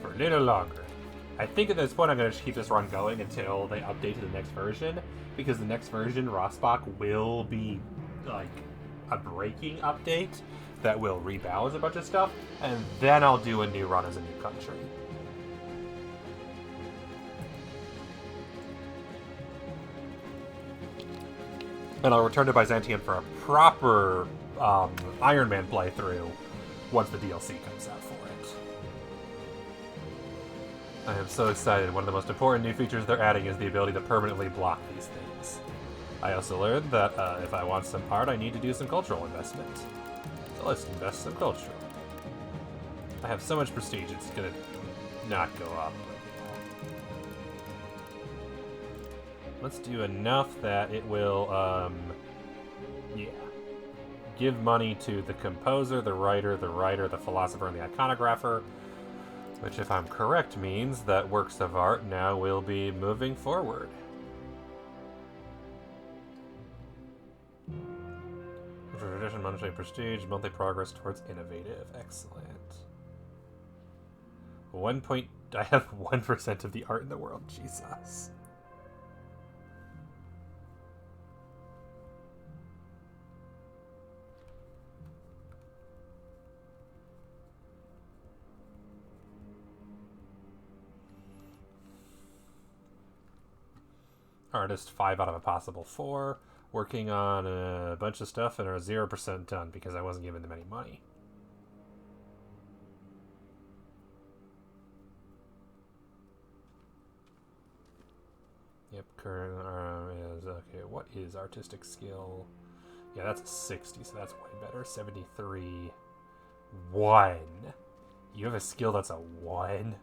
for a little longer. I think at this point I'm going to keep this run going until they update to the next version, because the next version, Rossbach, will be like a breaking update that will rebalance a bunch of stuff, and then I'll do a new run as a new country. And I'll return to Byzantium for a proper Iron Man playthrough once the DLC comes out for it. I am so excited. One of the most important new features they're adding is the ability to permanently block these things. I also learned that if I want some art, I need to do some cultural investment. So let's invest some cultural. I have so much prestige, it's gonna not go up. Let's do enough that it will, give money to the composer, the writer, the philosopher, and the iconographer, which, if I'm correct, means that works of art now will be moving forward. Tradition, monetary prestige, monthly progress towards innovative. Excellent. I have 1% of the art in the world. Jesus. Artist 5 out of a possible 4. Working on a bunch of stuff and are 0% done because I wasn't giving them any money. Yep, current is okay. What is artistic skill? Yeah, that's a 60, so that's way better. 73. 1. You have a skill that's a 1?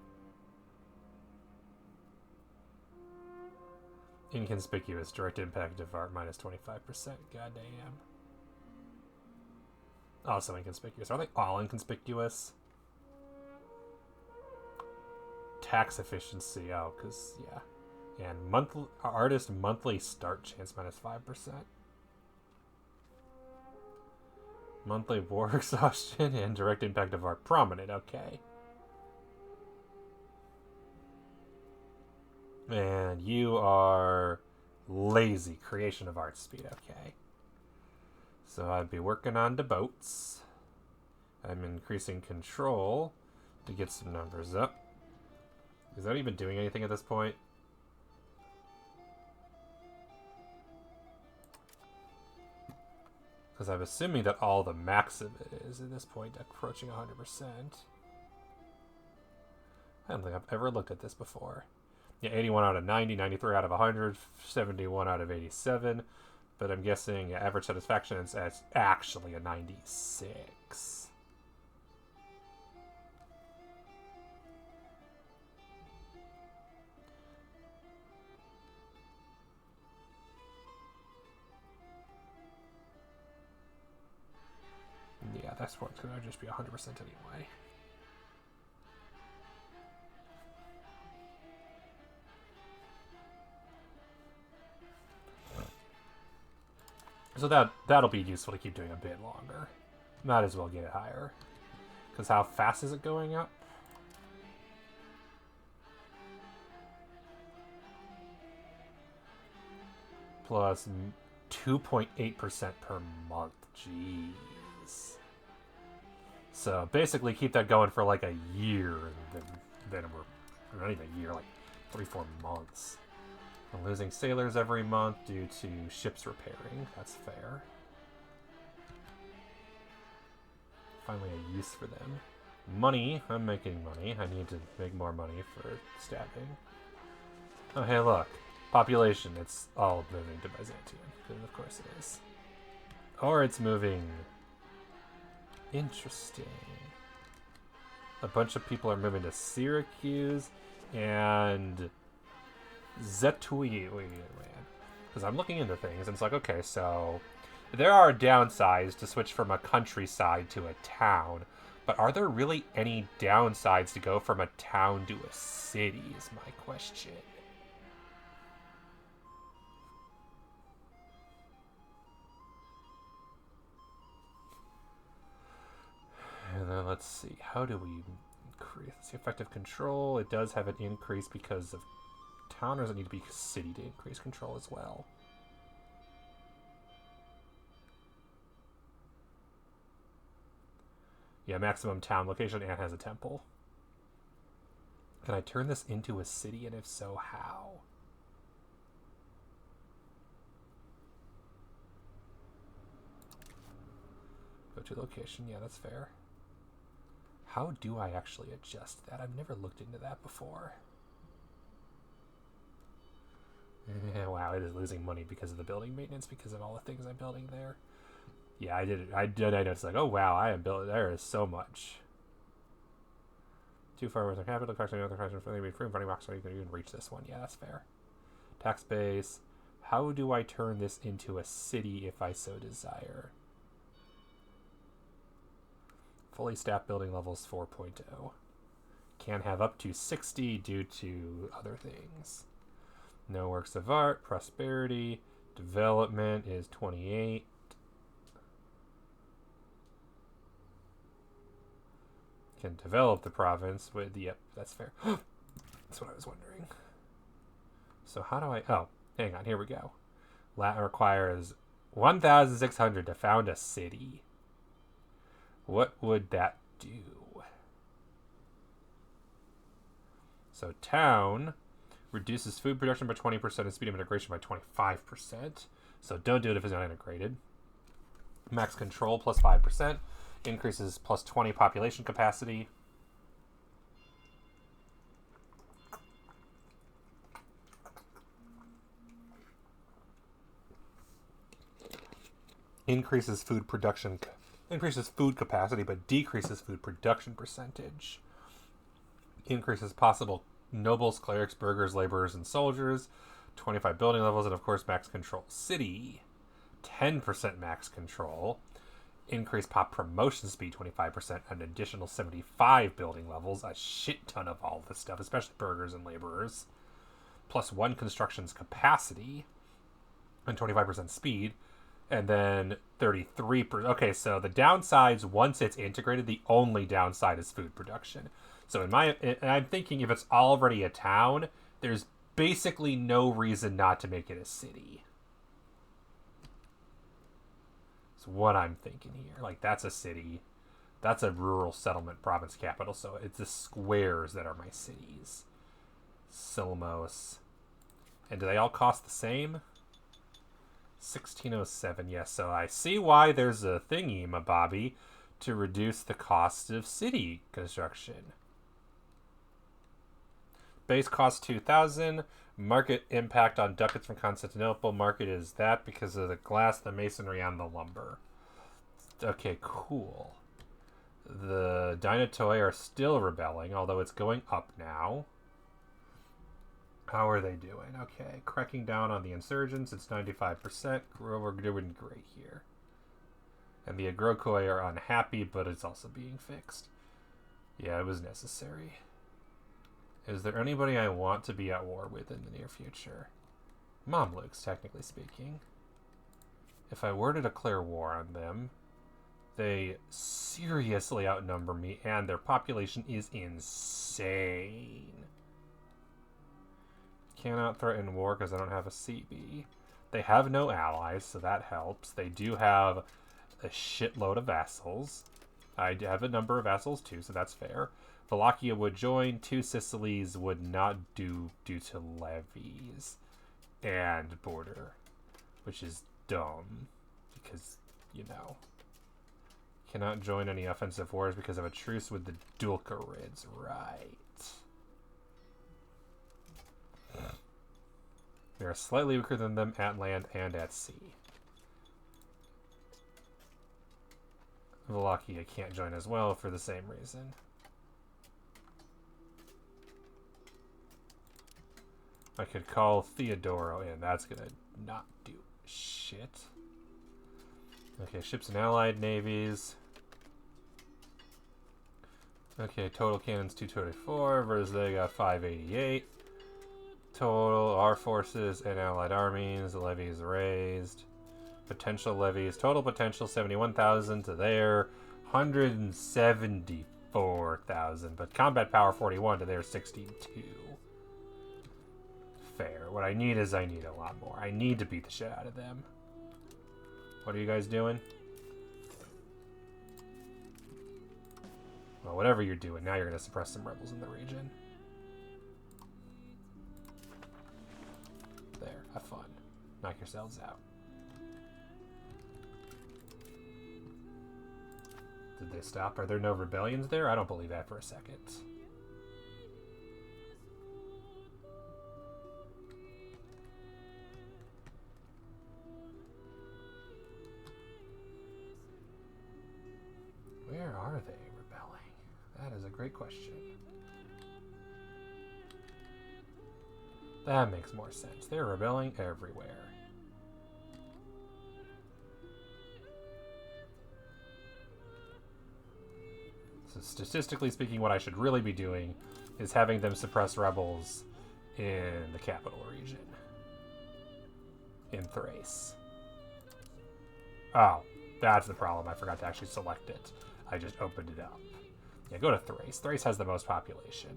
Inconspicuous. Direct impact of art minus 25%. Goddamn. Also inconspicuous. Are they all inconspicuous? Tax efficiency. Oh, because, yeah. And artist monthly start chance minus 5%. Monthly war exhaustion and direct impact of art prominent. Okay. And you are lazy. Creation of art speed. Okay. So I'd be working on the boats. I'm increasing control to get some numbers up. Is that even doing anything at this point? Because I'm assuming that all the max of it is at this point approaching 100%. I don't think I've ever looked at this before. Yeah, 81 out of 90, 93 out of 100, 71 out of 87. But I'm guessing average satisfaction is actually a 96. Yeah, that's what's going to just be 100% anyway. So that'll be useful to keep doing a bit longer. Might as well get it higher. Because how fast is it going up? Plus 2.8% per month. Jeez. So basically keep that going for like a year. And then we're not even a year, like 3-4 months. I'm losing sailors every month due to ships repairing. That's fair. Finally a use for them. Money. I'm making money. I need to make more money for stabbing. Oh, hey, look. Population. It's all moving to Byzantium. Because of course it is. Or it's moving. Interesting. A bunch of people are moving to Syracuse and Zetui. Because I'm looking into things and it's like, okay, so there are downsides to switch from a countryside to a town, but are there really any downsides to go from a town to a city is my question. And then let's see, how do we Increase effective control. It does have an increase because of town, or does it need to be city to increase control as well? Yeah, maximum town location and has a temple. Can I turn this into a city, and if so, how? Go to location. Yeah, that's fair. How do I actually adjust that? I've never looked into that before. Wow, it is losing money because of the building maintenance, because of all the things I'm building there. Yeah, I did it. I noticed, like, oh wow, I am building. There is so much. Too far with our capital. Correction, other question for the free running box, so you can even reach this one. Yeah, that's fair. Tax base. How do I turn this into a city if I so desire? Fully staffed building levels 4.0. Can have up to 60 due to other things. No works of art. Prosperity. Development is 28. Can develop the province with... Yep, that's fair. That's what I was wondering. So how do I... Oh, hang on. Here we go. Latin requires 1,600 to found a city. What would that do? So town reduces food production by 20% and speed of integration by 25%. So don't do it if it's not integrated. Max control plus 5%. Increases plus 20 population capacity. Increases food production... Increases food capacity, but decreases food production percentage. Increases possible nobles, clerics, burghers, laborers, and soldiers. 25 building levels, and of course max control. City. 10% max control. Increase pop promotion speed 25%, an additional 75 building levels. A shit ton of all this stuff, especially burghers and laborers. Plus 1 construction's capacity. And 25% speed. And then 33%. Okay, so the downsides, once it's integrated, the only downside is food production. So I'm thinking if it's already a town, there's basically no reason not to make it a city. That's what I'm thinking here. Like, that's a city. That's a rural settlement province capital. So it's the squares that are my cities. Silmos. And do they all cost the same? 1607, yes. So I see why there's a thingy, my Bobby, to reduce the cost of city construction. Base cost 2,000. Market impact on ducats from Constantinople. Market is that because of the glass, the masonry, and the lumber. Okay, cool. The Dinotoi are still rebelling, although it's going up now. How are they doing? Okay, cracking down on the insurgents. It's 95%. We're doing great here. And the Agrokoi are unhappy, but it's also being fixed. Yeah, it was necessary. Is there anybody I want to be at war with in the near future? Mamluks, technically speaking. If I were to declare war on them, they seriously outnumber me, and their population is insane. Cannot threaten war because I don't have a CB. They have no allies, so that helps. They do have a shitload of vassals. I have a number of vassals too, so that's fair. Wallachia would join. 2 Sicilies would not do due to levies and border, which is dumb because, you know, cannot join any offensive wars because of a truce with the Dulcarids, right? We are slightly weaker than them at land and at sea. Wallachia can't join as well for the same reason. I could call Theodoro in. That's gonna not do shit. Okay, ships and allied navies. Okay, total cannons 224 versus they got 588. Total, our forces and allied armies, levies raised. Potential levies, total potential 71,000 to their 170 4,000, but combat power 41 to their 62. Fair. What I need is I need a lot more. I need to beat the shit out of them. What are you guys doing? Well, whatever you're doing, now you're going to suppress some rebels in the region. There, have fun. Knock yourselves out. Did they stop? Are there no rebellions there? I don't believe that for a second. Where are they rebelling? That is a great question. That makes more sense. They're rebelling everywhere. So statistically speaking, what I should really be doing is having them suppress rebels in the capital region. In Thrace. Oh, that's the problem. I forgot to actually select it. I just opened it up. Yeah, go to Thrace. Thrace has the most population.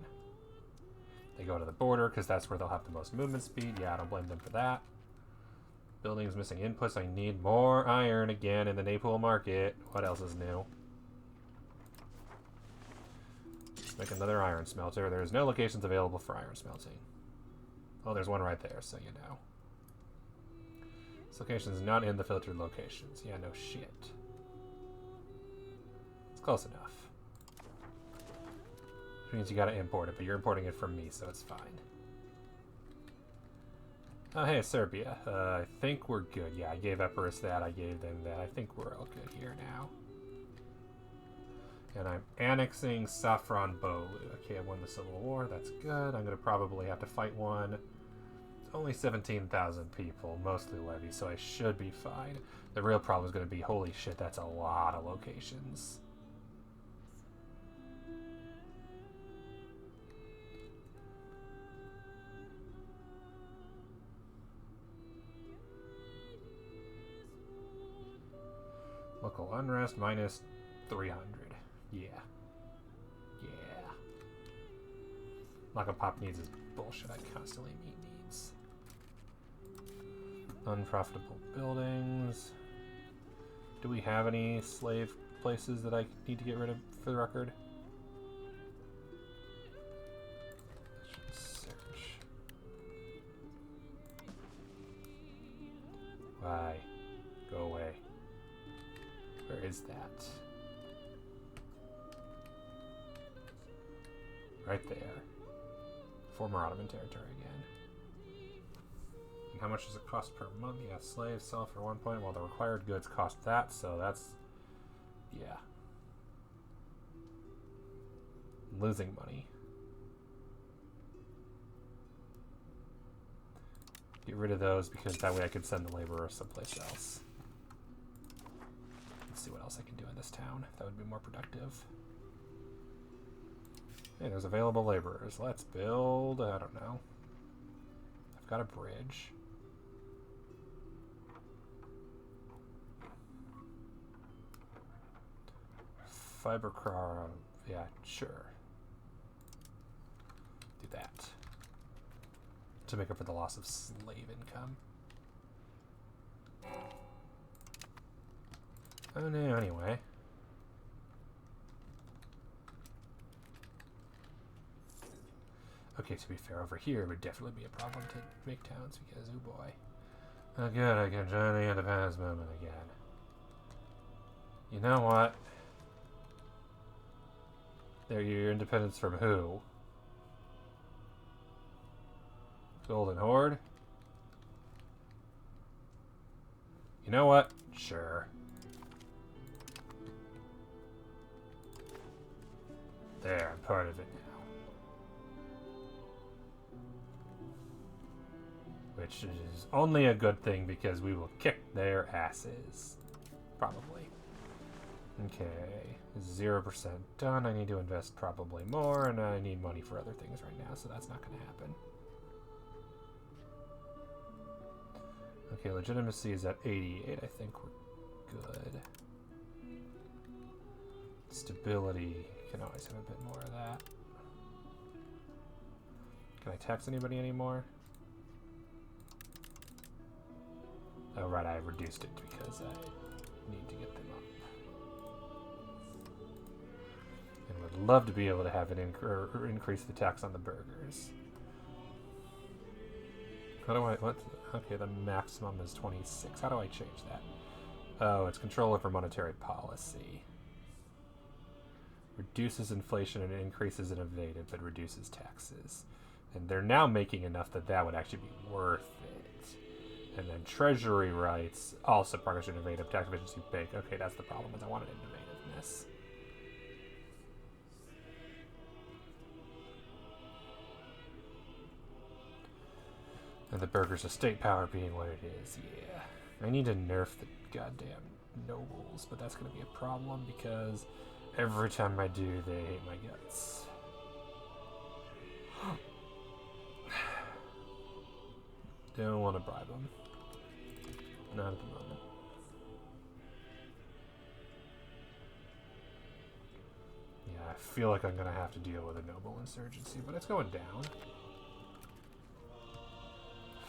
They go to the border because that's where they'll have the most movement speed. Yeah, I don't blame them for that. Buildings missing inputs. I need more iron again in the Naples market. What else is new? Let's make another iron smelter. There's no locations available for iron smelting. Oh, there's one right there, so you know. This location is not in the filtered locations. Yeah, no shit. It's close enough. Which means you gotta import it, but you're importing it from me, so it's fine. Oh, hey, Serbia. I think we're good. Yeah, I gave Epirus that. I gave them that. I think we're all good here now. And I'm annexing Saffron Bolu. Okay, I won the Civil War. That's good. I'm gonna probably have to fight one. It's only 17,000 people, mostly levies, so I should be fine. The real problem is gonna be, holy shit, that's a lot of locations. Local unrest minus 300. Yeah. Yeah. Like a pop needs is bullshit. I constantly meet needs. Unprofitable buildings. Do we have any slave places that I need to get rid of for the record? I should search. Why? Go away. Where is that? Right there. Former Ottoman territory again. And how much does it cost per month? Yeah, slaves sell for 1 point. Well, the required goods cost that, so that's... yeah. I'm losing money. Get rid of those because that way I could send the laborers someplace else. See what else I can do in this town. That would be more productive. Hey, there's available laborers. Let's build, I don't know. I've got a bridge. Fiber car, yeah, sure. Do that. To make up for the loss of slave income. Oh no, anyway. Okay, to be fair, over here it would definitely be a problem to make towns because, oh boy. Oh good, I can join the independence movement again. You know what? They're your independence from who? Golden Horde? You know what? Sure. There, I'm part of it now. Which is only a good thing because we will kick their asses. Probably. Okay. 0% done. I need to invest probably more, and I need money for other things right now, so that's not going to happen. Okay, legitimacy is at 88. I think we're good. Stability, can always have a bit more of that. Can I tax anybody anymore? Oh, right, I reduced it because I need to get them up. And would love to be able to have it increase the tax on the burgers. How do I, okay, the maximum is 26. How do I change that? Oh, it's control over monetary policy. Reduces inflation and increases innovative, but reduces taxes. And they're now making enough that that would actually be worth it. And then treasury rights, also progress innovative, tax efficiency big. Okay, that's the problem, is I wanted innovativeness. And the burger's estate power being what it is, yeah. I need to nerf the goddamn nobles, but that's going to be a problem because every time I do, they hate my guts. Don't want to bribe them. Not at the moment. Yeah, I feel like I'm going to have to deal with a noble insurgency, but it's going down.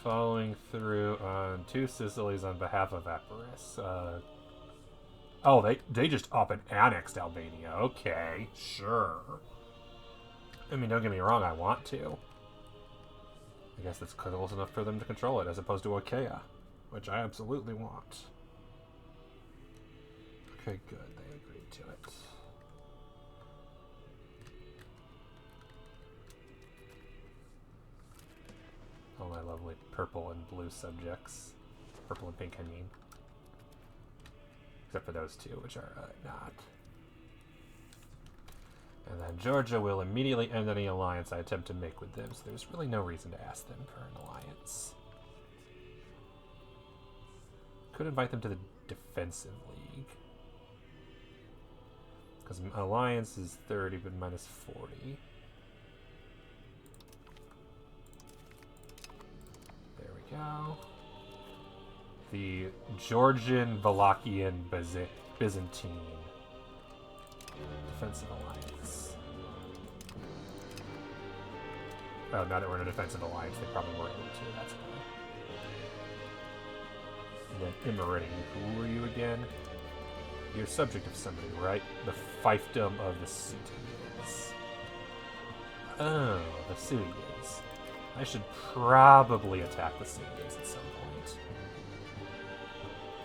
Following through on 2 Sicilies on behalf of Epirus. Oh, they just up and annexed Albania. Okay, sure. I mean, don't get me wrong, I want to. I guess that's close enough for them to control it, as opposed to Achaia, which I absolutely want. Okay, good. They agreed to it. All my lovely purple and blue subjects. Purple and pink, I mean. Except for those two, which are not. And then Georgia will immediately end any alliance I attempt to make with them, so there's really no reason to ask them for an alliance. Could invite them to the defensive league. Because alliance is 30, but minus 40. There we go. The Georgian, Wallachian, Byzantine defensive alliance. Oh, now that we're in a defensive alliance, they probably weren't able to. That's good. And then Imeriti, who were you again? You're subject of somebody, right? The fiefdom of the Suevians. Oh, the Suevians. I should probably attack the Suevians at some point.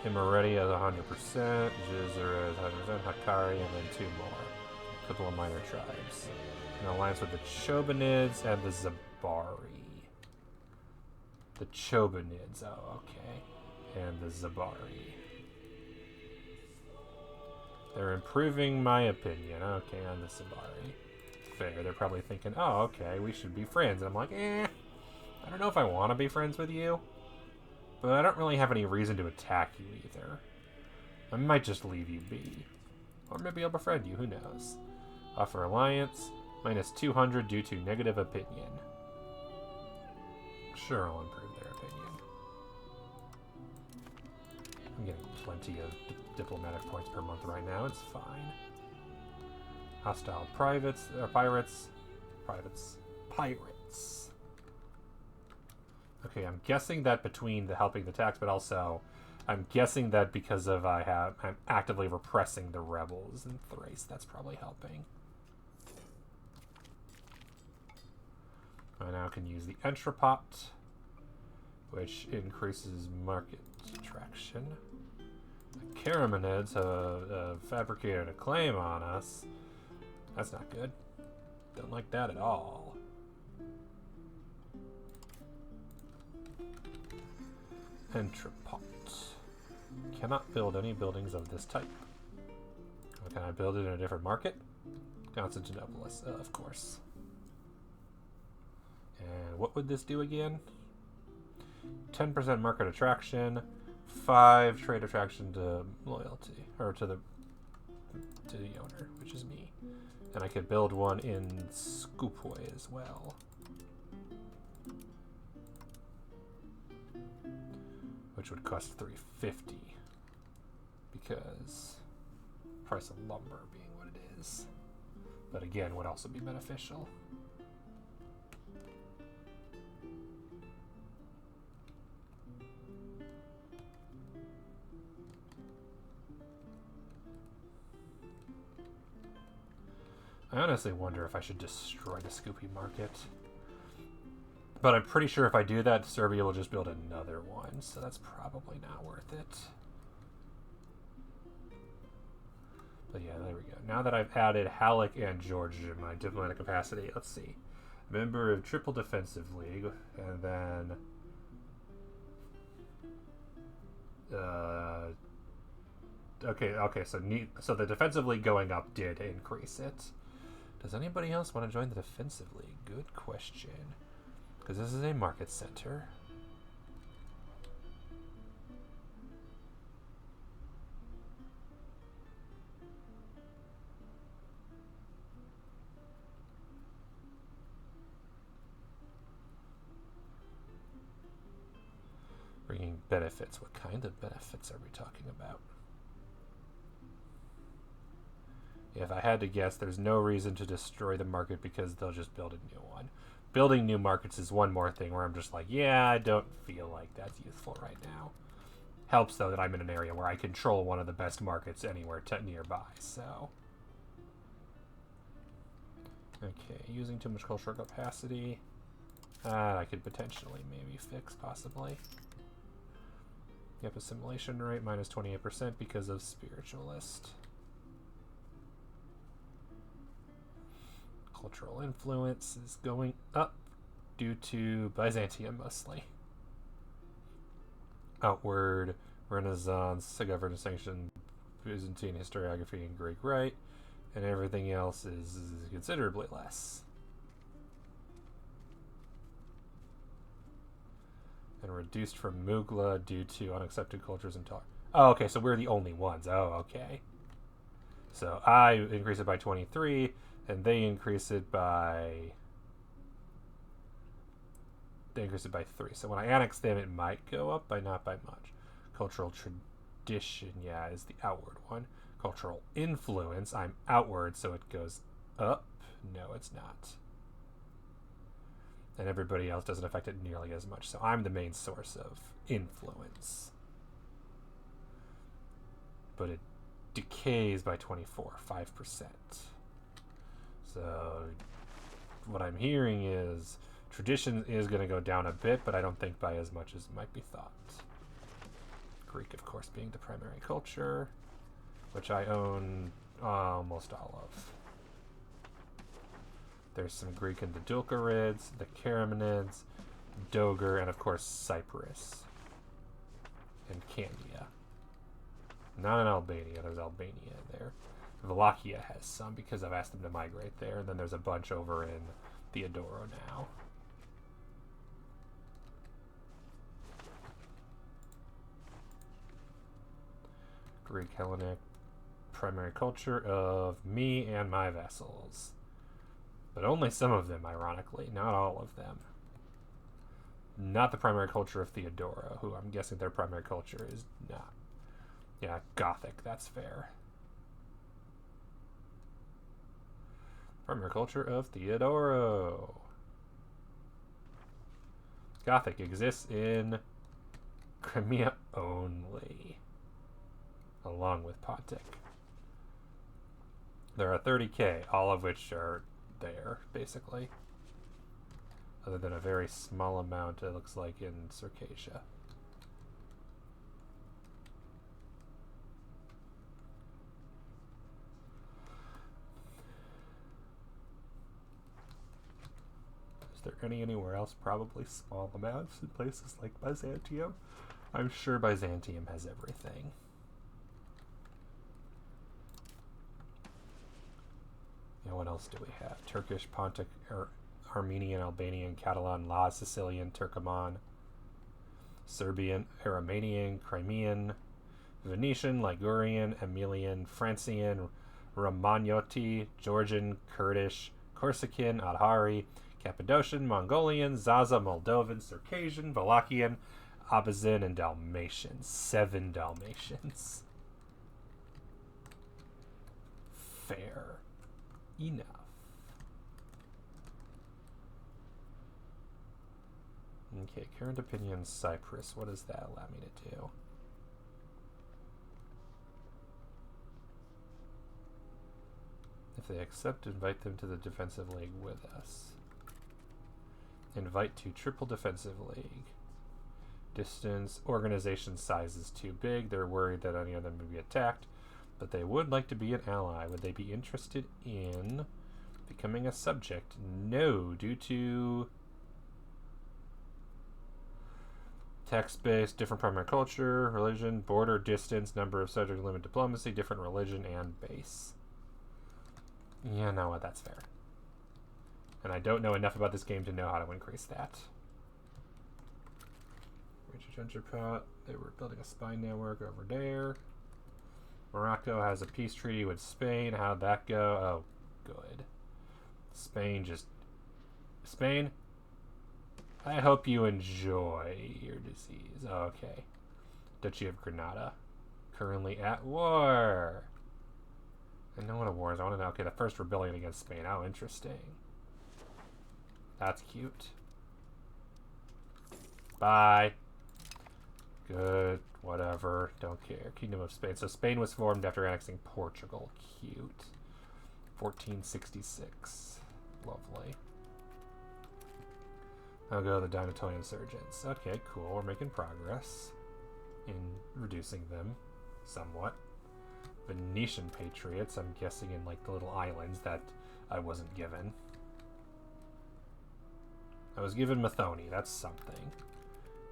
Imeriti has 100%, Jizra has 100%, Hakkari, and then 2 more. A couple of minor tribes. An alliance with the Chobanids and the Zabari. The Chobanids, oh, okay. And the Zabari. They're improving my opinion. Okay, on the Zabari. Fair. They're probably thinking, oh, okay, we should be friends. And I'm like, I don't know if I want to be friends with you. But I don't really have any reason to attack you either. I might just leave you be. Or maybe I'll befriend you, who knows. Offer alliance, minus 200 due to negative opinion. Sure, I'll improve their opinion. I'm getting plenty of diplomatic points per month right now, it's fine. Hostile pirates. Okay, I'm guessing that between the helping the tax, but also I'm guessing that because of I'm actively repressing the rebels in Thrace, that's probably helping. I now can use the Entrepot, which increases market traction. The Karamanids have fabricated a claim on us. That's not good. Don't like that at all. Entrepot. Cannot build any buildings of this type. Can I build it in a different market? Constantinople, of course. And what would this do again? 10% market attraction, 5 trade attraction to loyalty, or to the owner, which is me. And I could build one in Skopje as well. Which would cost 350 because price of lumber being what it is. But again, would also be beneficial. I honestly wonder if I should destroy the Scoopy Market. But I'm pretty sure if I do that, Serbia will just build another one, so that's probably not worth it. But yeah, there we go. Now that I've added Halleck and Georgia in my diplomatic capacity, let's see. Member of Triple Defensive League, and then... Okay, so the Defensive League going up did increase it. Does anybody else want to join the Defensive League? Good question. Because this is a market center. Bringing benefits. What kind of benefits are we talking about? If I had to guess, there's no reason to destroy the market because they'll just build a new one. Building new markets is one more thing where I'm just like, yeah, I don't feel like that's useful right now. Helps, though, that I'm in an area where I control one of the best markets anywhere nearby, so... Okay, using too much cultural capacity. I could potentially maybe fix, possibly. Yep, assimilation rate, minus 28% because of spiritualist. Cultural influence is going up due to Byzantium mostly. Outward, Renaissance, government sanctioned Byzantine historiography and Greek rite, and everything else is considerably less. And reduced from Mugla due to unaccepted cultures and talk. Oh, okay, so we're the only ones. Oh, okay. So I increase it by 23. And they increase it by 3. So when I annex them, it might go up, but not by much. Cultural tradition, yeah, is the outward one. Cultural influence, I'm outward, so it goes up. No, it's not. And everybody else doesn't affect it nearly as much. So I'm the main source of influence. But it decays by 5%. So what I'm hearing is tradition is going to go down a bit, but I don't think by as much as might be thought. Greek, of course, being the primary culture, which I own almost all of. There's some Greek in the Dulcarids, the Karamanids, Dogar, and of course Cyprus and Candia. Not in Albania, there's Albania in there. Wallachia has some because I've asked them to migrate there, and then there's a bunch over in Theodoro now. Greek Hellenic, primary culture of me and my vassals. But only some of them, ironically, not all of them. Not the primary culture of Theodora, who I'm guessing their primary culture is not. Yeah, Gothic, that's fair. Primary culture of Theodoro. Gothic exists in Crimea only, along with Pontic. There are 30k, all of which are there, basically. Other than a very small amount, it looks like, in Circassia. Is there anywhere else? Probably small amounts in places like Byzantium. I'm sure Byzantium has everything. Yeah, what else do we have? Turkish, Pontic, Armenian, Albanian, Catalan, Laz, Sicilian, Turkoman, Serbian, Aromanian, Crimean, Venetian, Ligurian, Emilian, Francian, Romagnoti, Georgian, Kurdish, Corsican, Adhari, Cappadocian, Mongolian, Zaza, Moldovan, Circassian, Wallachian, Abazin, and Dalmatian. 7 Dalmatians. Fair. enough. Okay, current opinion Cyprus. What does that allow me to do? If they accept, invite them to the defensive league with us. Invite to triple defensive league. Distance, organization size is too big. They're worried that any of them would be attacked, but they would like to be an ally. Would they be interested in becoming a subject? No, due to text-based, different primary culture, religion, border, distance, number of subject, limit, diplomacy, different religion, and base. Yeah, no, what? That's fair. And I don't know enough about this game to know how to increase that. Adventure pot. They were building a spy network over there. Morocco has a peace treaty with Spain. How'd that go? Oh, good. Spain, I hope you enjoy your disease. Oh, okay. Duchy of Granada. Currently at war. I know what a war is. I want to know. Okay, the first rebellion against Spain. How interesting. That's cute. Bye. Good, whatever, don't care. Kingdom of Spain. So Spain was formed after annexing Portugal. Cute. 1466. Lovely. I'll go to the Dynatoy insurgents. Okay, cool. We're making progress in reducing them somewhat. Venetian patriots, I'm guessing in like the little islands that I wasn't given. I was given Mathoni. That's something.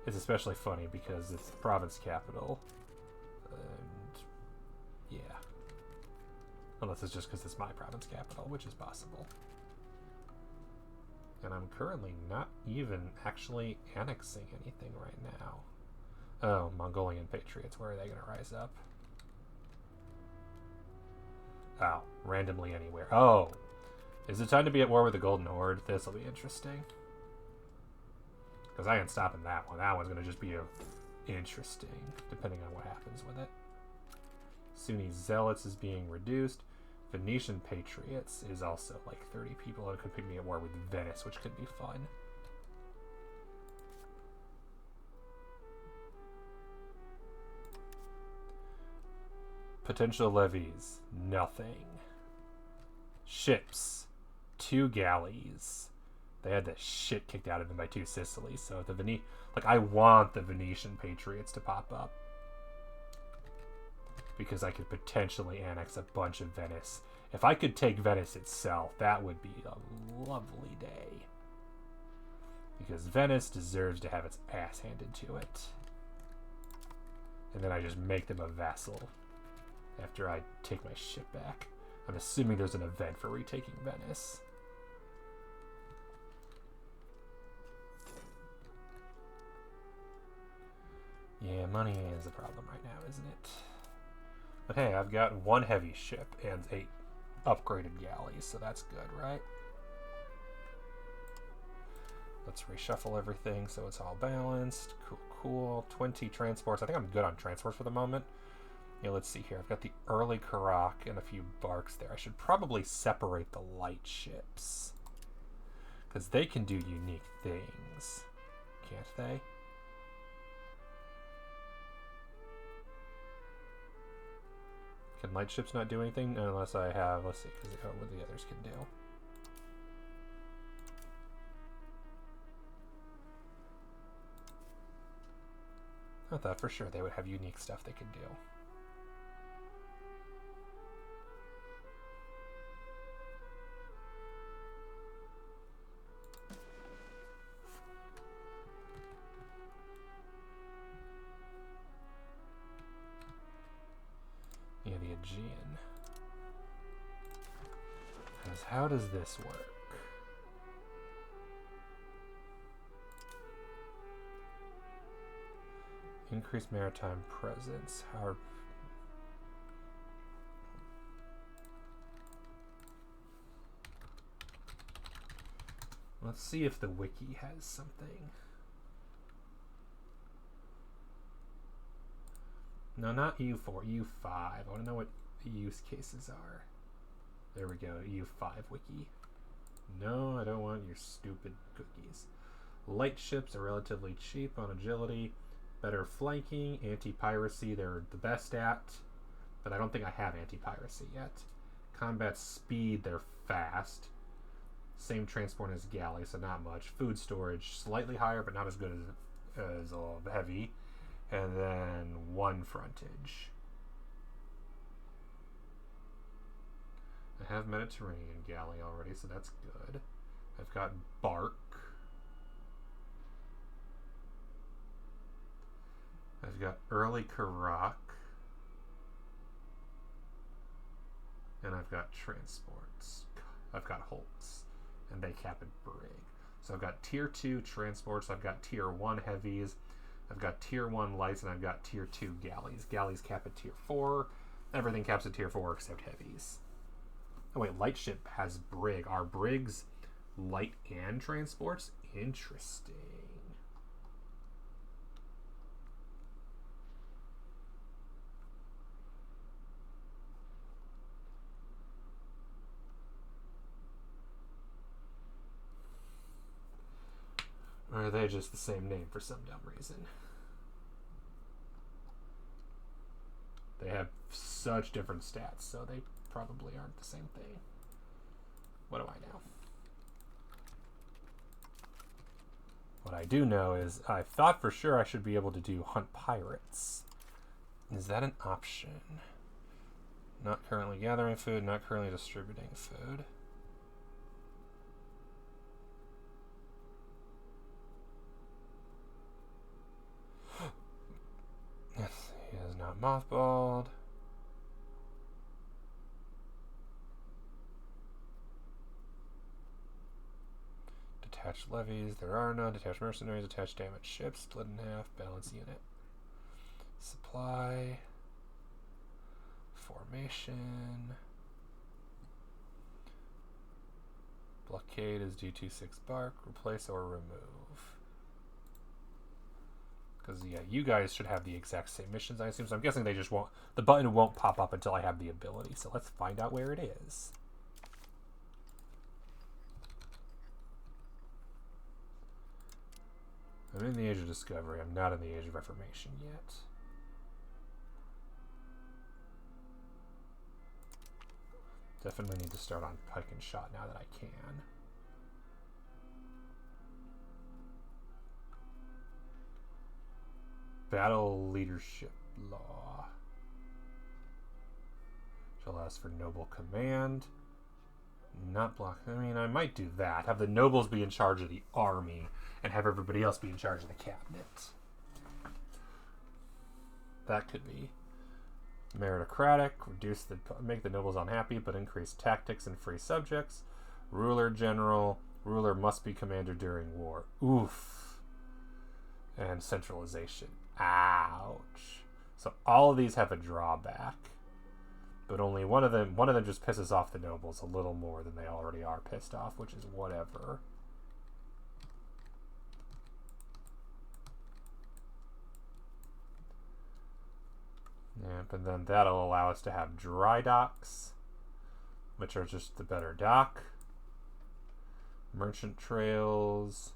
It's especially funny because it's the province capital. And yeah. Unless it's just because it's my province capital, which is possible. And I'm currently not even actually annexing anything right now. Oh, Mongolian patriots. Where are they going to rise up? Oh, randomly anywhere. Oh. Is it time to be at war with the Golden Horde? This will be interesting. Because I ain't stopping that one. That one's going to just be interesting, depending on what happens with it. Sunni Zealots is being reduced. Venetian Patriots is also like 30 people. It could put me at war with Venice, which could be fun. Potential levies. Nothing. Ships. 2 galleys. They had the shit kicked out of them by 2 Sicilies. So the I want the Venetian Patriots to pop up. Because I could potentially annex a bunch of Venice. If I could take Venice itself, that would be a lovely day. Because Venice deserves to have its ass handed to it. And then I just make them a vassal after I take my ship back. I'm assuming there's an event for retaking Venice. Yeah, money is a problem right now, isn't it? But hey, I've got 1 heavy ship and 8 upgraded galleys, so that's good, right? Let's reshuffle everything so it's all balanced. Cool, cool. 20 transports. I think I'm good on transports for the moment. Yeah, let's see here. I've got the early Karak and a few barks there. I should probably separate the light ships. Because they can do unique things. Can't they? Can light ships not do anything? Unless I have... Let's see, what the others can do. I thought for sure they would have unique stuff they could do. Yeah, the Aegean. Because how does this work? Increased maritime presence. How? Let's see if the wiki has something. No, not EU4, EU5. I want to know what the use cases are. There we go, EU5 wiki. No, I don't want your stupid cookies. Light ships are relatively cheap on agility. Better flanking, anti-piracy, they're the best at. But I don't think I have anti-piracy yet. Combat speed, they're fast. Same transport as galley, so not much. Food storage, slightly higher, but not as good as heavy. And then 1 frontage. I have Mediterranean galley already, so that's good. I've got bark. I've got early Karak. And I've got transports. I've got Holtz. And they cap at brig. So I've got tier 2 transports. I've got tier 1 heavies. I've got tier 1 lights. And I've got tier 2 galleys. Galleys cap at tier 4. Everything caps at tier 4 except heavies. Oh wait, light ship has brig. Are brigs light and transports? Interesting. Or are they just the same name for some dumb reason? They have such different stats, so they probably aren't the same thing. What do I know? What I do know is I thought for sure I should be able to do hunt pirates. Is that an option? Not currently gathering food, not currently distributing food. Yes, he is not mothballed. Detached levies, there are none. Detached mercenaries, attached damaged ships, split in half, balance unit. Supply. Formation. Blockade is D26 bark, replace or remove. Because, yeah, you guys should have the exact same missions, I assume. So I'm guessing they just won't, the button won't pop up until I have the ability. So let's find out where it is. I'm in the Age of Discovery. I'm not in the Age of Reformation yet. Definitely need to start on pike and shot now that I can. Battle leadership law. Shall ask for noble command. Not block. I mean, I might do that. Have the nobles be in charge of the army and have everybody else be in charge of the cabinet. That could be. Meritocratic. Make the nobles unhappy, but increase tactics and free subjects. Ruler general. Ruler must be commander during war. Oof. And centralization. Ouch. So all of these have a drawback. But only one of them just pisses off the nobles a little more than they already are pissed off, which is whatever. Yep, and then that'll allow us to have dry docks, which are just the better dock. Merchant trails.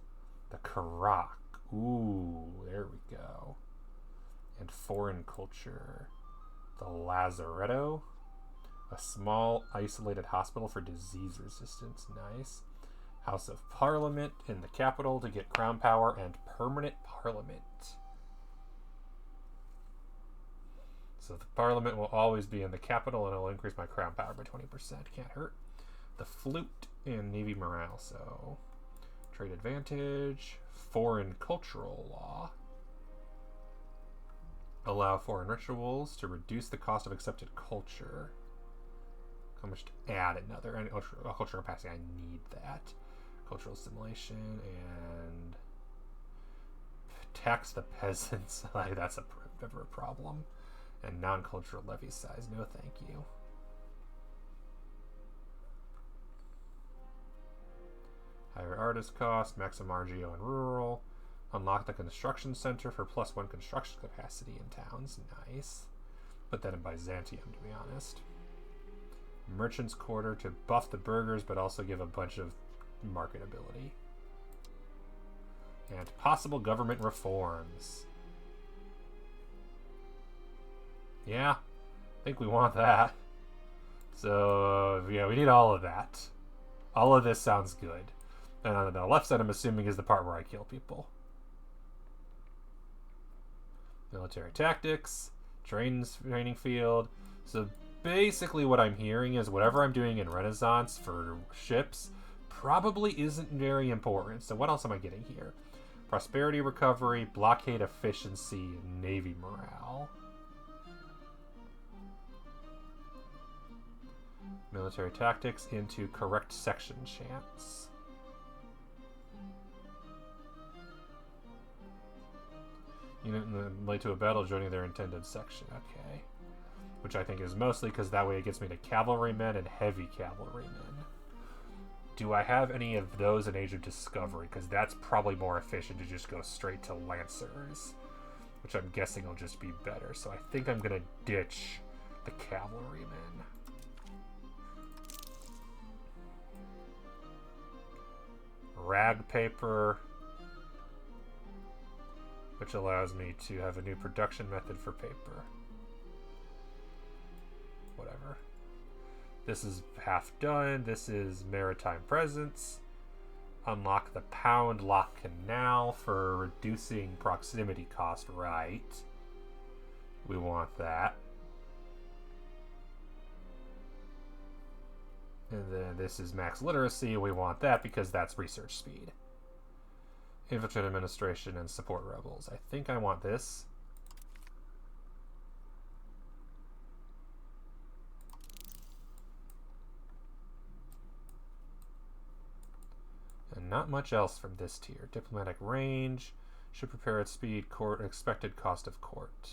The Karak. Ooh, there we go. And foreign culture. The Lazaretto. A small, isolated hospital for disease resistance. Nice. House of Parliament in the capital to get crown power and permanent parliament. So the parliament will always be in the capital and it'll increase my crown power by 20%. Can't hurt. The flute in Navy morale. So trade advantage. Foreign cultural law. Allow foreign rituals to reduce the cost of accepted culture. How much to add another? And cultural capacity. I need that. Cultural assimilation and tax the peasants. That's never a problem. And non-cultural levy size. No, thank you. Higher artist cost. Maximum RGO in rural. Unlock the construction center for +1 construction capacity in towns. Nice. Put that in Byzantium, to be honest. Merchant's Quarter to buff the burghers, but also give a bunch of marketability. And possible government reforms. Yeah, I think we want that. So, yeah, we need all of that. All of this sounds good. And on the left side, I'm assuming, is the part where I kill people. Military tactics, training field. So basically what I'm hearing is whatever I'm doing in Renaissance for ships probably isn't very important. So what else am I getting here? Prosperity recovery, blockade efficiency, navy morale. Military tactics into correct section chance. Unit late to a battle joining their intended section. Okay. Which I think is mostly because that way it gets me to cavalrymen and heavy cavalrymen. Do I have any of those in Age of Discovery? Because that's probably more efficient to just go straight to Lancers. Which I'm guessing will just be better. So I think I'm going to ditch the cavalrymen. Rag paper, which allows me to have a new production method for paper. Whatever. This is half done. This is maritime presence. Unlock the pound lock canal for reducing proximity cost. Right. We want that. And then this is max literacy. We want that because that's research speed. Infiltrate administration and support rebels. I think I want this. And not much else from this tier. Diplomatic range. Should prepare at speed. Court. Expected cost of court.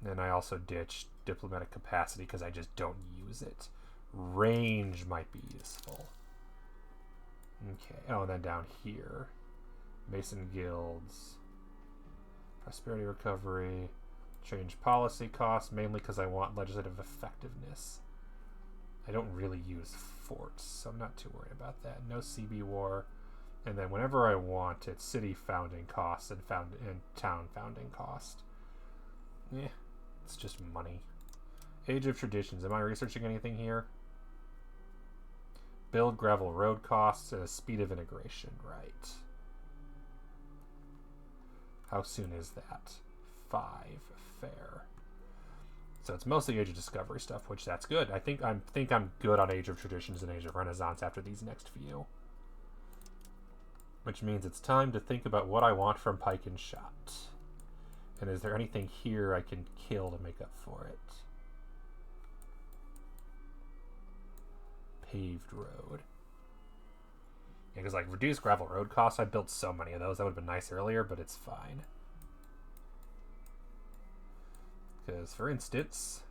And I also ditched diplomatic capacity because I just don't use it. Range might be useful. Okay. Oh, and then down here. Mason guilds. Prosperity recovery. Change policy costs, mainly because I want legislative effectiveness. I don't really use forts, so I'm not too worried about that. No CB war. And then whenever I want it, city founding costs and town founding cost. Yeah. It's just money. Age of Traditions. Am I researching anything here? Build gravel road costs and a speed of integration. Right. How soon is that? 5. Fair. So it's mostly Age of Discovery stuff, which that's good. I think I'm good on Age of Traditions and Age of Renaissance after these next few. Which means it's time to think about what I want from Pike and Shot. And is there anything here I can kill to make up for it? Paved road. Yeah, because like reduced gravel road costs, I built so many of those. That would have been nice earlier, but it's fine. Because, for instance,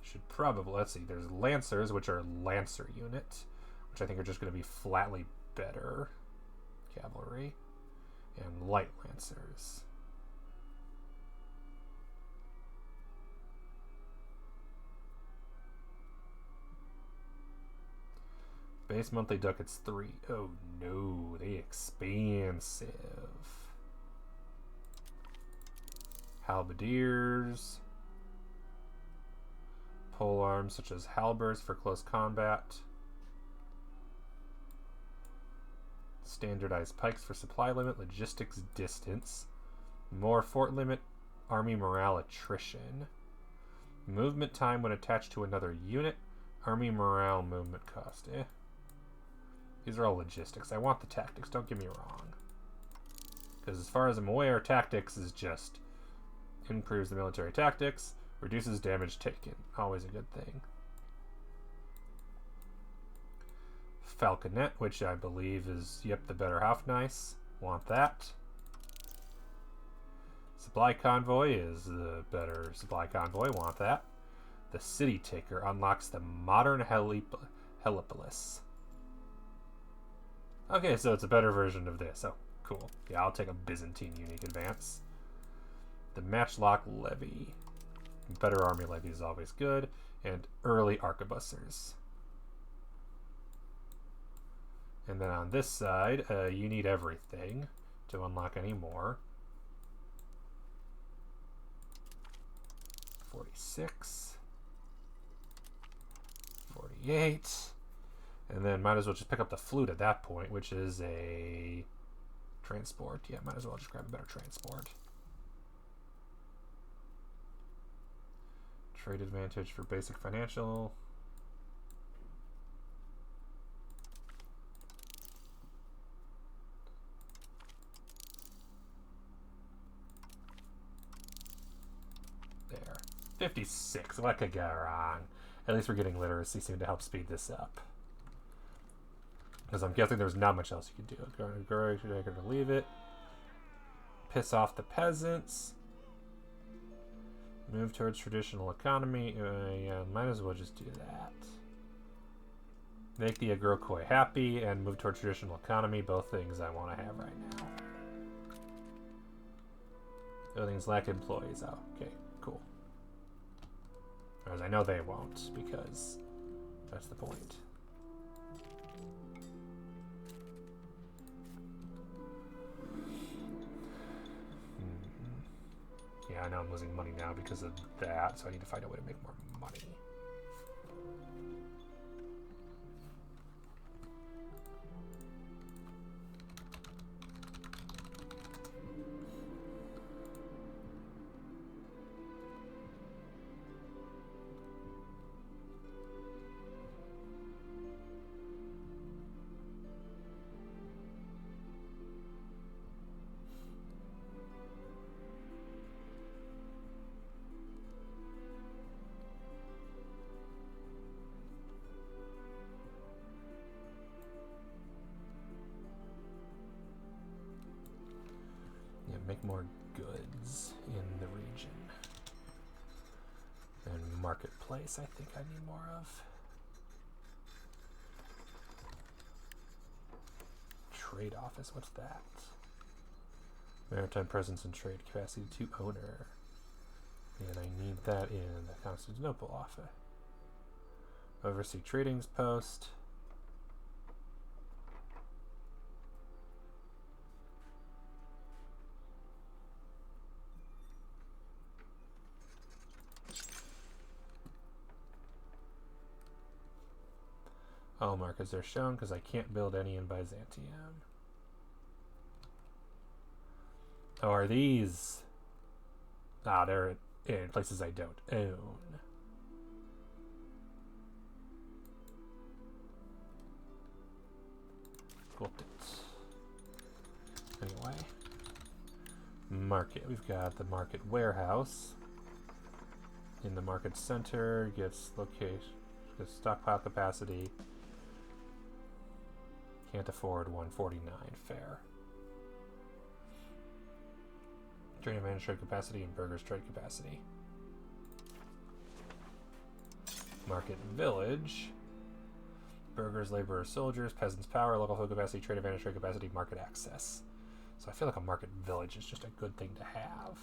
should probably, let's see, there's Lancers, which are Lancer unit, which I think are just going to be flatly better cavalry, and light Lancers. Base monthly ducats 3. Oh no, they expansive. Halberdiers. Pole arms such as halberds for close combat. Standardized pikes for supply limit, logistics distance. More fort limit, army morale attrition. Movement time when attached to another unit. Army morale movement cost. These are all logistics. I want the tactics, don't get me wrong. Because as far as I'm aware, tactics is just improves the military tactics, reduces damage taken. Always a good thing. Falconet, which I believe is, yep, the better half nice. Want that. Supply convoy is the better supply convoy. Want that. The city taker unlocks the modern Heliopolis. Okay, so it's a better version of this. Oh, cool. Yeah, I'll take a Byzantine unique advance. The matchlock levy. Better army levy is always good. And early arquebusiers. And then on this side, you need everything to unlock any more. 46. 48. And then might as well just pick up the flute at that point, which is a transport. Yeah, might as well just grab a better transport. Trade advantage for basic financial. There. 56. What could go wrong? At least we're getting literacy soon to help speed this up. Because I'm guessing there's not much else you can do. I'm going to leave it. Piss off the peasants. Move towards traditional economy. Yeah, might as well just do that. Make the Agrokoi happy and move toward traditional economy. Both things I want to have right now. Buildings lack employees. Oh, okay, cool. Whereas I know they won't, because that's the point. Yeah, I know I'm losing money now because of that, so I need to find a way to make more money. Make more goods in the region. And marketplace, I think I need more of. Trade office, what's that? Maritime presence and trade capacity to owner. And I need that in the Constantinople office. Oversee tradings post. Oh, markets are shown because I can't build any in Byzantium. Oh, are these? Ah, they're in places I don't own. Whooped it. Anyway. Market. We've got the market warehouse. In the market center, gets location, gets stockpile capacity. Can't afford 149. Fair. Trade advantage trade capacity and burgers trade capacity. Market village. Burgers, laborers, soldiers, peasants, power, local food capacity, trade advantage trade capacity, market access. So I feel like a market village is just a good thing to have.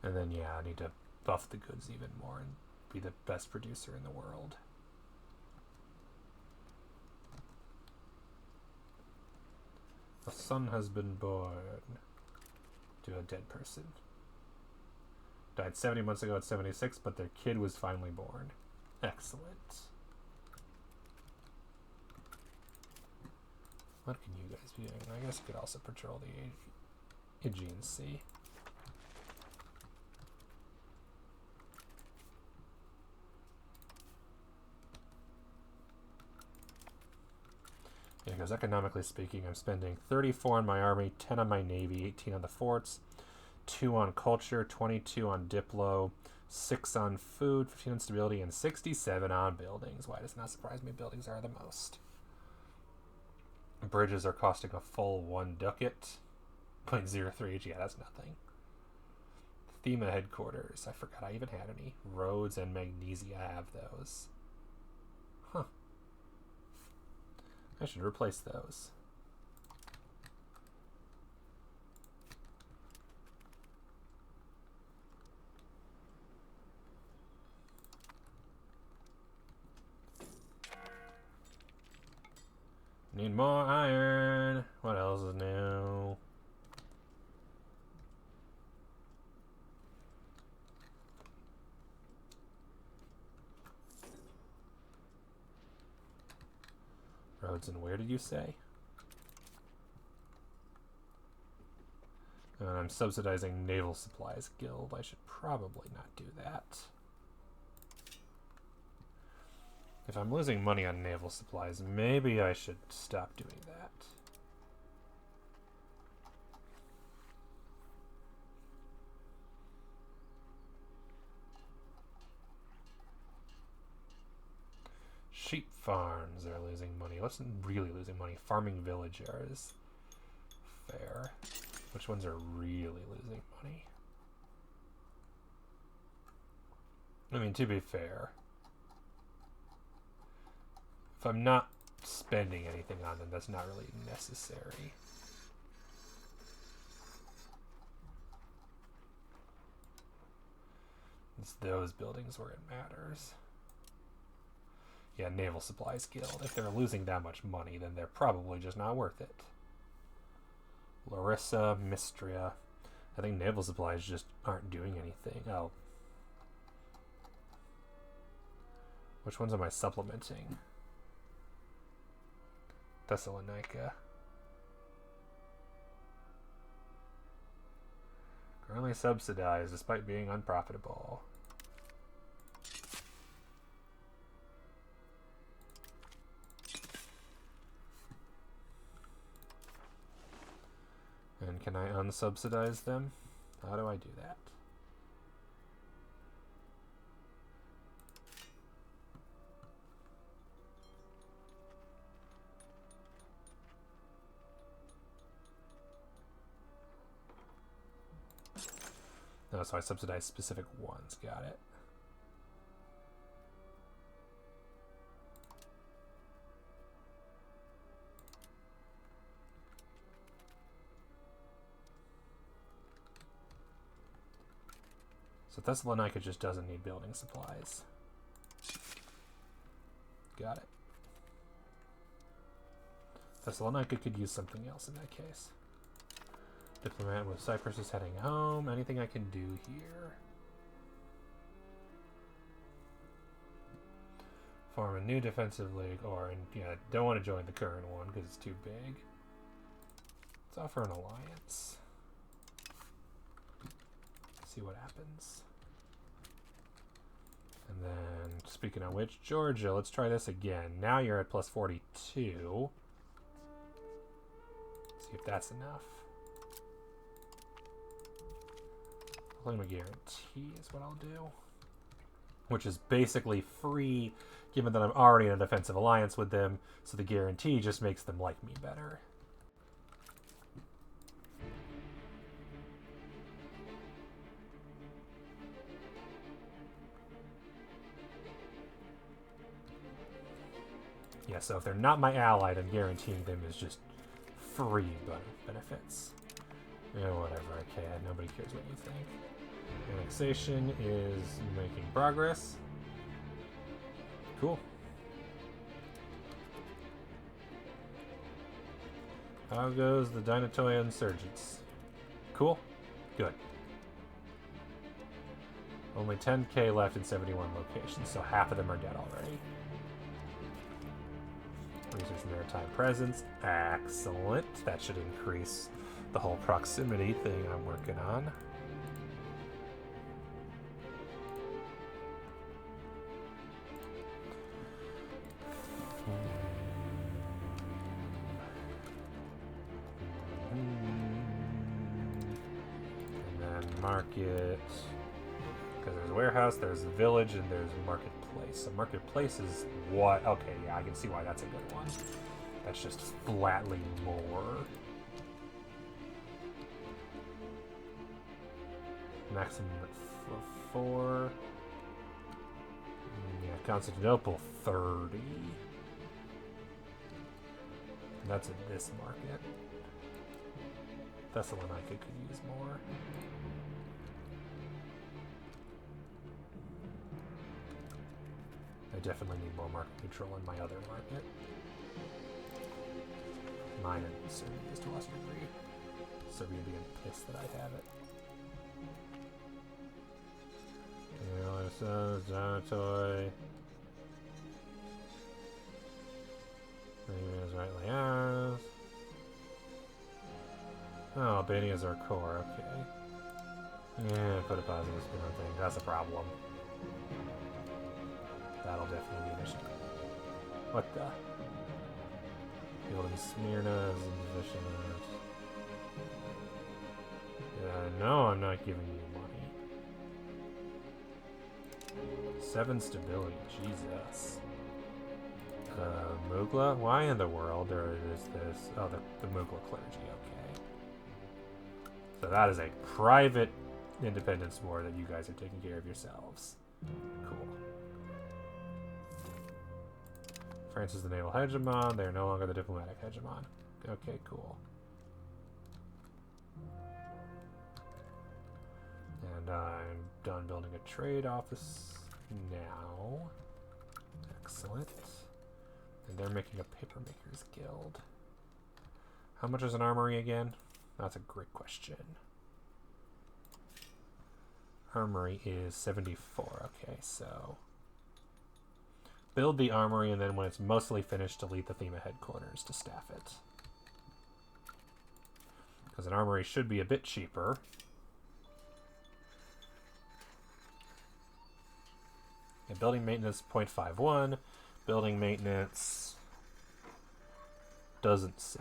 And then, yeah, I need to buff the goods even more and be the best producer in the world. A son has been born to a dead person. Died 70 months ago at 76, but their kid was finally born. Excellent. What can you guys be doing? I guess you could also patrol the Aegean Sea. Yeah, because economically speaking, I'm spending 34 on my army, 10 on my navy, 18 on the forts, 2 on culture, 22 on diplo, 6 on food, 15 on stability, and 67 on buildings. Why does it not surprise me buildings are the most? Bridges are costing a full 1 ducat. 0.03, yeah, that's nothing. FEMA headquarters. I forgot I even had any. Rhodes and Magnesia have those. Huh. I should replace those. Need more iron. What else is new? Roads and where did you say? And I'm subsidizing Naval Supplies Guild. I should probably not do that. If I'm losing money on naval supplies, maybe I should stop doing that. Sheep farms are losing money. What's really losing money? Farming villagers. Fair. Which ones are really losing money? I mean, to be fair, if I'm not spending anything on them, that's not really necessary. It's those buildings where it matters. Yeah, Naval Supplies Guild. If they're losing that much money, then they're probably just not worth it. Larissa, Mistria. I think Naval Supplies just aren't doing anything. Oh. Which ones am I supplementing? Thessalonica. Currently subsidized despite being unprofitable. And can I unsubsidize them? How do I do that? No, so I subsidize specific ones. Got it. So Thessalonica just doesn't need building supplies. Got it. Thessalonica could use something else in that case. Diplomat with Cyprus is heading home. Anything I can do here? Form a new defensive league, or yeah, don't want to join the current one because it's too big. Let's offer an alliance. See what happens. And then, speaking of which, Georgia, let's try this again. Now you're at plus 42. See if that's enough. Claim a guarantee is what I'll do. Which is basically free, given that I'm already in a defensive alliance with them, so the guarantee just makes them like me better. Yeah, so if they're not my ally, then guaranteeing them is just free benefits. Yeah, whatever, okay, nobody cares what you think. Annexation is making progress. Cool. How goes the Dinatoya insurgents? Cool. Good. Only 10k left in 71 locations, so half of them are dead already. Research maritime presence. Excellent. That should increase the whole proximity thing I'm working on. And then market. Because there's warehouse, there's village, and there's marketplace. So marketplace is what? Okay, yeah, I can see why that's a good one. That's just flatly more. Maximum at 4. Yeah, Constantinople 30. That's in this market. Thessalonica could use more. I definitely need more market control in my other market. Mine and Serbia's to a lesser degree. Serbia being pissed that I have it. Toy. Is rightly ours. Oh, Albania's our core, okay. Yeah, put a positive spin on things. That's a problem. That'll definitely be an issue. What the? Building Smyrna is insufficient. No, I'm not giving you money. 7 stability, Jesus. Mugla? Why in the world is this? Oh, the Mugla clergy, okay. So that is a private independence war that you guys are taking care of yourselves. Cool. France is the naval hegemon. They are no longer the diplomatic hegemon. Okay, cool. And I'm done building a trade office now. Excellent. And they're making a papermakers guild. How much is an armory again? That's a great question. Armory is 74. Okay, so build the armory, and then when it's mostly finished, delete the FEMA headquarters to staff it. Because an armory should be a bit cheaper. And building maintenance 0.51. Building maintenance doesn't say.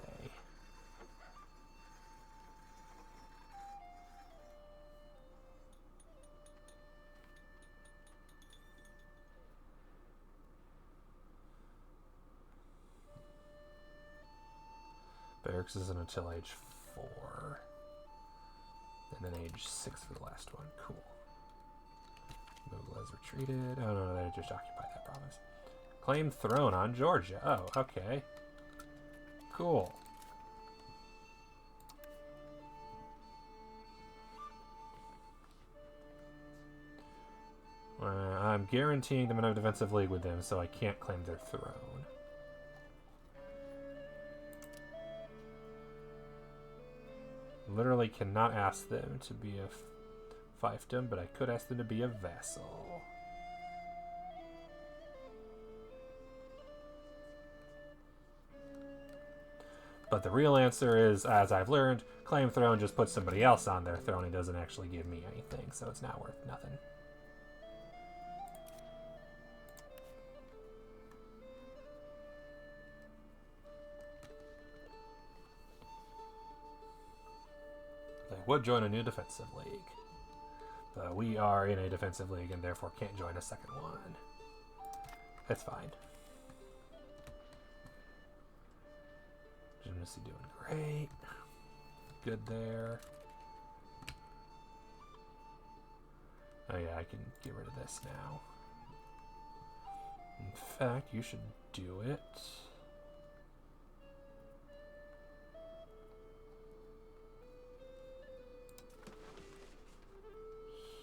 Barracks isn't until age 4. And then age 6 for the last one. Cool. Mugla has retreated. Oh no, they just occupied that province. Claim throne on Georgia. Oh, okay. Cool. I'm guaranteeing them in a defensive league with them, so I can't claim their throne. Literally cannot ask them to be a fiefdom, but I could ask them to be a vassal. But the real answer is, as I've learned, claim throne just puts somebody else on their throne and doesn't actually give me anything, so it's not worth nothing. They would join a new defensive league. But we are in a defensive league and therefore can't join a second one. That's fine. Legitimacy doing great. Good there. Oh yeah, I can get rid of this now. In fact, you should do it.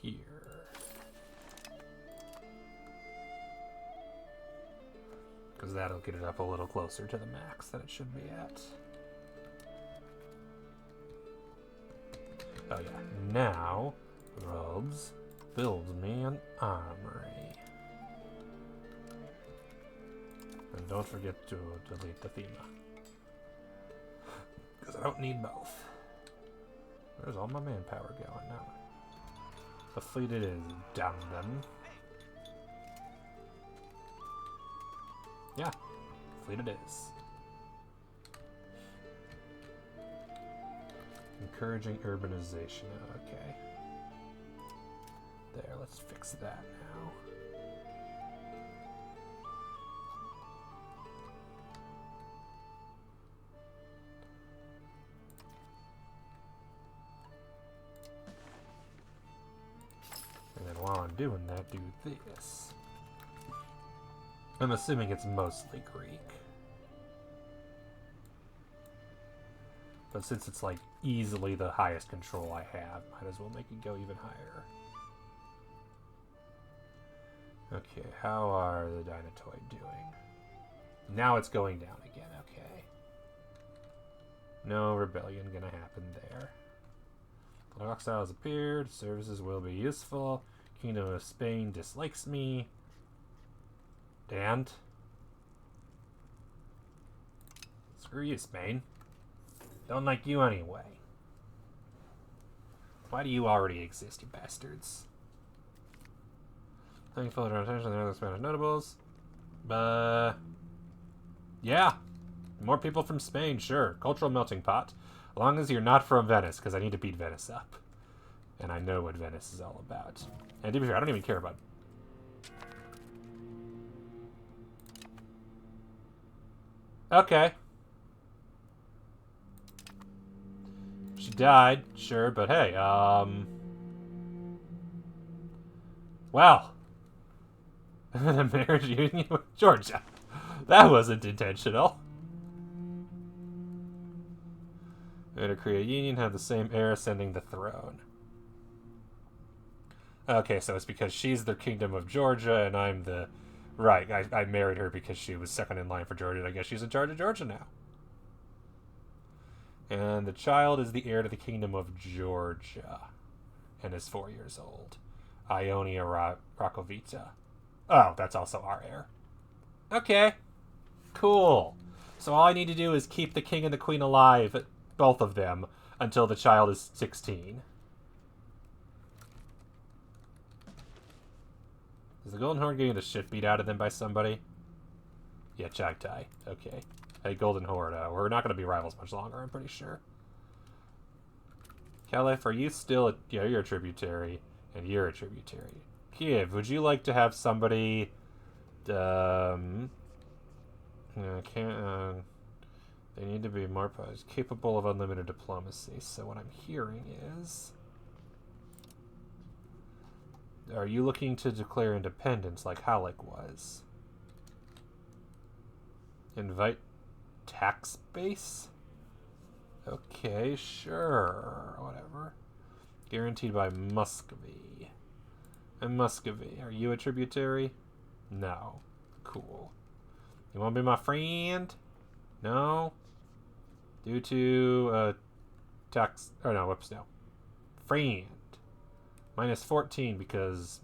Here. Because that'll get it up a little closer to the max that it should be at. Oh yeah, now, Rhodes builds me an armory. And don't forget to delete the FEMA. Because I don't need both. Where's all my manpower going now? The fleet it is, damn them. Yeah, fleet it is. Encouraging urbanization, okay. There, let's fix that now. of doing that, do this. I'm assuming it's mostly Greek. But since it's like easily the highest control I have, might as well make it go even higher. Okay, how are the Dynatoid doing? Now it's going down again, okay. No rebellion gonna happen there. Political exile has appeared, services will be useful. Kingdom of Spain dislikes me. And? Screw you, Spain. Don't like you anyway. Why do you already exist, you bastards? Thankful for attention to the other Spanish notables. Yeah. More people from Spain, sure. Cultural melting pot. As long as you're not from Venice, because I need to beat Venice up. And I know what Venice is all about. And to be fair, I don't even care about... Okay. She died, sure, but hey, well. The marriage union with Georgia. That wasn't intentional. They're to create a union, have the same heir ascending the throne. Okay, so it's because she's the kingdom of Georgia and I'm the... Right, I married her because she was second in line for Georgia, and I guess she's in charge of Georgia now. And the child is the heir to the kingdom of Georgia and is 4 years old. Ionia Rakovita. Oh, that's also our heir. Okay. Cool. So all I need to do is keep the king and the queen alive, both of them, until the child is 16. Is the Golden Horde getting the shit beat out of them by somebody? Yeah, Chagtai. Okay. Hey, Golden Horde, we're not going to be rivals much longer, I'm pretty sure. Caliph, are you still a... Yeah, you're a tributary, and you're a tributary. Kiev, would you like to have somebody... they need to be more capable of unlimited diplomacy. So what I'm hearing is... Are you looking to declare independence like Halleck was? Invite tax base? Okay, sure. Whatever. Guaranteed by Muscovy. And Muscovy, are you a tributary? No. Cool. You want to be my friend? No? Due to, tax... Oh, no, whoops, no. Friend. Minus 14 because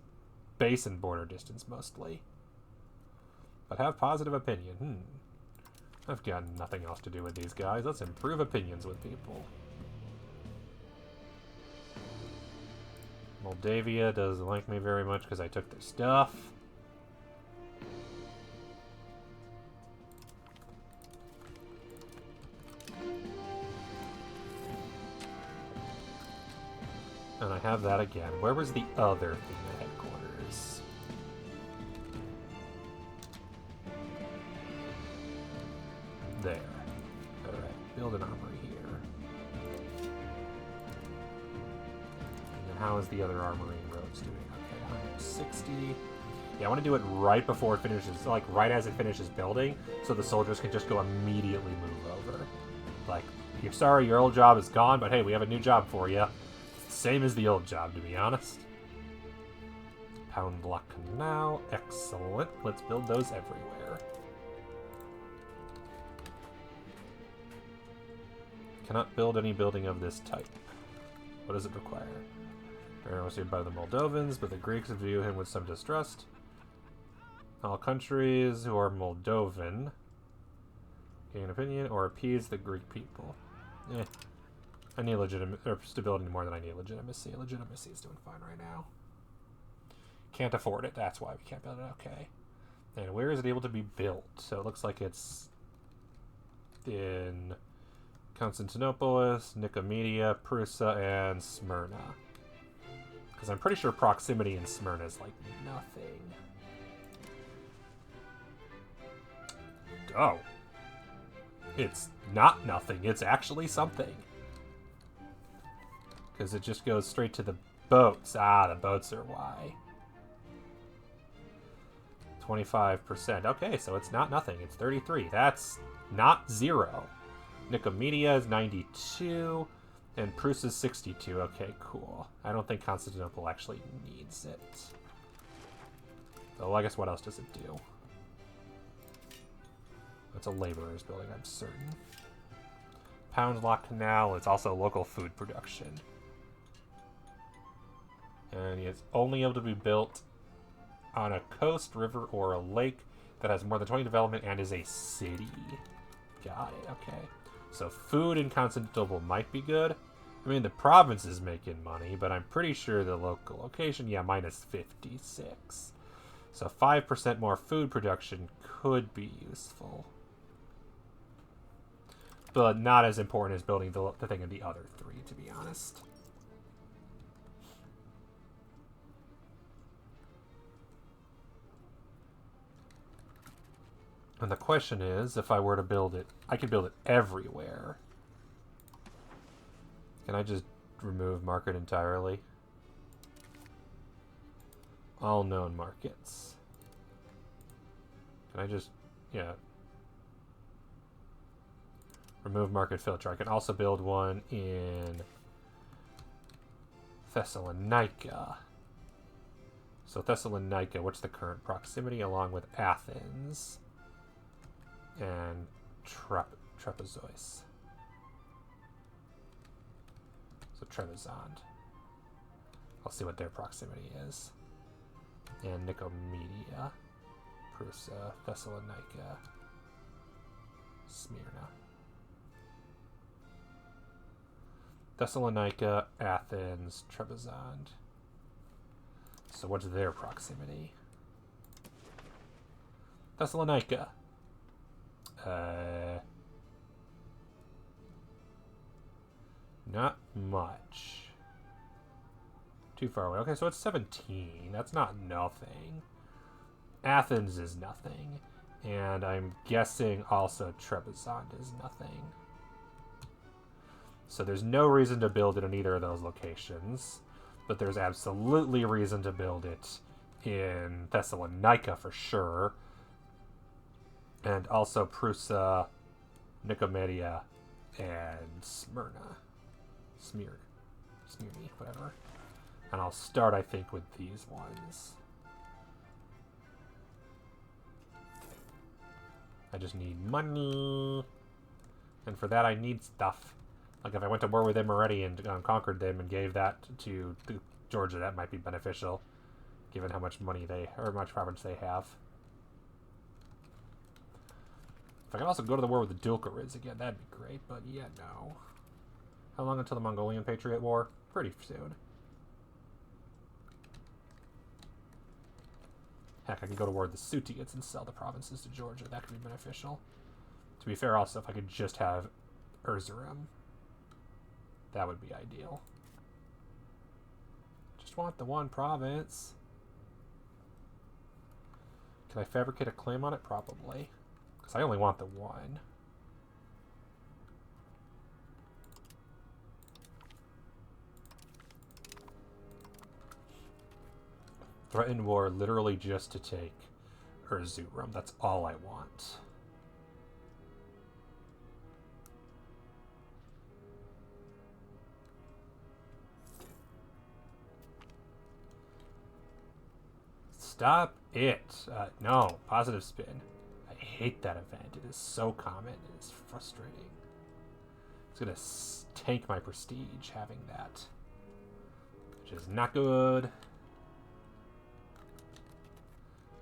base and border distance, mostly. But have positive opinion. I've got nothing else to do with these guys. Let's improve opinions with people. Moldavia doesn't like me very much because I took their stuff. And I have that again. Where was the other thing at headquarters? There. Alright, build an armory here. And then how is the other armory in Rhodes doing? Okay, 160. Yeah, I want to do it right before it finishes, like right as it finishes building, so the soldiers can just go immediately move over. Like, you're sorry, your old job is gone, but hey, we have a new job for you. Same as the old job, to be honest. Pound Block Canal. Excellent. Let's build those everywhere. Cannot build any building of this type. What does it require? Aaron was here by the Moldovans, but the Greeks view him with some distrust. All countries who are Moldovan gain opinion or appease the Greek people. I need stability more than I need legitimacy. Legitimacy is doing fine right now. Can't afford it. That's why we can't build it. Okay. And where is it able to be built? So it looks like it's in Constantinopolis, Nicomedia, Prusa, and Smyrna. Because I'm pretty sure proximity in Smyrna is like nothing. Oh. It's not nothing. It's actually something. Because it just goes straight to the boats. Ah, the boats are why. 25%. Okay, so it's not nothing. It's 33. That's not 0. Nicomedia is 92. And Prus is 62. Okay, cool. I don't think Constantinople actually needs it. So I guess what else does it do? It's a laborer's building, I'm certain. Pound Lock Canal is also local food production. And it's only able to be built on a coast, river, or a lake that has more than 20 development and is a city. Got it, okay. So food in Constantinople might be good. I mean, the province is making money, but I'm pretty sure the local location, yeah, minus 56. So 5% more food production could be useful. But not as important as building the thing in the other 3, to be honest. And the question is, if I were to build it, I could build it everywhere. Can I just remove market entirely? All known markets. Can I just, yeah. Remove market filter. I can also build one in Thessalonica. So Thessalonica, what's the current proximity along with Athens and Trapezois? So Trebizond. I'll see what their proximity is. And Nicomedia, Prusa, Thessalonica, Smyrna. Thessalonica, Athens, Trebizond. So what's their proximity? Thessalonica. Not much. Too far away. Okay, so it's 17. That's not nothing. Athens is nothing. And I'm guessing also Trebizond is nothing. So there's no reason to build it in either of those locations. But there's absolutely reason to build it in Thessalonica for sure. And also Prusa, Nicomedia, and Smyrna. Smyrni, whatever. And I'll start, I think, with these ones. I just need money. And for that, I need stuff. Like, if I went to war with them already and conquered them and gave that to Georgia, that might be beneficial, given how much money or much province they have. If I can also go to the war with the Dulkarids again, that'd be great, but yeah, no. How long until the Mongolian Patriot War? Pretty soon. Heck, I can go to war with the Sutiates and sell the provinces to Georgia. That could be beneficial. To be fair, also, if I could just have Erzurum, that would be ideal. Just want the one province. Can I fabricate a claim on it? Probably. Because I only want the one. Threaten war literally just to take Erzurum. That's all I want. Stop it. No, positive spin. I hate that event. It is so common. It is frustrating. It's going to tank my prestige having that, which is not good.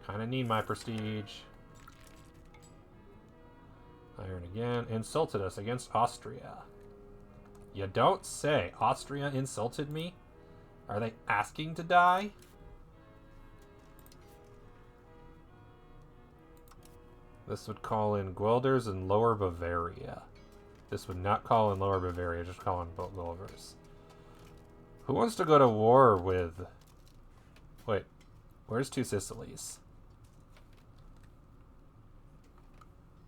Kind of need my prestige. Iron again. Insulted us against Austria. You don't say. Austria insulted me? Are they asking to die? This would call in Guelders and Lower Bavaria. This would not call in Lower Bavaria, just call in Guelders. Who wants to go to war with... Wait, where's Two Sicilies?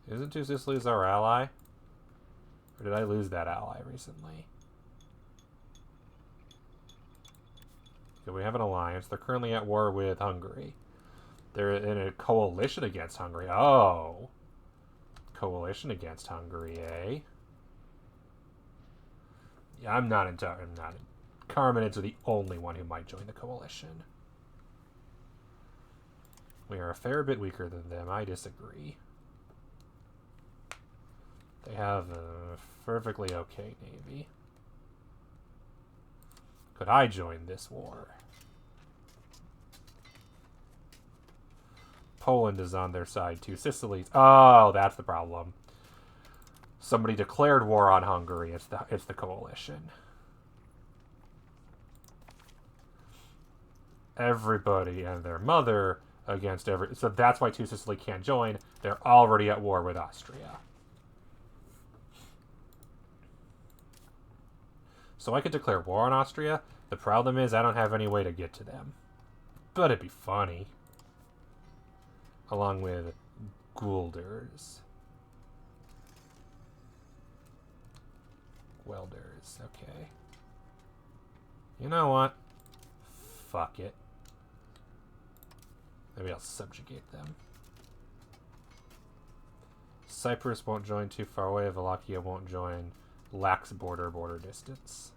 Isn't Two Sicilies our ally? Or did I lose that ally recently? Okay, we have an alliance. They're currently at war with Hungary. They're in a coalition against Hungary. Oh. Coalition against Hungary, eh? Yeah, I'm not. Carmenids are the only one who might join the coalition. We are a fair bit weaker than them. I disagree. They have a perfectly okay navy. Could I join this war? Poland is on their side too. Sicily's... Oh, that's the problem. Somebody declared war on Hungary. It's the coalition. Everybody and their mother against every... So that's why Two Sicily can't join. They're already at war with Austria. So I could declare war on Austria. The problem is I don't have any way to get to them. But it'd be funny. Along with Guelders. Welders, okay. You know what? Fuck it. Maybe I'll subjugate them. Cyprus won't join too far away. Wallachia won't join. Lacks border distance.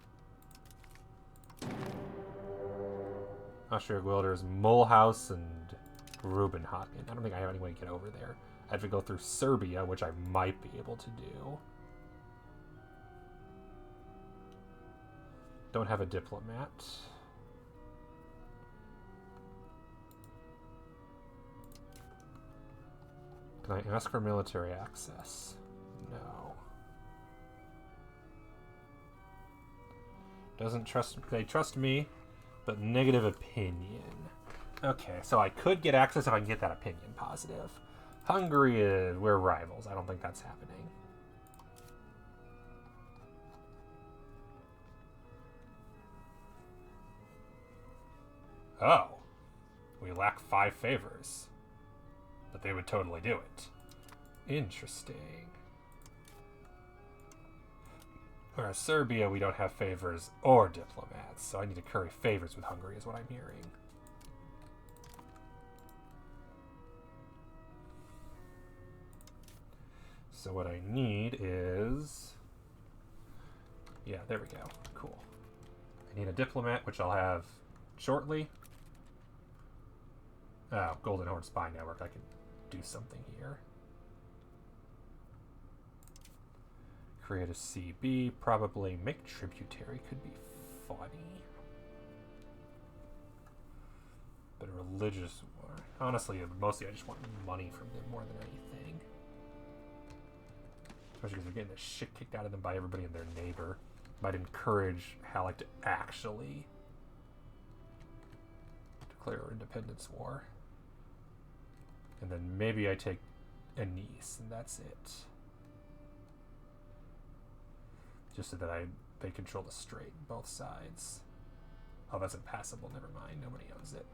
Austria Guelders, Mulhouse, and Rubenhagen. I don't think I have any way to get over there. I have to go through Serbia, which I might be able to do. Don't have a diplomat. Can I ask for military access? No. Doesn't trust... They trust me, but negative opinion. Okay, so I could get access if I can get that opinion positive. Hungary is... We're rivals. I don't think that's happening. Oh. We lack 5 favors. But they would totally do it. Interesting. Whereas Serbia, we don't have favors or diplomats, so I need to curry favors with Hungary is what I'm hearing. So what I need is... Yeah, there we go. Cool. I need a diplomat, which I'll have shortly. Oh, Golden Horn Spy Network. I can do something here. Create a CB. Probably make tributary. Could be funny. But a religious war. Honestly, mostly I just want money from them more than anything. Especially because they're getting the shit kicked out of them by everybody and their neighbor. Might encourage Halleck to actually declare an independence war. And then maybe I take a niece, and that's it. Just so that they control the strait, both sides. Oh, that's impassable, never mind, nobody owns it.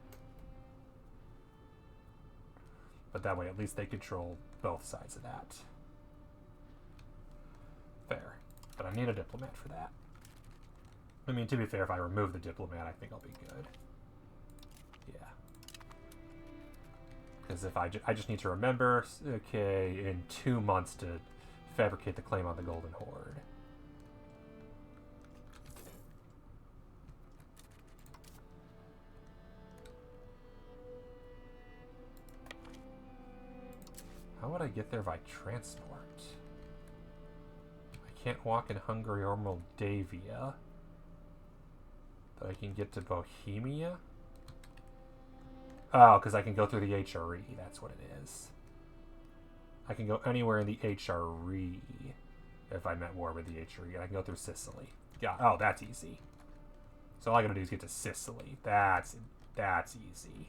But that way, at least they control both sides of that. Fair. But I need a diplomat for that. I mean, to be fair, if I remove the diplomat, I think I'll be good. Yeah. Because if I just need to remember, okay, in 2 months to fabricate the claim on the Golden Horde. How would I get there by transport? I can't walk in Hungary or Moldavia. But I can get to Bohemia? Oh, because I can go through the HRE. That's what it is. I can go anywhere in the HRE if I'm at war with the HRE. And I can go through Sicily. Yeah. Oh, that's easy. So all I gotta do is get to Sicily. That's easy.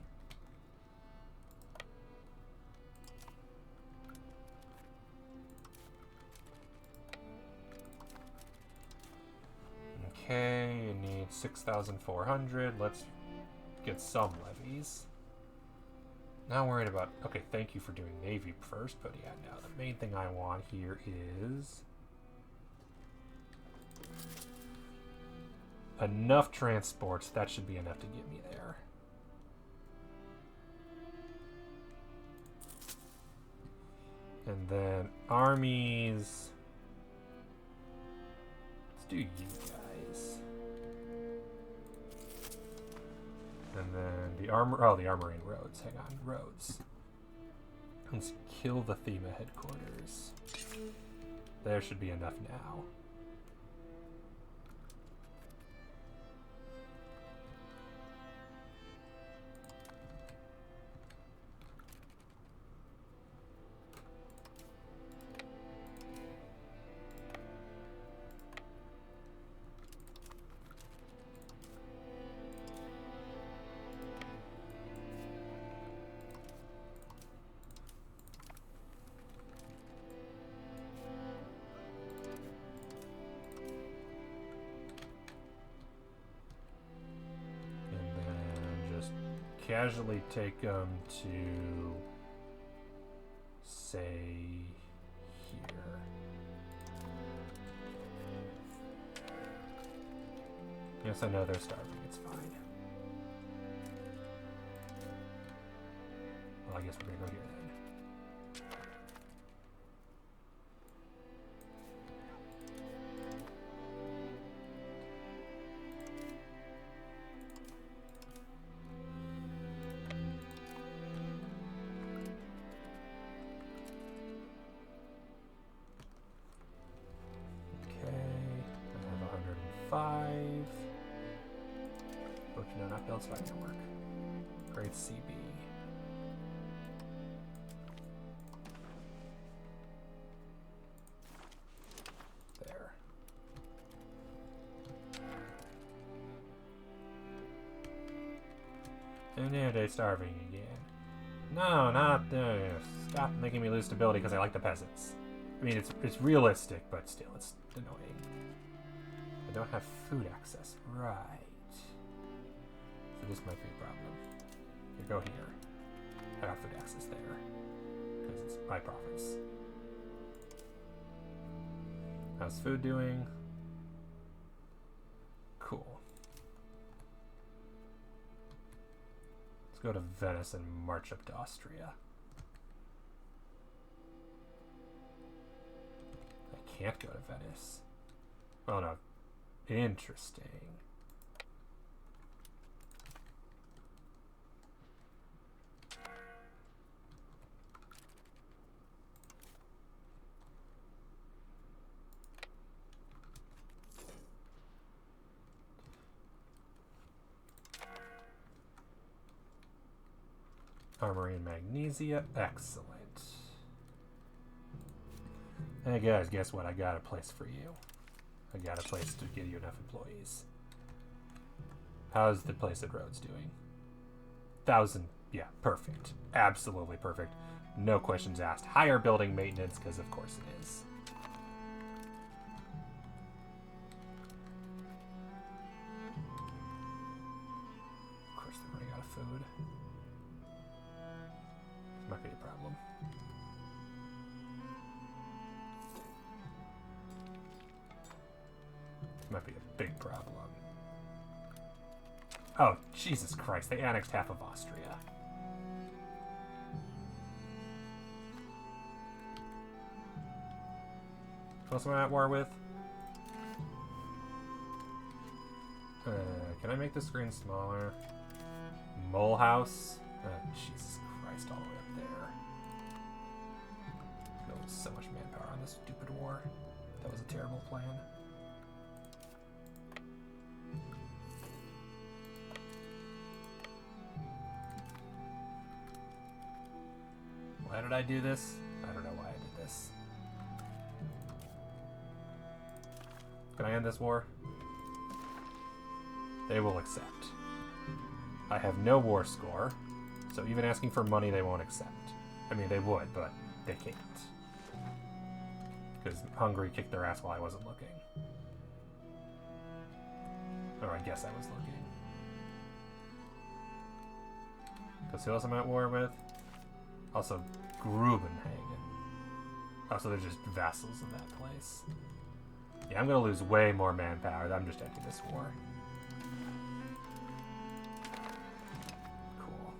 Okay, you need 6,400. Let's get some levies. Not worried about... Okay, thank you for doing Navy first, but yeah, no. The main thing I want here is... enough transports. That should be enough to get me there. And then armies. Let's do you guys. And then the armor. Oh, the armory in Rhodes. Hang on, Rhodes. Let's kill the Thema headquarters. There should be enough now. Casually take them to, say, here. Yes, I know they're starving. It's fine. Well, I guess we're gonna go here then. No, not build spy network. Great CB. There. And now they're starving again. No, not stop making me lose stability because I like the peasants. I mean, it's realistic, but still, it's annoying. I don't have food access. Right. So this might be a problem. You go here. I got food access there. Because it's my province. How's food doing? Cool. Let's go to Venice and march up to Austria. I can't go to Venice. Oh no. Interesting. Armory and Magnesia, excellent. Hey guys, guess what? I got a place for you. I got a place to give you enough employees. How's the place at Rhodes doing? 1,000, yeah, perfect. Absolutely perfect. No questions asked. Higher building maintenance, because of course it is. Of course they're running out of food. Might be a problem. Might be a big problem. Oh, Jesus Christ, they annexed half of Austria. Who else am I at war with? Can I make the screen smaller? Mole House? Jesus Christ, all the way up there. There was so much manpower on this stupid war. That was a terrible plan. Why did I do this? I don't know why I did this. Can I end this war? They will accept. I have no war score, so even asking for money they won't accept. I mean, they would, but they can't. Because Hungary kicked their ass while I wasn't looking. Or I guess I was looking. Because who else am I at war with? Also, Grubenhagen. Oh, so they're just vassals of that place. Yeah, I'm gonna lose way more manpower. I'm just ending this war. Cool.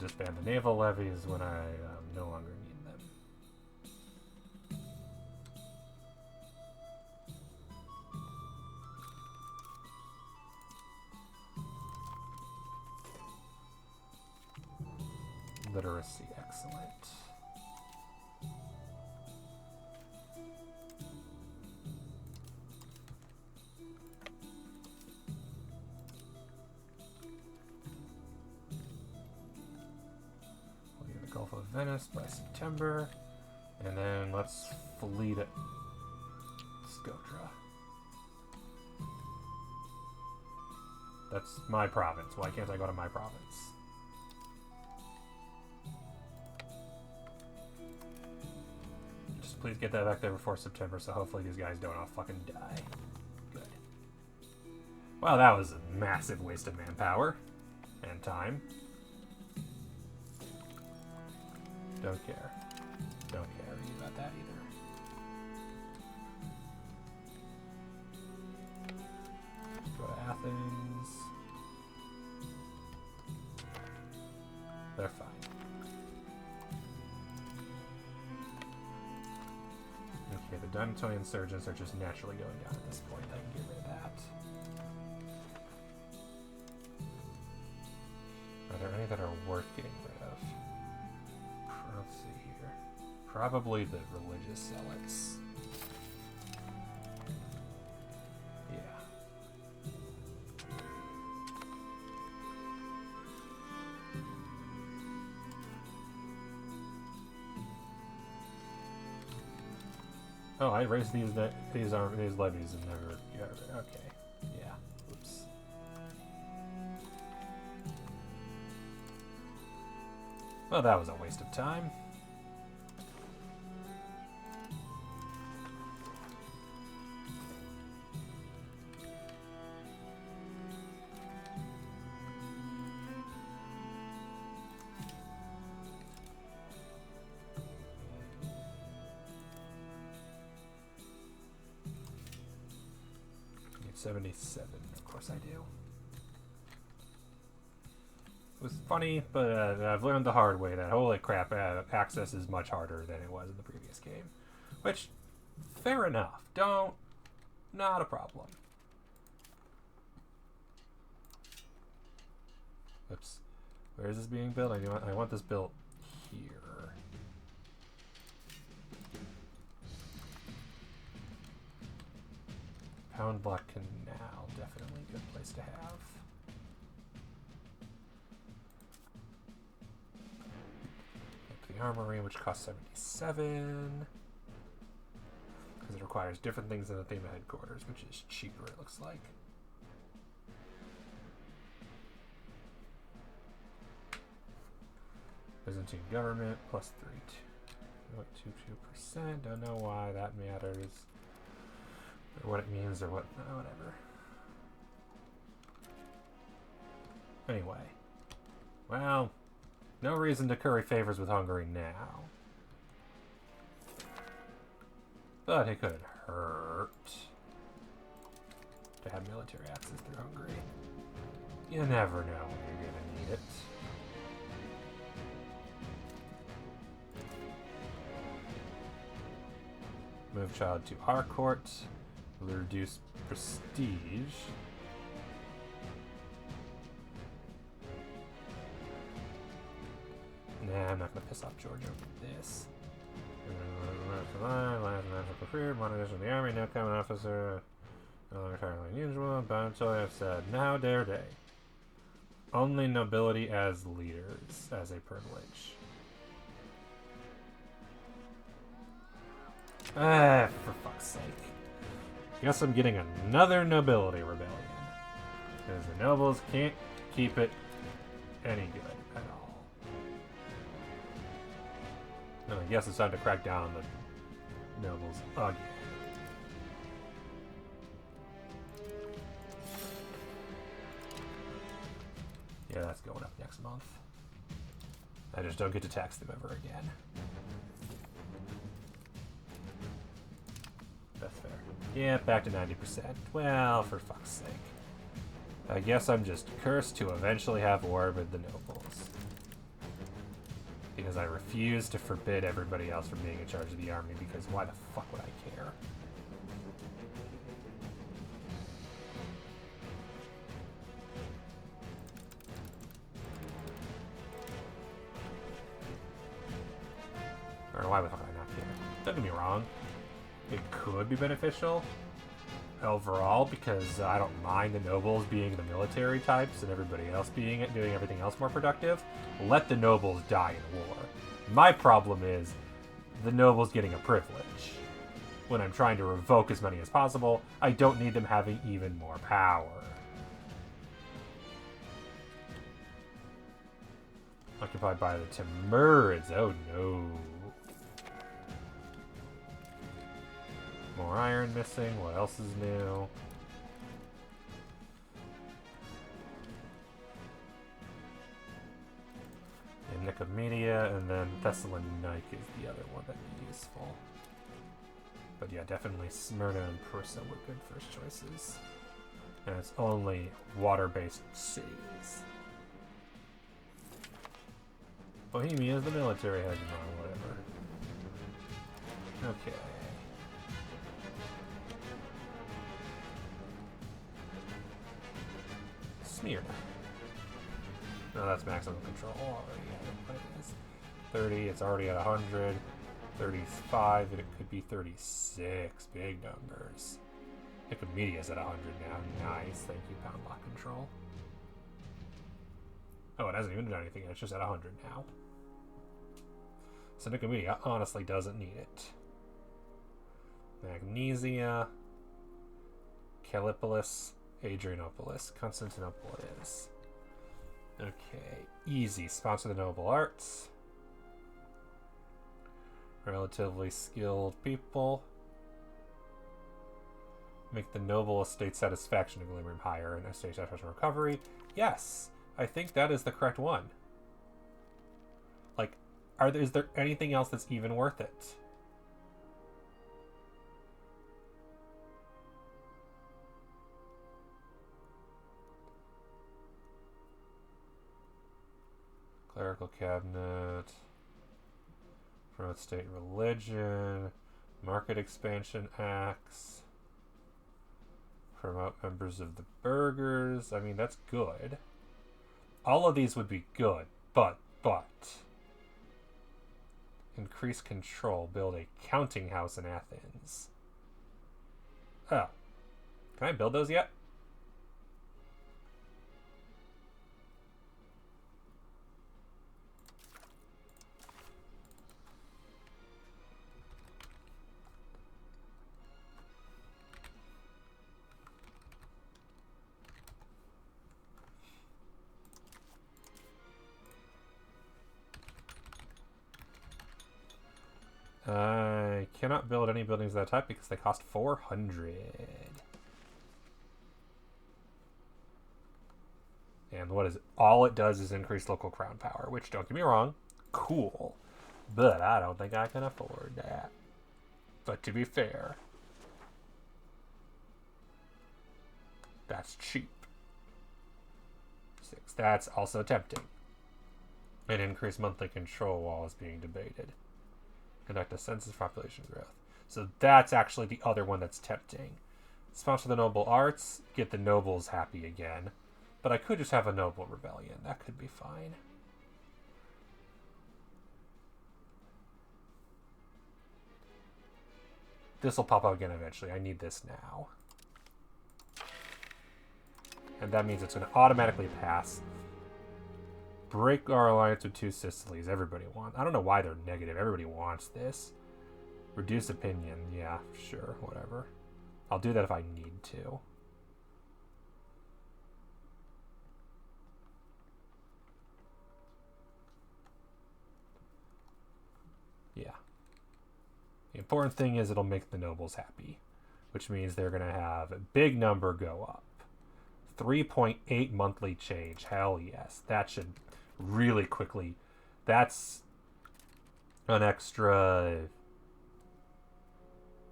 disband the naval levies when I no longer need them. Literacy, excellent. We'll get the Gulf of Venice by September, and then let's fleet at Scotra. That's my province. Why can't I go to my province? Please get that back there before September, so hopefully these guys don't all fucking die. Good. Well, that was a massive waste of manpower and time. Don't care. Don't care about that either. Go to Athens. They're fine. Okay, the Donatonian insurgents are just naturally going down at this point. I can get rid of that. Are there any that are worth getting rid of? Let's see here. Probably the religious zealots. Yeah. Oh, I raised these levies and never. Yeah, okay. Yeah. Oops. Well, that was a waste of time. I need 77, of course I do. It was funny, but I've learned the hard way that holy crap, access is much harder than it was in the previous game. Which, fair enough. Not a problem. Oops. Where is this being built? I want this built here. Pound Block Canal, definitely a good place to have. The Armory, which costs 77. Because it requires different things than the Thema headquarters, which is cheaper, it looks like. Byzantine government, plus 3.22%. Don't know why that matters. Or what it means, or what, whatever. Anyway. Well, no reason to curry favors with Hungary now. But it couldn't hurt to have military access through Hungary. You never know when you're gonna need it. Move child to our court. Will reduce prestige. Nah, I'm not gonna piss off Georgia with this. Last natural career, modernization of the army, no common officer, no longer entirely unusual, but until I have said, now dare day. Only nobility as leaders, as a privilege. Ah, for fuck's sake. Guess I'm getting another nobility rebellion. Because the nobles can't keep it any good at all. And I guess it's time to crack down on the nobles again. Yeah, that's going up next month. I just don't get to tax them ever again. That's fair. Yeah, back to 90%. Well, for fuck's sake. I guess I'm just cursed to eventually have war with the nobles. because I refuse to forbid everybody else from being in charge of the army, because why the fuck would I care? Or why the fuck would I not care? Don't get me wrong. It could be beneficial overall, because I don't mind the nobles being the military types and everybody else doing everything else more productive. Let the nobles die in war. My problem is the nobles getting a privilege. When I'm trying to revoke as many as possible, I don't need them having even more power. Occupied by the Timurids. Oh no. More iron missing. What else is new? And Nicomedia, and then Thessaloniki is the other one that'd be useful. But yeah, definitely Smyrna and Prusa were good first choices. And it's only water-based cities. Bohemia is the military hegemon, whatever. Okay. Smyrna. No, that's maximum control already. What it is. 30, it's already at 100. 35, and it could be 36. Big numbers. Nicomedia's at 100 now. Nice. Thank you, Pound Lock Control. Oh, it hasn't even done anything. It's just at 100 now. So Nicomedia honestly doesn't need it. Magnesia. Callipolis. Adrianopolis. Constantinople it is. Okay. Easy. Sponsor the noble arts. Relatively skilled people. Make the noble estate satisfaction equilibrium higher and estate satisfaction recovery. Yes! I think that is the correct one. Like, is there anything else that's even worth it? Clerical cabinet. Promote state religion. Market expansion acts. Promote members of the burghers. I mean, that's good. All of these would be good, but. Increase control. Build a counting house in Athens. Oh. Can I build those yet? I cannot build any buildings of that type because they cost 400. And what is it? All it does is increase local crown power, which, don't get me wrong, cool. But I don't think I can afford that. But to be fair, that's cheap. 6. That's also tempting. An increased monthly control wall is being debated. Conduct a census population growth. So that's actually the other one that's tempting. Sponsor the noble arts, get the nobles happy again. But I could just have a noble rebellion. That could be fine. This will pop up again eventually. I need this now. And that means it's going to automatically pass. Break our alliance with 2 Sicilies. Everybody wants. I don't know why they're negative. Everybody wants this. Reduce opinion. Yeah, sure. Whatever. I'll do that if I need to. Yeah. The important thing is it'll make the nobles happy, which means they're going to have a big number go up. 3.8 monthly change. Hell yes. That should really quickly. That's an extra.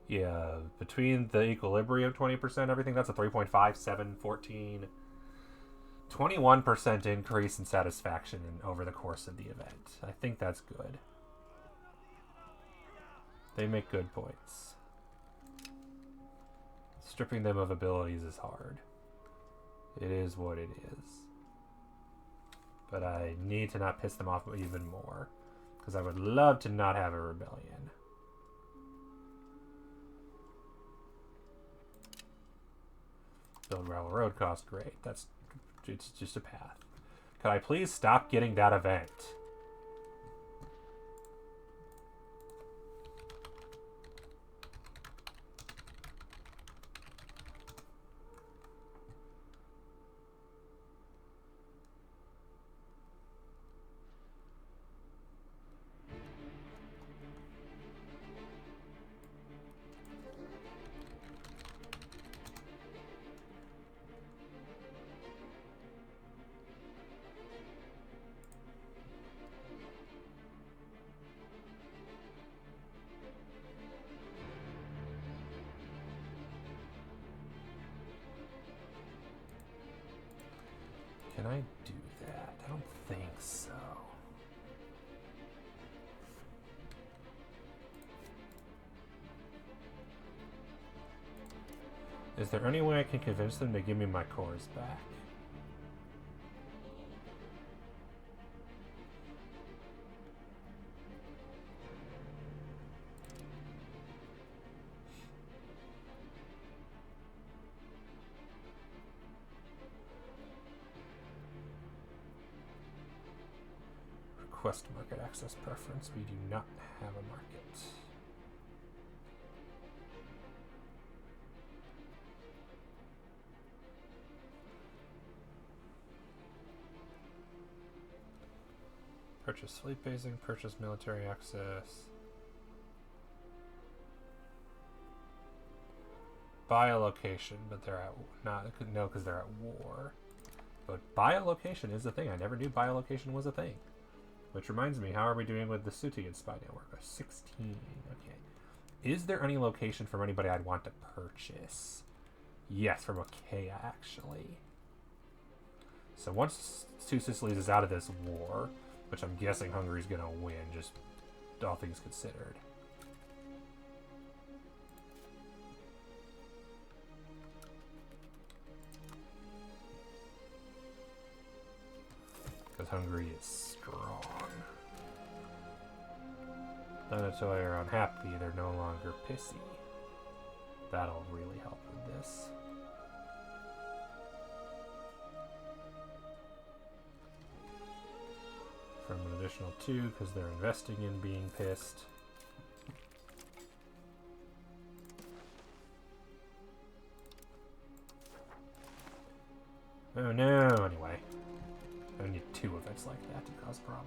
Yeah, between the equilibrium 20%, everything, that's a 3.5, 7, 14. 21% increase in satisfaction over the course of the event. I think that's good. They make good points. Stripping them of abilities is hard. It is what it is. But I need to not piss them off even more. Because I would love to not have a rebellion. Build gravel road cost, great. It's just a path. Could I please stop getting that event? Can I do that? I don't think so. Is there any way I can convince them to give me my cores back? Request market access preference. We do not have a market. Purchase fleet basing, purchase military access. Buy a location, but they're at no, because they're at war. But buy a location is a thing. I never knew buy a location was a thing. Which reminds me, how are we doing with the Sutian spy network? A 16. Okay. Is there any location from anybody I'd want to purchase? Yes, from Achaia, actually. So once Two Sicilies is out of this war, which I'm guessing Hungary's going to win, just all things considered. Because Hungary is strong. Donatoy are unhappy, they're no longer pissy. That'll really help with this. From an additional 2, because they're investing in being pissed. Oh no, anyway. I need 2 events like that to cause a problem.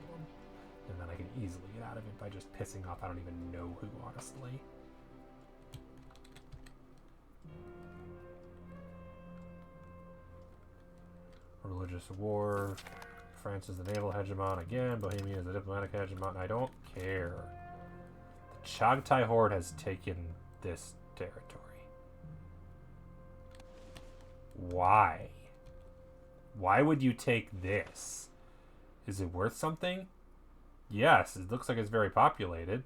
And then I can easily get out of it by just pissing off I don't even know who, honestly. Religious war. France is the naval hegemon again. Bohemia is the diplomatic hegemon. I don't care. The Chagatai Horde has taken this territory. Why? Why would you take this? Is it worth something? Yes, it looks like it's very populated.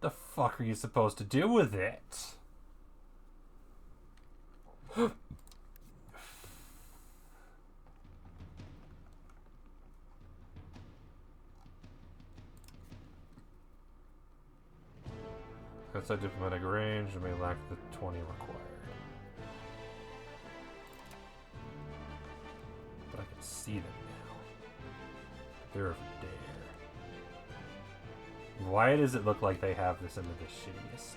The fuck are you supposed to do with it? Outside diplomatic range, it may lack the 20 required. But I can see them now. They're over there. Why does it look like they have this into the shittiest?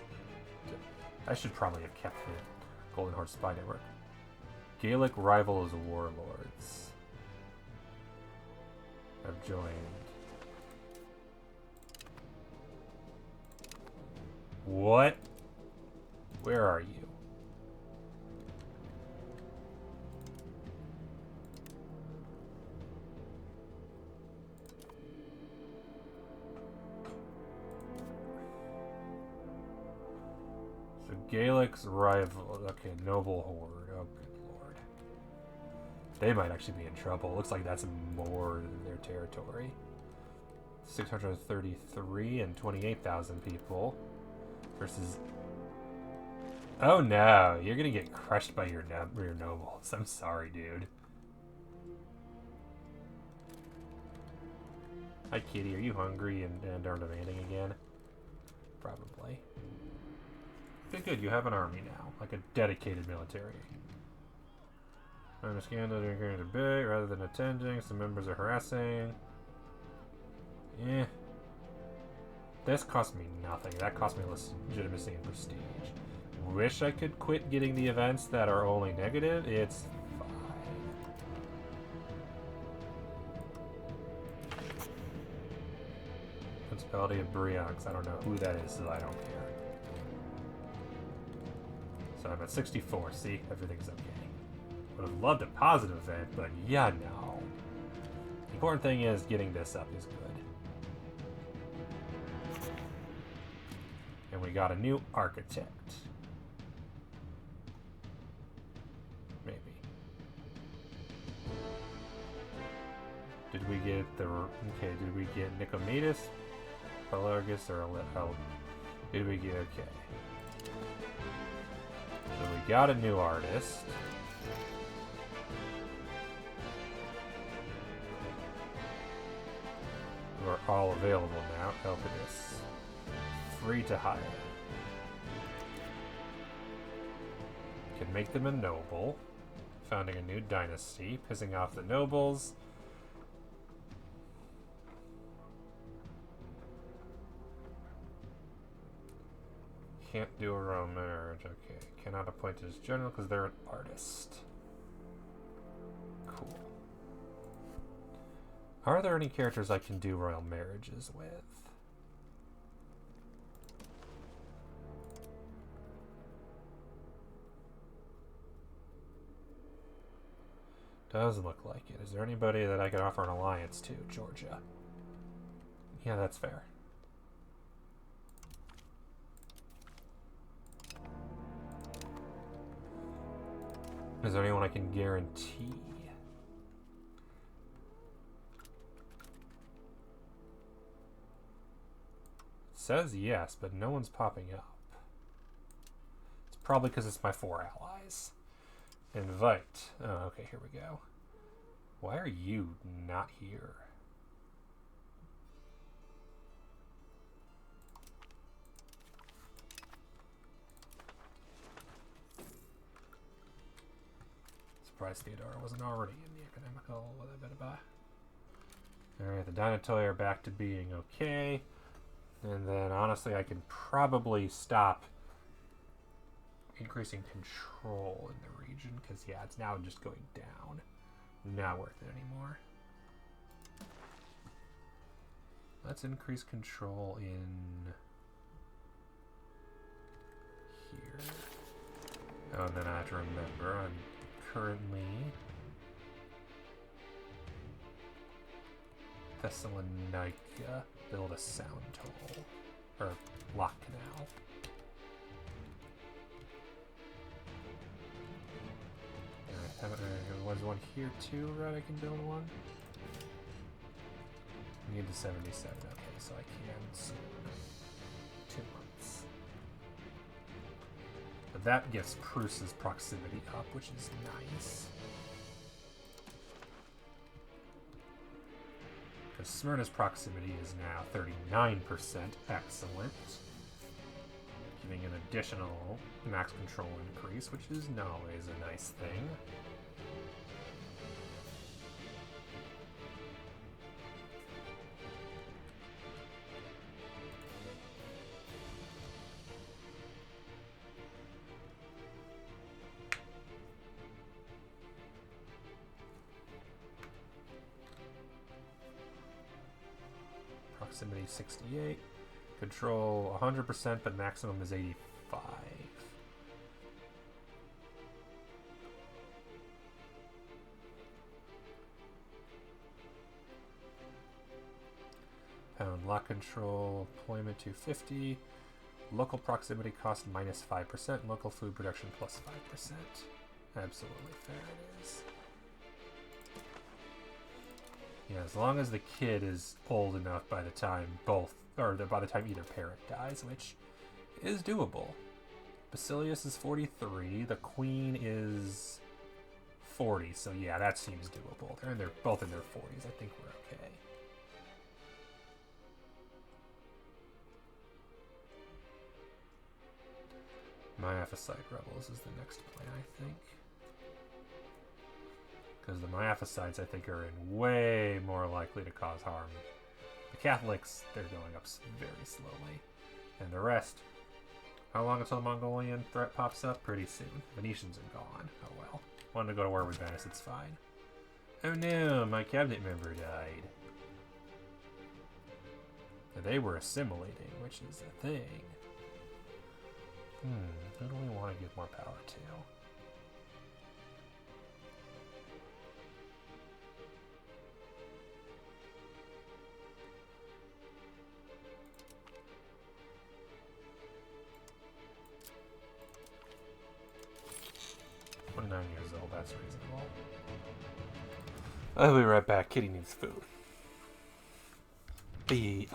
I should probably have kept the Golden Horde spy network. Gaelic rivals warlords. I've joined. What? Where are you? So Gaelic's rival. Okay, noble horde. Oh, good lord. They might actually be in trouble. Looks like that's more than their territory. 633 and 28,000 people versus... Oh no, you're gonna get crushed by your nobles. I'm sorry, dude. Hi, Kitty. Are you hungry and are demanding again? Probably. Okay, good. You have an army now, like a dedicated military. I understand that you're going to debate rather than attending. Some members are harassing. Eh. This cost me nothing. That cost me legitimacy and prestige. Wish I could quit getting the events that are only negative. It's fine. Principality of Briox. I don't know who that is, so I don't care. So I'm at 64. See? Everything's okay. Would have loved a positive event, but yeah, no. The important thing is getting this up is good. And we got a new architect. Maybe. Did we get the... Okay, did we get Nicomedes? Pelargus or... Did we get... Okay. So we got a new artist. Are all available now. Elpidus. Free to hire. Can make them a noble. Founding a new dynasty. Pissing off the nobles. Can't do a royal marriage. Okay. Cannot appoint as general because they're an artist. Cool. Are there any characters I can do royal marriages with? Doesn't look like it. Is there anybody that I could offer an alliance to? Georgia. Yeah, that's fair. Is there anyone I can guarantee? Says yes, but no one's popping up. It's probably because it's my 4 allies. Invite. Oh, okay, here we go. Why are you not here? Surprised Theodora wasn't already in the economical. Alright, the Dynatoi are back to being okay. And then, honestly, I can probably stop increasing control in the region, because, yeah, it's now just going down. Not worth it anymore. Let's increase control in here. Oh, and then I have to remember, I'm currently Thessalonica. Build a sound toll. Or lock canal. Was one here too, right? I can build one. We need the 77. Okay, so I can soon. 2 months. But that gets Prusa's proximity up, which is nice. Because Smyrna's proximity is now 39%. Excellent. Giving an additional max control increase, which is always a nice thing. Proximity 68. Control 100%, but maximum is 85. Pound lock control, employment 250. Local proximity cost minus 5%. Local food production plus 5%. Absolutely fair it is. Yeah, as long as the kid is old enough by the time by the time either parent dies, which is doable. Basilius is 43. The queen is 40. So yeah, that seems doable. They're both in their 40s. I think we're okay. Miaphysite rebels is the next plan, I think. Because the Miaphysites, I think, are in way more likely to cause harm. The Catholics, they're going up very slowly. And the rest, how long until the Mongolian threat pops up? Pretty soon. Venetians are gone. Oh well. Wanted to go to war with Venice, it's fine. Oh no, my cabinet member died. And they were assimilating, which is a thing. Who do we want to give more power to? Years old, that's reasonable. I'll be right back. Kitty needs food. Bye.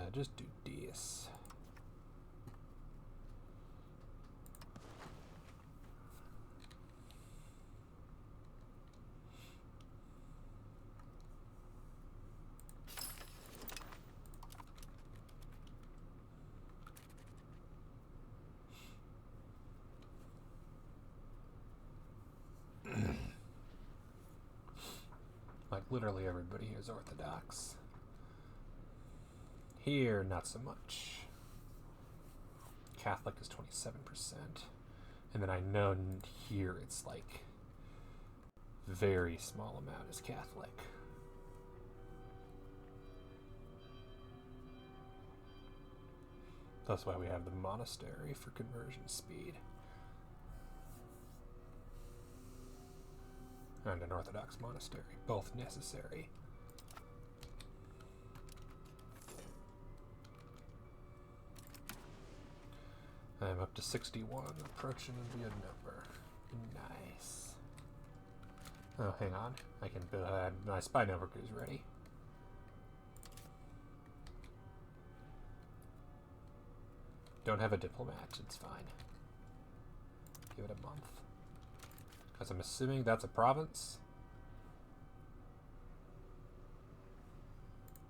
just do this. Like, literally everybody here is Orthodox. Here, not so much. Catholic is 27%. And then I know here it's like very small amount is Catholic. That's why we have the monastery for conversion speed. And an Orthodox monastery, both necessary. I'm up to 61, approaching the number. Nice. Oh, hang on. I can build. My spy network is ready. Don't have a diplomat, it's fine. Give it a month. Because I'm assuming that's a province.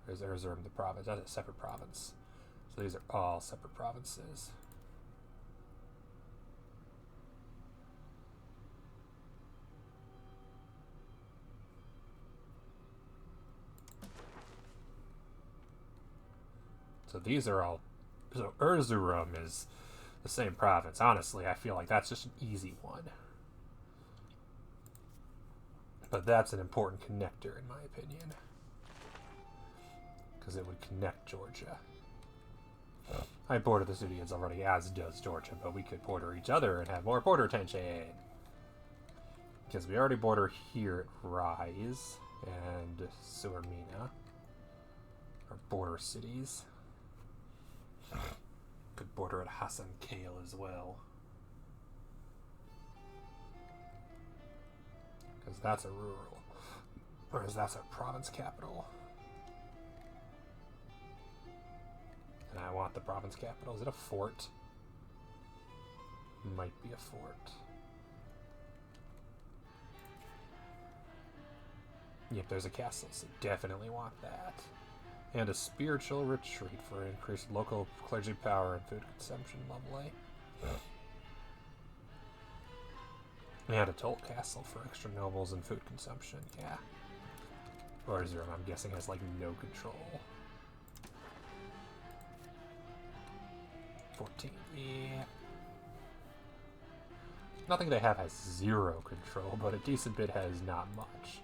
Or is Erzurum the province? That's a separate province. So these are all separate provinces. So these are all... So Erzurum is the same province. Honestly, I feel like that's just an easy one. But that's an important connector, in my opinion. Because it would connect Georgia. I border the Sudians already, as does Georgia, but we could border each other and have more border tension. Because we already border here at Rise and Suermina. Our border cities. Could border at Hassan Kale as well. Because that's a rural. Whereas that's a province capital. And I want the province capital. Is it a fort? Might be a fort. Yep, there's a castle, so definitely want that. And a spiritual retreat for increased local clergy power and food consumption. Lovely. And a toll castle for extra nobles and food consumption. Yeah. Erzurum, I'm guessing, has like no control. 14. Yeah. Nothing they have has zero control, but a decent bit has not much.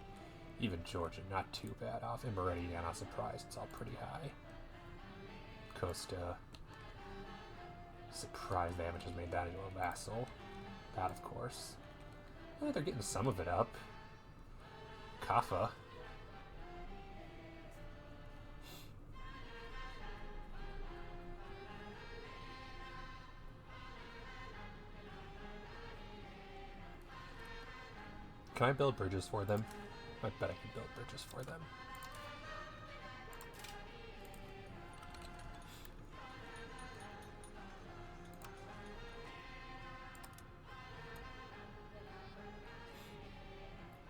Even Georgia, not too bad off. In Meridian, not surprised, it's all pretty high. Costa. Surprise damage has made that into a vassal. That, of course. Oh, they're getting some of it up. Kaffa. Can I build bridges for them? I bet I can build bridges for them.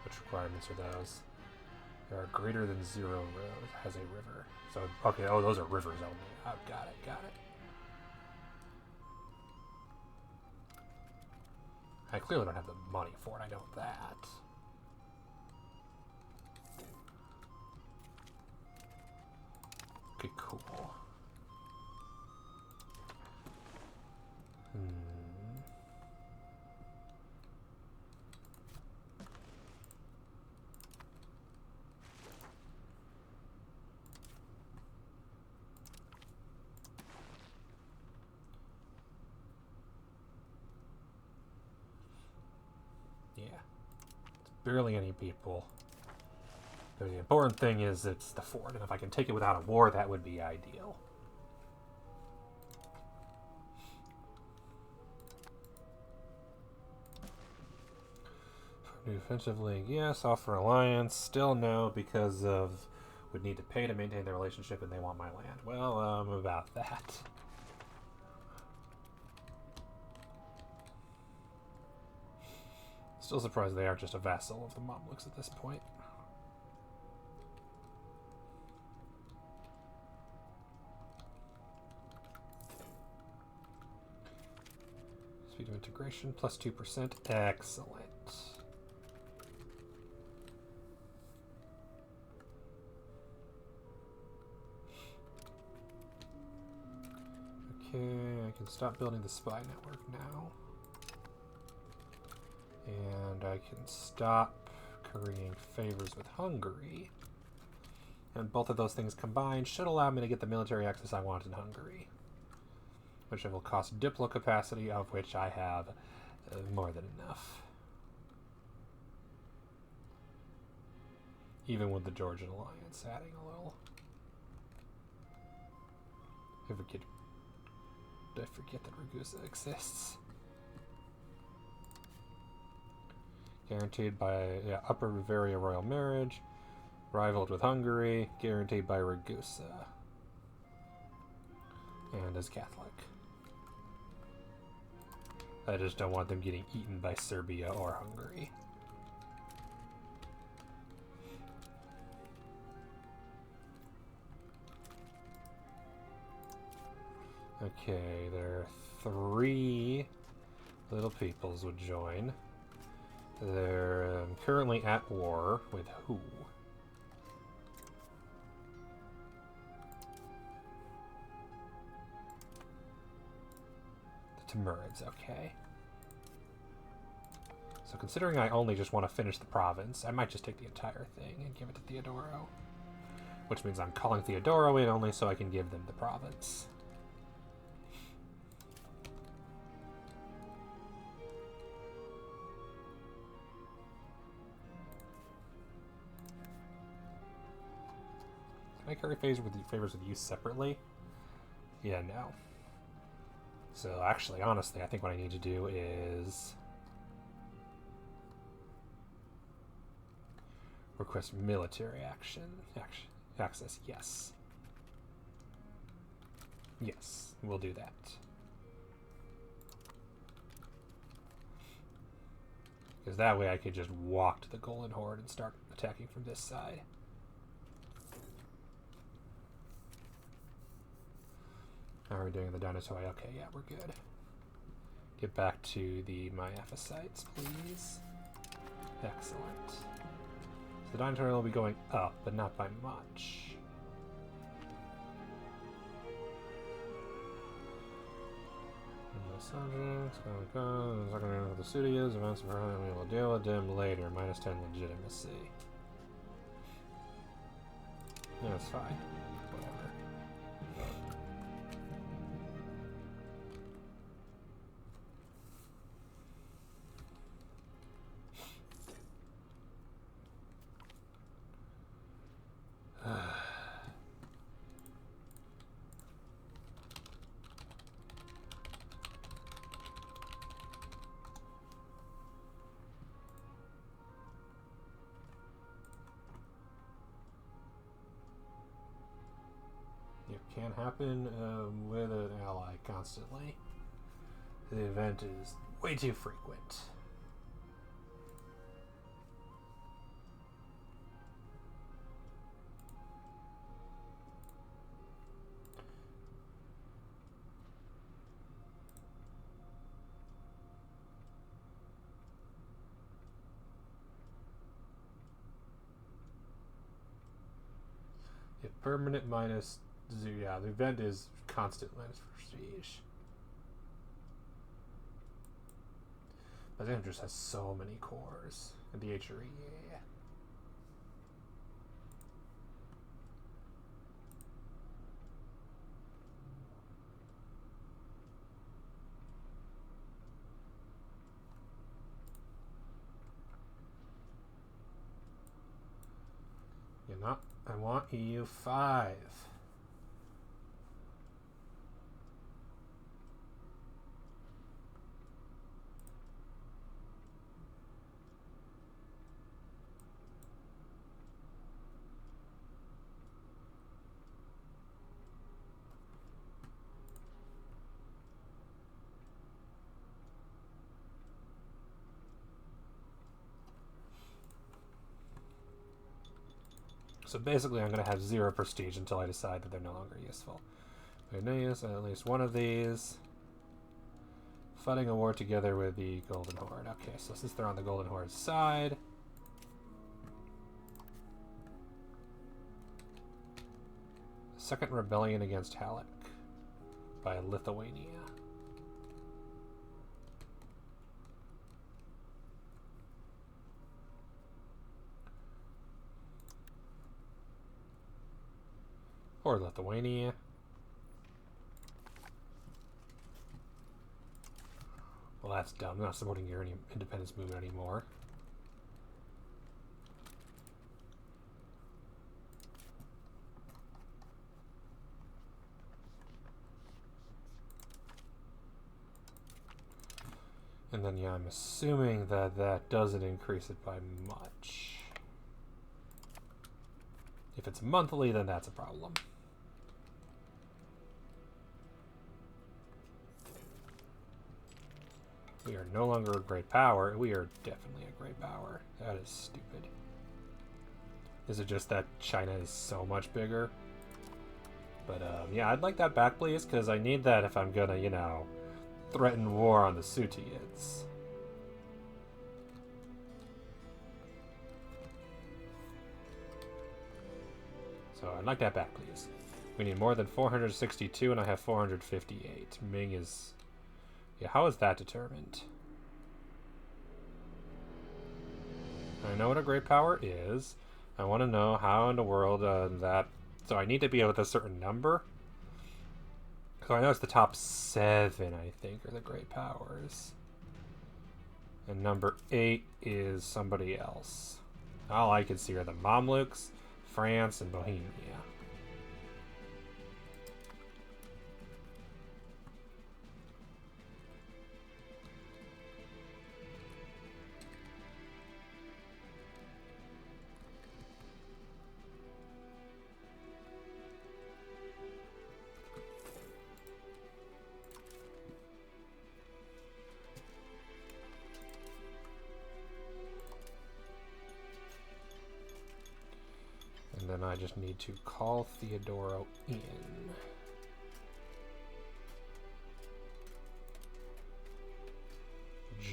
Which requirements are those? There are greater than 0 rows. Has a river. So, okay, oh, those are rivers only. Oh, got it, got it. I clearly don't have the money for it, I know that. Okay, cool. Yeah. It's barely any people. But the important thing is it's the fort, and if I can take it without a war, that would be ideal. New offensive league, yes. Offer alliance, still no, because of would need to pay to maintain their relationship, and they want my land. Well, about that. Still surprised they aren't just a vassal of the Mamluks at this point. Speed of integration, plus 2%. Excellent. Okay, I can stop building the spy network now. And I can stop currying favors with Hungary. And both of those things combined should allow me to get the military access I want in Hungary. Which will cost diplo capacity, of which I have more than enough. Even with the Georgian alliance adding a little. I forget that Ragusa exists. Guaranteed by Upper Bavaria royal marriage. Rivaled with Hungary. Guaranteed by Ragusa. And as Catholic. I just don't want them getting eaten by Serbia or Hungary. Okay, there are 3 little peoples would join. They're currently at war with who? The Timurids, okay. So considering I only just want to finish the province, I might just take the entire thing and give it to Theodoro. Which means I'm calling Theodoro in only so I can give them the province. Can I curry favors with you separately? Yeah, no. So actually, honestly, I think what I need to do is request military access. Yes. Yes, we'll do that. Because that way I could just walk to the Golden Horde and start attacking from this side. How are we doing in the Dinosaur? Okay, yeah, we're good. Get back to the Myaphysites, please. Excellent. So the Dinosaur will be going up, but not by much. Subjects, the studios, events, we will deal with them later. -10 legitimacy. Yeah, that's fine. Whatever. It can happen with an ally constantly. The event is way too frequent. Permanent minus 0. Yeah, the event is constant minus prestige. Byzantium just has so many cores. And the HRE, yeah. You're not. I want EU5. So basically I'm going to have 0 prestige until I decide that they're no longer useful. We need to use at least one of these. Fighting a war together with the Golden Horde. Okay, so since they're on the Golden Horde side... Second rebellion against Halleck by Lithuania. Or Lithuania. Well, that's dumb. I'm not supporting your independence movement anymore. And then, yeah, I'm assuming that that doesn't increase it by much. If it's monthly, then that's a problem. We are no longer a great power. We are definitely a great power. That is stupid. Is it just that China is so much bigger? But, yeah, I'd like that back, please, because I need that if I'm gonna, you know, threaten war on the Sutiids. So I'd like that back, please. We need more than 462, and I have 458. Ming is... Yeah, how is that determined? I know what a great power is. I want to know how in the world that... So I need to be with a certain number. So I know it's the top 7, I think, are the great powers. And number 8 is somebody else. All I can see are the Mamluks, France, and Bohemia. And then I just need to call Theodoro in.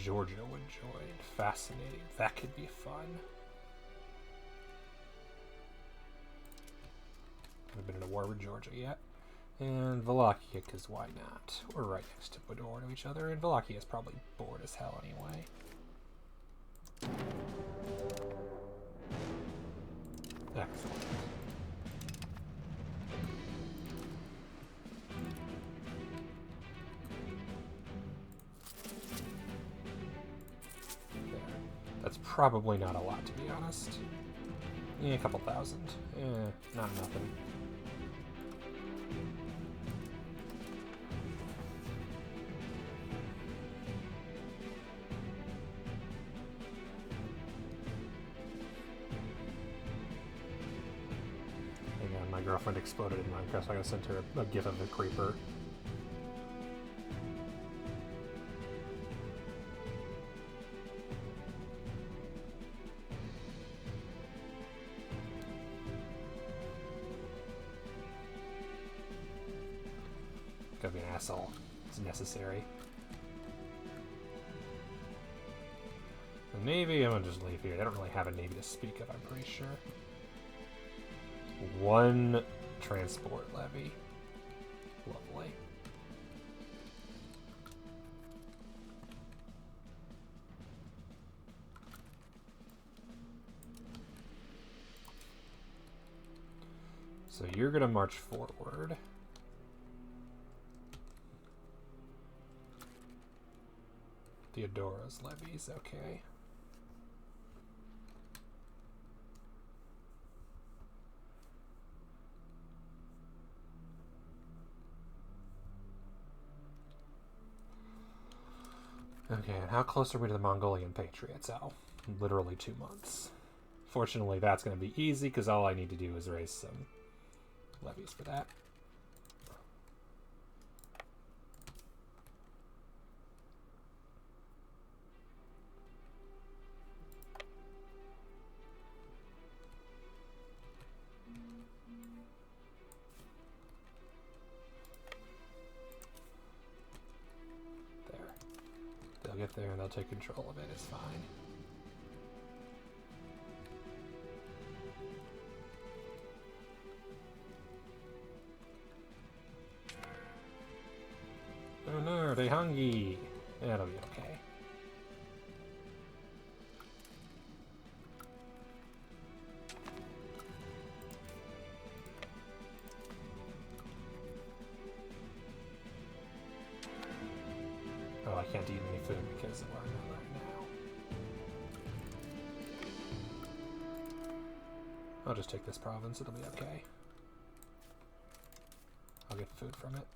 Georgia would join. Fascinating. That could be fun. Haven't been in a war with Georgia yet. And Wallachia, because why not? We're right next to the door to each other, and Wallachia is probably bored as hell anyway. Excellent. There. That's probably not a lot, to be honest. Yeah, a couple thousand. Not nothing. My girlfriend exploded in Minecraft, so I gotta send her a gif of the creeper. Gotta be an asshole. It's necessary. The Navy, I'm gonna just leave here. They don't really have a Navy to speak of, I'm pretty sure. 1 transport levy. Lovely. So you're gonna march forward. Theodora's levies, okay. Okay, and how close are we to the Mongolian Patriots? Oh, literally 2 months. Fortunately, that's going to be easy, because all I need to do is raise some levies for that. take control of it, it's fine. Oh no, they hungry. That'll be okay. Oh, I can't eat any food because of where I'm at right now. I'll just take this province, it'll be okay. I'll get food from it.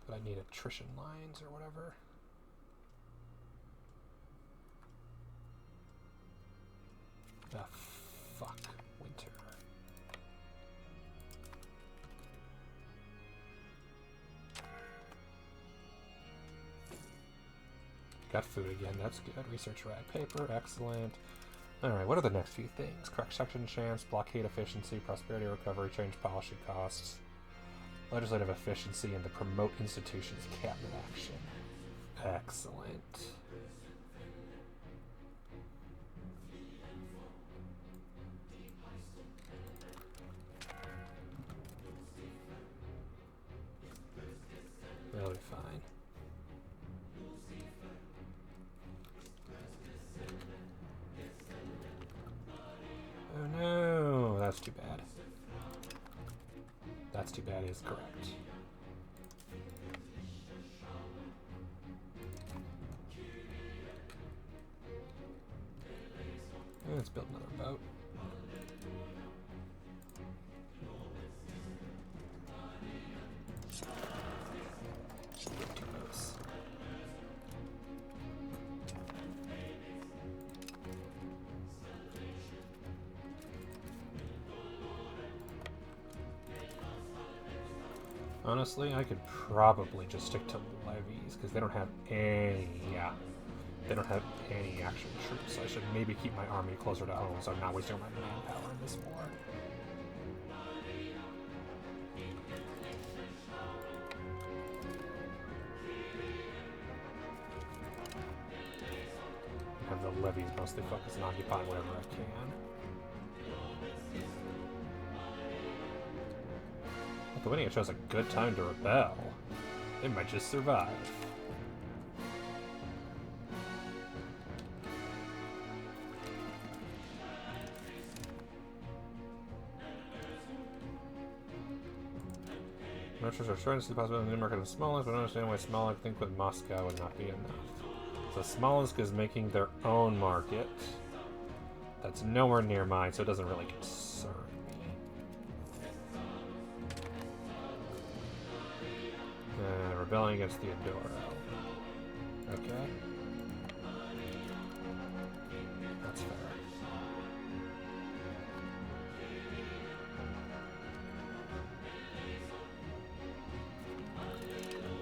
But I need attrition lines or whatever. Ah, fuck. Winter. Got food again, that's good. Research rag paper, excellent. Alright, what are the next few things? Correct section chance, blockade efficiency, prosperity recovery, change policy costs, legislative efficiency, and the promote institutions cabinet action. Excellent. That'll be fine. Oh no, that's too bad. That's too bad is correct. Let's build another boat. Two boats. Honestly, I could probably just stick to levies because they don't have any. Yeah, they don't have any actual troops. So I should maybe keep my army closer to home, so I'm not wasting my manpower in this war. Have the levies mostly focus on occupying whatever I can. Lithuania chose a good time to rebel. They might just survive. Merchants are trying to see the possibility of the new market of Smolensk, but I don't understand why Smolensk think with Moscow would not be enough. So Smolensk is making their own market. That's nowhere near mine, so it doesn't really concern me. Rebelling against Theodoro. Okay. That's fair.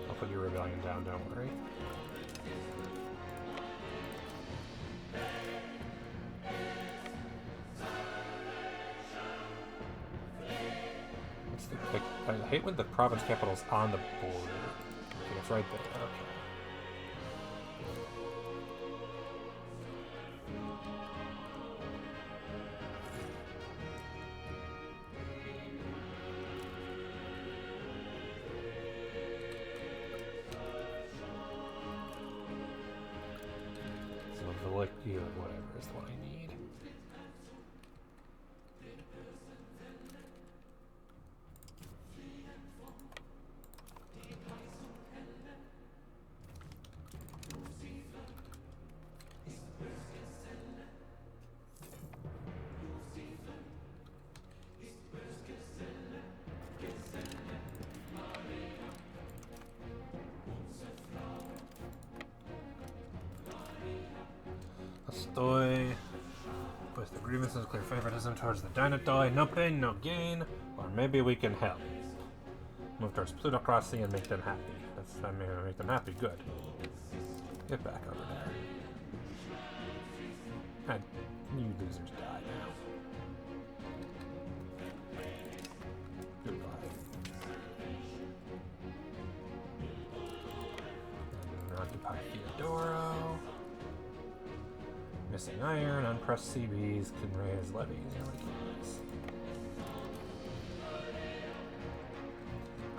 I'll put your rebellion down, don't worry. I hate when the province capital's on the border. Okay, it's right there. Okay. So Velikia or whatever is what I need. Estoy. Pues the grievances clear favoritism towards the Dynatoi. No pain, no gain. Or maybe we can help. Move towards plutocracy and make them happy. I mean, make them happy, good. Get back over there. And you losers die now. occupy Theodoro. Missing iron, unpressed CBs can raise levies.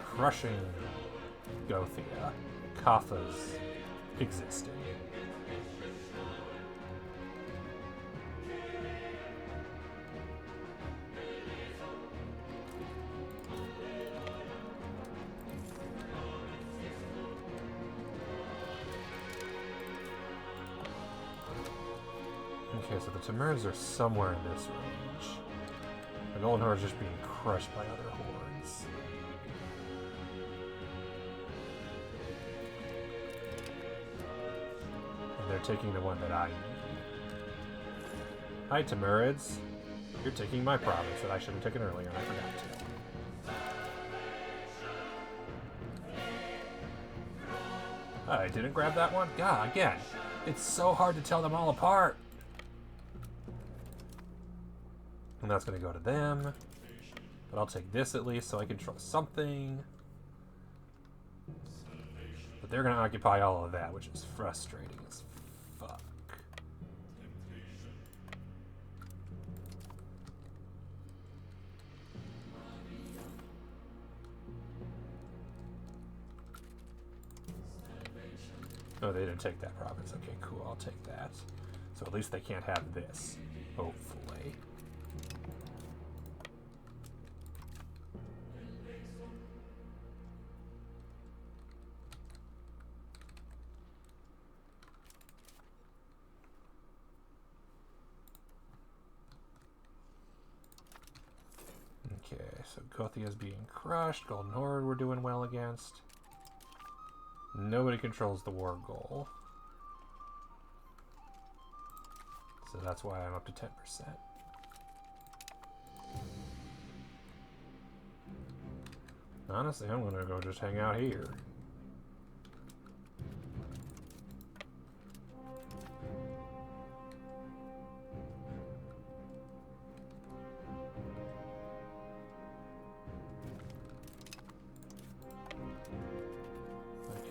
Crushing Gothia. Kaffa's existing. Okay, so the Timurids are somewhere in this range. The Golden Horde is just being crushed by other hordes. And they're taking the one that I need. Hi, Timurids. You're taking my province that I should have taken earlier, and I forgot to. I didn't grab that one? God, again. It's so hard to tell them all apart. And that's going to go to them. But I'll take this at least so I can trust something. But they're going to occupy all of that, which is frustrating as fuck. Oh, they didn't take that province. Okay, cool. I'll take that. So at least they can't have this. Hopefully. Okay, so Gothia's being crushed. Golden Horde we're doing well against. Nobody controls the war goal. So that's why I'm up to 10%. Honestly, I'm gonna go just hang out here.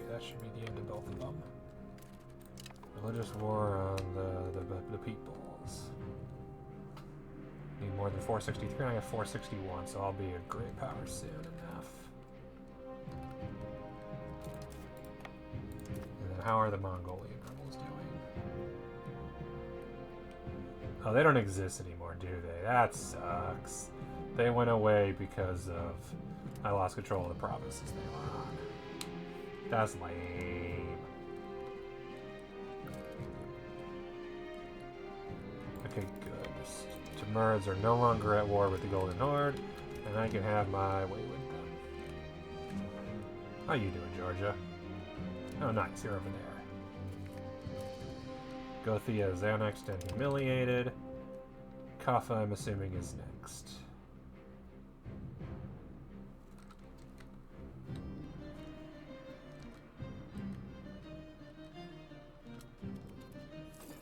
That should be the end of both of them. Religious war on the peoples. Need more than 463, and I have 461, so I'll be a great power soon enough. And then how are the Mongolian rebels doing? Oh, they don't exist anymore, do they? That sucks. They went away because of I lost control of the provinces they were on. That's lame. Okay, good. Timurids are no longer at war with the Golden Horde, and I can have my way with them. How you doing, Georgia? Oh, nice. You're over there. Gothia is annexed and humiliated. Kaffa, I'm assuming, is next.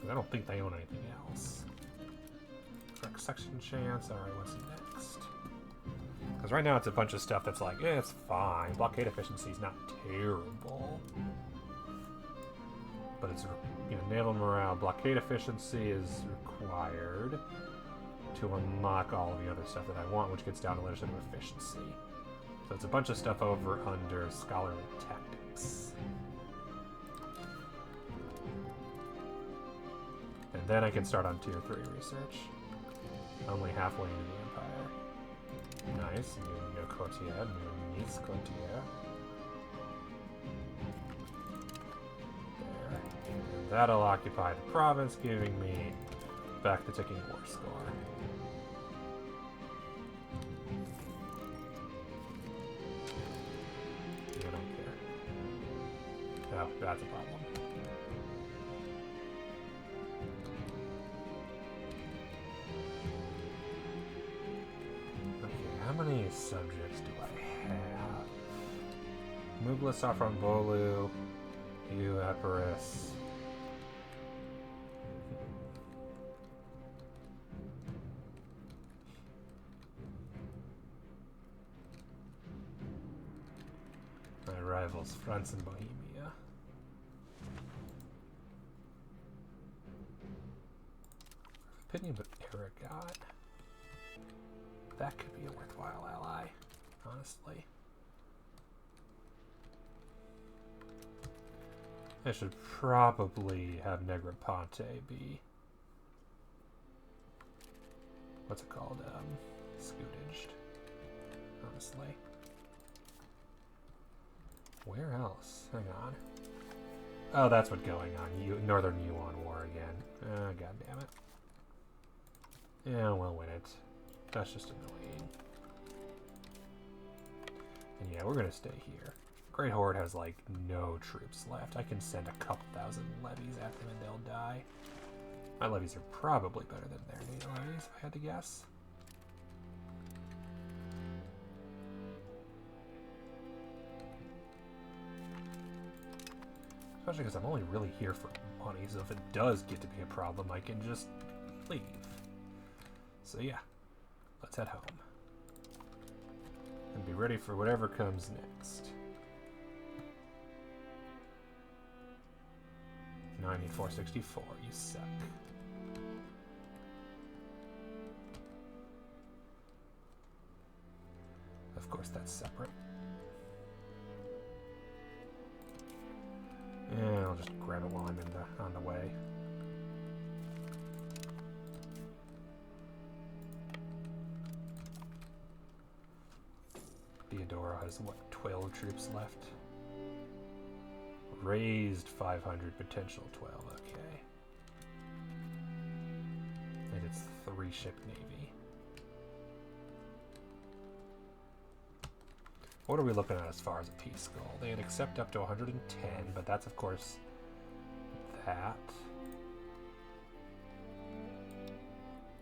I don't think they own anything else. Correct section chance. Alright, what's next? Because right now it's a bunch of stuff that's like, it's fine. Blockade efficiency is not terrible. But it's, you know, naval morale. Blockade efficiency is required to unlock all of the other stuff that I want, which gets down to legislative efficiency. So it's a bunch of stuff over under scholarly tactics. And then I can start on tier 3 research. Only halfway into the Empire. Nice. New Cotier, new Nice Cotier. There. And that'll occupy the province, giving me back the ticking war score. I don't care. Oh, that's a problem. How many subjects do I have? Mugla, Saffron, Bolu, you, Epirus. My rivals, France and Bohemia. opinion, but Aragon. That could be a worthwhile ally, honestly. I should probably have Negroponte be... what's it called? Scootaged. Honestly. Where else? Hang on. Oh, that's what's going on. Northern Yuan War again. Oh, God damn it. Yeah, we'll win it. That's just annoying. And yeah, we're gonna stay here. Great Horde has, like, no troops left. I can send a couple thousand levies at them and they'll die. My levies are probably better than their levies, if I had to guess. Especially because I'm only really here for money, so if it does get to be a problem, I can just leave. So yeah, let's head home. And be ready for whatever comes next. 9464, you suck. Of course, that's separate. Yeah, I'll just grab it while I'm on the way. Theodoro has, what, 12 troops left? Raised 500, potential 12, okay. And it's 3-ship navy. What are we looking at as far as a peace goal? They'd accept up to 110, but that's, of course, that.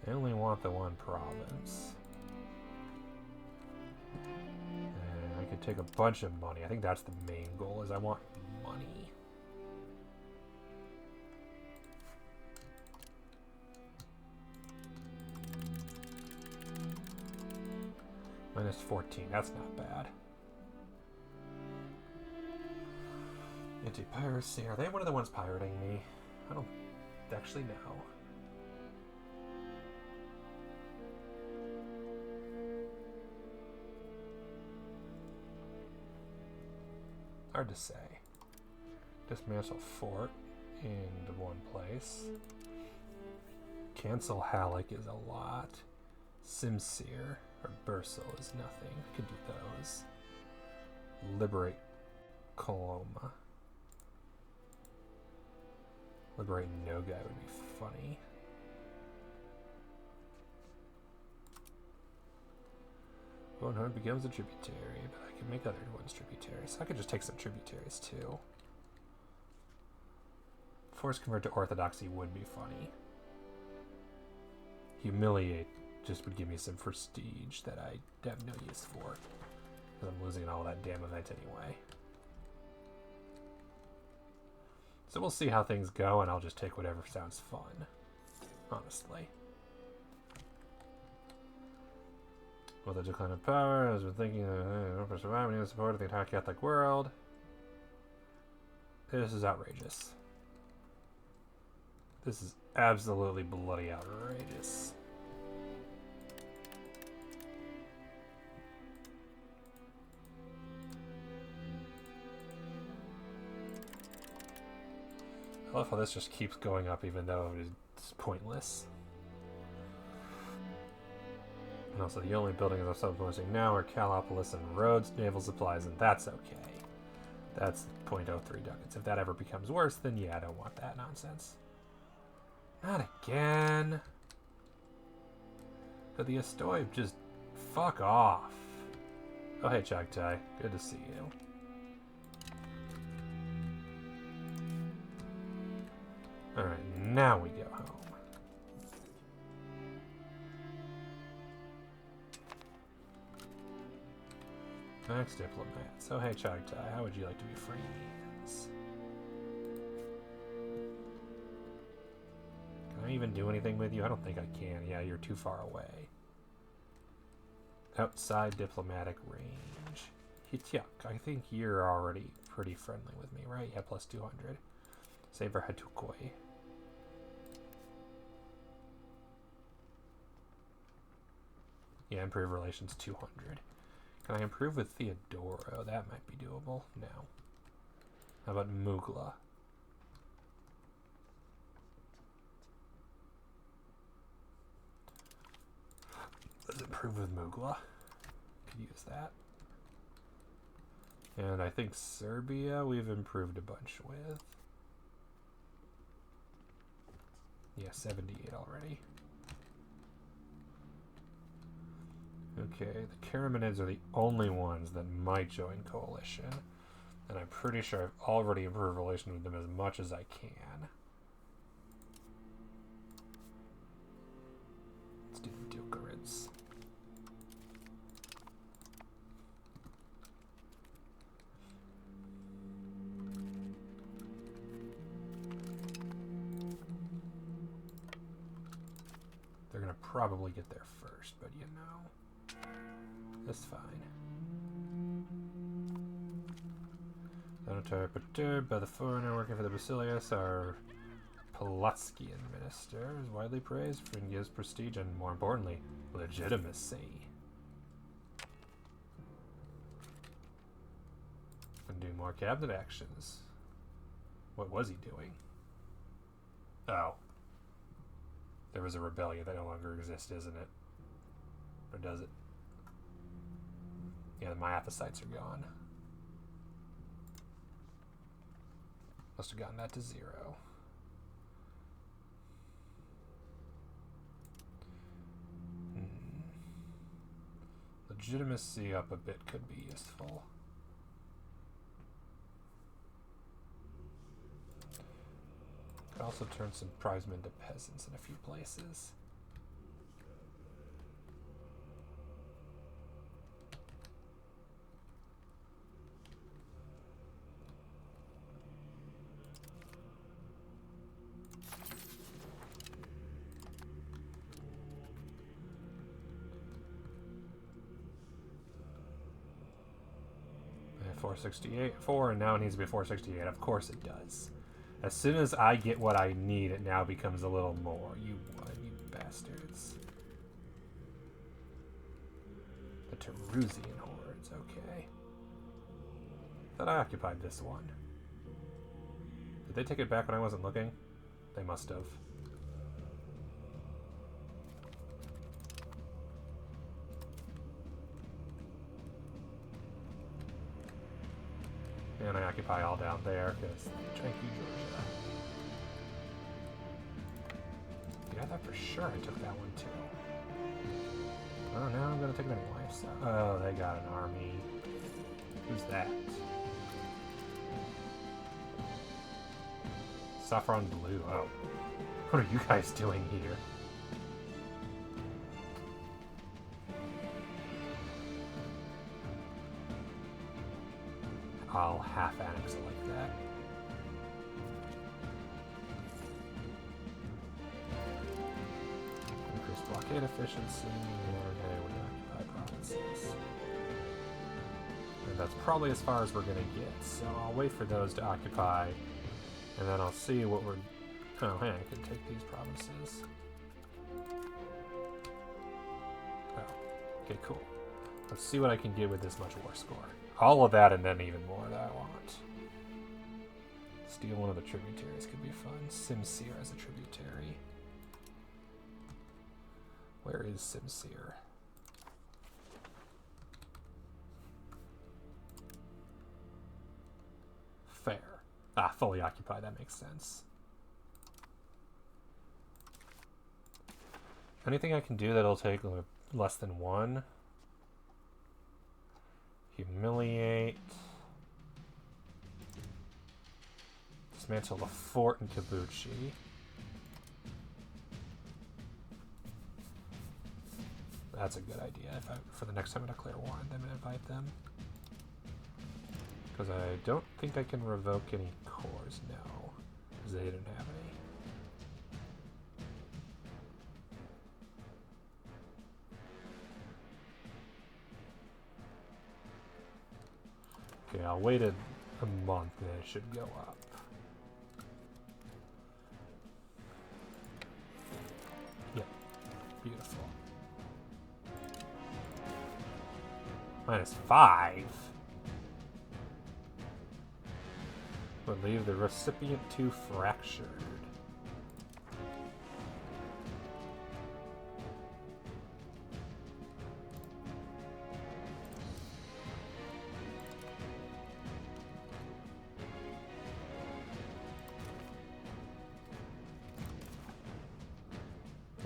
They only want the one province. And I could take a bunch of money. I think that's the main goal, is I want money. Minus 14, that's not bad. Anti-piracy, are they one of the ones pirating me? I don't actually know. Hard to say. Dismantle fort in one place. Cancel Halleck is a lot. Simsir or Bursel is nothing. Could do those. Liberate Coloma. Liberate Nogai would be funny. One becomes a tributary, but I can make other ones tributaries. I could just take some tributaries too. Force convert to Orthodoxy would be funny. Humiliate just would give me some prestige that I have no use for. Because I'm losing all that damn event anyway. So we'll see how things go, and I'll just take whatever sounds fun. Honestly. With the decline of power, I was thinking for surviving and support of the entire Catholic world. This is outrageous. This is absolutely bloody outrageous. I love how this just keeps going up even though it's pointless. And also the only buildings I'm subposing now are Calopolis and Rhodes naval supplies, and that's okay. That's 0.03 ducats. If that ever becomes worse, then yeah, I don't want that nonsense. Not again. But the Astoy just fuck off. Oh hey Chagtai, good to see you. Alright, now we go home. Next diplomat. So hey Chagtai, how would you like to be friends? Can I even do anything with you? I don't think I can. Yeah, you're too far away. Outside diplomatic range. Hityuk, I think you're already pretty friendly with me, right? Yeah, plus 200. Saber Hatukoi. Yeah, improve relations 200. Can I improve with Theodoro? That might be doable. No. How about Mugla? Let's improve with Mugla. Could use that. And I think Serbia we've improved a bunch with. Yeah, 78 already. Okay, the Karamanids are the only ones that might join coalition. And I'm pretty sure I've already improved relations with them as much as I can. Let's do the Dukarids. They're gonna probably get there first, but you know, that's fine. Perturbed by the foreigner working for the Basilius, our Polotskian minister is widely praised for gives prestige and, more importantly, legitimacy. And do more cabinet actions. What was he doing? Oh. There was a rebellion that no longer exists, isn't it? Or does it? Yeah, the Miaphysites are gone. Must have gotten that to 0. Legitimacy up a bit could be useful. Could also turn some prizemen into peasants in a few places. And 468, 4, and now it needs to be 468. Of course it does. As soon as I get what I need, it now becomes a little more. You bastards. The Terusian hordes, okay. Thought I occupied this one. Did they take it back when I wasn't looking? They must have. And I occupy all down there, because thank you, Georgia. Yeah, I thought for sure I took that one too. Oh, now I'm going to take it anyway. So, oh, they got an army. Who's that? Saffron Blue. Oh. What are you guys doing here? I'll half annex it like that. Increase blockade efficiency, and we occupy provinces. And that's probably as far as we're going to get, so I'll wait for those to occupy, and then I'll see what we're... Oh, hey, I can take these provinces. Oh, okay, cool. Let's see what I can get with this much war score. All of that and then even more that I want. Steal one of the tributaries could be fun. Simsir as a tributary. Where is Simsir? Fair. Ah, fully occupied. That makes sense. Anything I can do that'll take less than 1? Humiliate. Dismantle the fort in Kabuchi. That's a good idea. For the next time I declare war on them and invite them. Because I don't think I can revoke any cores, no. Because they didn't have any. Okay, I'll wait a month and it should go up. Yep, beautiful. -5 would leave the recipient 2 fractured.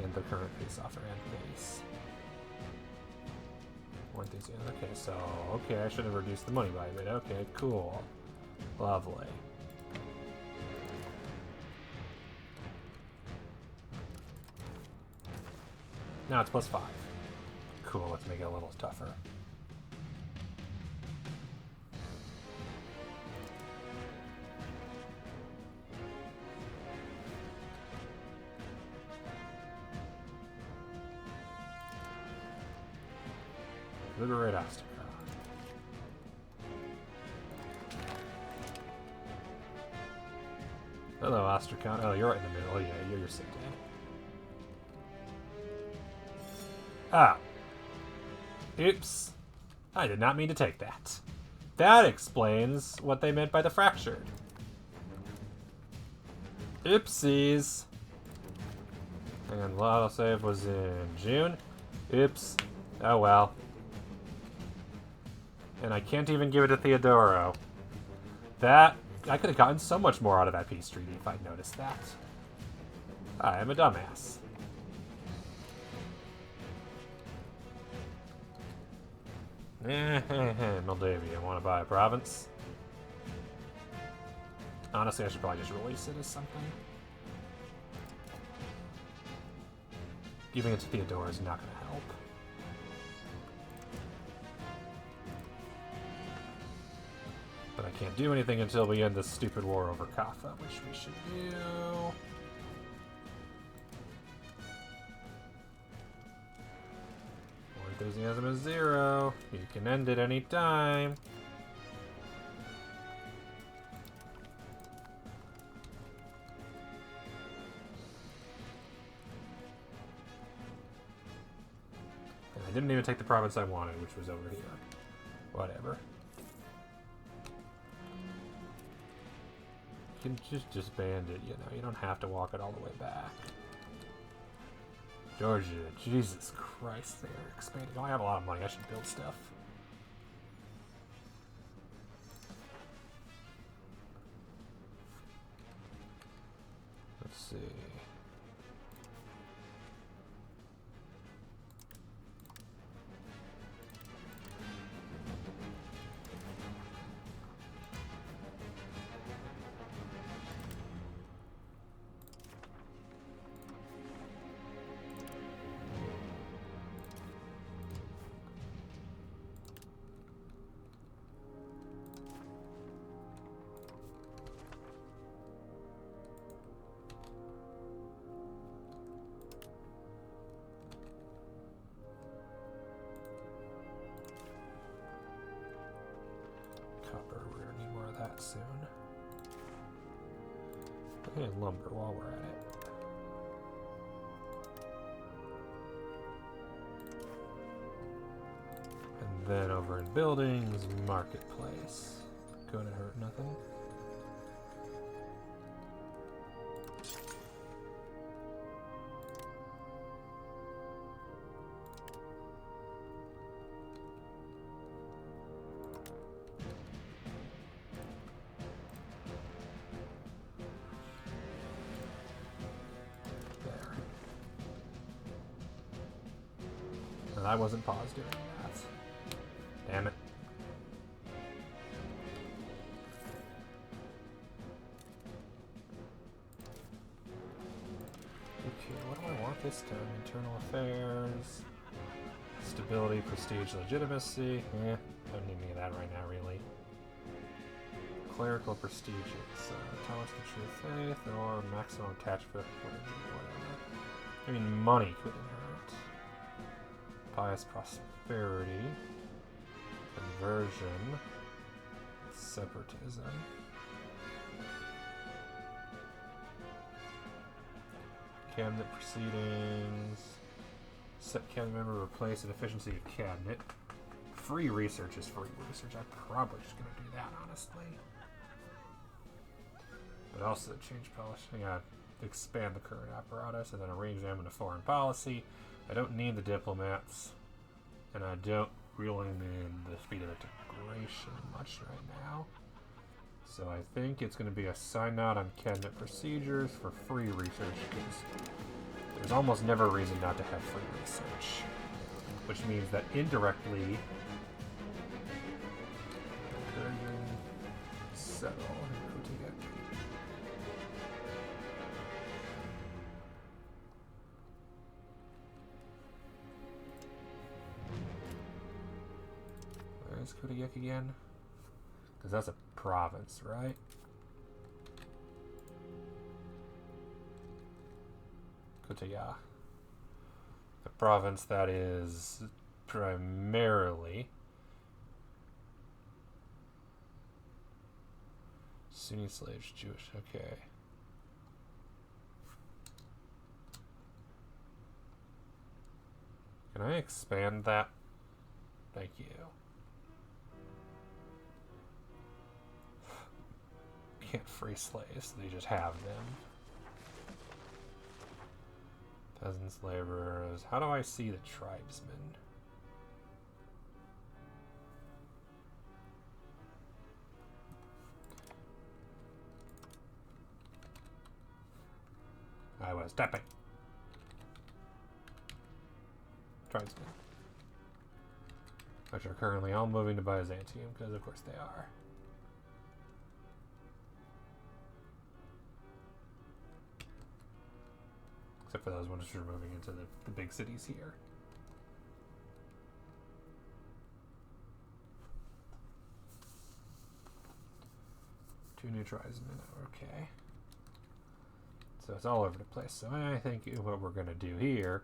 And the current peace offer and base. Okay, so, okay, I should have reduced the money by a bit. Okay, cool. Lovely. Now it's +5. Cool, let's make it a little tougher. Liberate Astrakhan. Hello, Astrakhan. Oh, you're right in the middle. Oh, yeah, you're so dead. Ah. Oops. I did not mean to take that. That explains what they meant by the fractured. Oopsies. And autosave was in June. Oops. Oh well. And I can't even give it to Theodoro. That... I could have gotten so much more out of that peace treaty if I'd noticed that. I am a dumbass. Moldavia, want to buy a province? Honestly, I should probably just release it as something. Giving it to Theodora is not going to help. But I can't do anything until we end this stupid war over Kaffa, which we should do. War enthusiasm is 0. You can end it any time. And I didn't even take the province I wanted, which was over here. Whatever. You can just disband it, you know. You don't have to walk it all the way back. Georgia, Jesus Christ, they're expanding. Oh, I have a lot of money. I should build stuff. Let's see. We're gonna need more of that soon. Okay, lumber while we're at it. And then over in buildings, marketplace. Gonna hurt nothing. I wasn't paused doing that. Damn it. Okay, what do I want this time? Internal affairs, stability, prestige, legitimacy. Don't need any of that right now, really. Clerical prestigious, tolerance to true faith, or maximum attachment, whatever. I mean, money couldn't hurt. Pious prosperity, conversion, separatism. Cabinet proceedings. Set cabinet member replace an efficiency of cabinet. free research is free research. I'm probably just going to do that, honestly. But also change policy. Yeah, expand the current apparatus and then arrange them into foreign policy. I don't need the diplomats. And I don't really need the speed of integration much right now. So I think it's going to be a sign out on cabinet procedures for free research, because there's almost never a reason not to have free research. Which means that indirectly, settle where's Kodiak again? Because that's a province, right? Kotaya. A province that is primarily Sunni slaves, Jewish. Okay. Can I expand that? Thank you. Can't free slaves, they just have them. Peasants, laborers. How do I see the tribesmen? I was tapping. Tribesmen. Which are currently all moving to Byzantium, because of course they are. Except for those ones who are moving into the big cities here. Two new tribesmen, okay. So it's all over the place. So I think what we're going to do here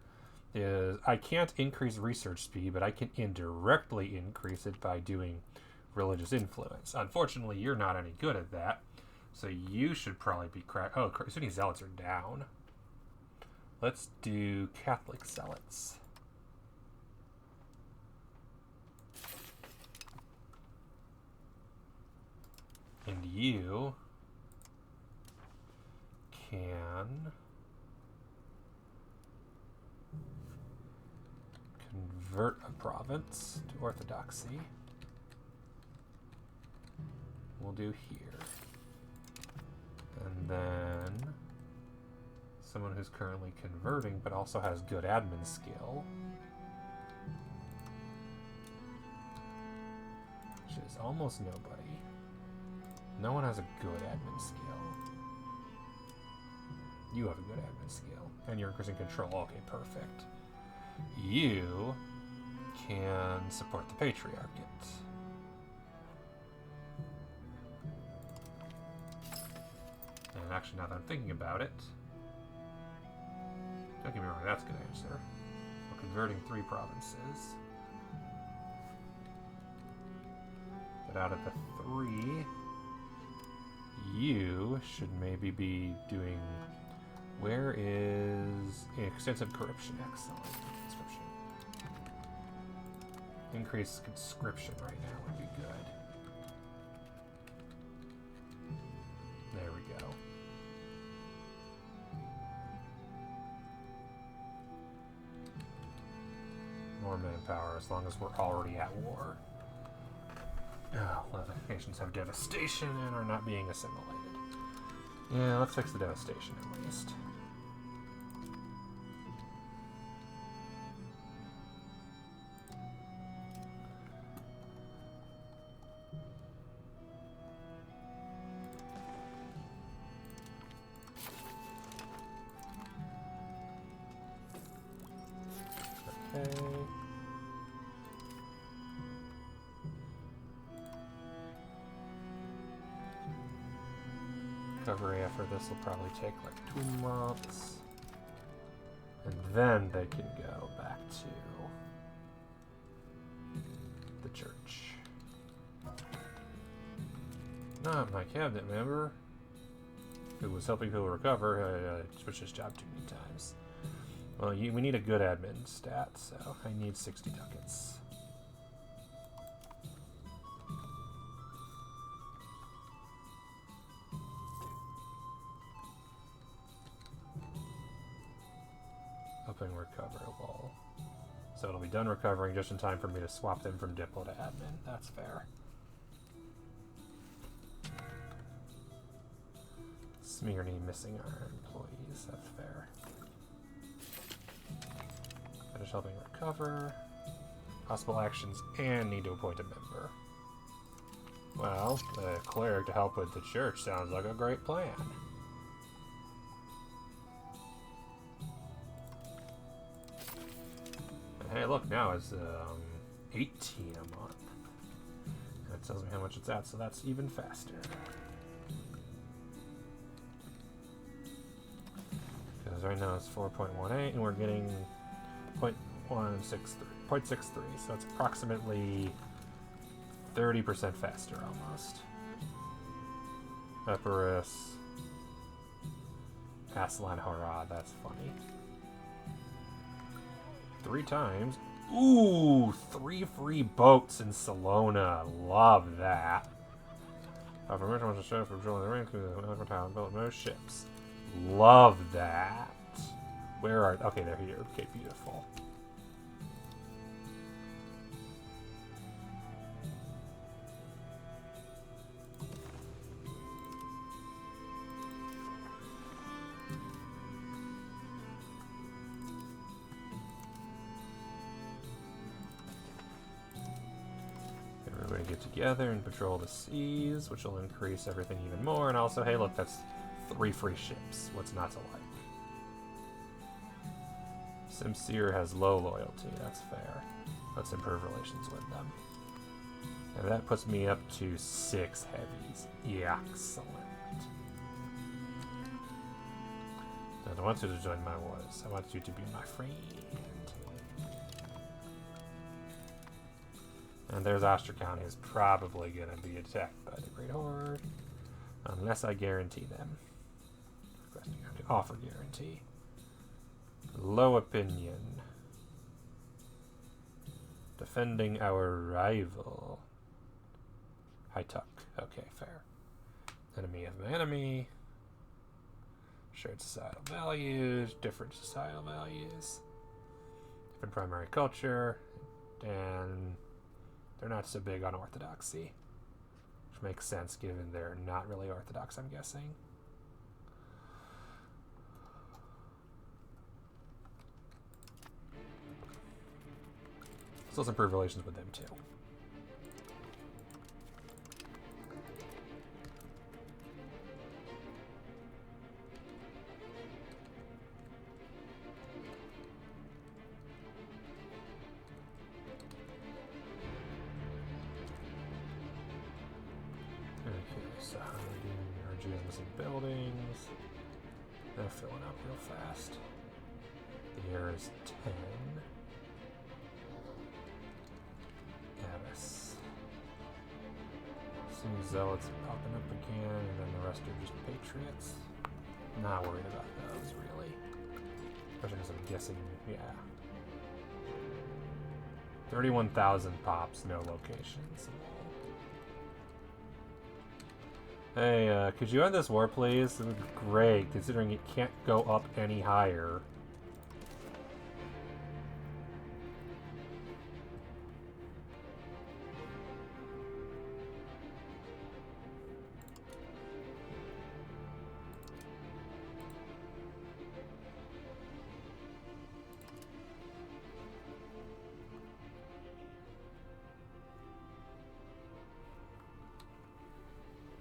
is I can't increase research speed, but I can indirectly increase it by doing religious influence. Unfortunately, you're not any good at that, so you should probably be Oh, Sunni zealots are down. Let's do Catholic zealots. And you can convert a province to Orthodoxy. We'll do here. And then someone who's currently converting but also has good admin skill, which is almost nobody. No one has a good admin skill. You have a good admin skill. And you're increasing control. Okay, perfect. You can support the Patriarchate. And actually, now that I'm thinking about it, don't get me wrong, that's a good answer. We're converting 3 provinces. But out of the 3, you should maybe be doing... Where is extensive corruption? Excellent. Conscription. Increased conscription right now would be good. There we go. More manpower as long as we're already at war. Oh, a lot of nations have devastation and are not being assimilated. Yeah, let's fix the devastation at least. Okay. Recovery after this will probably take like 2 months. And then they can go back to the church. Not my cabinet member, who was helping people recover, switched his job too many times. Well, we need a good admin stat, so I need 60 ducats. recoverable. So it'll be done recovering just in time for me to swap them from Diplo to Admin. That's fair. Smyrny missing our employees. That's fair. Finish helping recover. Possible actions and need to appoint a member. Well, the cleric to help with the church sounds like a great plan. And hey, look, now it's 18 a month. And it tells me how much it's at, so that's even faster. Because right now it's 4.18, and we're getting 0.63, so it's approximately 30% faster almost. Epirus. Aslan Hurrah, that's funny. 3 times. Ooh, 3 free boats in Salona. Love that. Permission wants to show for drilling the ring to build most ships. Love that. Where are... Okay, they're here. Okay, beautiful. Everybody get together and patrol the seas, which will increase everything even more. And also, hey, look, that's 3 free ships. What's not to like? Simseer has low loyalty. That's fair. Let's improve relations with them. And that puts me up to 6 heavies. Yeah, excellent. I don't want you to join my wars. I want you to be my friend. And there's Astrakhan, who's probably going to be attacked by the Great Horde. Unless I guarantee them. Offer guarantee. Low opinion. Defending our rival. High tuck. Okay, fair. Enemy of my enemy. Shared societal values. Different societal values. Different primary culture. And they're not so big on orthodoxy. Which makes sense given they're not really orthodox, I'm guessing. So let's improve relations with them too. Okay, so how are we doing? RG is missing buildings. They're filling up real fast. The air is 10. Some zealots popping up again, and then the rest are just patriots. Not worried about those, really. Especially because I'm guessing, yeah. 31,000 pops, no locations. Hey, could you end this war, please? It would be great, considering it can't go up any higher.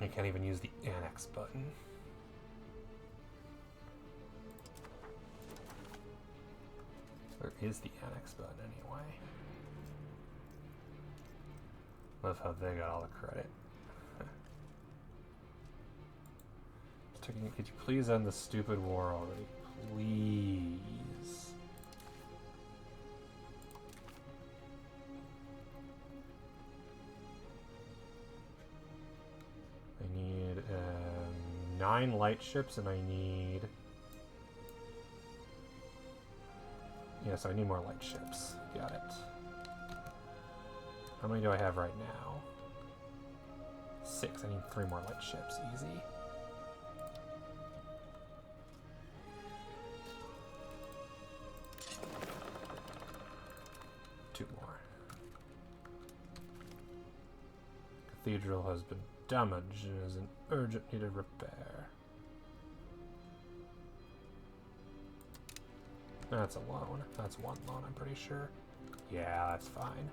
I can't even use the annex button. Where is the annex button anyway? Love how they got all the credit. Could you please end the stupid war already? Please. I need 9 light ships, and I need... Yes, I need more light ships. Got it. How many do I have right now? 6. I need 3 more light ships. Easy. cathedral has been damaged and is in urgent need of repair. That's a loan. That's one loan, I'm pretty sure. Yeah, that's fine.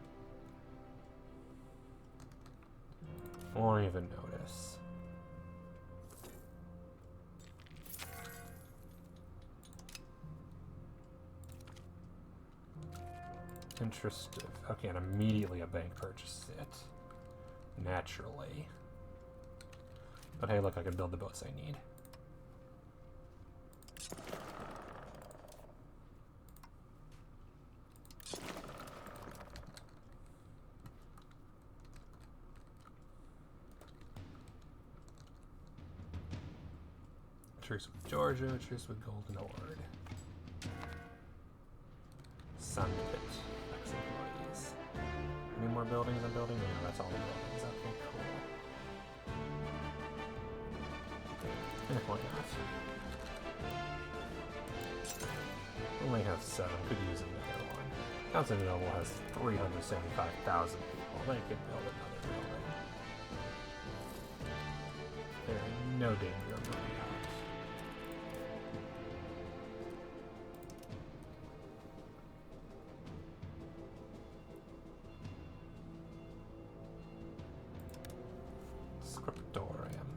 Won't even notice. Interesting. Okay, and immediately a bank purchases it. Naturally. But hey, look, I can build the boats I need. Truce with Georgia, truce with Golden Horde. Sandpit, ex-employees. Any more buildings I'm building? No, that's all the buildings. Okay, cool. Why not? Only have 7, could use another one. Constantinople has 375,000 people. They could build another building. They're in no danger of running out. Scriptorium.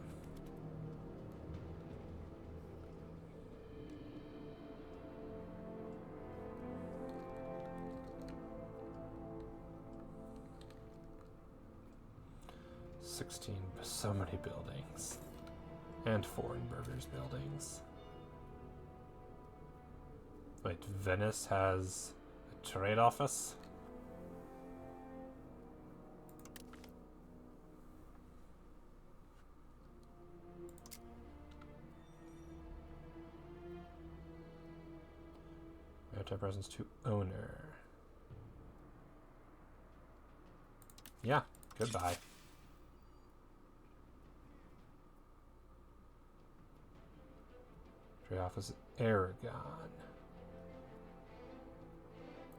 So many buildings. And foreign burghers buildings. Wait, Venice has a trade office? Maritime presence to owner. Yeah, goodbye. Trade office Aragon.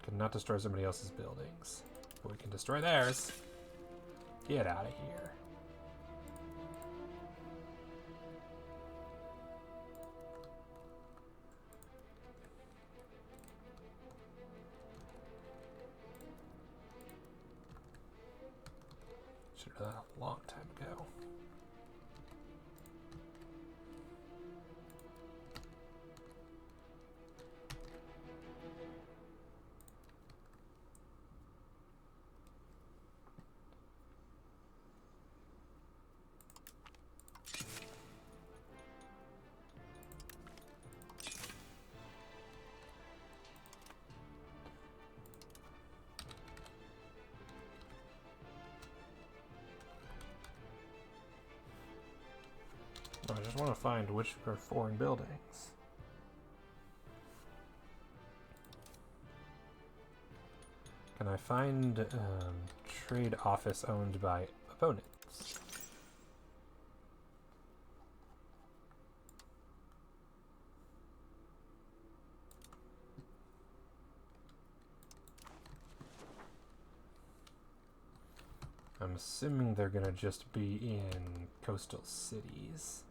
Cannot destroy somebody else's buildings. But we can destroy theirs. Get out of here. Should have done that a long time ago. I just want to find which are foreign buildings. Can I find trade office owned by opponents? I'm assuming they're gonna just be in coastal cities.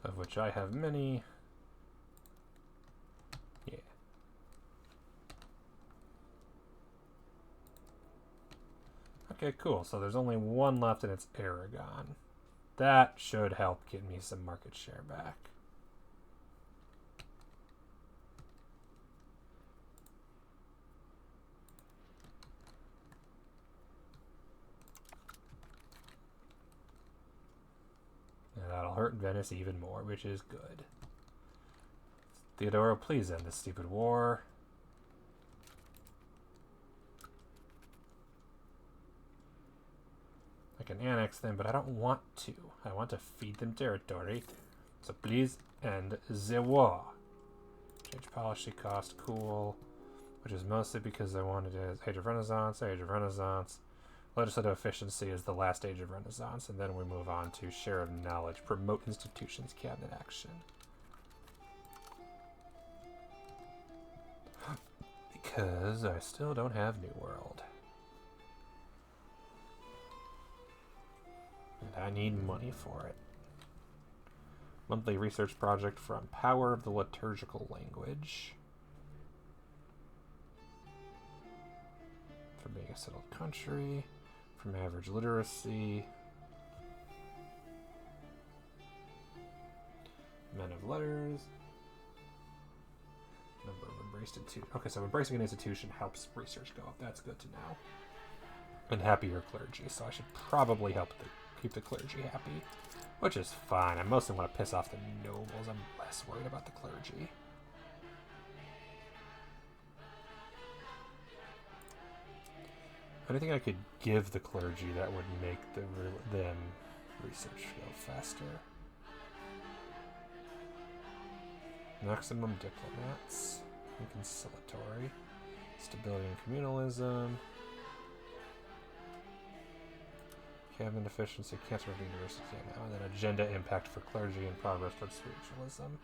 Of which I have many. Yeah. Okay, cool. So there's only one left and it's Aragon. That should help get me some market share back. That'll hurt Venice even more, which is good. Theodoro, please end this stupid war. I can annex them, but I don't want to. I want to feed them territory. So please end the war. Change policy cost, cool. which is mostly because I wanted Age of Renaissance, Age of Renaissance. Legislative efficiency is the last age of Renaissance, and then we move on to share of knowledge, promote institutions, cabinet action. Because I still don't have New World. And I need money for it. Monthly research project from Power of the Liturgical Language. For being a settled country. From average literacy. Men of letters. Number of embraced institutions. Okay, so embracing an institution helps research go up. That's good to know. And happier clergy, so I should probably help keep the clergy happy. Which is fine. I mostly want to piss off the nobles. I'm less worried about the clergy. Anything I could give the clergy that would make them research go faster. Maximum diplomats and conciliatory. Stability and communalism. Cabinet efficiency, cancer of the university now, and then agenda impact for clergy and progress towards spiritualism.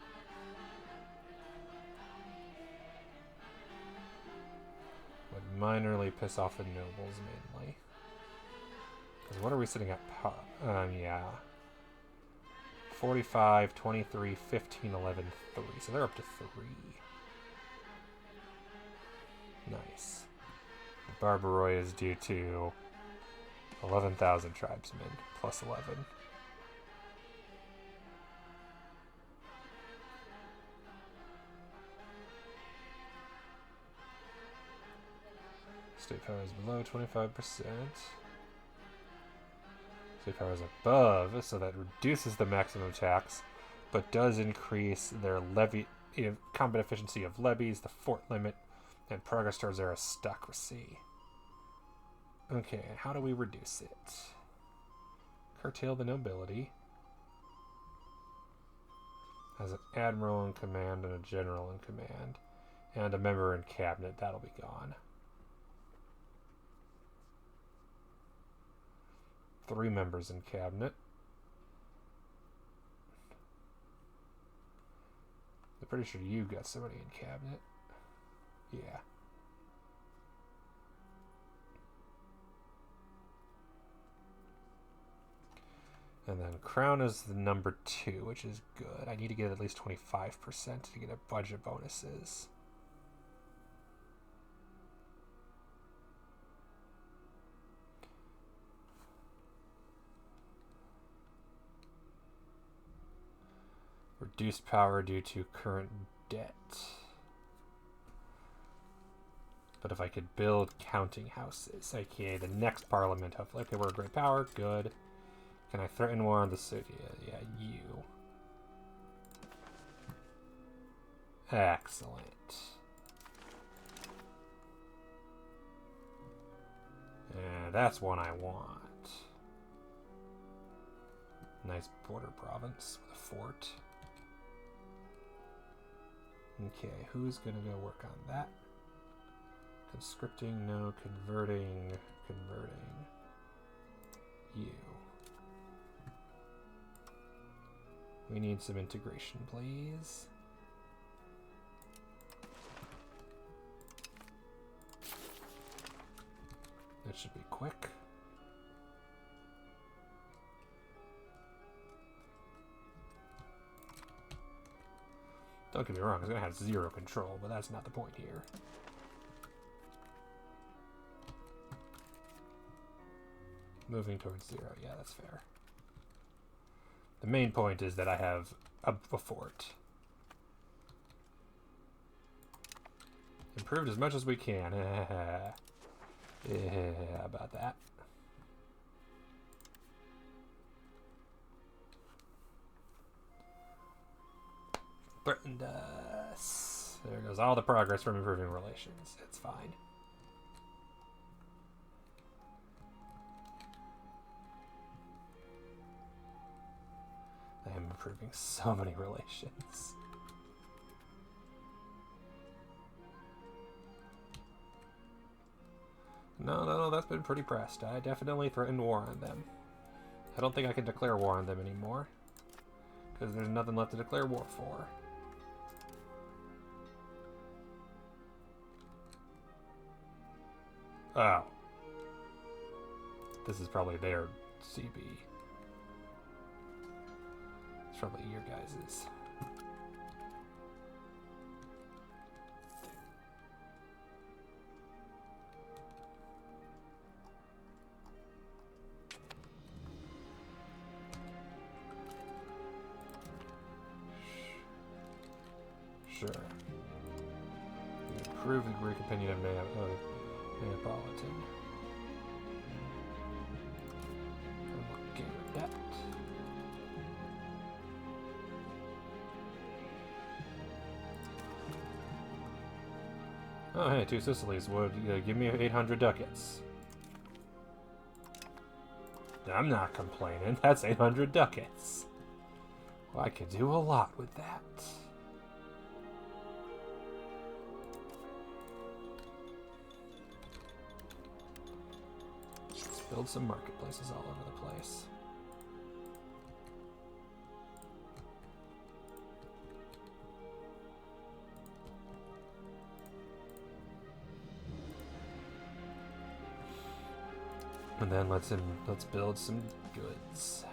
Would minorly piss off the nobles mainly. Because what are we sitting at? Yeah. 45, 23, 15, 11, 3. So they're up to 3. Nice. Barbaroi is due to 11,000 tribesmen, plus 11. State power is below 25%. State power is above, so that reduces the maximum tax, but does increase their levy, combat efficiency of levies, the fort limit, and progress towards aristocracy. Okay, how do we reduce it? Curtail the nobility. Has an admiral in command and a general in command. And a member in cabinet, that'll be gone. 3 members in cabinet. I'm pretty sure you got somebody in cabinet. Yeah. And then crown is the number 2, which is good. I need to get at least 25% to get a budget bonuses. Reduced power due to current debt. But if I could build counting houses, aka the next parliament, hopefully. Okay, we're a great power, good. Can I threaten war on the city? Yeah, you. Excellent. And that's one I want. Nice border province with a fort. Okay, who's gonna go work on that? Conscripting, no. Converting. You. We need some integration, please. That should be quick. Don't get me wrong, it's going to have 0 control, but that's not the point here. Moving towards 0, yeah, that's fair. The main point is that I have a fort. Improved as much as we can. Yeah, about that. Threatened us. There goes all the progress from improving relations. It's fine. I am improving so many relations. No, that's been pretty pressed. I definitely threatened war on them. I don't think I can declare war on them anymore. Because there's nothing left to declare war for. Oh. This is probably their CB. It's probably your guys's. Sure. You approve the Greek opinion of Neapolitan. Okay with that. Oh, hey, 2 Sicilies would give me 800 ducats. I'm not complaining. That's 800 ducats. Well, I could do a lot with that. Let's build some marketplaces all over the place. And then let's build some goods.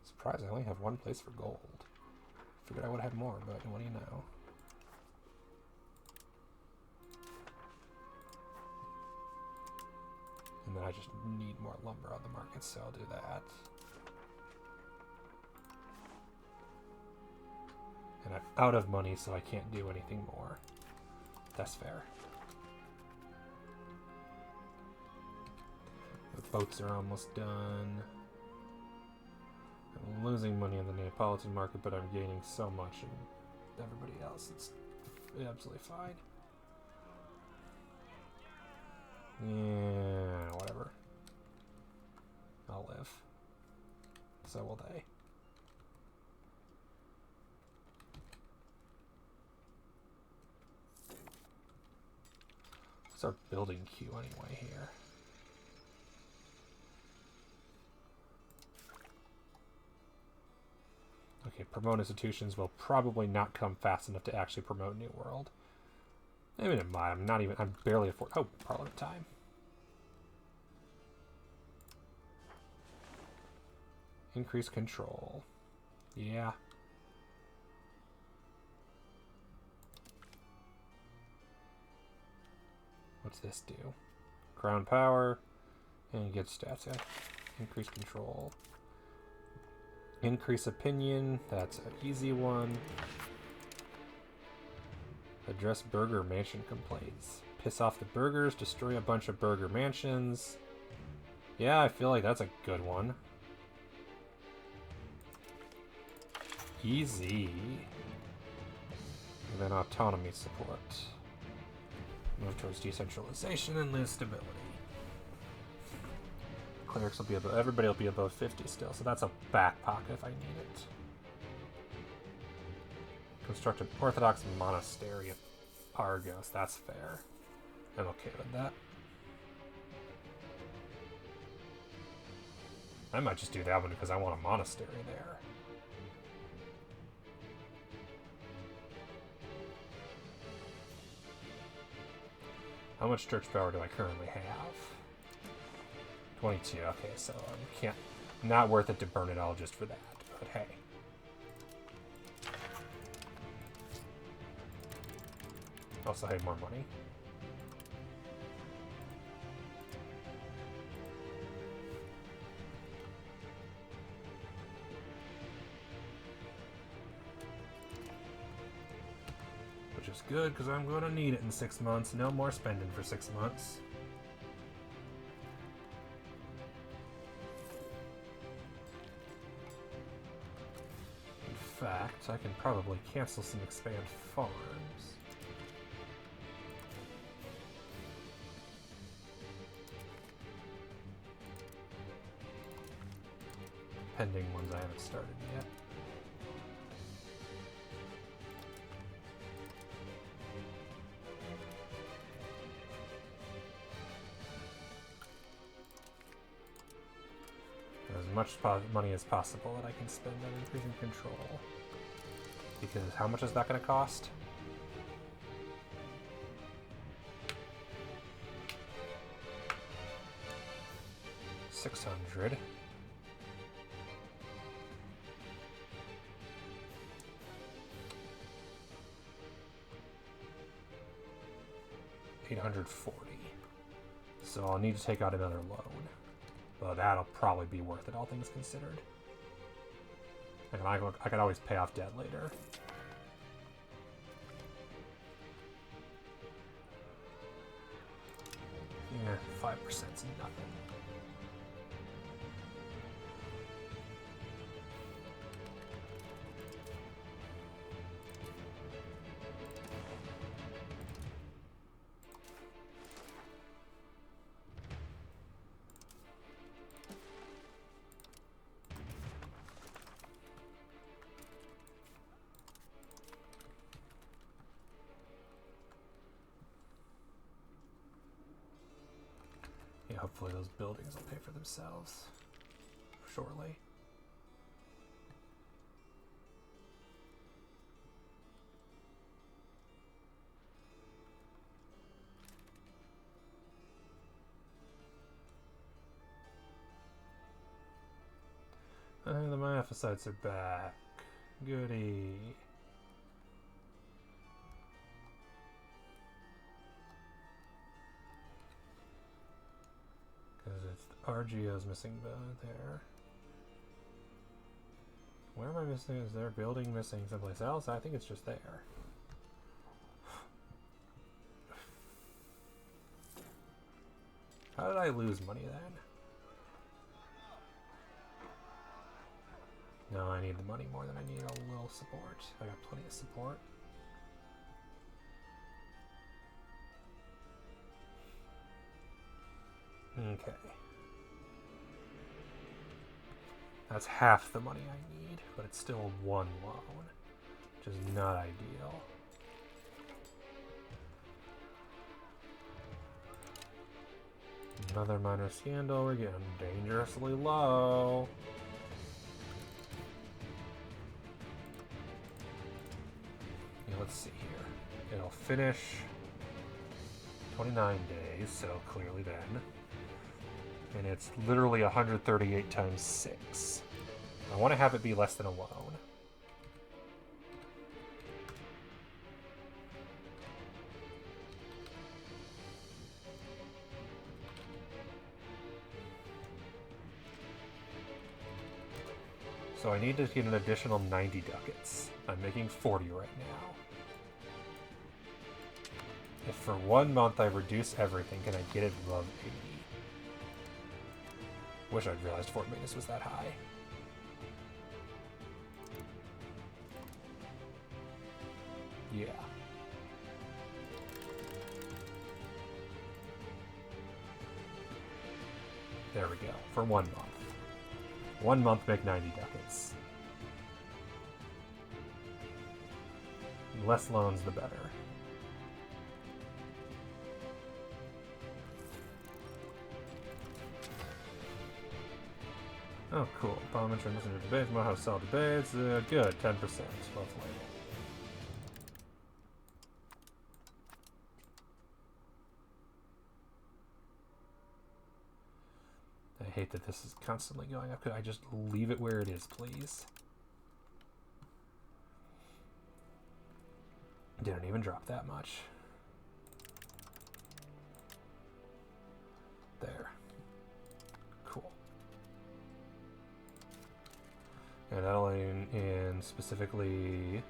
Surprised I only have one place for gold. Figured I would have more, but what do you know? And then I just need more lumber on the market, so I'll do that. And I'm out of money, so I can't do anything more. That's fair. The boats are almost done. I'm losing money in the Neapolitan market, but I'm gaining so much in everybody else. It's absolutely fine. Yeah, whatever. I'll live. So will they. What's our building queue anyway here? Okay, promote institutions will probably not come fast enough to actually promote New World. Maybe it might. I'm barely afford. Oh, Parliament time. Increase control. Yeah. What's this do? Crown power and get stats. Yeah. Increase control. Increase opinion, that's an easy one. Address burger mansion complaints. Piss off the burgers, destroy a bunch of burger mansions. Yeah, I feel like that's a good one. Easy. And then autonomy support. Move towards decentralization and lose stability. Clerics will be above, everybody will be above 50 still, so that's a back pocket if I need it. Construct an Orthodox monastery at Argos, that's fair. I'm okay with that. I might just do that one because I want a monastery there. How much church power do I currently have? 22, okay, so not worth it to burn it all just for that, but hey. Also, I have more money. Which is good, because I'm going to need it in 6 months. No more spending for 6 months. fact, I can probably cancel some expand farms. Pending ones I haven't started yet. As much money as possible that I can spend on increasing control. Because how much is that going to cost? $600. $840. So I'll need to take out another loan. But that'll probably be worth it, all things considered. I can always pay off debt later. Yeah, 5%'s nothing. Yeah, hopefully those buildings will pay for themselves shortly. The Myophysites are back. Goody. Because it's RGO's missing there. Where am I missing? Is there a building missing someplace else? I think it's just there. How did I lose money then? No, I need the money more than I need a little support. I got plenty of support. Okay. That's half the money I need, but it's still one loan, which is not ideal. Another minor scandal, we're getting dangerously low. Yeah, let's see here. It'll finish 29 days, so clearly then. And it's literally 138 times 6. I want to have it be less than a loan. So I need to get an additional 90 ducats. I'm making 40 right now. If for 1 month I reduce everything, can I get it above 80? Wish I'd realized Fort Maintenance was that high. Yeah. There we go. For 1 month. 1 month, make 90 ducats. The less loans, the better. Oh, cool. Bomb and transmission to debates. Know how to sell debates. Good. 10%. Lovely. I hate that this is constantly going up. Could I just leave it where it is, please? Didn't even drop that much. There. Cool. And that'll in specifically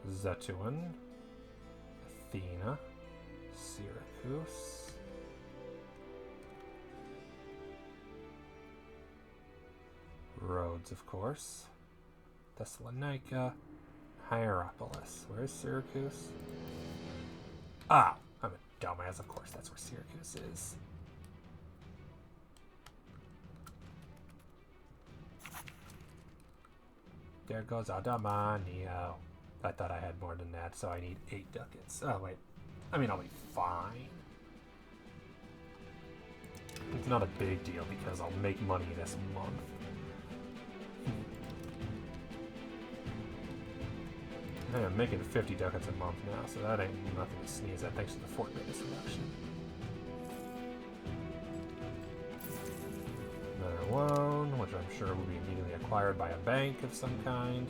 Zetuan, Athena, Syracuse, Rhodes, of course. Thessalonica. Hierapolis. Where's Syracuse? Ah! I'm a dumbass. Of course, that's where Syracuse is. There goes Adamanio. I thought I had more than that, so I need 8 ducats. Oh, wait. I mean, I'll be fine. It's not a big deal because I'll make money this month. Hey, I'm making 50 ducats a month now, so that ain't nothing to sneeze at thanks to the Fort Venice reduction. Another loan, which I'm sure will be immediately acquired by a bank of some kind.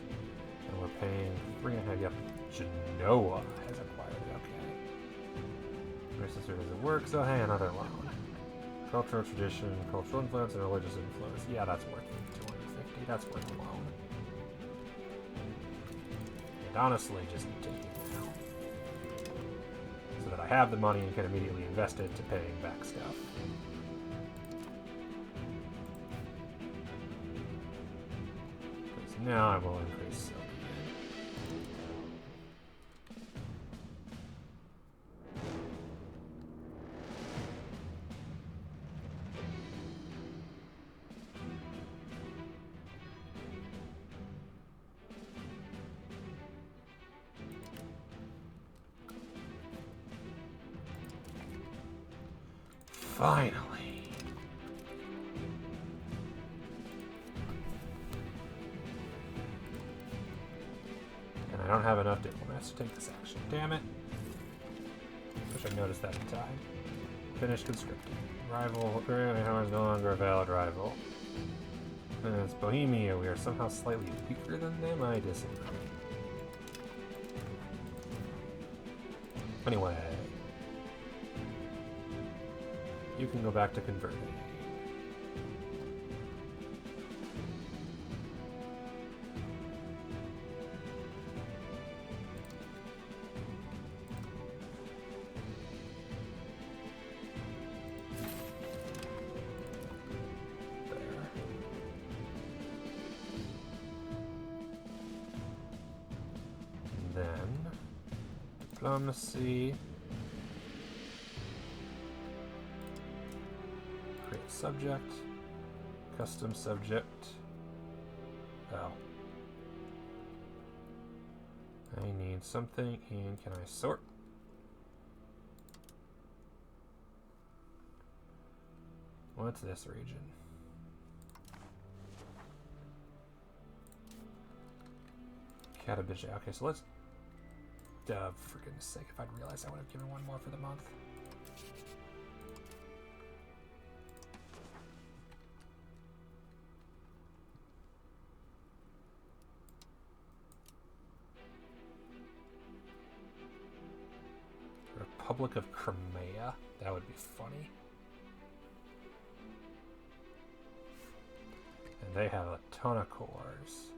And we're paying 3.5. Yep, Genoa has acquired it, okay. My sister doesn't work, so hey, another loan. Cultural tradition, cultural influence, and religious influence. Yeah, that's worth 250. That's worth a loan. And honestly, just take it now. So that I have the money and can immediately invest it to paying back stuff. Because now I will increase silk again. Finally. And I don't have enough diplomats to take this action. Damn it. Wish I noticed that in time. Finish conscripting. Rival. Hammer is no longer a valid rival. And it's Bohemia. We are somehow slightly weaker than them. I disagree. Anyway. You can go back to converting. There. And then diplomacy. Subject, custom subject. Oh. I need something in, can I sort? What's this region? Katowice. Okay, so let's, for goodness sake, if I'd realized I would have given one more for the month. Republic of Crimea. That would be funny. And they have a ton of cores.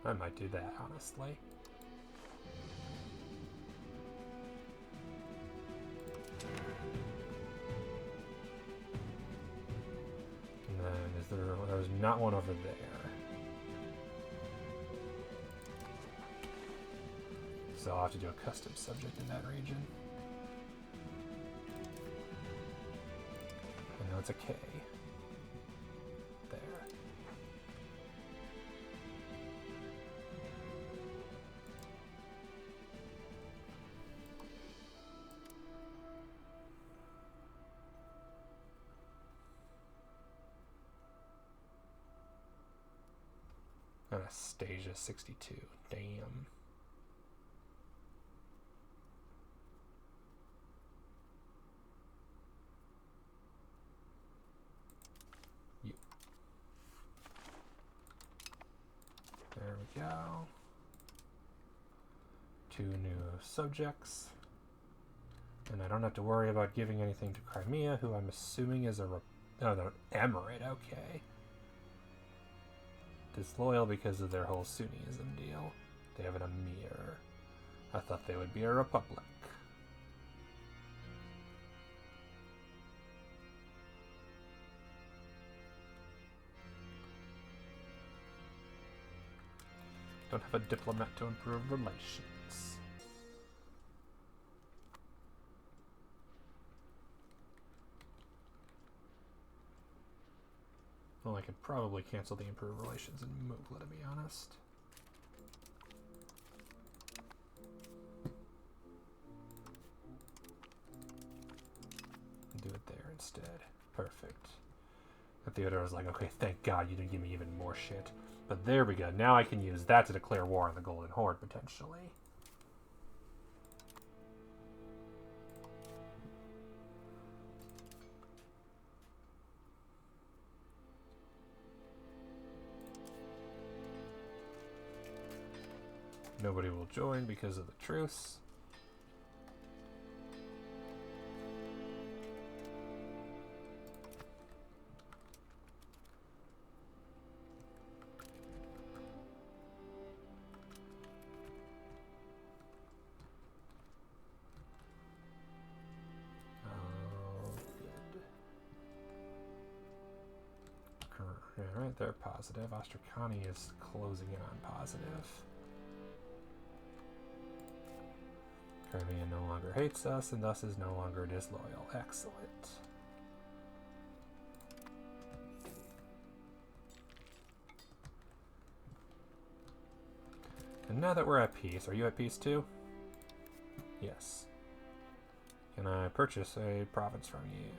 I might do that, honestly. And then is there? There's not one over there. So I'll have to do a custom subject in that region. It's a K. There. Anastasia 62. Damn. There we go. 2 new subjects. And I don't have to worry about giving anything to Crimea, who I'm assuming is a... no, emirate, okay. Disloyal because of their whole Sunnism deal. They have an emir. I thought they would be a republic. Don't have a diplomat to improve relations. Well, I could probably cancel the improve relations and Mugla, to be honest. Do it there instead. Perfect. But Theodore was like, okay, thank God you didn't give me even more shit. But there we go. Now I can use that to declare war on the Golden Horde, potentially. Nobody will join because of the truce. Alright, they're positive. Ostracani is closing in on positive. Crimean no longer hates us, and thus is no longer disloyal. Excellent. And now that we're at peace, are you at peace too? Yes. Can I purchase a province from you?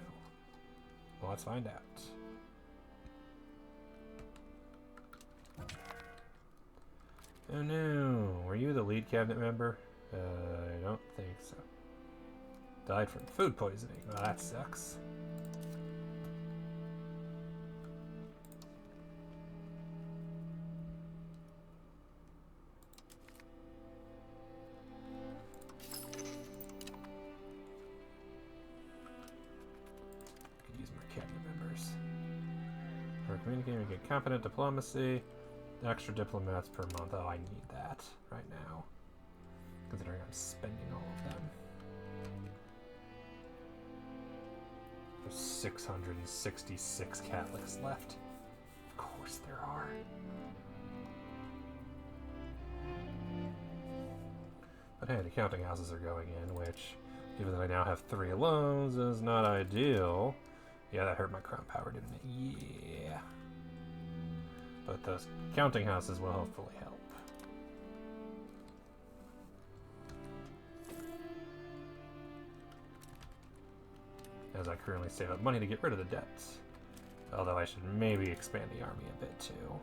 Well, let's find out. Oh no, were you the lead cabinet member? I don't think so. Died from food poisoning. Well, that sucks. Could use more cabinet members. We're communicating, we get competent diplomacy. Extra diplomats per month. Oh, I need that right now, considering I'm spending all of them. There's 666 Catholics left. Of course there are. But hey, the counting houses are going in, which, given that I now have 3 loans, is not ideal. Yeah, that hurt my crown power, didn't it? Yeah. But those counting houses will hopefully help. As I currently save up money to get rid of the debts. Although I should maybe expand the army a bit too.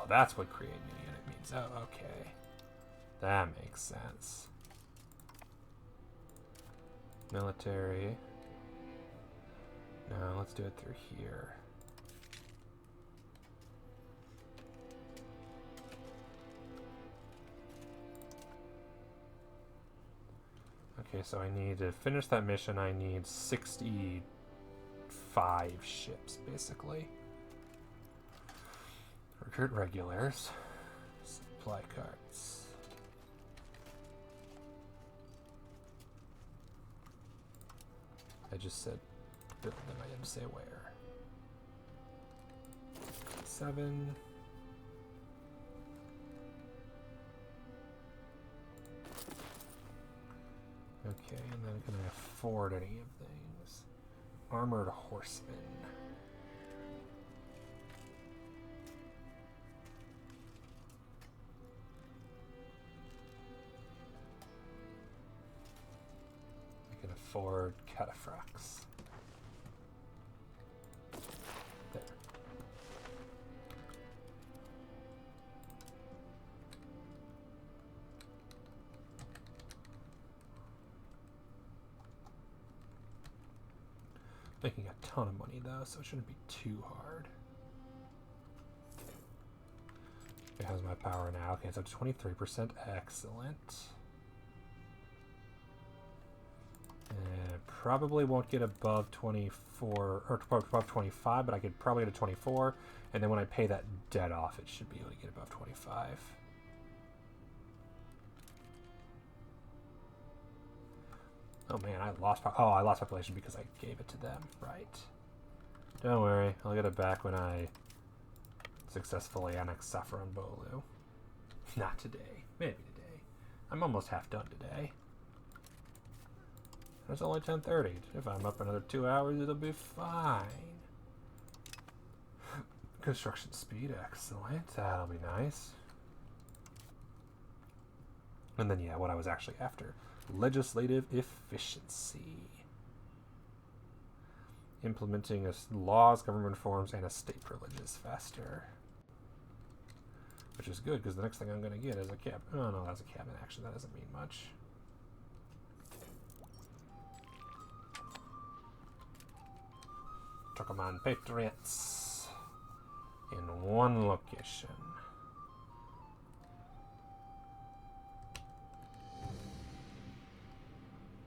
That's what create new unit means. Oh, okay. That makes sense. Military. No, let's do it through here. Okay, so I need to finish that mission. I need 65 ships, basically. Recruit regulars. Supply carts. I just said build them, I didn't say where. 7. Okay, and then can I afford any of things? Armored horsemen. For cataphracts. There. Making a ton of money though, so it shouldn't be too hard. Okay, how's my power now? Okay, it's up to 23%. Excellent. probably won't get above 24 or above 25, but I could probably get a 24, and then when I pay that debt off, it should be able to get above 25. Oh man, I lost population because I gave it to them. Right. Don't worry, I'll get it back when I successfully annex Saffron Bolu. Not today. Maybe today. I'm almost half done today. It's only 10:30. If I'm up another 2 hours, it'll be fine. Construction speed, excellent. That'll be nice. And then, yeah, what I was actually after. Legislative efficiency. Implementing laws, government reforms, and estate privileges faster. Which is good, because the next thing I'm going to get is a cabinet. Oh, no, that's a cabinet action. That doesn't mean much. Turkoman Patriots. In one location.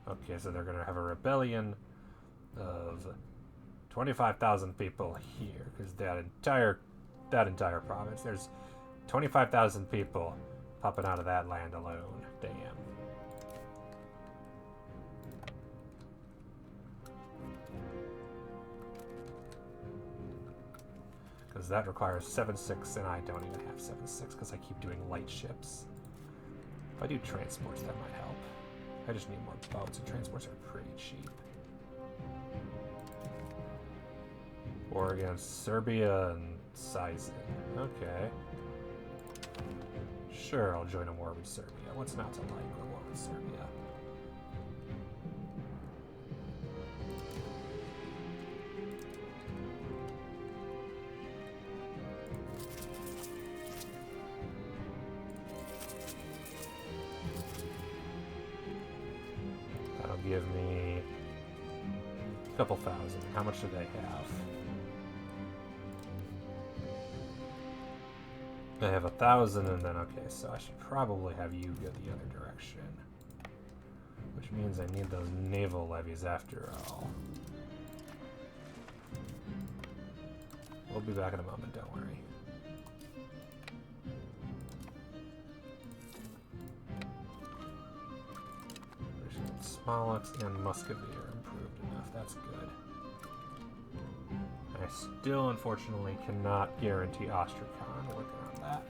Okay, so they're going to have a rebellion of 25,000 people here, because that entire province, there's 25,000 people popping out of that land alone. Damn. Because that requires 7-6, and I don't even have 7-6 because I keep doing light ships. If I do transports, that might help. I just need more boats, and transports are pretty cheap. War against Serbia and Sizing. Okay. Sure, I'll join a war with Serbia. What's not to like a war with Serbia? That'll give me a couple thousand. How much do they have? They have 1,000, and then, okay, so I should probably have you go the other direction. Which means I need those naval levies after all. We'll be back in a moment, don't worry. Mamluks and Muscovy are improved enough, that's good. I still, unfortunately, cannot guarantee Astrakhan. We're working on that.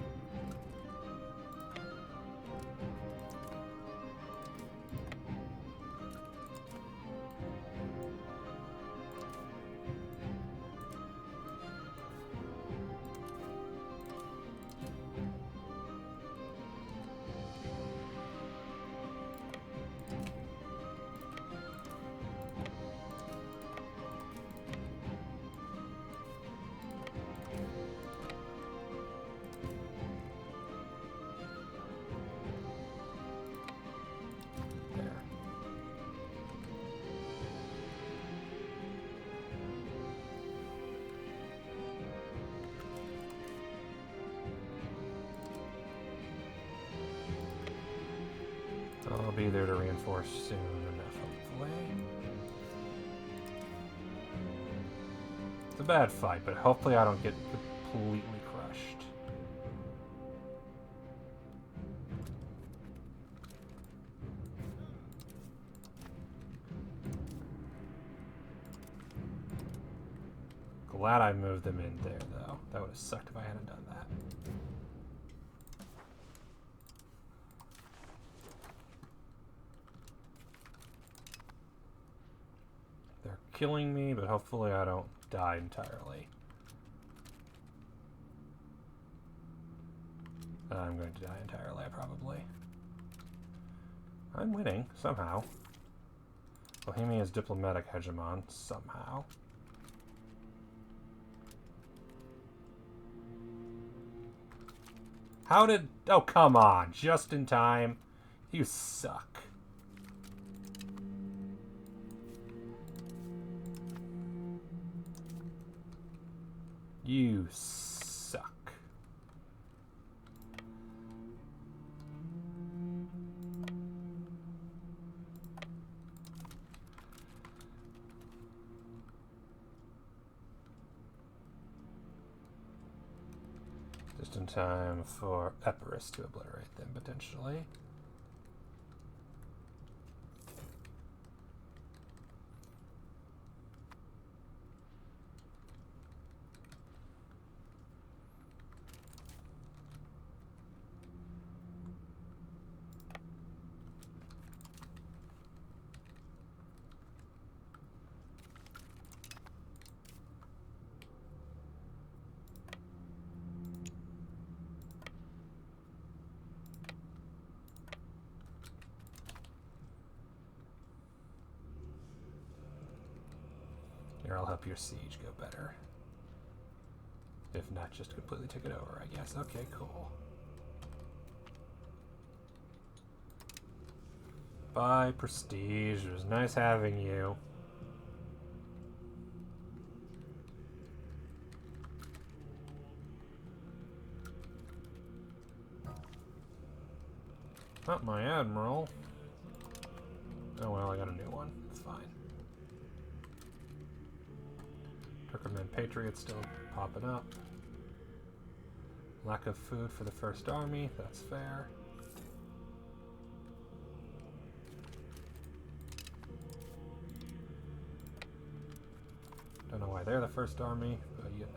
I'll be there to reinforce soon enough, hopefully. It's a bad fight, but hopefully I don't get completely crushed. Glad I moved them in there, though. That would have sucked if I hadn't done that. Killing me, but hopefully I don't die entirely. I'm going to die entirely, probably. I'm winning, somehow. Bohemia's diplomatic hegemon, somehow. How did... Oh, come on. Just in time. You suck. You suck. Just in time for Epirus to obliterate them, potentially. Here, I'll help your siege go better. If not, just completely take it over, I guess. Okay, cool. Bye, Prestige. It was nice having you. Not my admiral. Oh well, I got a new one. It's fine. Turkmen Patriots still popping up. Lack of food for the First Army. That's fair. Don't know why they're the First Army, but you know.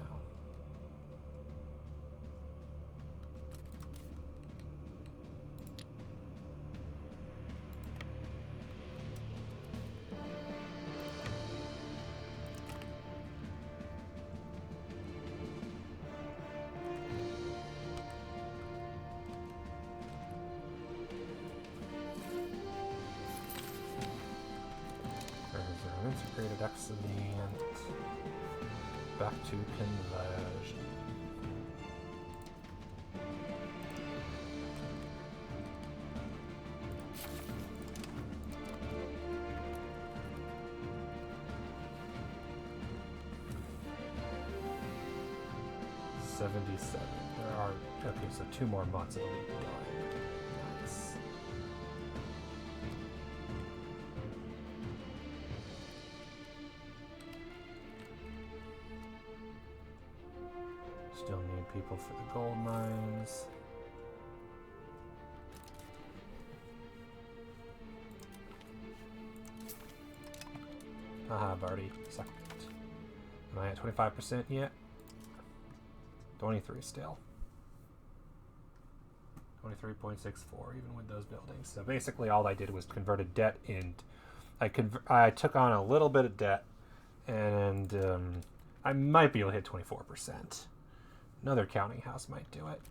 Integrated excellent. Back to conversion. $77. There are okay, so 2 more months it'll be done. Nice. Still need people for the gold mines. I've already sucked it. Am I at 25% yet? 23 still. 23.64 even with those buildings. So basically all I did was converted debt in. I took on a little bit of debt and I might be able to hit 24%. Another counting house might do it.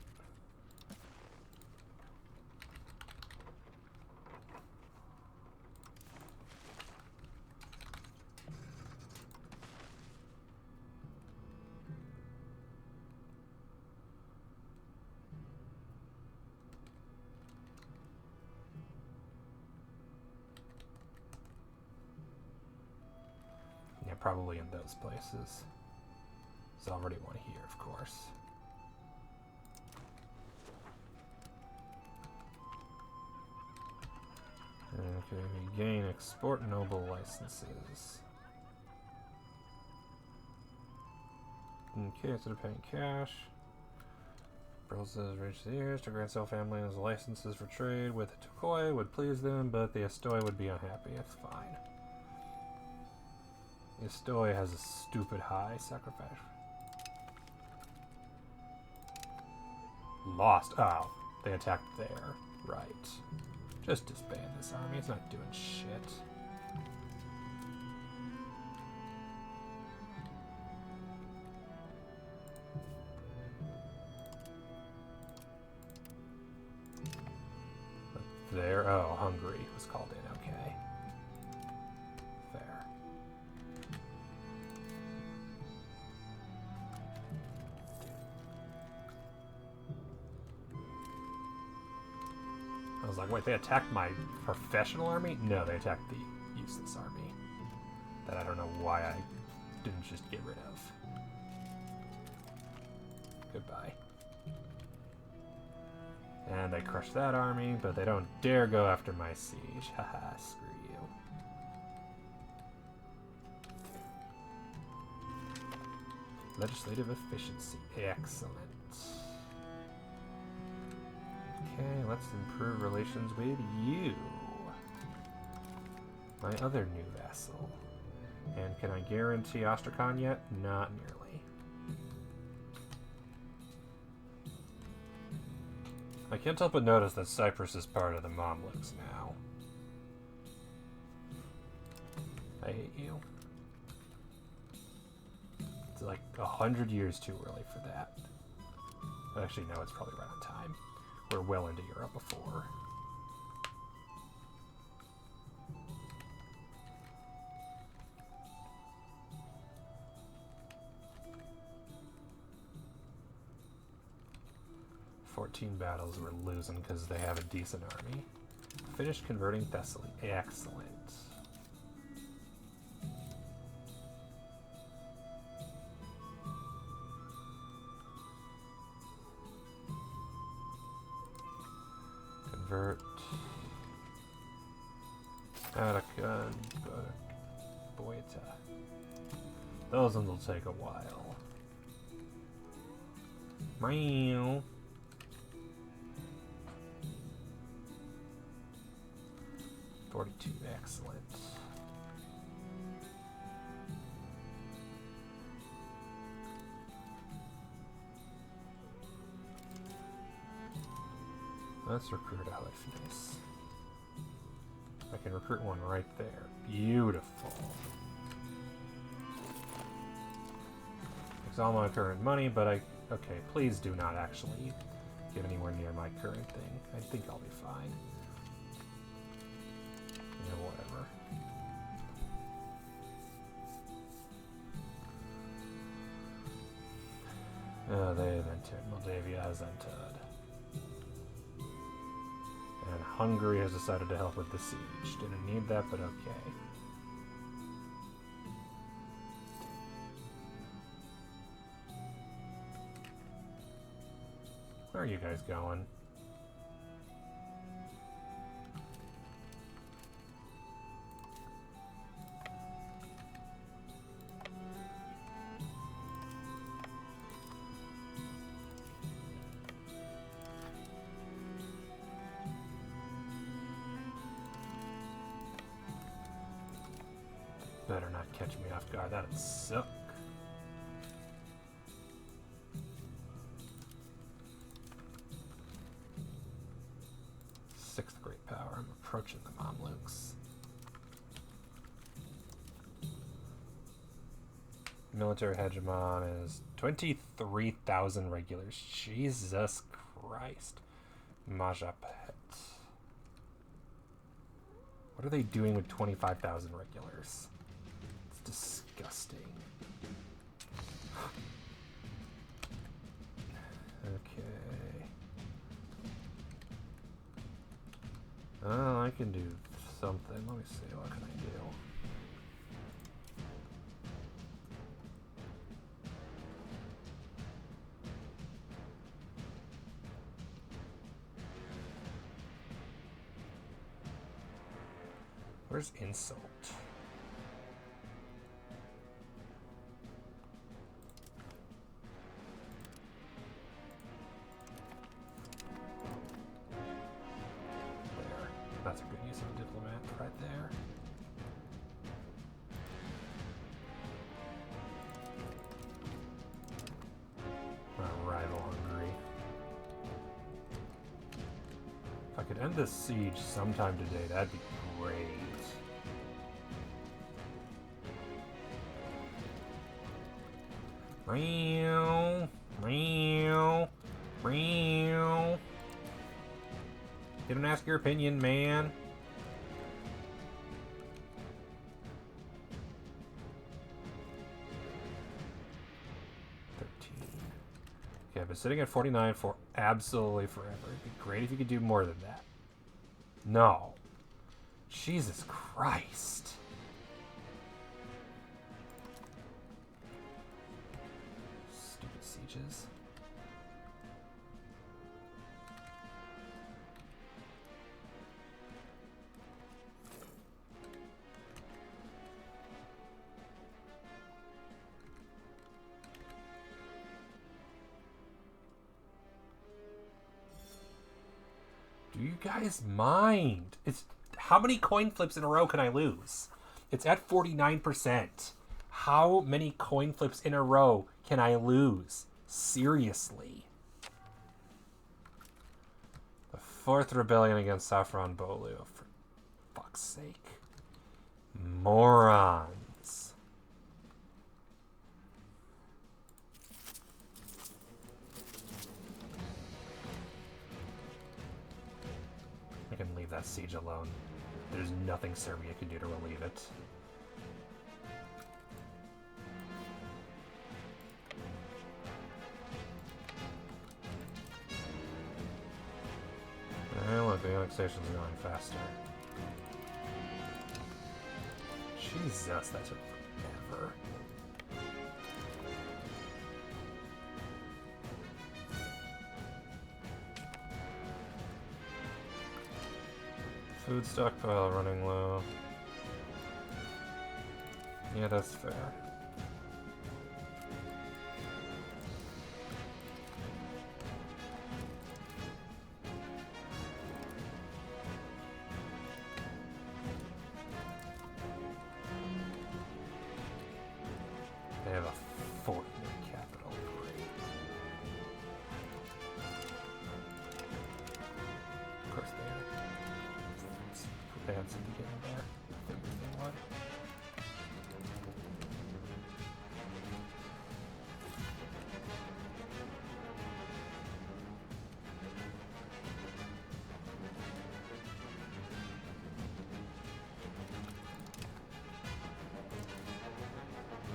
Yeah, probably in those places. There's already one here, of course. Okay, we gain export noble licenses. Okay, instead of paying cash. Proposals reach the ears to grant sale families licenses for trade with Tokoi would please them, but the Astoi would be unhappy. It's fine. The Astoi has a stupid high sacrifice. Lost. Oh, they attacked there. Right. Just disband this army. It's not doing shit. But there. Oh, Hungary was called in. Okay. Fair. I was like, wait, they attacked my professional army? No, they attacked the useless army. That I don't know why I didn't just get rid of. Goodbye. And they crushed that army, but they don't dare go after my siege. Haha, screw you. Legislative efficiency. Excellent. let's improve relations with you. My other new vassal. And can I guarantee Astrakhan yet? Not nearly. I can't help but notice that Cyprus is part of the Mamluks now. I hate you. It's like 100 years too early for that. Actually, no, it's probably right on time. We're well into Europe before. Battles we're losing because they have a decent army. Finished converting Thessaly. Excellent. Convert. Attica. Boita. Those ones will take a while. Meow. 42, excellent. Let's recruit out Venice. I can recruit one right there. Beautiful. It's all my current money, but okay, please do not actually get anywhere near my current thing. I think I'll be fine. Whatever. Oh, they have entered. Moldavia has entered. And Hungary has decided to help with the siege. Didn't need that, but okay. Where are you guys going? Better not catch me off guard. That'd suck. Sixth great power. I'm approaching the Mamluks. Military hegemon is 23,000 regulars. Jesus Christ. Majapahit. What are they doing with 25,000 regulars? It's disgusting. Okay. Oh, I can do something. Let me see. What can I do? Where's insult? There. That's a good use of a diplomat right there. Rival Hungary. If I could end this siege sometime today, that'd be great. Meow, meow, meow. You don't ask your opinion, man. Okay, I've been sitting at 49 for absolutely forever. It'd be great if you could do more than that. No. Jesus Christ. Stupid sieges. you guys mind? It's how many coin flips in a row can I lose? It's at 49%. How many coin flips in a row can I lose? Seriously. The fourth rebellion against Saffron Bolu. For fuck's sake. Morons. I can leave that siege alone. There's nothing Serbia can do to relieve it. Look, the annexation's going faster. Jesus, that took forever. Food stockpile running low. Yeah, that's fair. They have a fort in their capital. Great. Of course they are. They had some beginning there. I figured they would.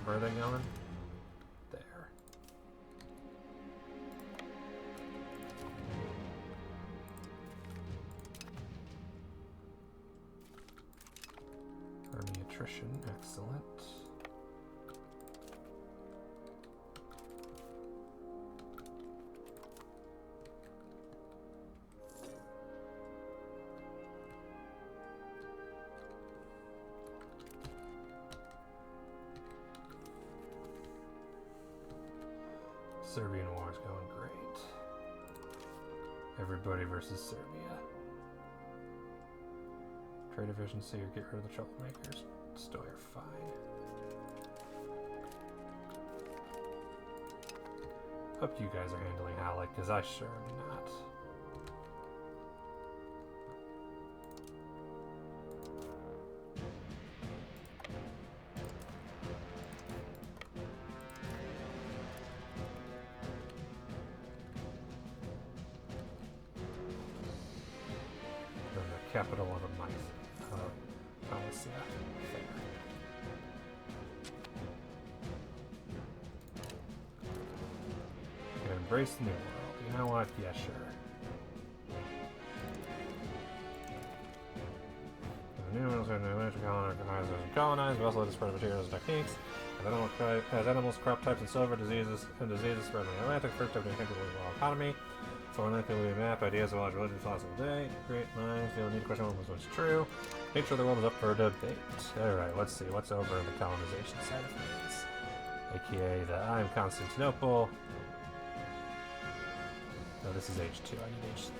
Where are they going? There. Army attrition, excellent. Serbian war is going great. Everybody versus Serbia. Trade efficiency or get rid of the troublemakers. Still, you're fine. Hope you guys are handling Halleck, because I sure am not. Capital of a mice. Palace, yeah. Fair. You can embrace the new world. You know what? Yeah, sure. The new world is going to colonize, but also to spread materials and techniques. As animals, crop types, and silver diseases spread in the Atlantic. First, to enhance the world economy. For one thing, we map ideas of large religion, philosophy today. Great minds feel the need to question what's true. Nature of the world is up for debate. Alright, let's see. What's over in the colonization side of things? AKA the I'm Constantinople. No, this is H2. I need H3.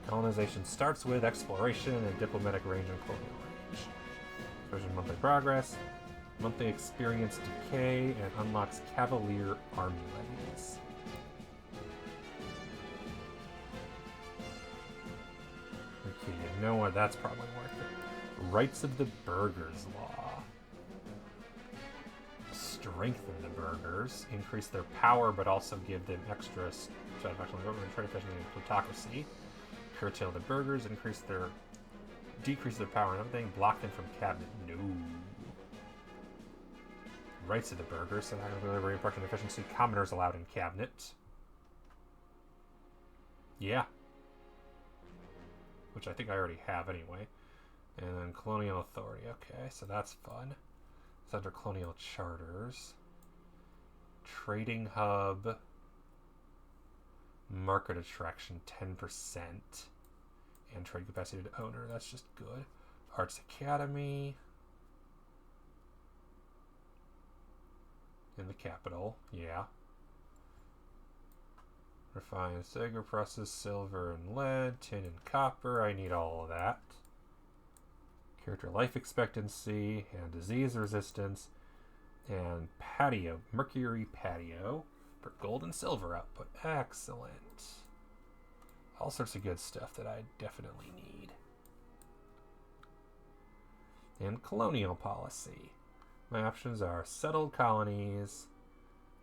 Colonization starts with exploration and diplomatic range and colonial range. Exploration monthly progress. Monthly experience decay and unlocks cavalier army levies. Okay, you know what? That's probably worth it. Rights of the Burghers Law. Strengthen the burghers, increase their power, but also give them extra satisfaction, trade efficiency, and plutocracy. Curtail the burghers, decrease their power and everything, block them from cabinet. No. Rights of the burghers, so not going to deliver production efficiency. Commoners allowed in cabinet. Yeah. Which I think I already have anyway. And then colonial authority. Okay, so that's fun. It's under colonial charters. Trading hub. Market attraction 10%. And trade capacity to owner. That's just good. Arts Academy. In the capital. Yeah. Refined Sager presses, silver and lead, tin and copper. I need all of that. Character life expectancy and disease resistance. And patio, mercury patio for gold and silver output. Excellent. All sorts of good stuff that I definitely need. And colonial policy. My options are settled colonies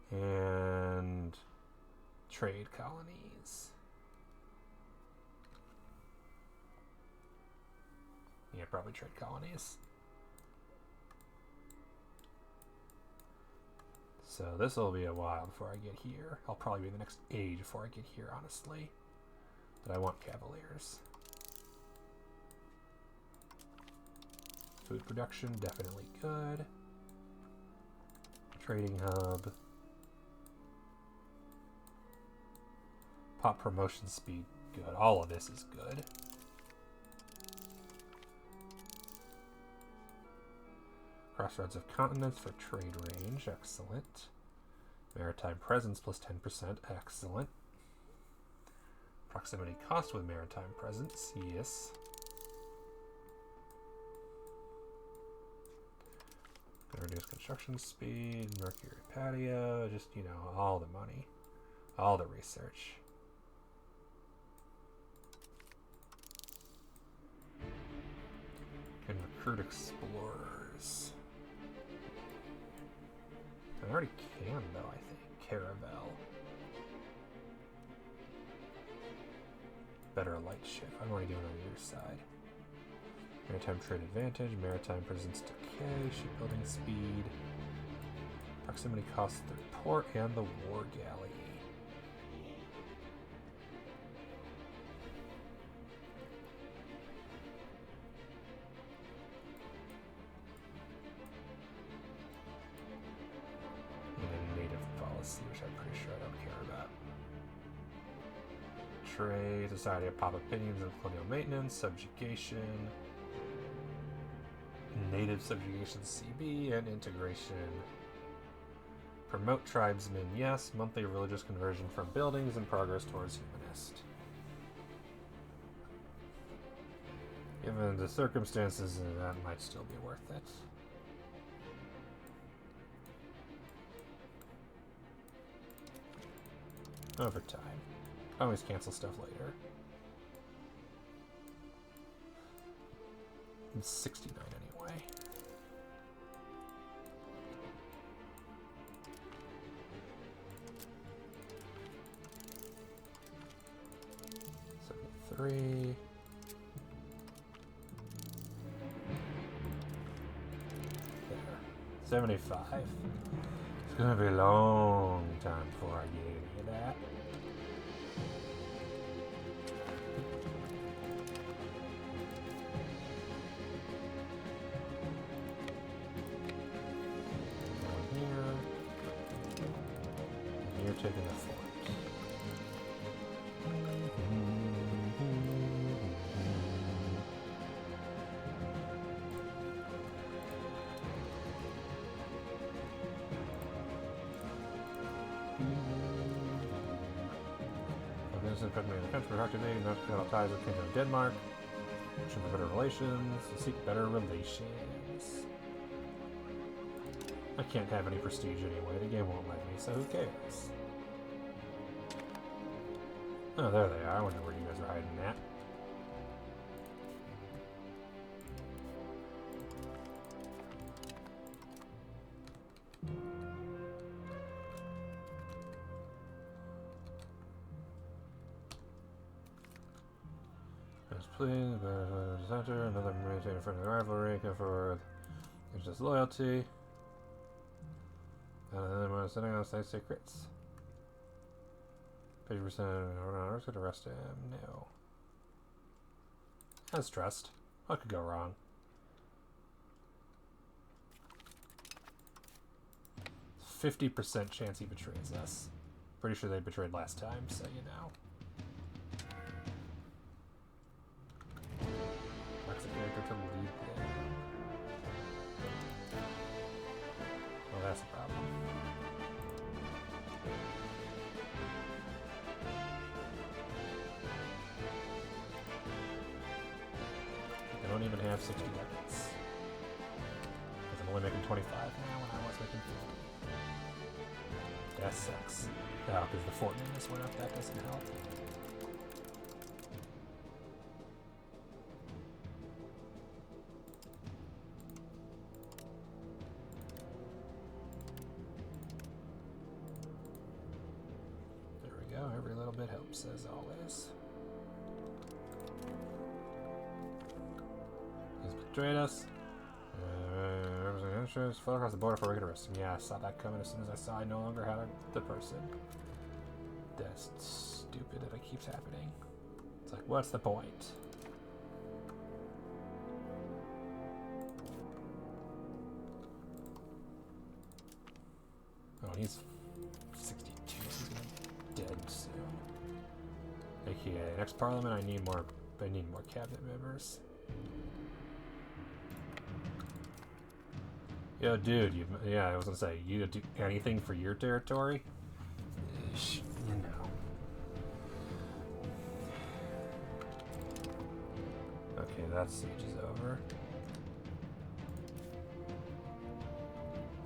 and trade colonies. Yeah, probably trade colonies. So this will be a while before I get here. I'll probably be the next age before I get here, honestly. But I want cavaliers. Food production, definitely good. Trading hub. Pop promotion speed, good. All of this is good. Crossroads of continents for trade range, excellent. Maritime presence plus 10%, excellent. Proximity cost with maritime presence, yes. Gonna reduce construction speed, mercury patio, just, you know, all the money, all the research. Can recruit explorers. I already can, though, I think. Caravel. Better light ship. I'm already doing it on your side. Maritime trade advantage, maritime presence decay, shipbuilding speed, proximity cost through port, and the war galley. And a native policy, which I'm pretty sure I don't care about. Trade, Society of Pop Opinions and Colonial Maintenance, Subjugation, Native Subjugation CB, and Integration. Promote tribesmen, yes. Monthly religious conversion from buildings and progress towards humanist. Given the circumstances, that might still be worth it. Over time. Always cancel stuff later. It's 69 anyway. Three. There. 75. It's gonna be a long time before I get any of that. Down here. And you're taking the fort. The country activating national ties with Kingdom of Denmark. Should for better relations. Seek better relations. I can't have any prestige anyway. The game won't let me, so who cares? Oh, there they are. I wonder where you guys are hiding at. Please, center, another maintain a friendly rivalry, go for just loyalty. And then we're sending out state secrets. 50% I was gonna arrest him. No. That's trust. What could go wrong? %50 chance he betrays us. Pretty sure they betrayed last time, so you know. To lead them. Well, that's a problem. have 60 ducats. Because I'm only making 25 now when I was making 50. That sucks. Oh, because the fort just went up, that doesn't help. There we go, every little bit helps as always. He's betrayed us. Insurance fell across the border for regular arrest. Yeah, I saw that coming as soon as I saw I no longer had the person. That's stupid that it keeps happening. It's like, what's the point? Oh, he's 62. He's gonna be dead soon. Okay, next parliament, I need more cabinet members. Yo, dude, yeah, I was gonna say, you do anything for your territory? You know. Okay, that siege is over.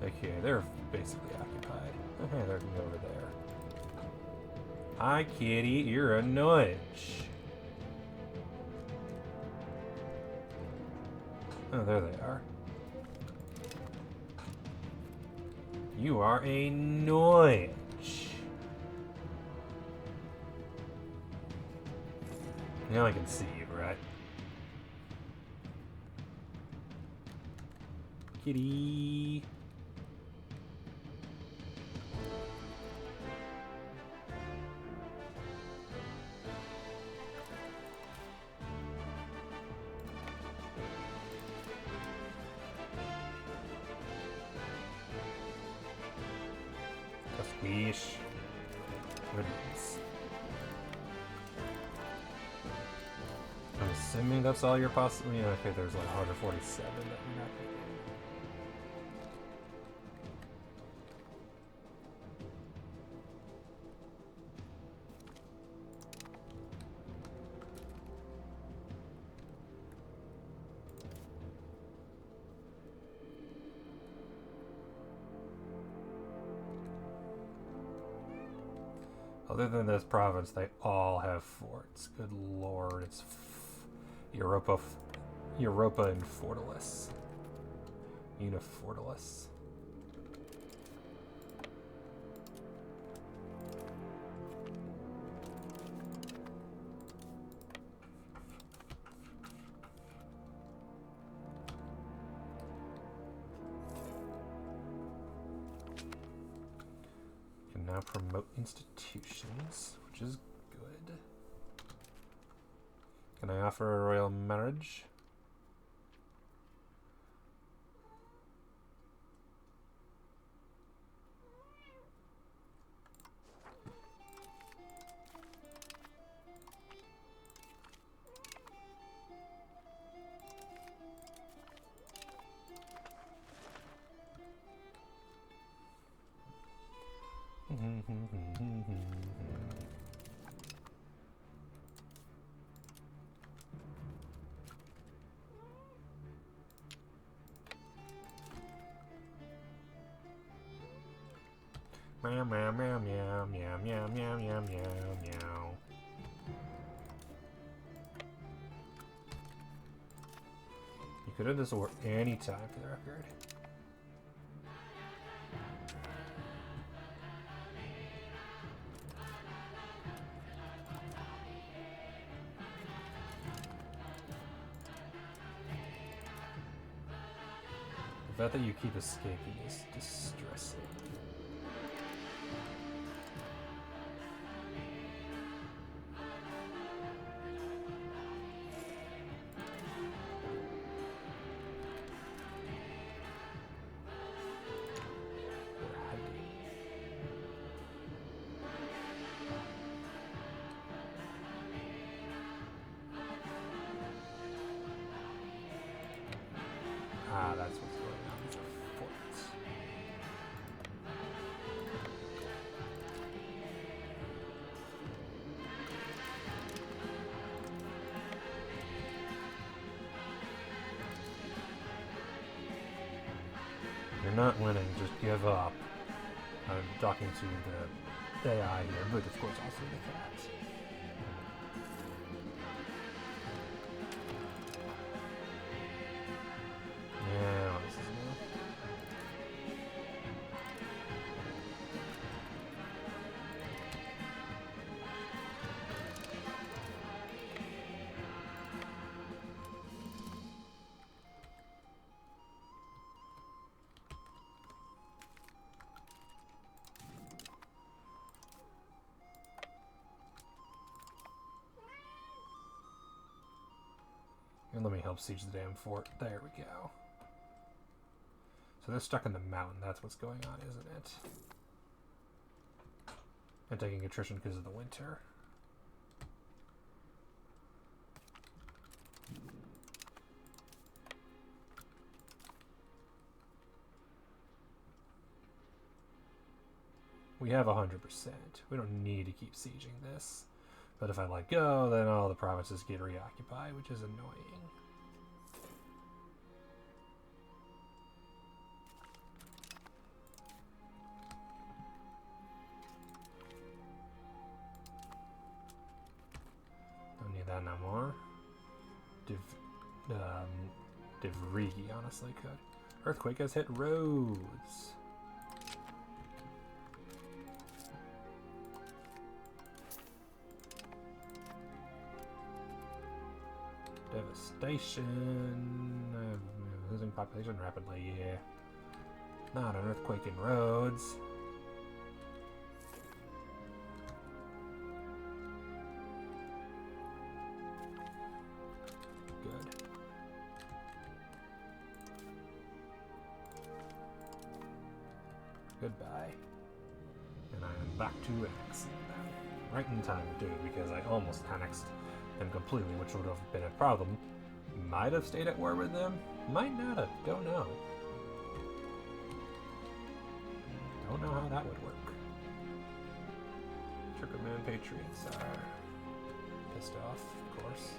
Okay, they're basically occupied. Okay, they're over there. Hi, kitty, you're a nudge. Oh, there they are. You are a nudge. Now I can see you, right? Kitty. Squish. Goodness. I'm assuming that's all you're possibly. Yeah, okay, there's like 147 that we're not getting. Other than this province, they all have forts. Good lord, it's Europa and Fortalice. Unifortalice. Can now promote institutions, which is good. Can I offer a royal marriage? Meow meow meow meow meow meow meow meow meow meow. You could have this war any time for the record. The fact that you keep escaping is distressing. Ah, that's what's going on. These are forts. You're not winning, just give up. I'm talking to the AI here, but of course also the cats. Yeah, what is this now? And let me help siege the damn fort. There we go. So they're stuck in the mountain. That's what's going on, isn't it? And taking attrition because of the winter. We have 100%. We don't need to keep sieging this. But if I let go, then all the provinces get reoccupied, which is annoying. Don't need that no more. Divrigi honestly could. Earthquake has hit roads. Devastation. Losing population rapidly, yeah. Not an earthquake in roads. Good. Goodbye. And I am back to annexing them. Right in time, too, because I almost annexed them completely, which would have been a problem. Might have stayed at war with them, might not have, don't know. Don't know how that would work. Turkoman Patriots are pissed off, of course.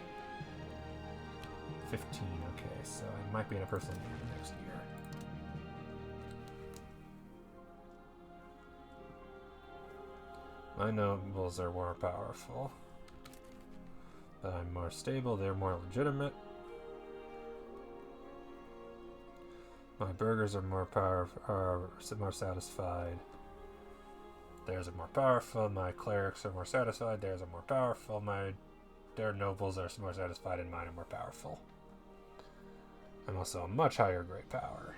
15, okay, so I might be in a personal need next year. My nobles are more powerful. But I'm more stable, they're more legitimate. My burghers are more more satisfied. Theirs are more powerful. My clerics are more satisfied. Theirs are more powerful. Their nobles are more satisfied, and mine are more powerful. I'm also a much higher great power.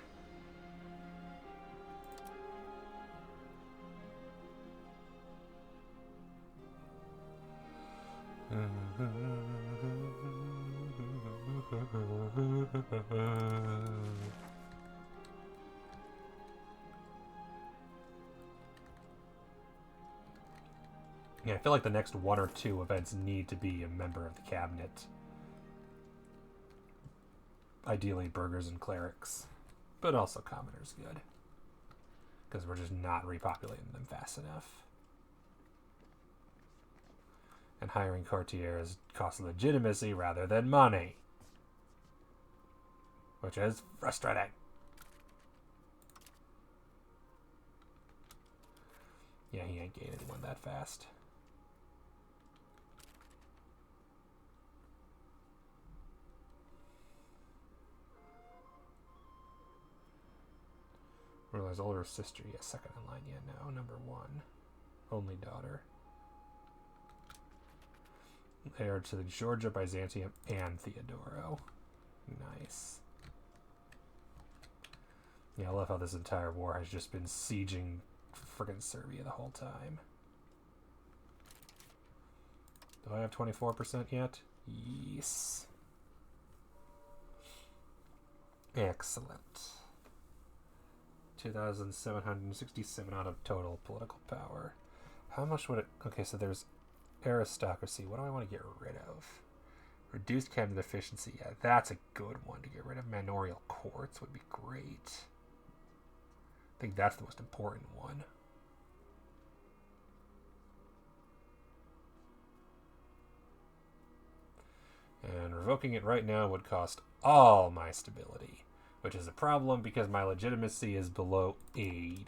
Yeah, I feel like the next one or two events need to be a member of the cabinet. Ideally, burghers and clerics. But also commoners good. Because we're just not repopulating them fast enough. And hiring courtiers costs legitimacy rather than money. Which is frustrating. Yeah, he ain't gaining anyone that fast. Realize older sister, yeah, second in line, yeah, no, number one. Only daughter. Heir to the Georgia, Byzantium, and Theodoro. Nice. Yeah, I love how this entire war has just been sieging friggin' Serbia the whole time. Do I have 24% yet? Yes. Excellent. 2,767 out of total political power. How much would it... Okay, so there's aristocracy. What do I want to get rid of? Reduced cabinet efficiency. Yeah, that's a good one to get rid of. Manorial courts would be great. I think that's the most important one. And revoking it right now would cost all my stability, which is a problem because my legitimacy is below 80.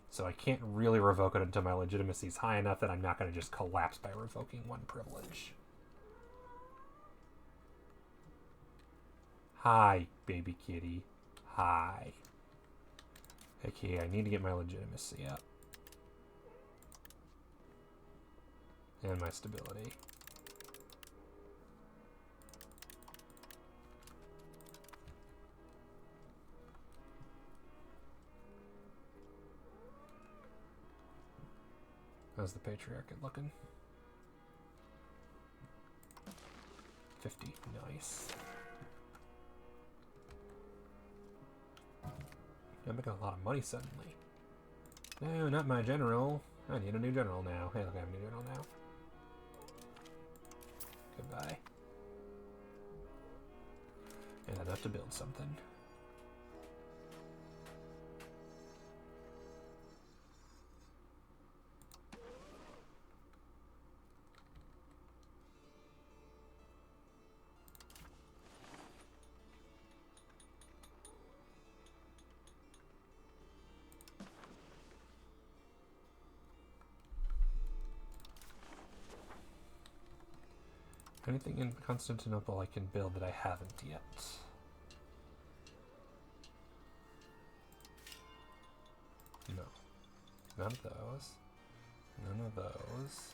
So I can't really revoke it until my legitimacy is high enough that I'm not going to just collapse by revoking one privilege. Hi, baby kitty. Hi. Okay, I need to get my legitimacy up. And my stability. How's the patriarchate looking? 50. Nice. I'm making a lot of money suddenly. No, not my general. I need a new general now. Hey, look, I have a new general now. Goodbye. And enough to build something. Anything in Constantinople I can build that I haven't yet? No. None of those. None of those.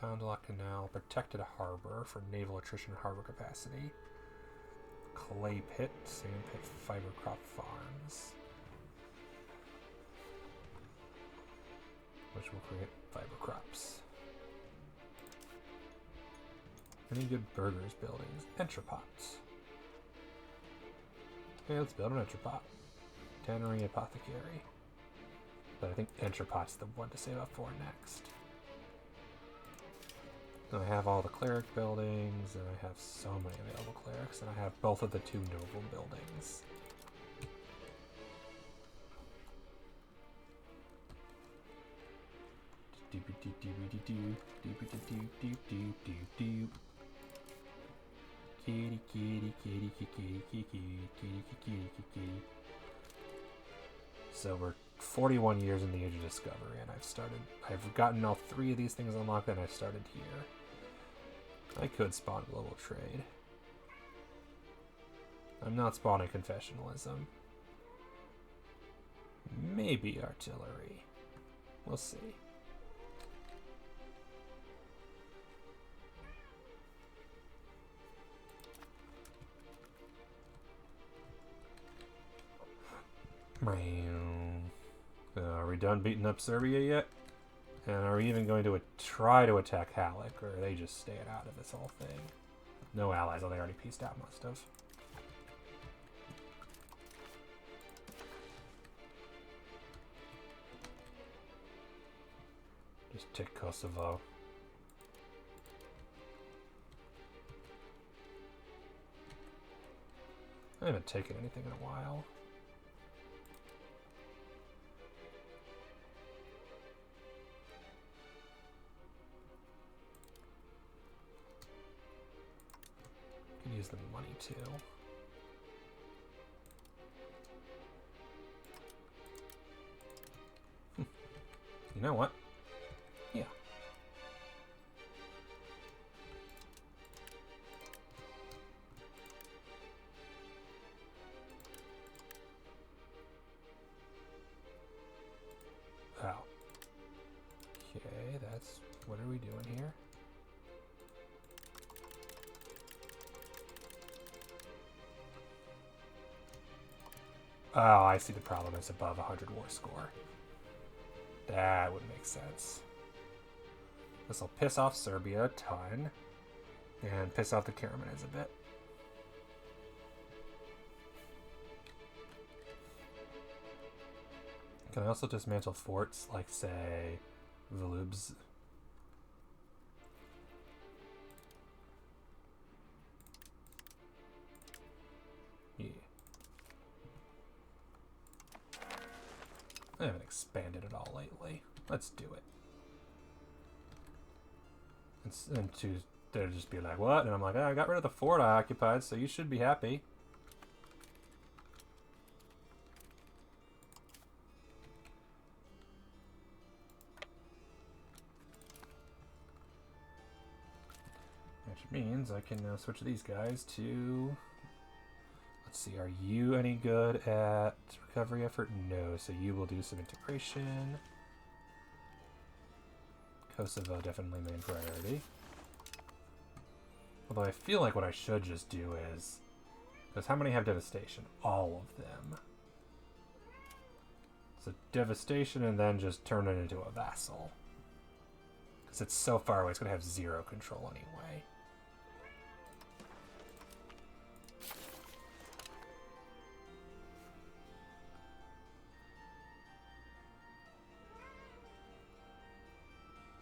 Poundlock Canal, protected harbor for naval attrition harbor capacity. Clay pit, sand pit, fiber crop farms. Which will create fiber crops. Any good burgers buildings? Entrepots. Okay, let's build an entrepot. Tannery, apothecary. But I think entrepot's the one to save up for next. And I have all the cleric buildings, and I have so many available clerics, and I have both of the 2 noble buildings. Kitty, kitty, kitty, kitty, kitty, kitty, kitty, kitty. So we're 41 years in the Age of Discovery, and I've gotten all 3 of these things unlocked, and I started here. I could spawn global trade. I'm not spawning confessionalism. Maybe artillery. We'll see. Are we done beating up Serbia yet? And are we even going to try to attack Halleck, or are they just staying out of this whole thing? No allies, oh, they already peaced out, must have. Just take Kosovo. I haven't taken anything in a while. Can use the money too. You know what? Yeah. Oh. Okay, that's... What are we doing here? Oh, I see the problem. It's above 100 war score. That would make sense. This will piss off Serbia a ton, and piss off the Karamanids a bit. Can I also dismantle forts like, say, Volubs? Yeah. I haven't expanded at all lately. Let's do it. And to they'd just be like, what? And I'm like, oh, I got rid of the fort I occupied, so you should be happy. Which means I can now switch these guys to... Let's see, are you any good at recovery effort? No, so you will do some integration. Kosovo, definitely main priority. Although I feel like what I should just do is... Because how many have devastation? All of them. So devastation and then just turn it into a vassal. Because it's so far away, it's going to have 0 control anyway.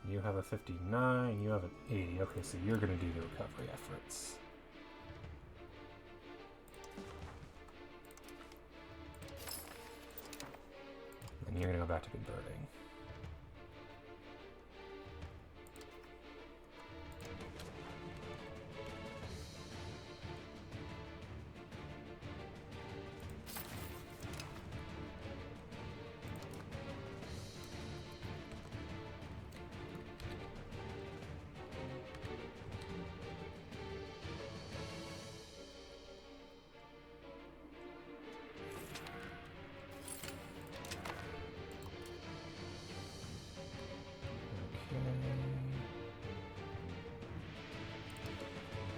You have a 59, you have an 80. Okay, so you're going to do the recovery efforts. And you're going to go back to converting.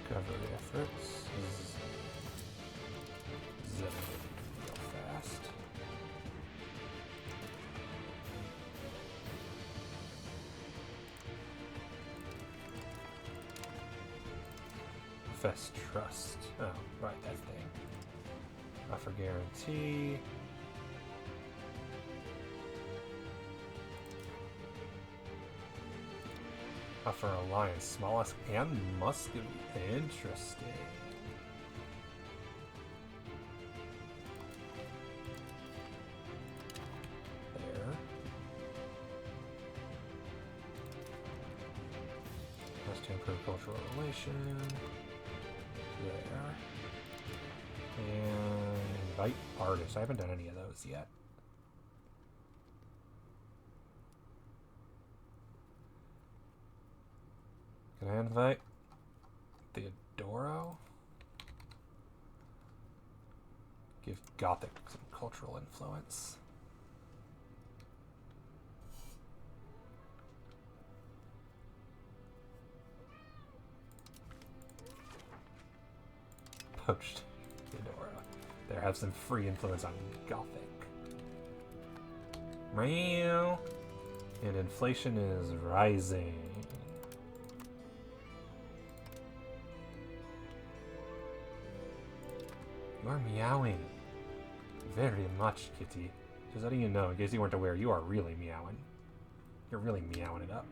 Recovery efforts. Zip real fast. Fest trust. Oh, right, that thing. Offer guarantee. Offer alliance, smallest and Muscovy. Interesting. There. Has to improve cultural relation. There. And invite artists. I haven't done any of those yet. Can I invite Theodoro? Give Gothic some cultural influence. Poached Theodora. There, have some free influence on Gothic. Meow. And inflation is rising. You are meowing very much, kitty. Just letting you know, in case you weren't aware, you are really meowing. You're really meowing it up.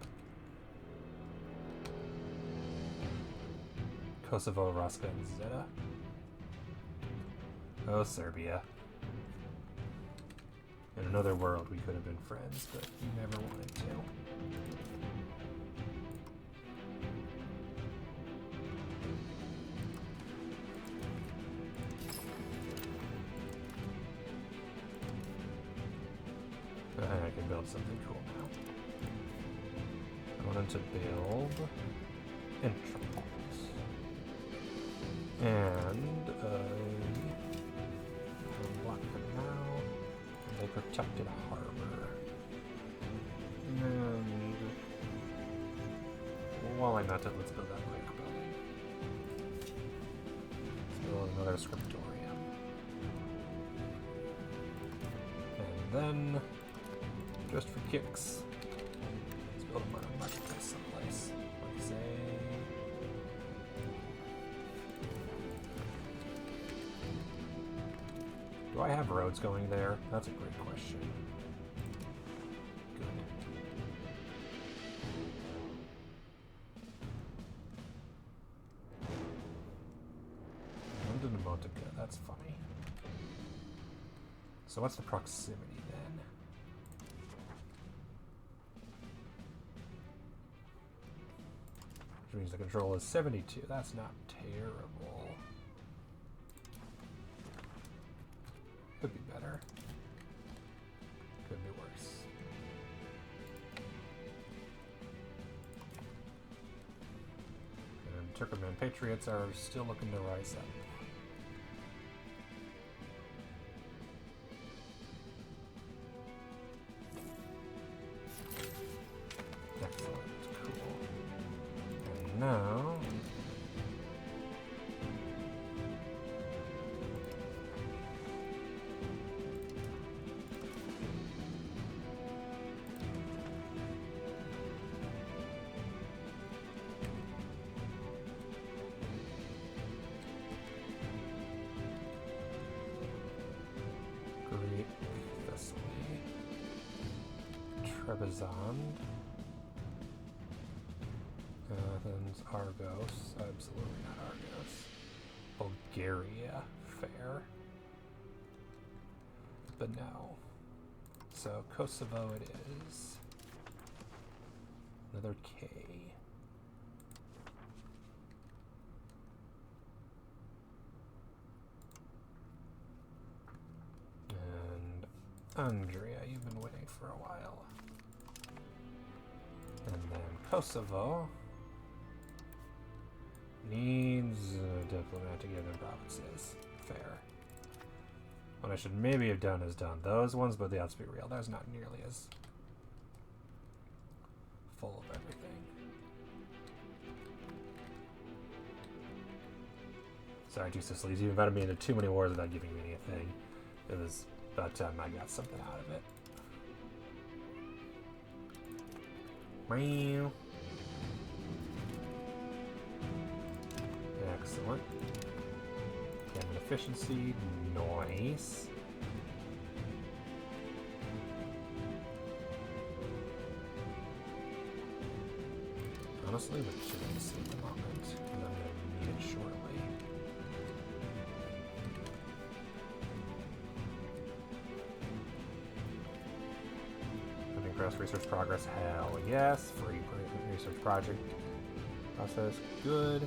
Kosovo, Raska, and Zeta. Oh, Serbia. In another world, we could have been friends, but you never wanted to. I can build something cool now. I wanted to build entrance and block canal. They protected a harbor. And while I'm at it, let's build that quick building. Let's build another scriptorium. And then, just for kicks, let's build a marketplace someplace. Like say, do I have roads going there? That's a great question. Good. London to Montega, that's funny. So what's the proximity then? Which means the control is 72. That's not terrible. Could be better. Could be worse. And Turkmen Patriots are still looking to rise up. Now, Greek, Thessaly, Trebizond. Athens, Argos, absolutely not Argos. Bulgaria, fair. But no. So Kosovo it is. Another K. And Andrea, you've been waiting for a while. And then Kosovo needs a diplomat to give them provinces. Fair. What I should maybe have done is done those ones, but let's be real, that's not nearly as full of everything. Sorry, two Sicilies, you've invited me into too many wars without giving me anything. It was about time I got something out of it. Meow. Excellent. Cabinet efficiency, nice. Honestly, legitimacy at the moment, because I'm going to need it shortly. Putting cross research progress, hell yes. Free research project process, good.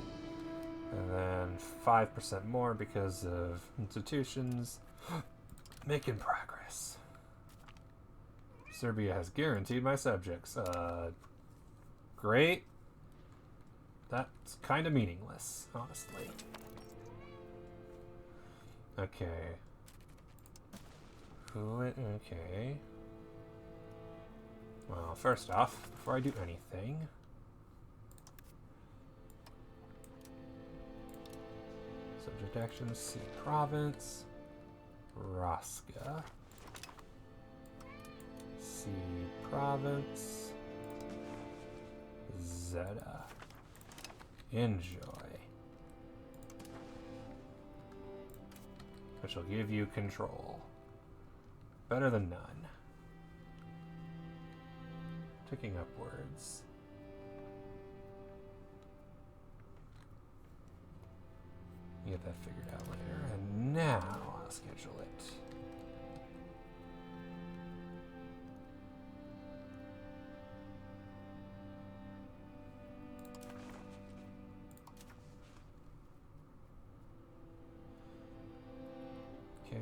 And then 5% more because of institutions making progress. Serbia has guaranteed my subjects. Great. That's kind of meaningless, honestly. Okay. Okay. Well, first off, before I do anything, subject actions, C province, Raska, C province, Zeta. Enjoy. Which will give you control. Better than none. Ticking upwards. Get that figured out later. And now I'll schedule it. Okay.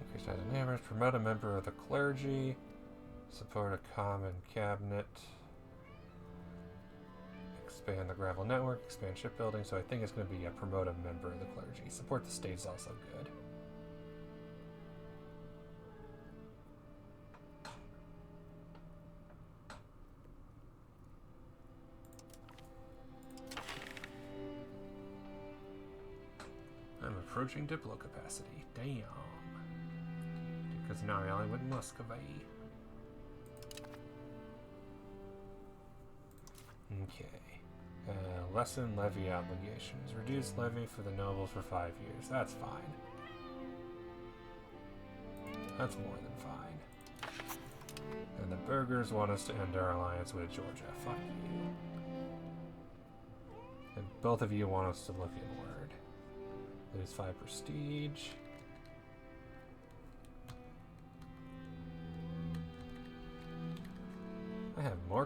Increase size of neighbors, promote a member of the clergy, support a common cabinet, expand the gravel network, expand shipbuilding. So I think it's going to be a promote a member of the clergy. Support the state is also good. I'm approaching diplo capacity. Damn. Because now I went Muscovy. Okay. Lessen levy obligations. Reduce levy for the nobles for 5 years. That's fine. That's more than fine. And the burghers want us to end our alliance with Georgia. Fuck you. And both of you want us to look inward. Lose 5 prestige.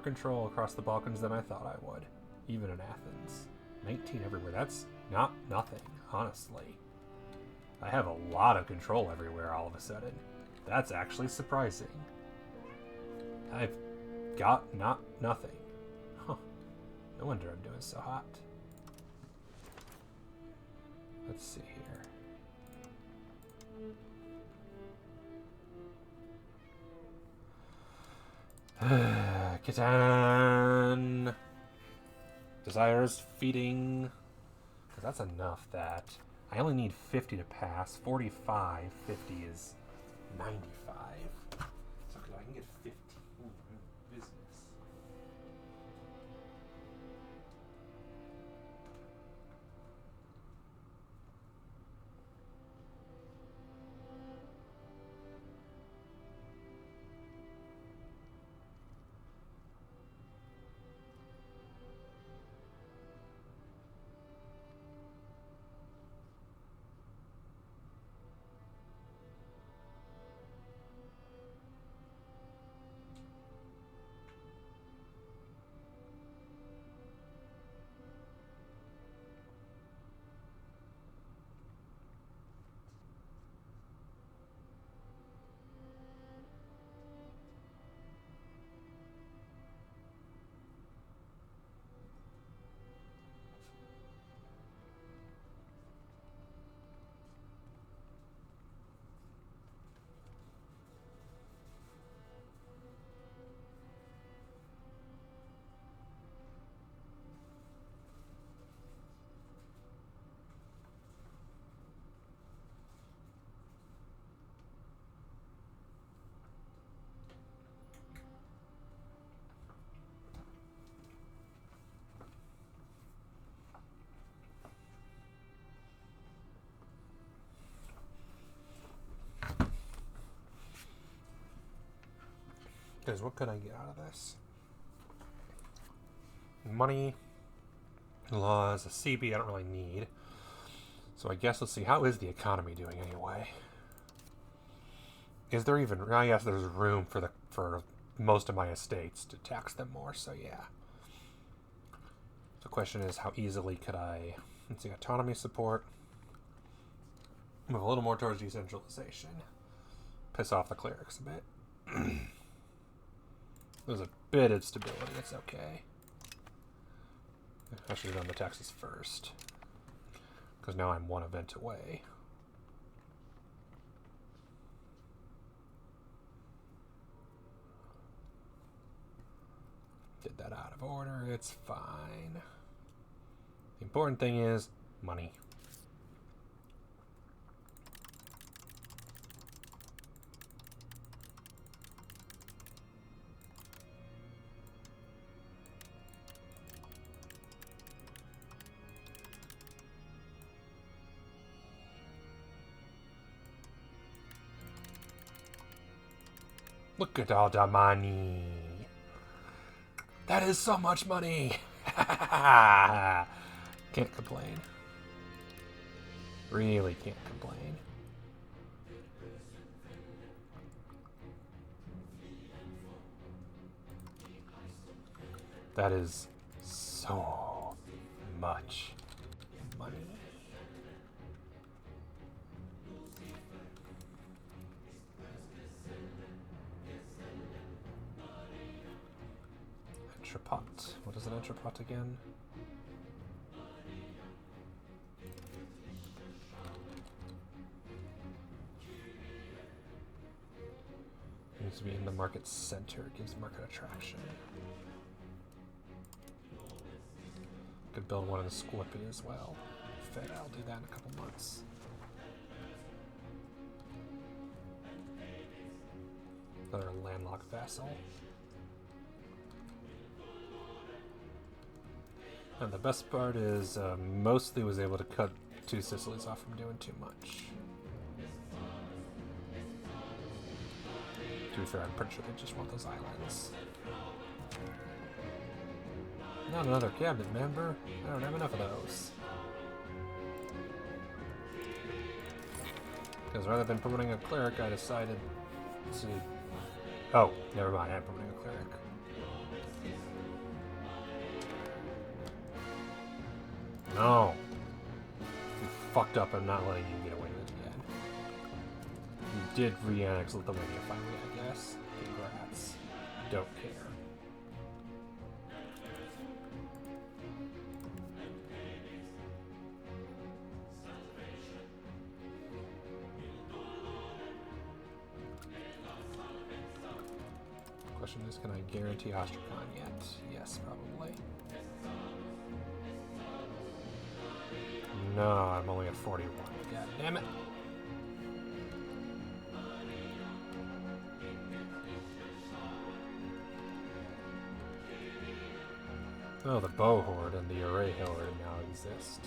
control across the Balkans than I thought I would, even in Athens. 19 everywhere. That's not nothing, honestly. I have a lot of control everywhere all of a sudden. That's actually surprising. I've got nothing. Huh. No wonder I'm doing so hot. Let's see here. Catan. Desires feeding. Because that's enough that I only need 50 to pass. 45, 50 is 95. So I can get 50. Ooh, business. Because what could I get out of this? Money, laws, a CB I don't really need. So I guess let's see, how is the economy doing anyway? Is there even, I guess there's room for most of my estates to tax them more, so yeah. The question is, how easily could I, let's see, autonomy support, move a little more towards decentralization, piss off the clerics a bit. There's a bit of stability, it's okay. I should have done the taxes first, because now I'm one event away. Did that out of order, it's fine. The important thing is money. Look at all the money. That is so much money. Can't complain. Really can't complain. That is so much money. Entrepot. What is an entrepot again? Needs to be in the market center. Gives market attraction. Could build one in Scorpio as well. Fed, I'll do that in a couple months. Another landlocked vassal. And the best part is mostly was able to cut 2 Sicilies off from doing too much. To be fair, I'm pretty sure they just want those islands. Not another cabinet member. I don't have enough of those. Because rather than promoting a cleric, I decided to... Oh, never mind. I'm promoting a cleric. No. You fucked up. I'm not letting you get away with it again. You did re-annex Lithuania finally, I guess. Congrats. Don't care. Question is, can I guarantee Ostrakhan yet? Yes, probably. No, I'm only at 41. God damn it. Oh, the Bow Horde and the Array Horde now exist.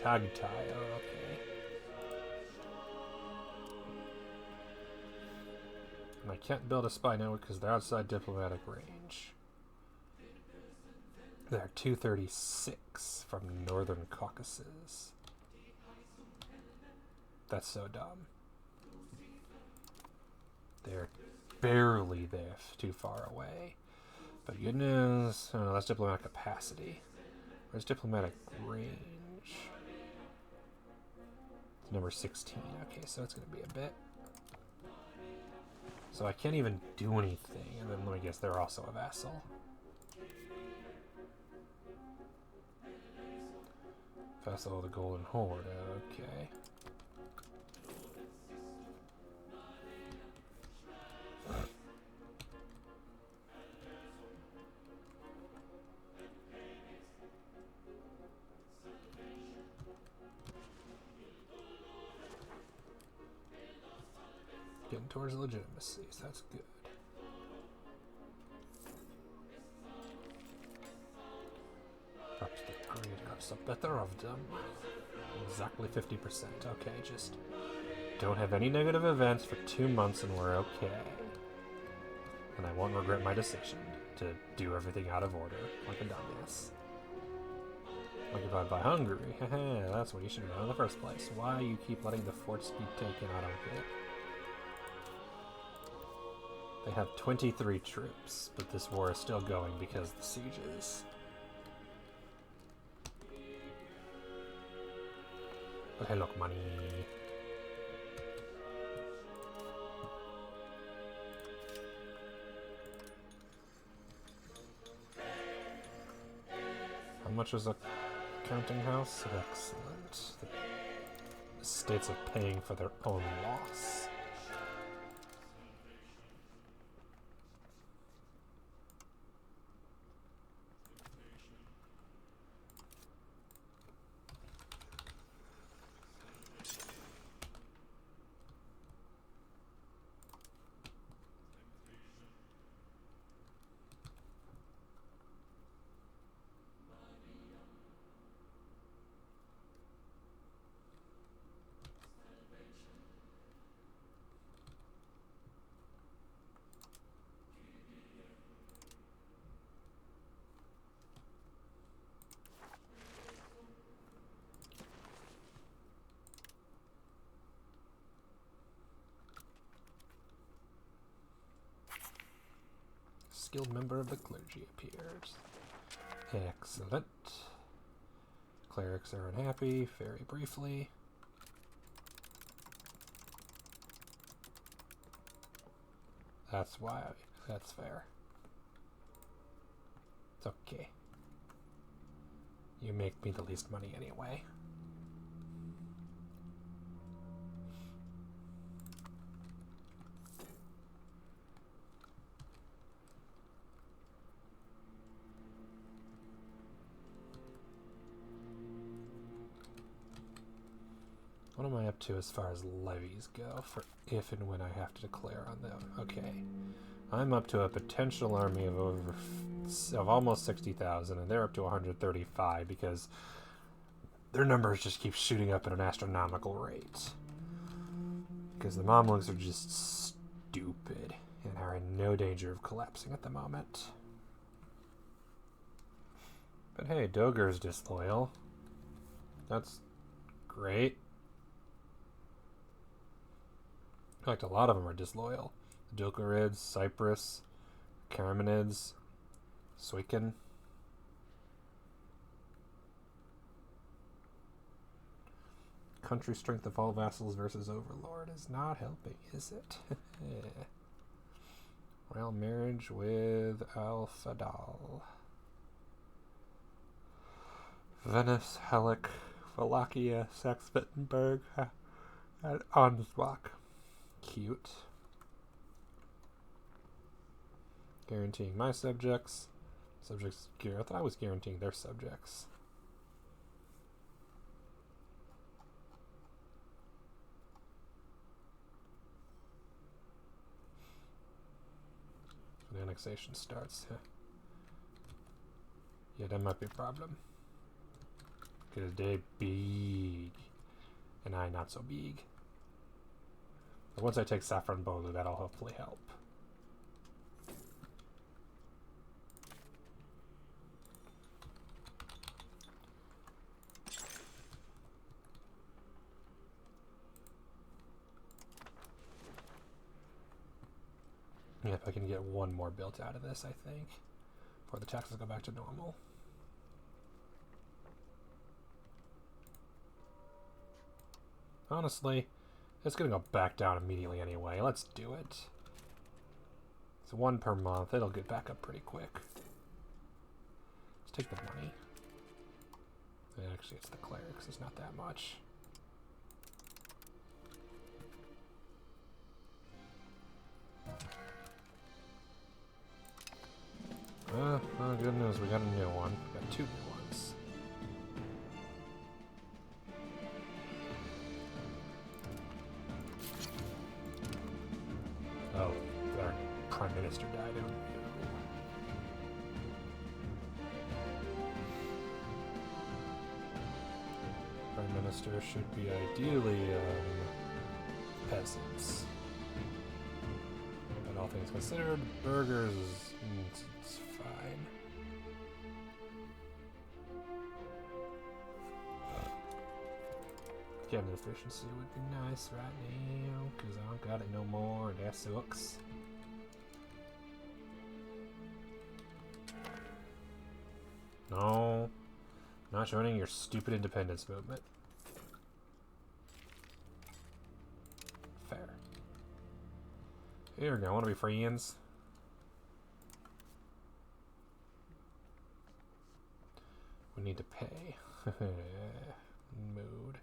Chagtai, oh, okay. And I can't build a spy network because they're outside diplomatic range. They're 236 from Northern Caucasus. That's so dumb. They're barely there, too far away. But good news, oh no, that's diplomatic capacity. Where's diplomatic range? It's number 16. Okay, so it's going to be a bit. So I can't even do anything, and then let me guess, they're also a vassal. Vassal of the Golden Horde, okay. Getting towards legitimacy, so that's good. Perhaps the greed got some better of them. Exactly 50%. Okay, just don't have any negative events for 2 months and we're okay. And I won't regret my decision to do everything out of order, like a dumbass. Occupied by Hungary. Haha, that's what you should have done in the first place. Why you keep letting the forts be taken, I don't get. They have 23 troops, but this war is still going because of the sieges. Okay, look, money. How much is a counting house? Excellent. The states are paying for their own loss. Skilled member of the clergy appears. Excellent. Clerics are unhappy, very briefly. That's why. That's fair. It's okay. You make me the least money anyway. What am I up to as far as levies go for if and when I have to declare on them? Okay. I'm up to a potential army of almost 60,000, and they're up to 135 because their numbers just keep shooting up at an astronomical rate. Because the Mamluks are just stupid and are in no danger of collapsing at the moment. But hey, Doger's disloyal. That's great. In fact, a lot of them are disloyal. The Dokerids, Cyprus, Karamanids, Suiken. Country strength of all vassals versus overlord is not helping, is it? Royal marriage with Al-Fadal. Venice, Helic, Wallachia, Saxe-Wittenberg, and Ansbach. Cute. Guaranteeing my subjects. Subjects, I thought I was guaranteeing their subjects. When annexation starts. Yeah, that might be a problem. Because they big. And I not so big. But once I take Saffron Bolu, that'll hopefully help. Yeah, if I can get one more built out of this, I think, before the taxes go back to normal. Honestly, it's going to go back down immediately anyway. Let's do it. It's one per month. It'll get back up pretty quick. Let's take the money. And actually, it's the clerics. It's not that much. Oh, good news. We got a new one. We got two new ones. Oh, our Prime Minister died. Prime Minister should be ideally peasants. But all things considered, burgers it's fine. Cabinet efficiency would be nice right now, because I don't got it no more, and that sucks. No, not joining your stupid independence movement. Fair. Here we go, want to be friends? We need to pay. Mood.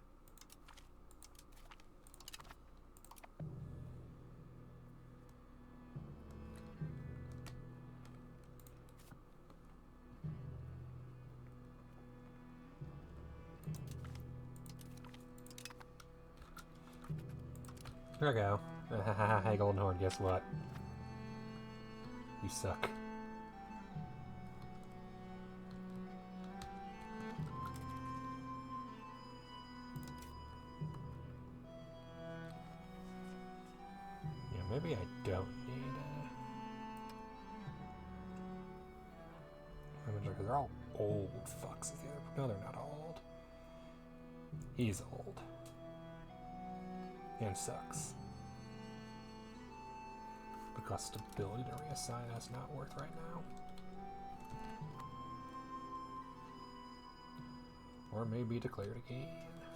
There we go. Hey, Golden Horn, guess what? You suck. Yeah, maybe I don't need because they're all old fucks. No, they're not old. He's old. And sucks. Because stability to reassign has not worked right now. Or maybe declared again.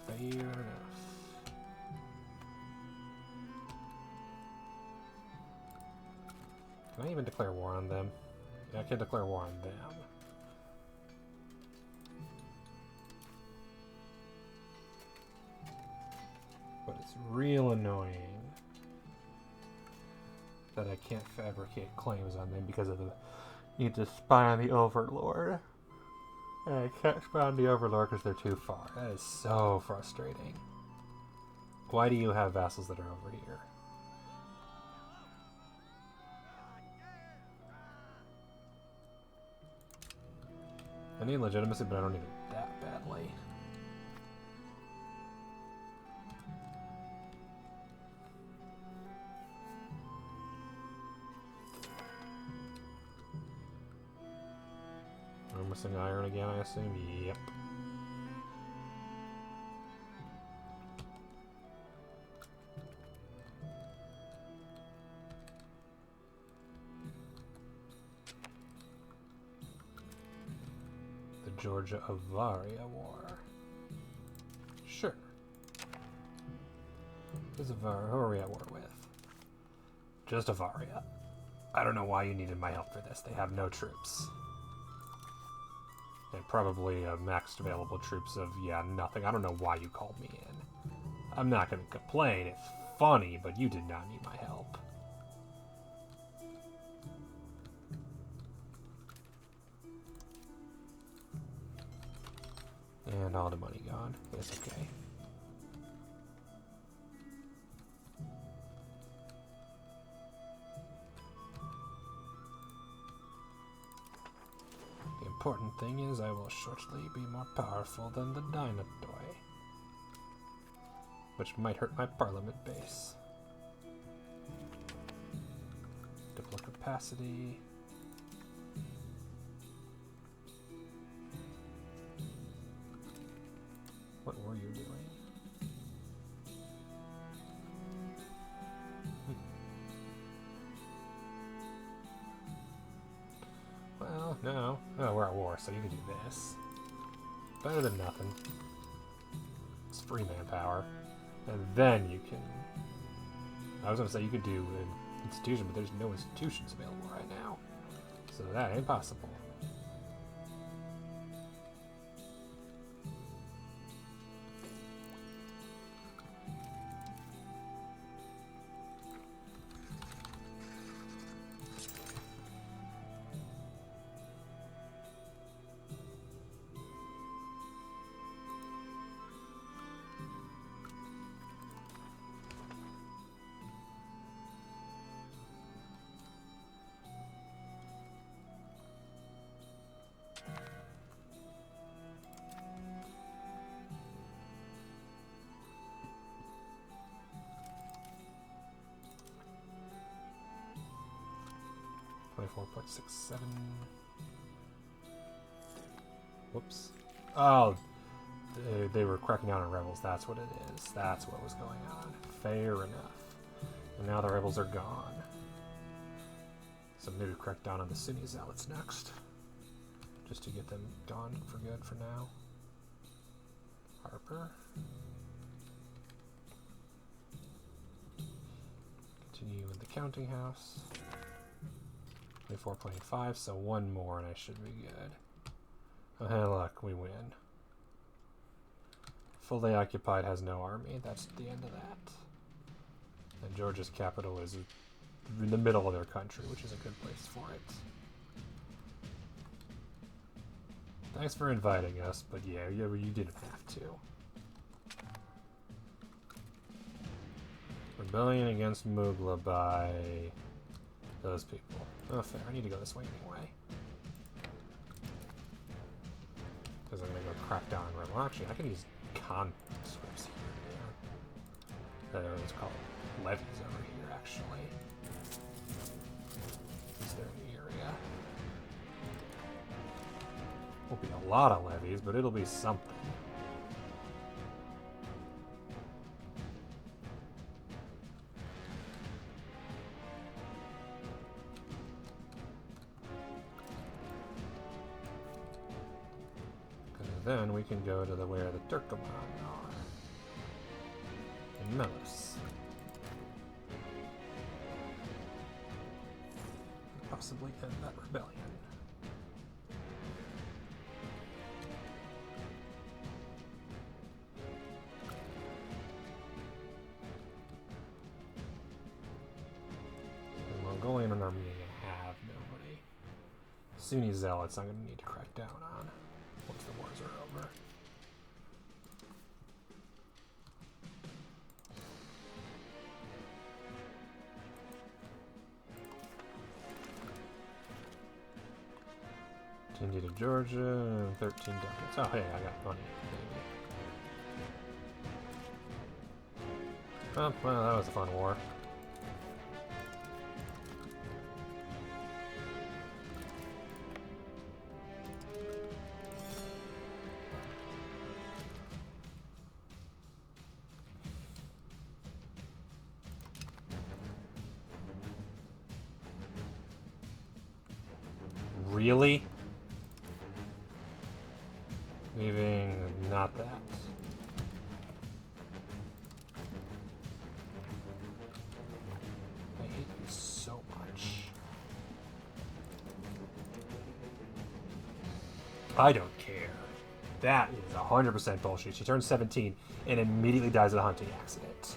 Fair enough. Can I even declare war on them? Yeah, I can declare war on them. But it's real annoying that I can't fabricate claims on them because of the need to spy on the Overlord. And I can't spy on the Overlord because they're too far. That is so frustrating. Why do you have vassals that are over here? I need legitimacy, but I don't need it that badly. missing iron again, I assume? Yep. The Georgia-Avaria War. Sure. Who are we at war with? Just Avaria. I don't know why you needed my help for this. They have no troops. And probably maxed available troops of, yeah, nothing. I don't know why you called me in. I'm not going to complain. It's funny, but you did not need my help. And all the money gone. It's okay. The important thing is I will shortly be more powerful than the Dynatoy, which might hurt my parliament base. Diplo capacity. What were you doing? Well, no. Oh, we're at war, so you can do this. Better than nothing. It's free manpower. And then you can... I was going to say you could do an institution, but there's no institutions available right now. So that ain't possible. .67. Whoops. Oh, they were cracking down on rebels. That's what it is. That's what was going on. Fair enough. And now the rebels are gone. So maybe crack down on the Sunni zealots next. Just to get them gone for good for now. Harper. Continue with the counting house. 24.5, so one more and I should be good. Oh, hey, look, we win. Fully occupied has no army. That's the end of that. And Georgia's capital is in the middle of their country, which is a good place for it. Thanks for inviting us, but yeah, you didn't have to. Rebellion against Mugla by those people. Oh, fair. I need to go this way anyway. Because I'm going to go crack down on rebel. Actually, I can use conscripts here. Yeah. It's called levies over here, actually. Is there an area? Won't be a lot of levies, but it'll be something. Then we can go to where the Turkoman are. In Melis. Possibly end that rebellion. The Mongolian army have nobody. Sunni zealots I'm going to need to crack down on. Once the wars are over. Continue to Georgia, 13 ducats. Oh, hey, I got money. Maybe. Oh, well, that was a fun war. Really? Leaving not that. I hate you so much. I don't care. That is 100% bullshit. She turns 17 and immediately dies in a hunting accident.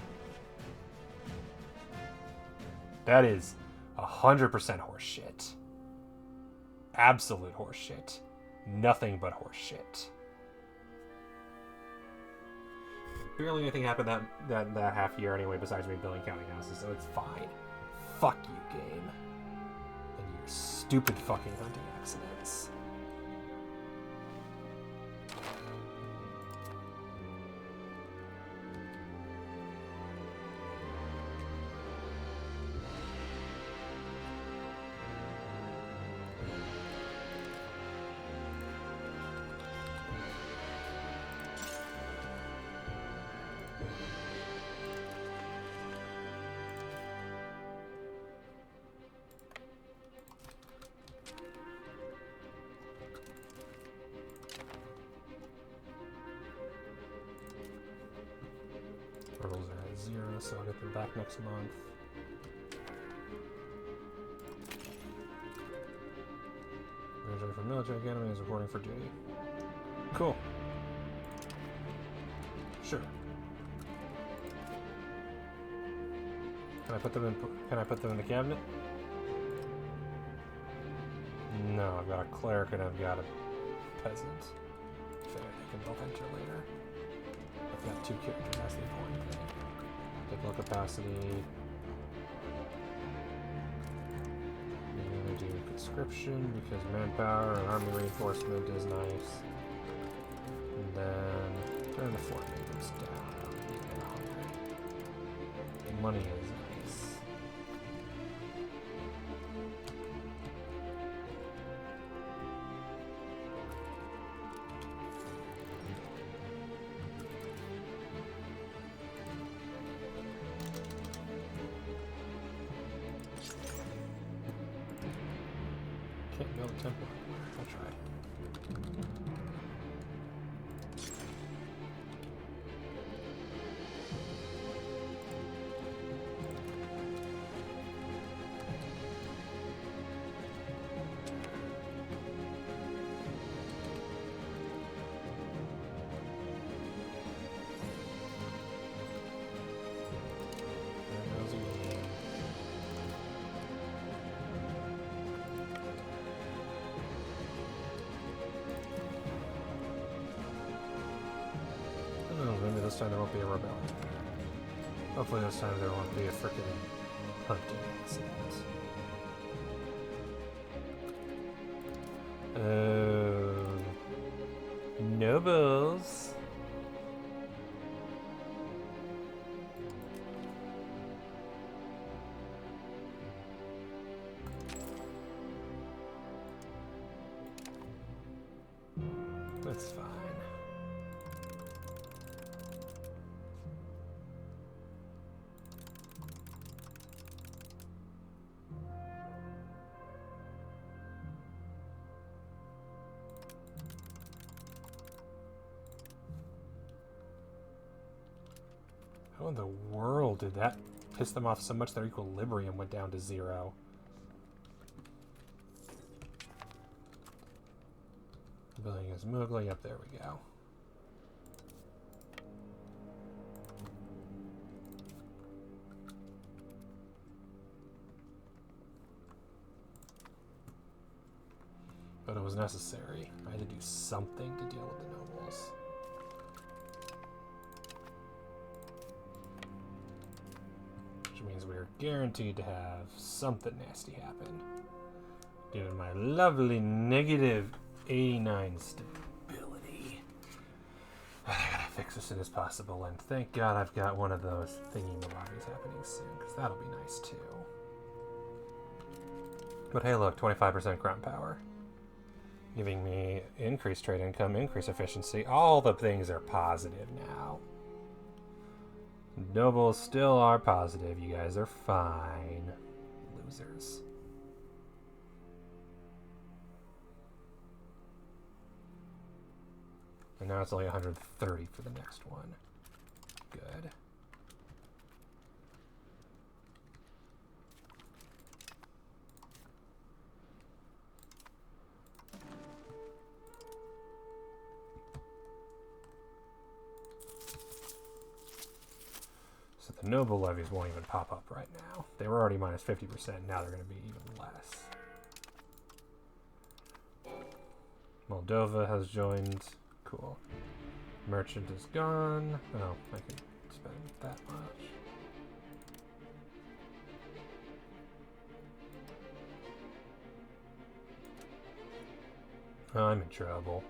That is 100% horseshit. Absolute horseshit. Nothing but horseshit. Barely anything happened that half year anyway besides me building counting houses, so it's fine. Fuck you, game. And your stupid fucking hunting accidents. Hurdles are at 0, so I'll get them back next month. Graduated from military academy is reporting for duty. Cool. Sure. Can I put them in the cabinet? No, I've got a cleric and I've got a peasant. Fair, they can both enter later. I've got 2 characters, that's the important thing. Diplo capacity. I'm gonna do conscription because manpower and army reinforcement is nice. And then turn the fort maintenance down. I don't need to get hungry. Money is nice. Can't build a temple anywhere. I'll try. Maybe this time there won't be a rebellion. Hopefully this time there won't be a frickin' hunting accident. Nobles. That's fine. How in the world did that piss them off so much their equilibrium went down to 0? Building is Mowgli. Yep, there we go. But it was necessary. I had to do something to deal with the nobles. Which means we're guaranteed to have something nasty happen. Given my lovely negative 89 stability. I gotta fix as soon as possible, and thank God I've got one of those thingy-mabobbies happening soon, because that'll be nice too. But hey look, 25% crown power. Giving me increased trade income, increased efficiency. All the things are positive now. Nobles still are positive. You guys are fine. Losers. And now it's only 130 for the next one. Good. So the noble levies won't even pop up right now. They were already minus 50%. Now they're going to be even less. Moldova has joined. Cool. Merchant is gone. Oh, I can spend that much. Oh, I'm in trouble.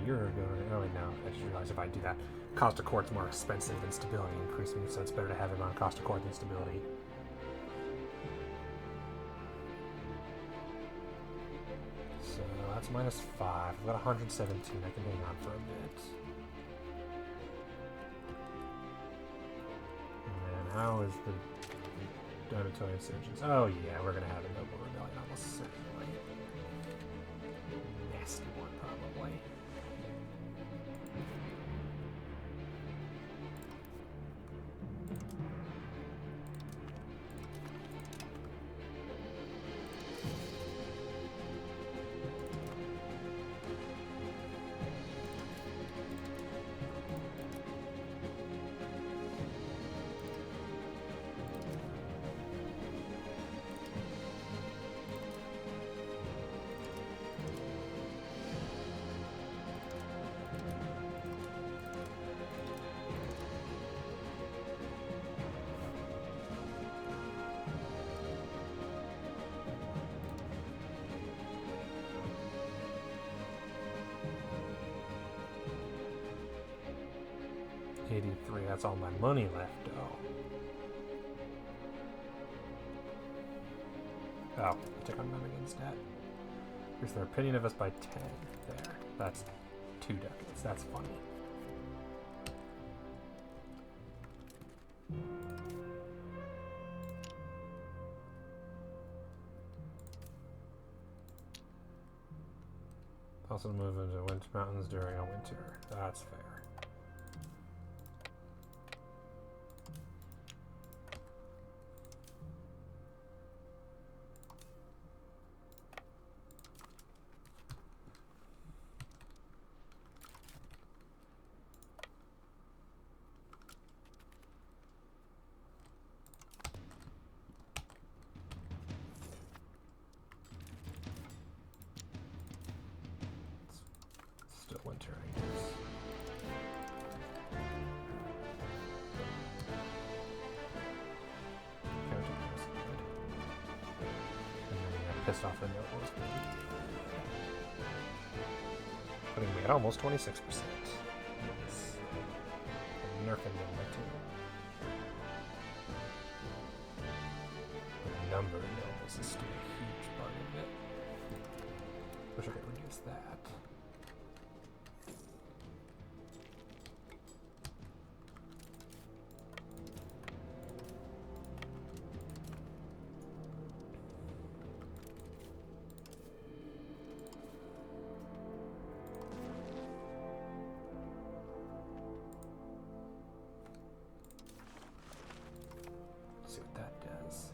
You're going. Oh wait, no. I just realized if I do that, cost of court's more expensive than stability increasing, so it's better to have him on cost of court than stability. So that's minus 5. I've got 117. I can hang on for a bit. And then how is the Donato insurgents? Oh yeah, we're gonna have a noble rebellion almost certainly. Nasty one, probably. $83, that's all my money left, oh. Oh, I took on Memmingen debt. Here's their opinion of us by 10. There. That's 2 ducats. That's funny. Also move into winter mountains during a winter. That's fair. Winter, I guess. Counting was good. And then I pissed off the nobles. Putting me at almost 26%. Nice. I'm nerfing them by 2. The number of nobles is still a huge part of it. Wish I could reduce that. See what that does.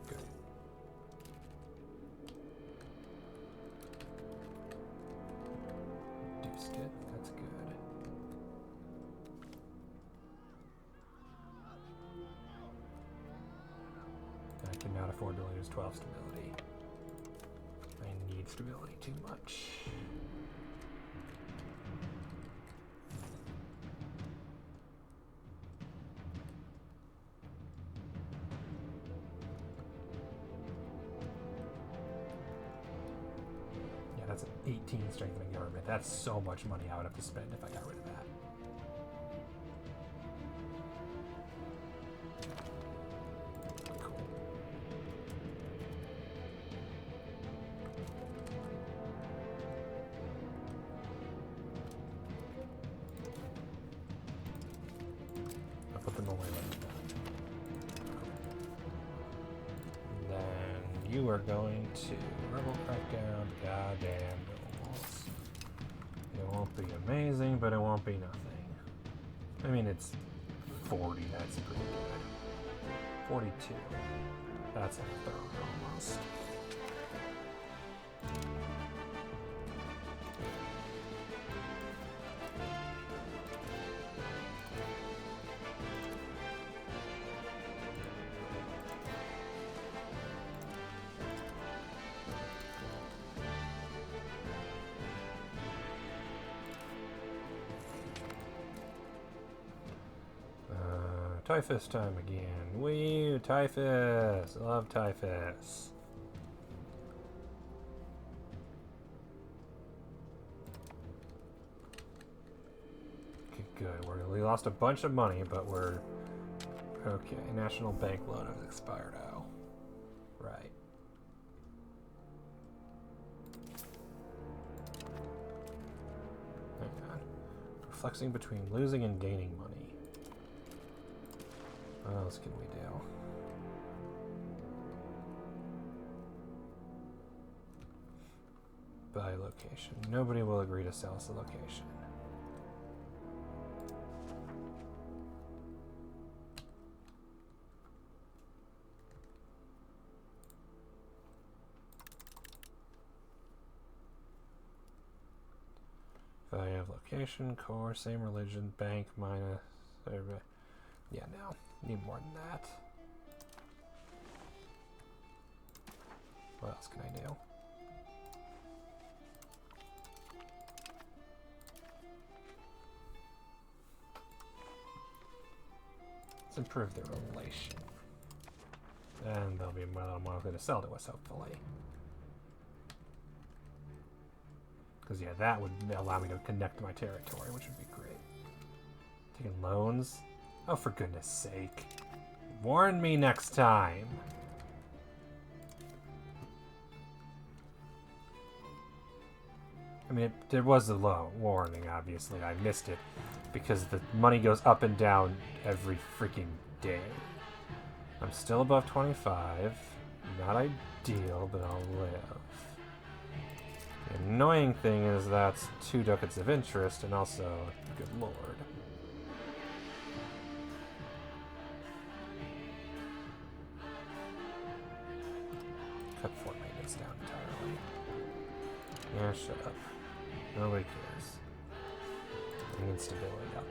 Good. Reduced it. That's good. I cannot afford to lose 12 stability. I need stability too much. Yeah, that's an 18 strengthening government. That's so much money I would have to spend if I got rid of that. You are going to rebel crackdown, goddamn nobles. It won't be amazing, but it won't be nothing. I mean, it's 40, that's pretty good. 42. That's a third almost. Typhus time again. Wee, Typhus! I love Typhus. Okay, good. We lost a bunch of money, but we're... Okay, National Bank loan has expired. Oh. Right. Hang on. We're flexing between losing and gaining money. What else can we do? Buy location. Nobody will agree to sell us a location. Value of location, core, same religion, bank, minus... Yeah, no. Need more than that. What else can I do? Let's improve their relation. And they'll be more likely to sell to us, hopefully. Because, yeah, that would allow me to connect my territory, which would be great. Taking loans? Oh, for goodness sake. Warn me next time. I mean, there was a low warning, obviously. I missed it because the money goes up and down every freaking day. I'm still above 25. Not ideal, but I'll live. The annoying thing is that's 2 ducats of interest and also, good lord. Cut fort maintenance down entirely. Yeah, shut up. Nobody cares. Bring instability up.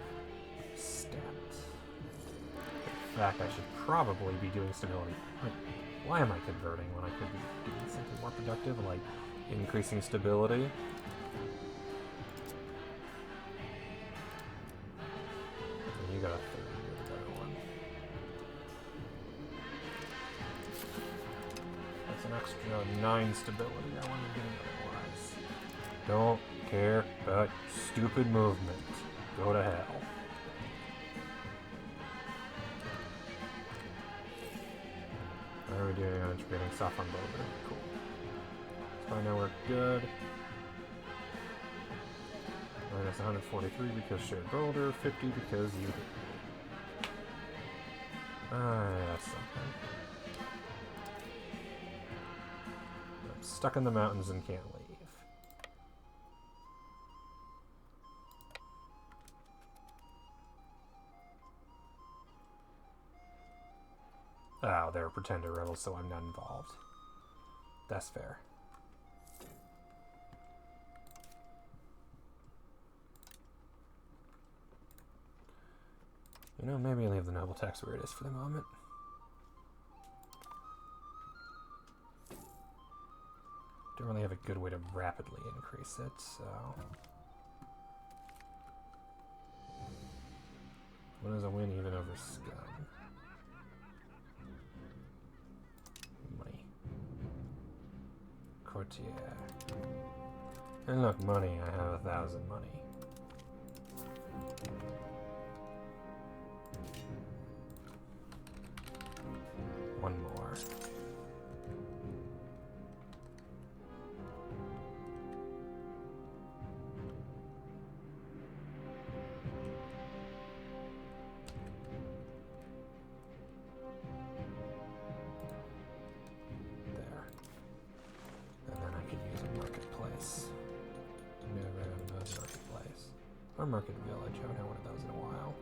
Stats. In fact, I should probably be doing stability. Like, why am I converting when I could be doing something more productive, like increasing stability? You got a 30, you're the better one. That's an extra 9 stability I wasn't getting otherwise. Don't care about stupid movement. Go to hell. How are we doing on integrating soft on boulder? Cool. So I know we're good. Minus 143 because shared boulder, 50 because you did. That's something. I'm stuck in the mountains and can't leave. Oh, they're pretender rebels, so I'm not involved. That's fair. You know, maybe leave the noble tax where it is for the moment. Don't really have a good way to rapidly increase it, so... When is a win even over scum? Money. Courtier. And look, money, I have 1,000 money. One more. There. And then I could use a marketplace. Never had a marketplace. Or market village. I haven't had one of those in a while.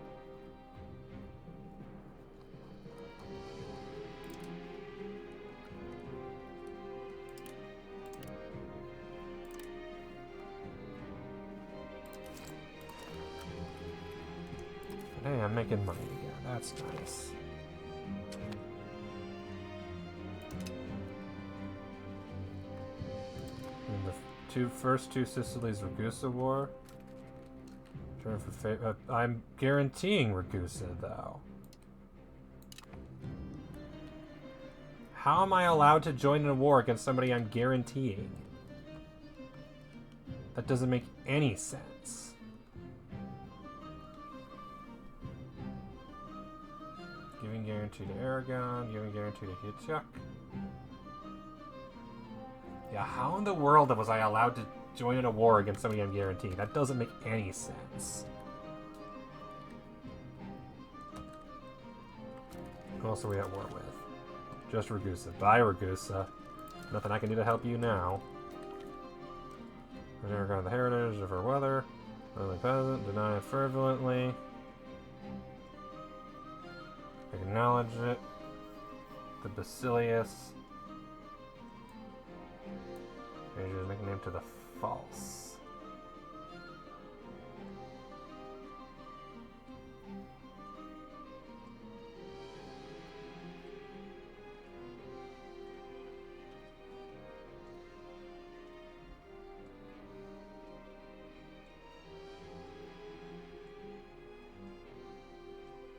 Hey, I'm making money again. That's nice. And the first two Sicilies Ragusa War. Turn for fate. I'm guaranteeing Ragusa, though. How am I allowed to join in a war against somebody I'm guaranteeing? That doesn't make any sense. Giving guarantee to Aragon, giving guarantee to Hitchuk. Yeah, how in the world was I allowed to join in a war against somebody I'm guaranteeing? That doesn't make any sense. Who else are we at war with? Just Ragusa. Bye, Ragusa. Nothing I can do to help you now. We're never the heritage of her weather. Only peasant, deny it fervently. Acknowledge it. The Basilius. Change his nickname to the False.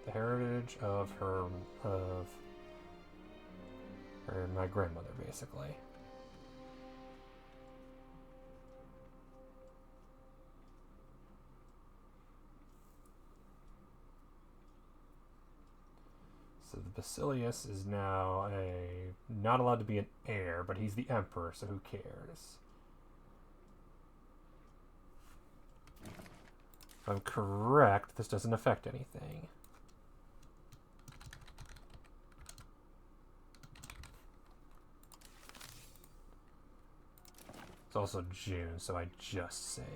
The heritage of my grandmother, basically. So the Basilius is now not allowed to be an heir, but he's the emperor, so who cares? If I'm correct, this doesn't affect anything. It's also June, so I just saved.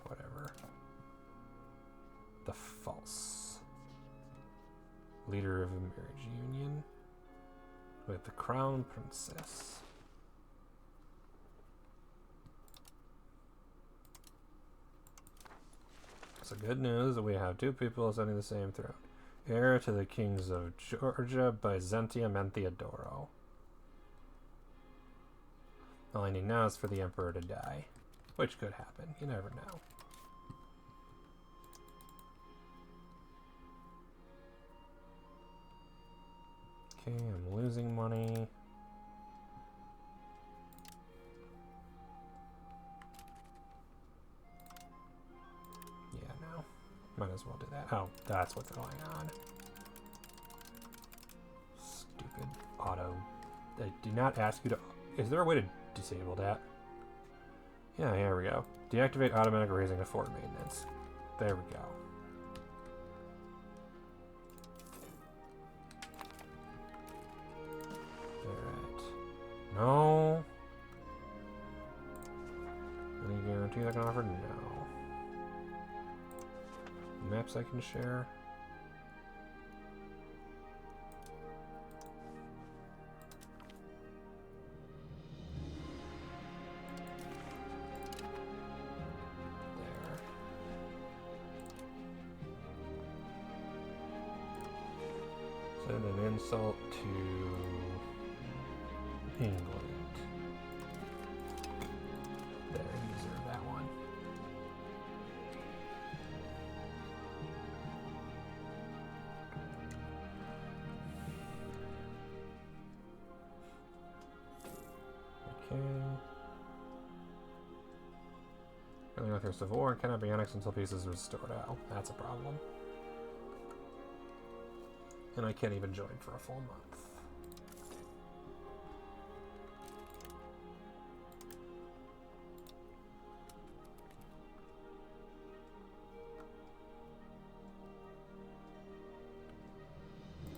Whatever. The False. Leader of a marriage union with the Crown Princess. So good news that we have two people ascending the same throne. Heir to the kings of Georgia, Byzantium, and Theodoro. All I need now is for the emperor to die. Which could happen. You never know. Okay, I'm losing money. Yeah, no. Might as well do that. Oh, that's what's going on. Stupid auto. I do not ask you to... Is there a way to disable that? Yeah, here we go. Deactivate automatic raising of fort maintenance. There we go. Alright. No. Any guarantees I can offer? No. Maps I can share? Send an insult to England. There, you deserve that one. Okay. Really with your civil war and cannot be annexed until peace is restored. Oh, that's a problem. And I can't even join for a full month.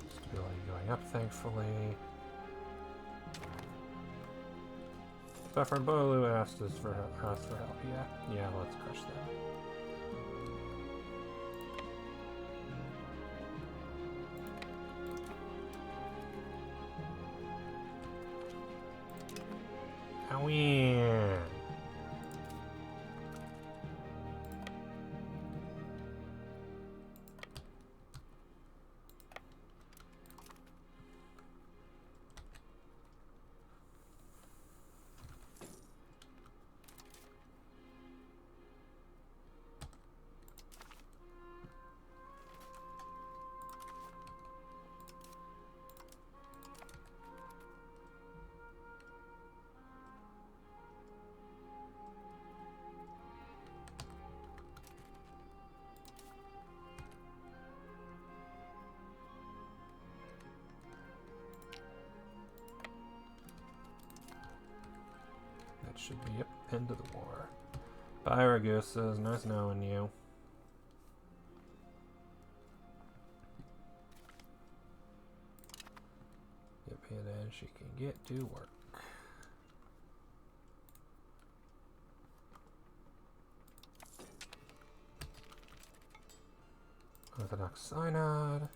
Stability going up, thankfully. Suffering Bolu asked for help. Yeah, let's crush them. Owie. Should be end of the war. Bye, Ragusa. Nice knowing you. Get paid as she can get to work. Orthodox Synod.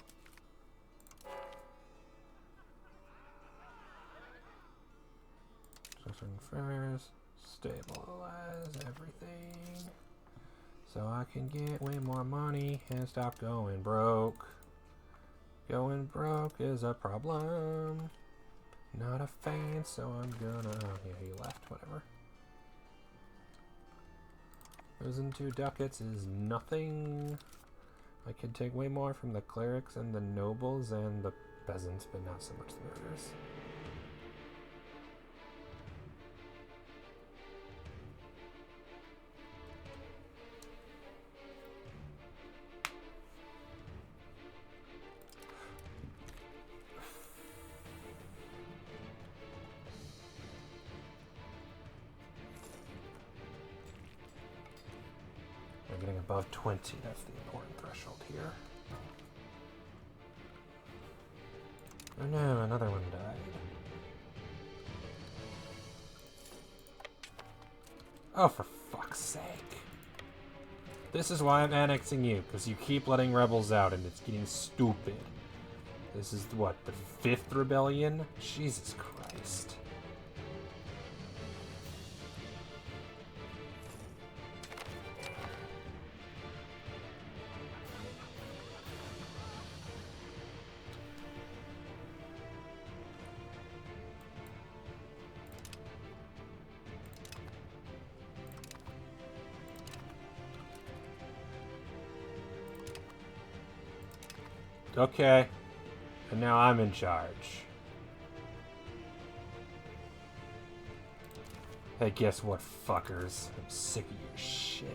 Southern Affairs. Stabilize everything so I can get way more money and stop going broke. Going broke is a problem. Not a fan, so I'm gonna... Oh, yeah, he left. Whatever. Losing 2 ducats is nothing. I can take way more from the clerics and the nobles and the peasants, but not so much the murderers. Getting above 20, that's the important threshold here. Oh no, another one died. Oh, for fuck's sake. This is why I'm annexing you, because you keep letting rebels out and it's getting stupid. This is, what, the 5th rebellion? Jesus Christ. Okay, and now I'm in charge. Hey, guess what, fuckers? I'm sick of your shit.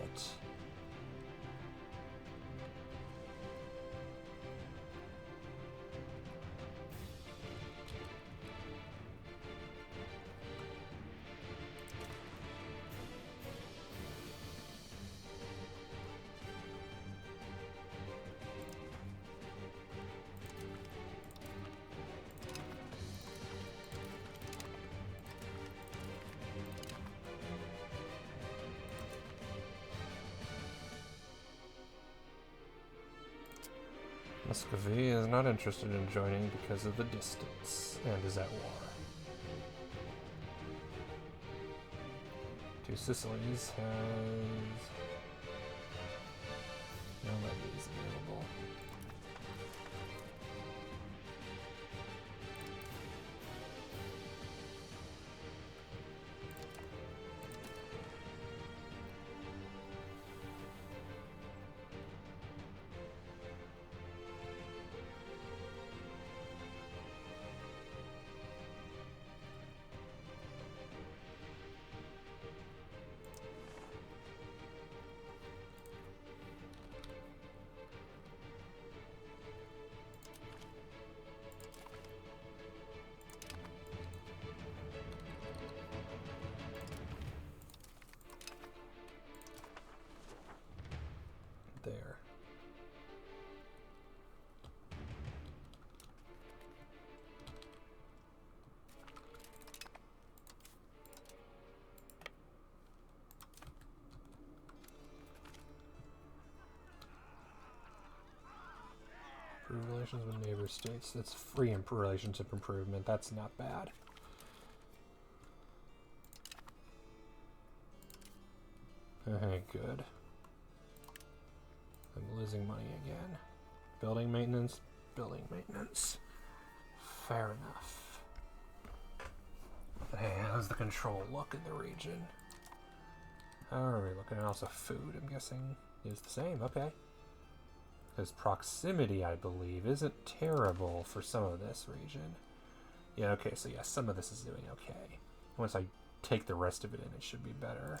Muscovy is not interested in joining because of the distance and is at war. 2 Sicilies has no levies available. relations with neighbor states. That's free relationship improvement. That's not bad. Okay, good. I'm losing money again. Building maintenance, building maintenance. Fair enough. But hey, how's the control look in the region? How are we looking? And also food, I'm guessing, is the same. Okay. Because proximity, I believe, isn't terrible for some of this region. Yeah, okay, so yeah, some of this is doing okay. Once I take the rest of it in, it should be better.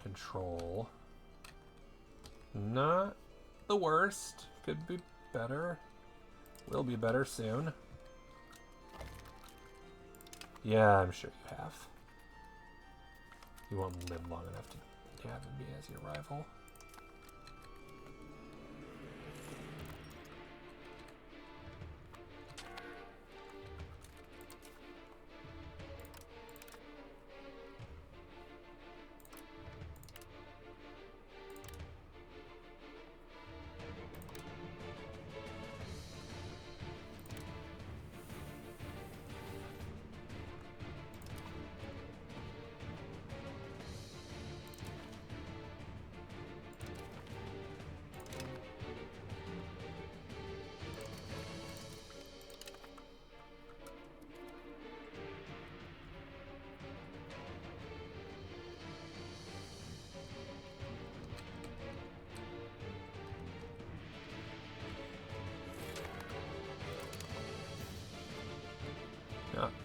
Control. Not the worst. Could be better. Will be better soon. Yeah, I'm sure you have. You won't live long enough to have him be as your rival.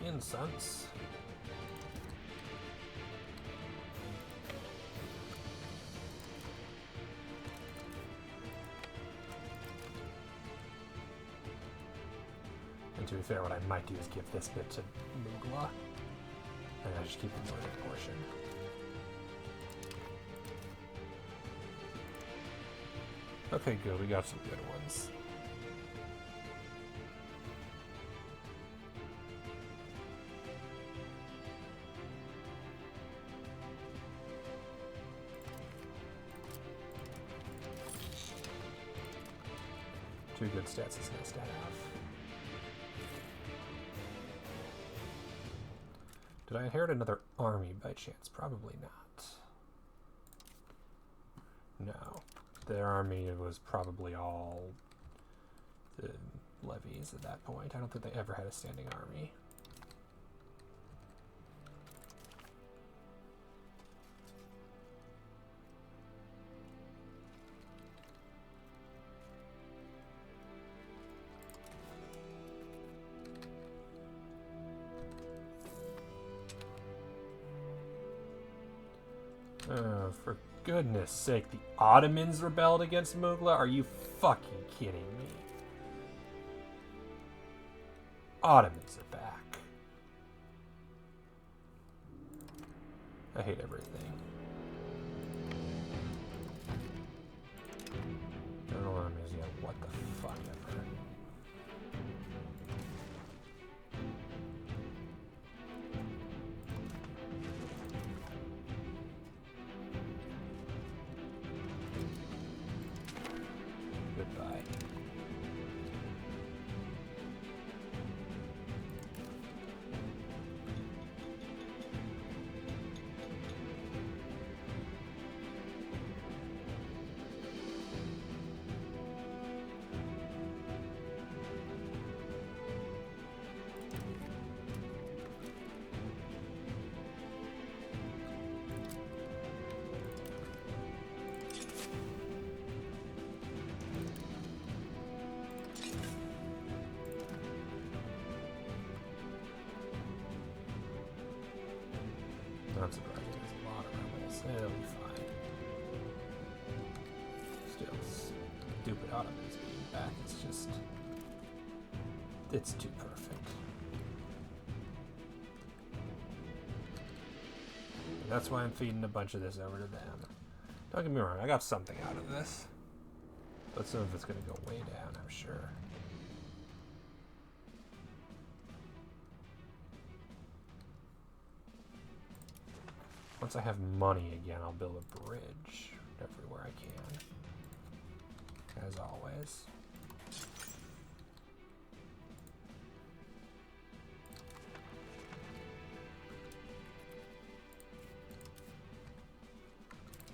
Incense. And to be fair, what I might do is give this bit to Mugla. And I just keep the northern portion. Okay, good. We got some good ones. Two good stats is nice to have. Did I inherit another army by chance? Probably not. No. Their army was probably all the levies at that point. I don't think they ever had a standing army. For goodness sake, the Ottomans rebelled against Mugla? Are you fucking kidding me? Ottomans are back. I hate everything. No armies yet. What the fuck ever. Not surprising, there's a lot of rebels. It'll be fine. Still, stupid Ottomans being back, it's just... it's too perfect. And that's why I'm feeding a bunch of this over to them. Don't get me wrong, I got something out of this. But some of it's going to go way down, I'm sure. Once I have money again, I'll build a bridge everywhere I can. As always.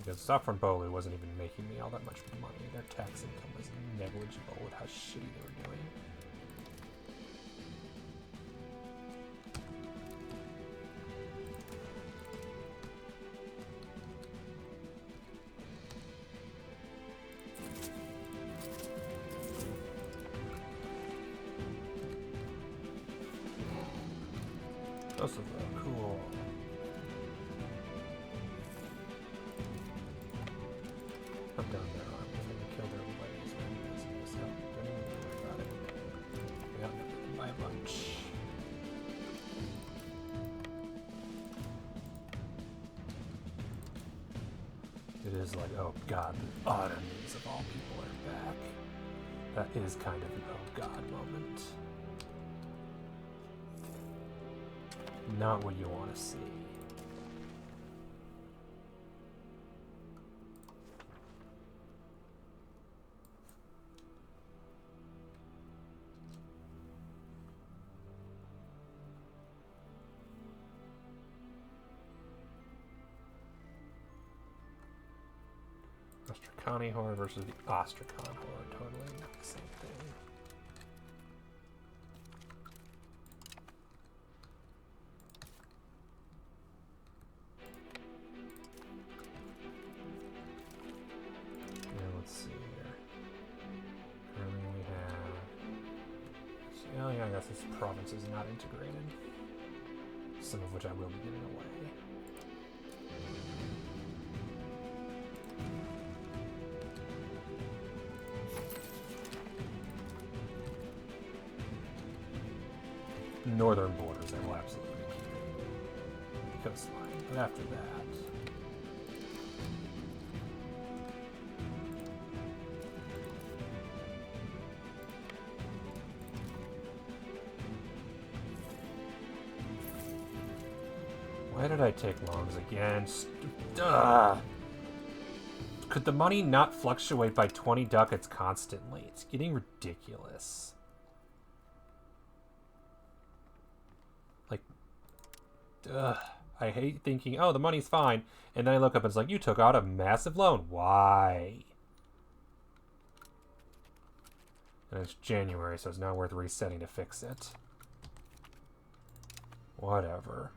because Safranbolu wasn't even making me all that much money. Their tax income was negligible with how shitty they were doing. Those are cool. Put down their arms and killed everybody. So don't even worry about it. We outnumbered by a bunch. It is like, oh god, the Ottomans of all people are back. That is kind of an oh god moment. Not what you want to see. Astrakani horde versus the Astrakhan horde. Totally not the same thing. Let's see here. Currently we have... Oh yeah, I guess this province is not integrated. Some of which I will be giving away. Northern borders I will absolutely keep. Coastline. But after that... Why did I take longs again? Could the money not fluctuate by 20 ducats constantly? It's getting ridiculous. Like, I hate thinking, oh, the money's fine. And then I look up and it's like, you took out a massive loan. Why? And it's January, so it's not worth resetting to fix it. Whatever.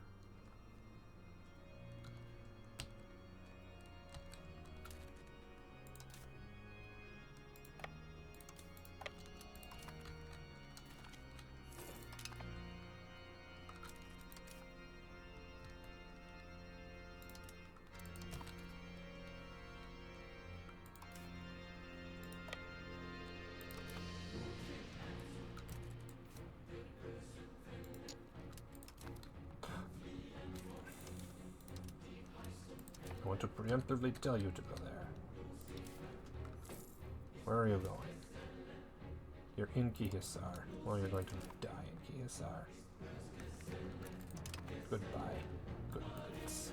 I want to preemptively tell you to go there. Where are you going? You're in Kihisar. Well, you're going to die in Kihisar. Goodbye. Good riddance.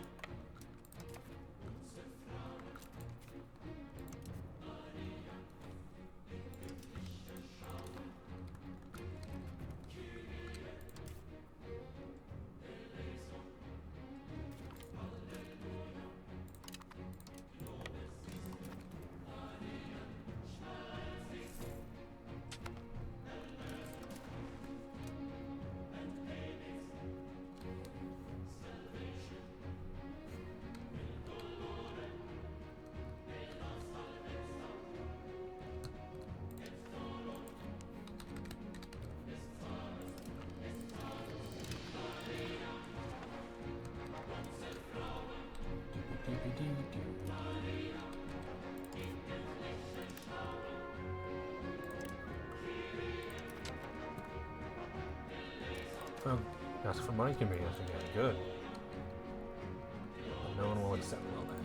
Oh, ask for money convenience again. Good. But no one will accept, will they?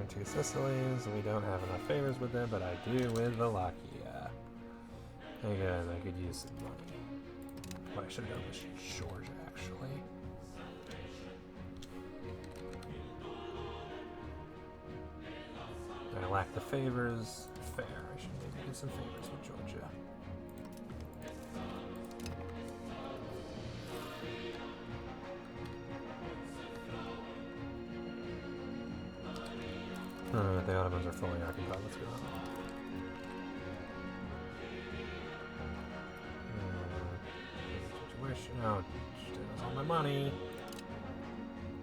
Two Sicilies. We don't have enough favors with them, but I do with Wallachia. Hey guys, I could use some money. What I should have done was Georgia, actually. I lack the favors. Fair. I should maybe get some favors with Georgia. the Ottomans are fully occupied. Let's go. Situation. Oh, steals all my money.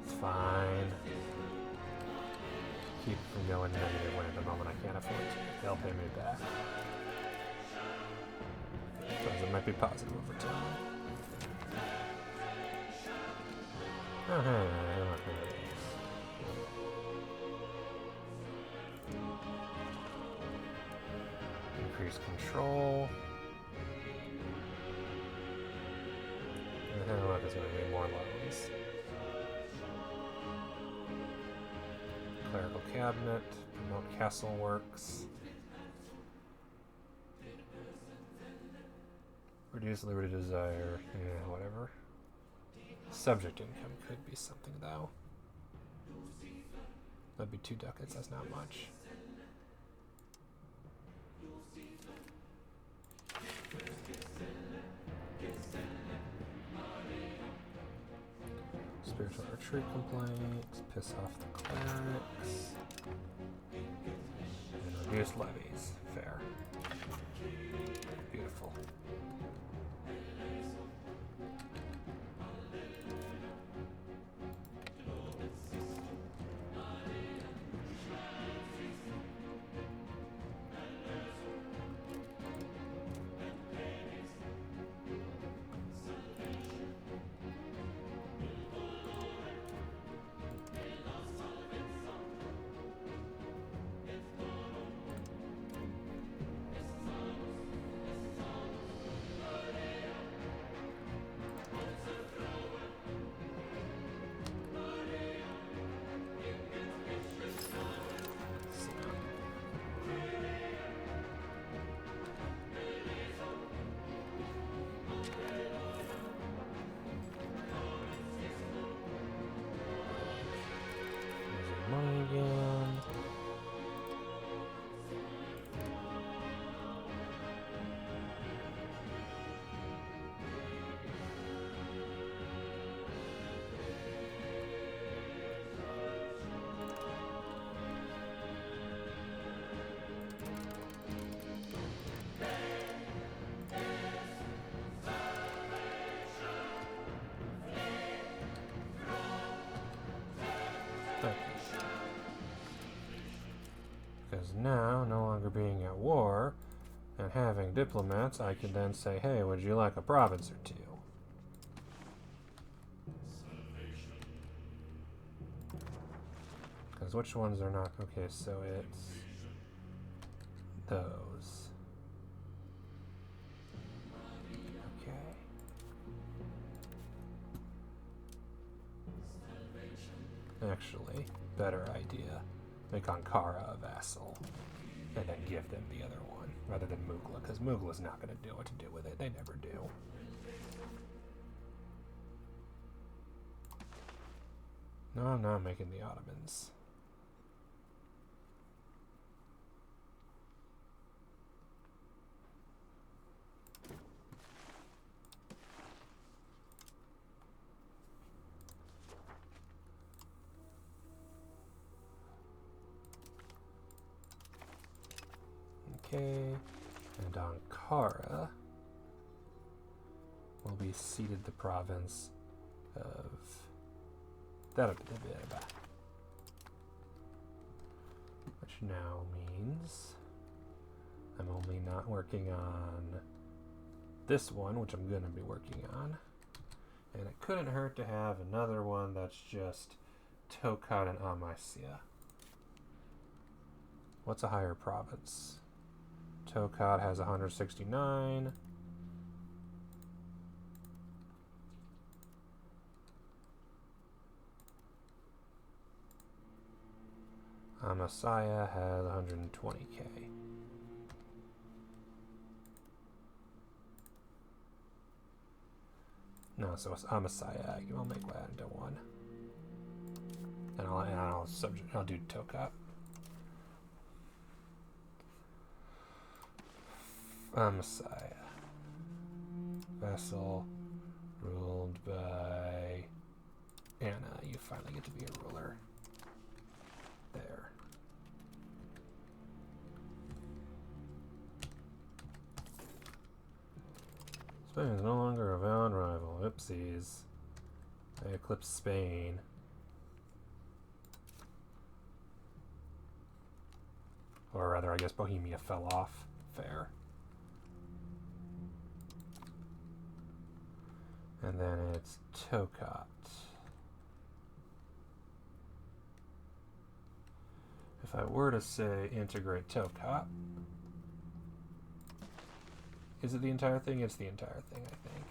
It's fine. Keep from going negative when at the moment I can't afford to. They'll pay me back. Because it might be positive over time. Oh, hey, I'm not gonna do this. Increase control. And then look, there's going to be more loans. Clerical cabinet. Promote castle works. Reduce liberty desire. Yeah, whatever. Subject income could be something, though. That'd be 2 ducats. That's not much. Spiritual retreat complaints. Piss off the clerics. And reduce levies. Fair. Beautiful. Money again. Because now, no longer being at war and having diplomats, I can then say, hey, would you like a province or 2? Because which ones are not? Okay, so it's those. Okay. Actually, better idea. Make Ankara a vassal, and then give them the other one, rather than Mugla, because Mugla's not going to know what to do with it. They never do. No, I'm not making the Ottomans. Okay, and Ankara will be ceded the province of Derba, which now means I'm only not working on this one, which I'm going to be working on, and it couldn't hurt to have another one that's just Tokat and Amasya. What's a higher province? Tokat has 169. Amasya has 120k. No, so it's Amasya. I'll make that into one, and I'll do Tokat. Amasya. Vassal ruled by Anna. You finally get to be a ruler. There. Spain is no longer a valid rival. Oopsies. I eclipsed Spain. Or rather, I guess Bohemia fell off. Fair. And then it's Tokat. If I were to say integrate Tokat, is it the entire thing? It's the entire thing, I think.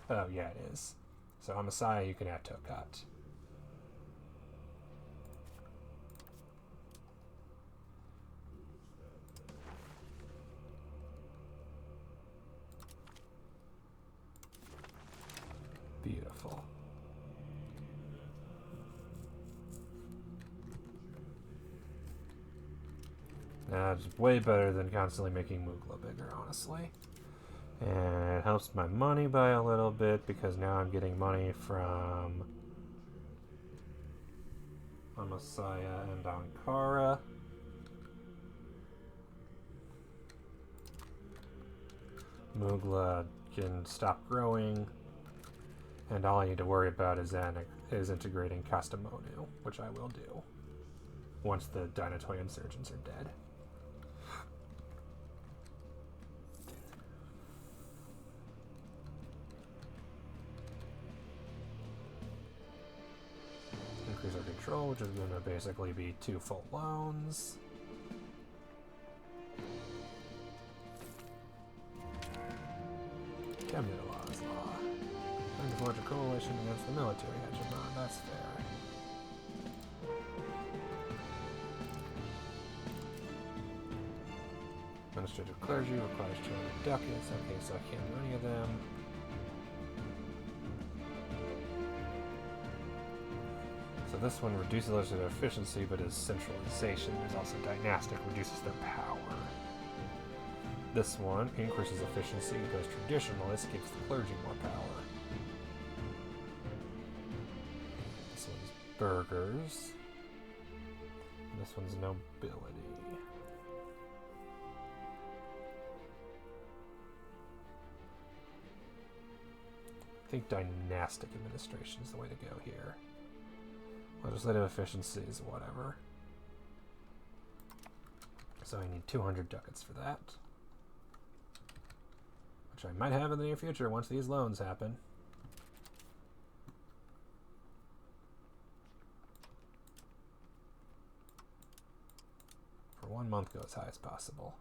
Oh, yeah, it is. So on Messiah, you can add Tokat. Beautiful. It's way better than constantly making Mugla bigger, honestly. And it helps my money by a little bit because now I'm getting money from Messiah and Ankara. Mugla can stop growing, and all I need to worry about is integrating Kastamonu, which I will do once the Dynatoy insurgents are dead. Increase our control, which is going to basically be 2 full loans. Cabinet law is law. Time to forge a coalition against the military hegemon. That's fair. Administrative clergy requires 200 ducats. Okay, so I can't do any of them. So this one reduces their efficiency, but is centralization. There's also dynastic, reduces their power. This one increases efficiency because traditionalist gives the clergy more power. This one's burghers. And this one's nobility. I think dynastic administration is the way to go here. Legislative efficiencies, whatever. So I need 200 ducats for that. Which I might have in the near future once these loans happen. For 1 month, go as high as possible.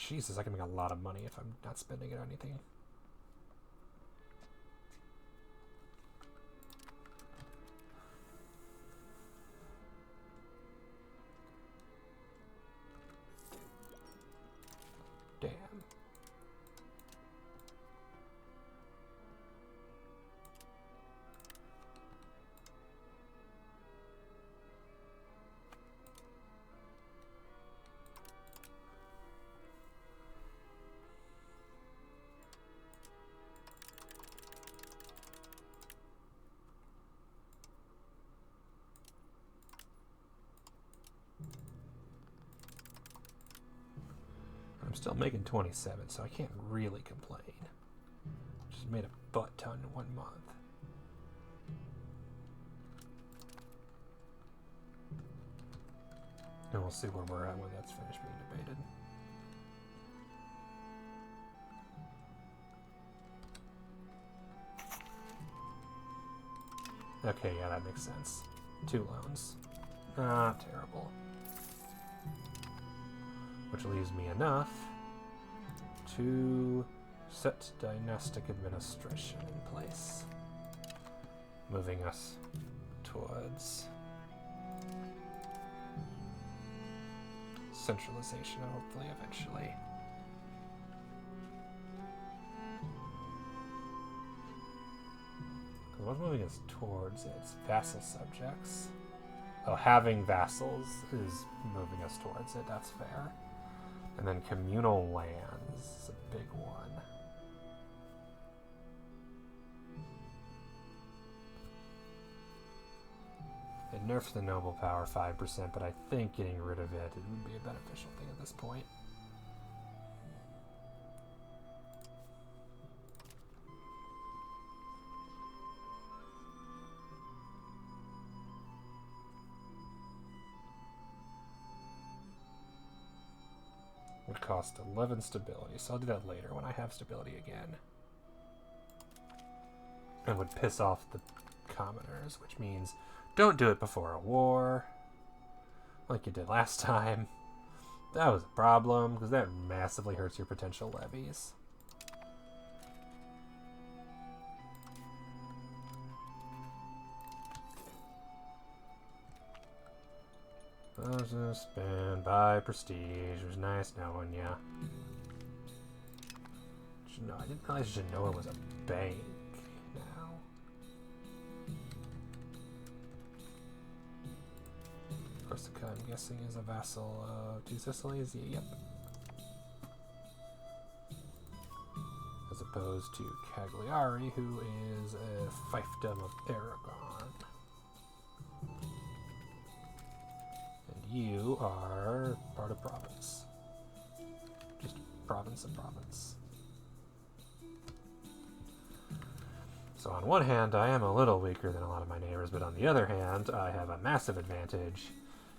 Jesus, I can make a lot of money if I'm not spending it on anything. Damn. Still making 27, so I can't really complain. Just made a butt ton in 1 month. And we'll see where we're at when that's finished being debated. Okay, yeah, that makes sense. 2 loans. Not terrible. Which leaves me enough to set dynastic administration in place, moving us towards centralization, hopefully, eventually. What's moving us towards its vassal subjects? Oh, having vassals is moving us towards it, that's fair. And then communal lands is a big one. It nerfs the noble power 5%, but I think getting rid of it would be a beneficial thing at this point. Would cost 11 stability, so I'll do that later when I have stability again. And would piss off the commoners, which means don't do it before a war, like you did last time. That was a problem, because that massively hurts your potential levies. I was gonna spend by prestige. It was nice knowing ya. I didn't realize Genoa was a bank now. Corsica, I'm guessing, is a vassal of two Sicilies. Yep. As opposed to Cagliari, who is a fiefdom of Aragon. You are part of province. Just province and province. So on one hand, I am a little weaker than a lot of my neighbors, but on the other hand, I have a massive advantage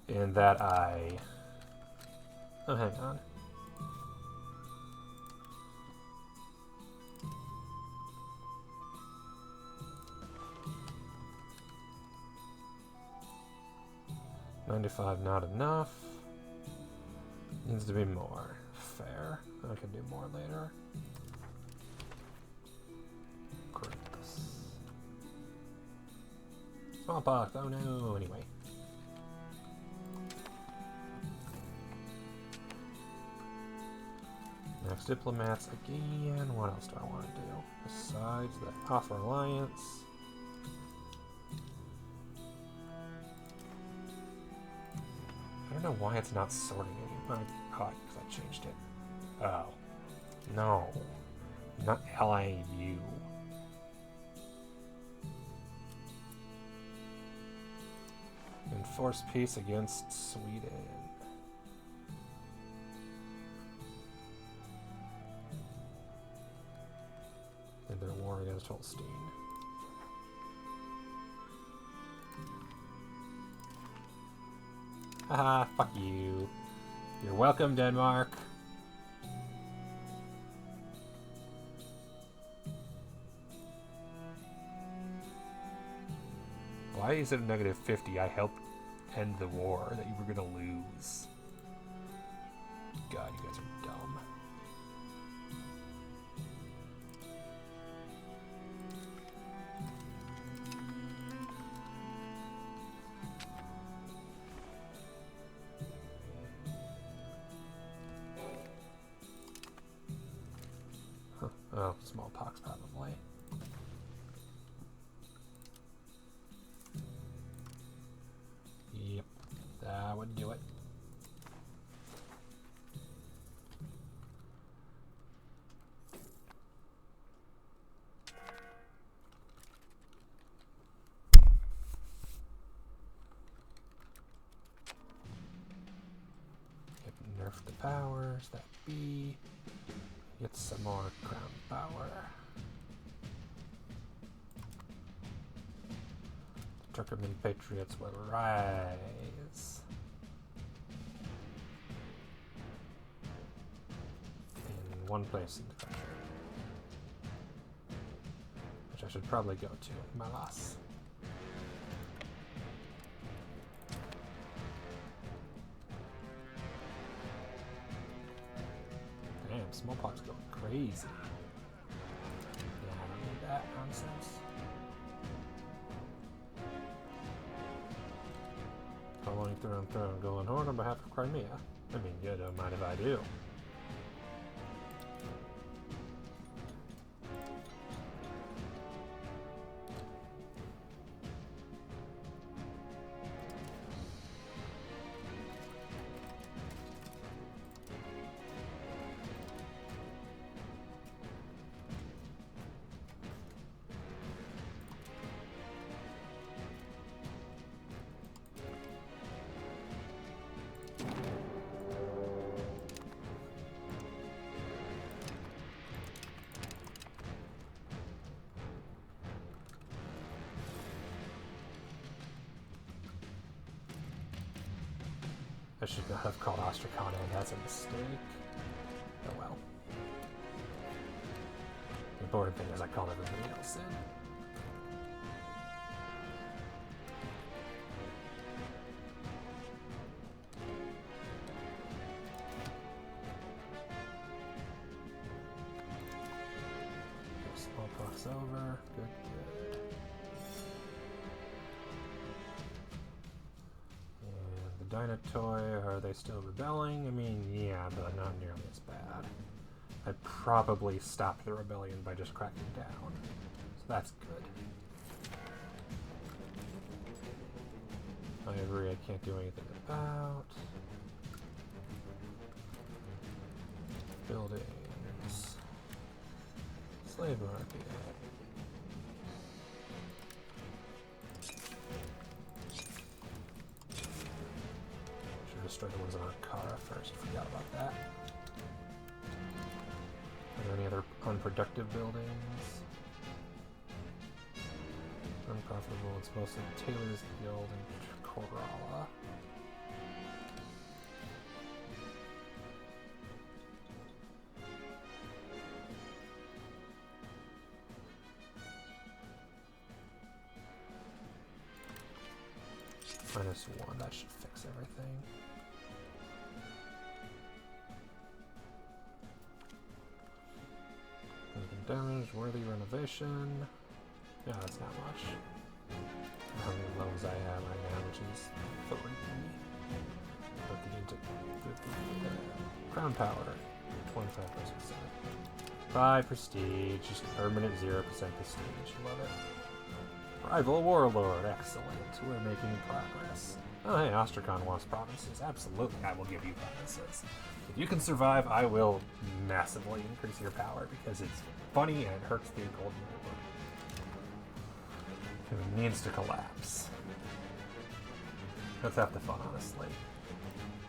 in that I... Oh, hang on. $95 not enough. Needs to be more. Fair. I can do more later. Crips. Smallpox. Oh no. Anyway. Next diplomats again. What else do I want to do? Besides the offer alliance. I don't know why it's not sorting anymore. Oh, because I changed it. Oh. No. Not LIU. Enforce peace against Sweden. And their war against Holstein. Haha, fuck you. You're welcome, Denmark. Why is it a -50? I helped end the war that you were gonna lose. God, you guys are dumb. Oh, smallpox probably. Yep, that would do it. Yep, nerf the powers, that B. Get some more crown power. The Turkoman Patriots will rise. In one place in the country. Which I should probably go to, Malas. Damn, smallpox going crazy. Yeah, I don't need that nonsense. Following throne, going hard on behalf of Crimea. I mean, you don't mind if I do. should not have called Ostracon and that's a mistake. Oh well. The important thing is I called everybody else in. Smallpox over. Good, good. And the Dynatoy, are they still rebelling? I mean, yeah, but not nearly as bad. I probably stopped the rebellion by just cracking down. So that's good. I agree, I can't do anything about. Buildings. Slave market. Should destroy the ones on Ankara first. Forgot about that. Are there any other unproductive buildings? Unprofitable. It's mostly Taylor's Guild and Korala. -1, that should fix everything. Damage, worthy renovation. Yeah, that's not much. How many loans I have right now, which is 3. But the crown power, 25%. 5 prestige, just permanent 0% prestige. Love it. Rival warlord, excellent. We're making progress. Oh, hey, Ostracon wants provinces. Absolutely, I will give you provinces. If you can survive, I will massively increase your power because it's funny and it hurts the golden warlord. It needs to collapse. That's half the fun, honestly.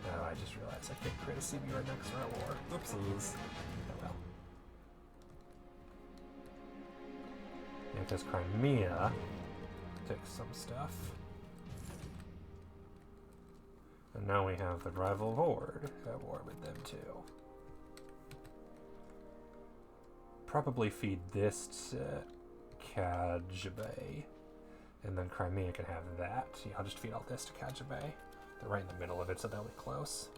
Oh, I just realized I can't create a CB right next to our war. Oopsies. Oh well. Yeah, because Crimea takes some stuff. And now we have the rival horde at war with them too. Probably feed this to Kajabe. And then Crimea can have that. Yeah, I'll just feed all this to Kajabe. They're right in the middle of it, so they'll be close.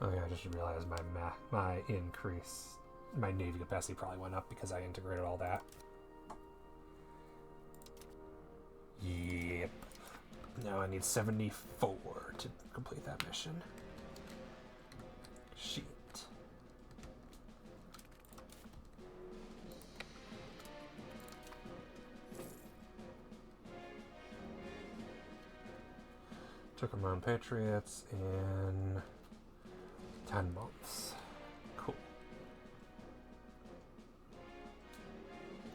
Oh yeah, I just realized my navy capacity probably went up because I integrated all that. Yep. Now I need 74 to complete that mission. Shit. Took them on Patriots in 10 months. Cool.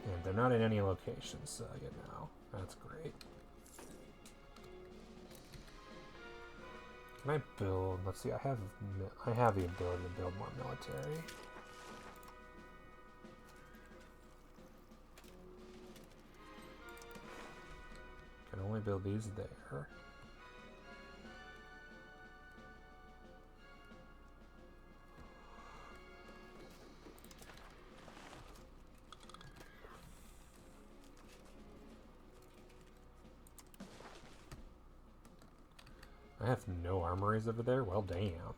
And they're not in any locations, so you know, that's great. Can I build? Let's see. I have the ability to build more military. Can only build these there. I have no armories over there? Well, damn.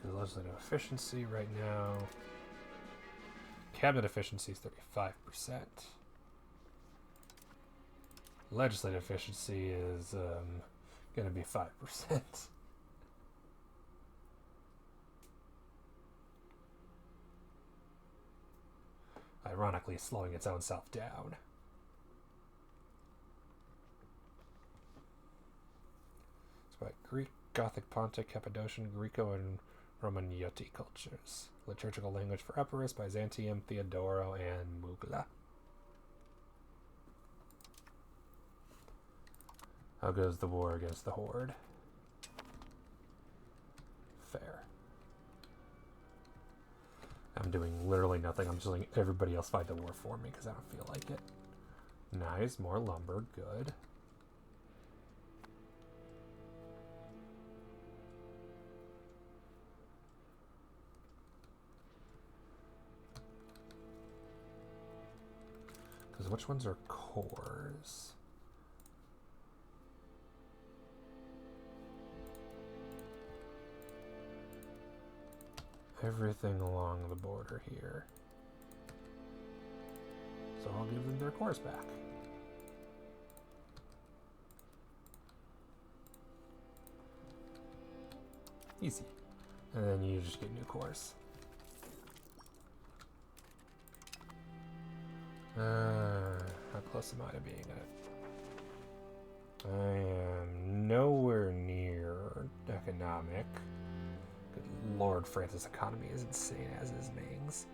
Legislative efficiency right now. Cabinet efficiency is 35%. Legislative efficiency is going to be 5%. ironically slowing its own self down. It's by Greek, Gothic, Pontic, Cappadocian, Greco, and Romaniote cultures. Liturgical language for Epirus, Byzantium, Theodoro, and Mugla. How goes the war against the Horde? Fair. I'm doing literally nothing. I'm just letting everybody else fight the war for me because I don't feel like it. Nice, more lumber, good. Because which ones are cores? Everything along the border here. So I'll give them their cores back. Easy. And then you just get new cores. How close am I to being it? I am nowhere near economic. Good Lord, France's economy is insane, as is Ming's.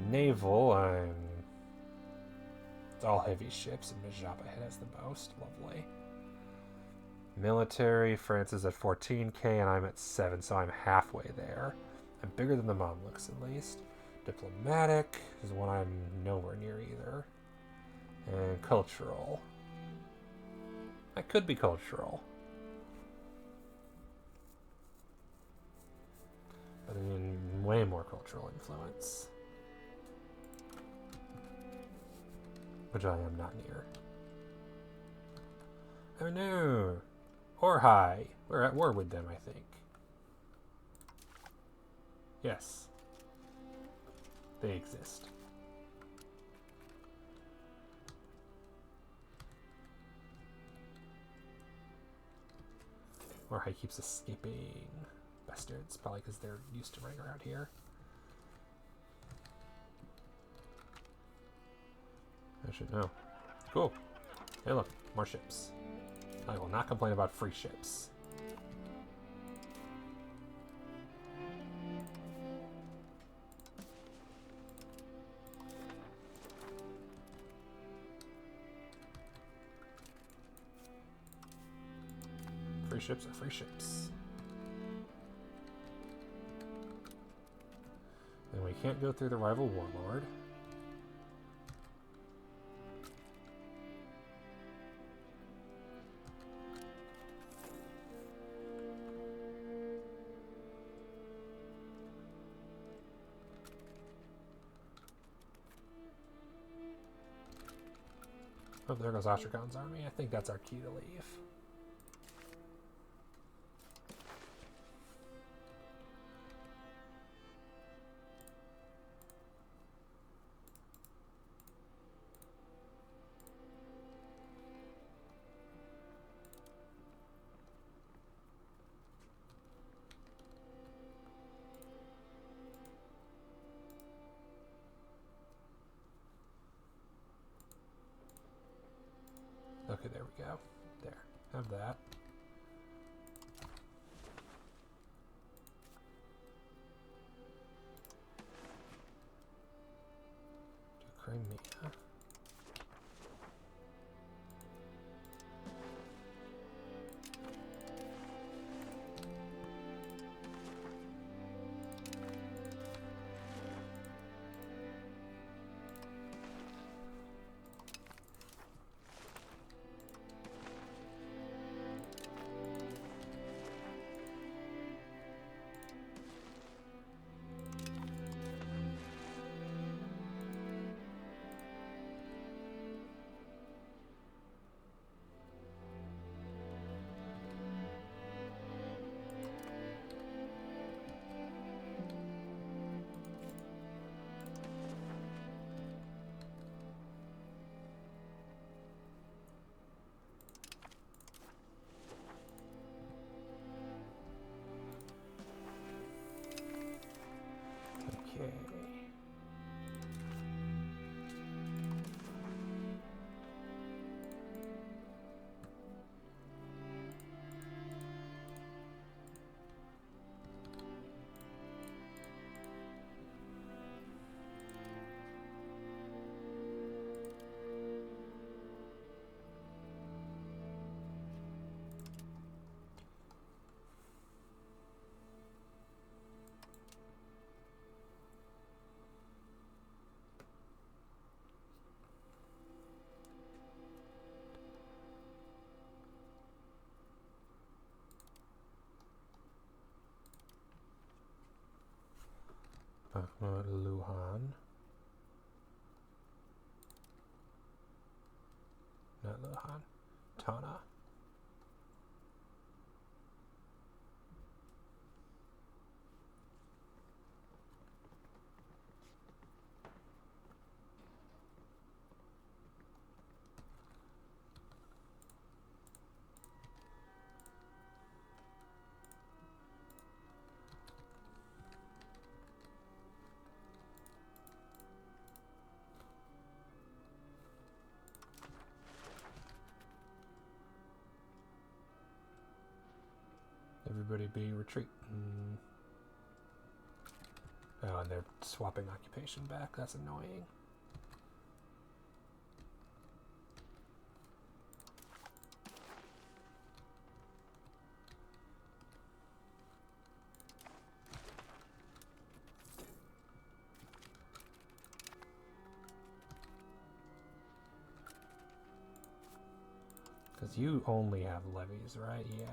Naval, I'm... It's all heavy ships, and Majapa has the most. Lovely. Military, France is at 14k, and I'm at 7, so I'm halfway there. I'm bigger than the Mamluks, at least. Diplomatic is one I'm nowhere near either. And cultural. I could be cultural. But I mean, way more cultural influence. Which I am not near. Oh no! Or high. We're at war with them, I think. Yes. They exist. Or high keeps escaping. Bastards. Probably because they're used to running around here. I should know. Cool. Hey look, more ships. I will not complain about free ships. Free ships are free ships. And we can't go through the rival warlord. Oh, there goes Ostragon's army. I think that's our key to leave. Okay, there we go. There. Have that. To Crimea. Luhan. Not Luhan. Tana. Everybody be retreat. Oh, and they're swapping occupation back. That's annoying. Because you only have levies, right? Yeah.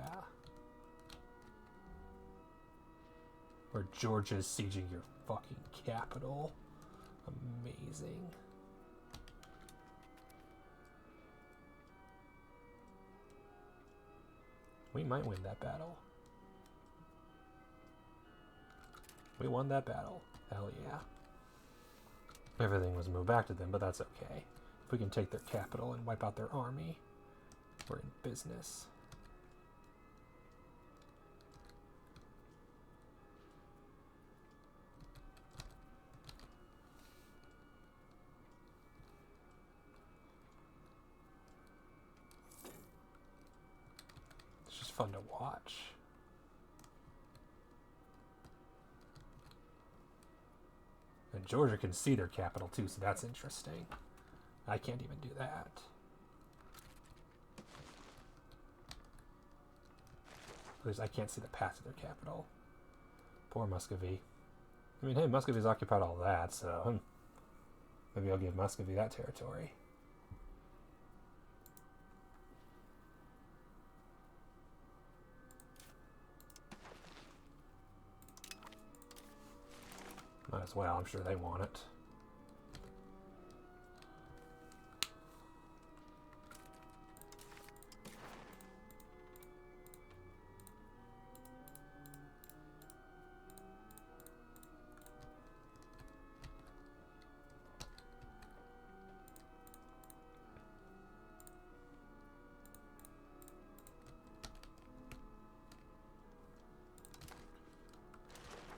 Where Georgia's sieging your fucking capital. Amazing. We might win that battle. We won that battle. Hell yeah. Everything was moved back to them, but that's okay. If we can take their capital and wipe out their army, we're in business. It's just fun to watch. And Georgia can see their capital too, so that's interesting. I can't even do that. Because I can't see the path to their capital. Poor Muscovy. I mean, hey, Muscovy's occupied all that, so maybe I'll give Muscovy that territory. Might as well, I'm sure they want it.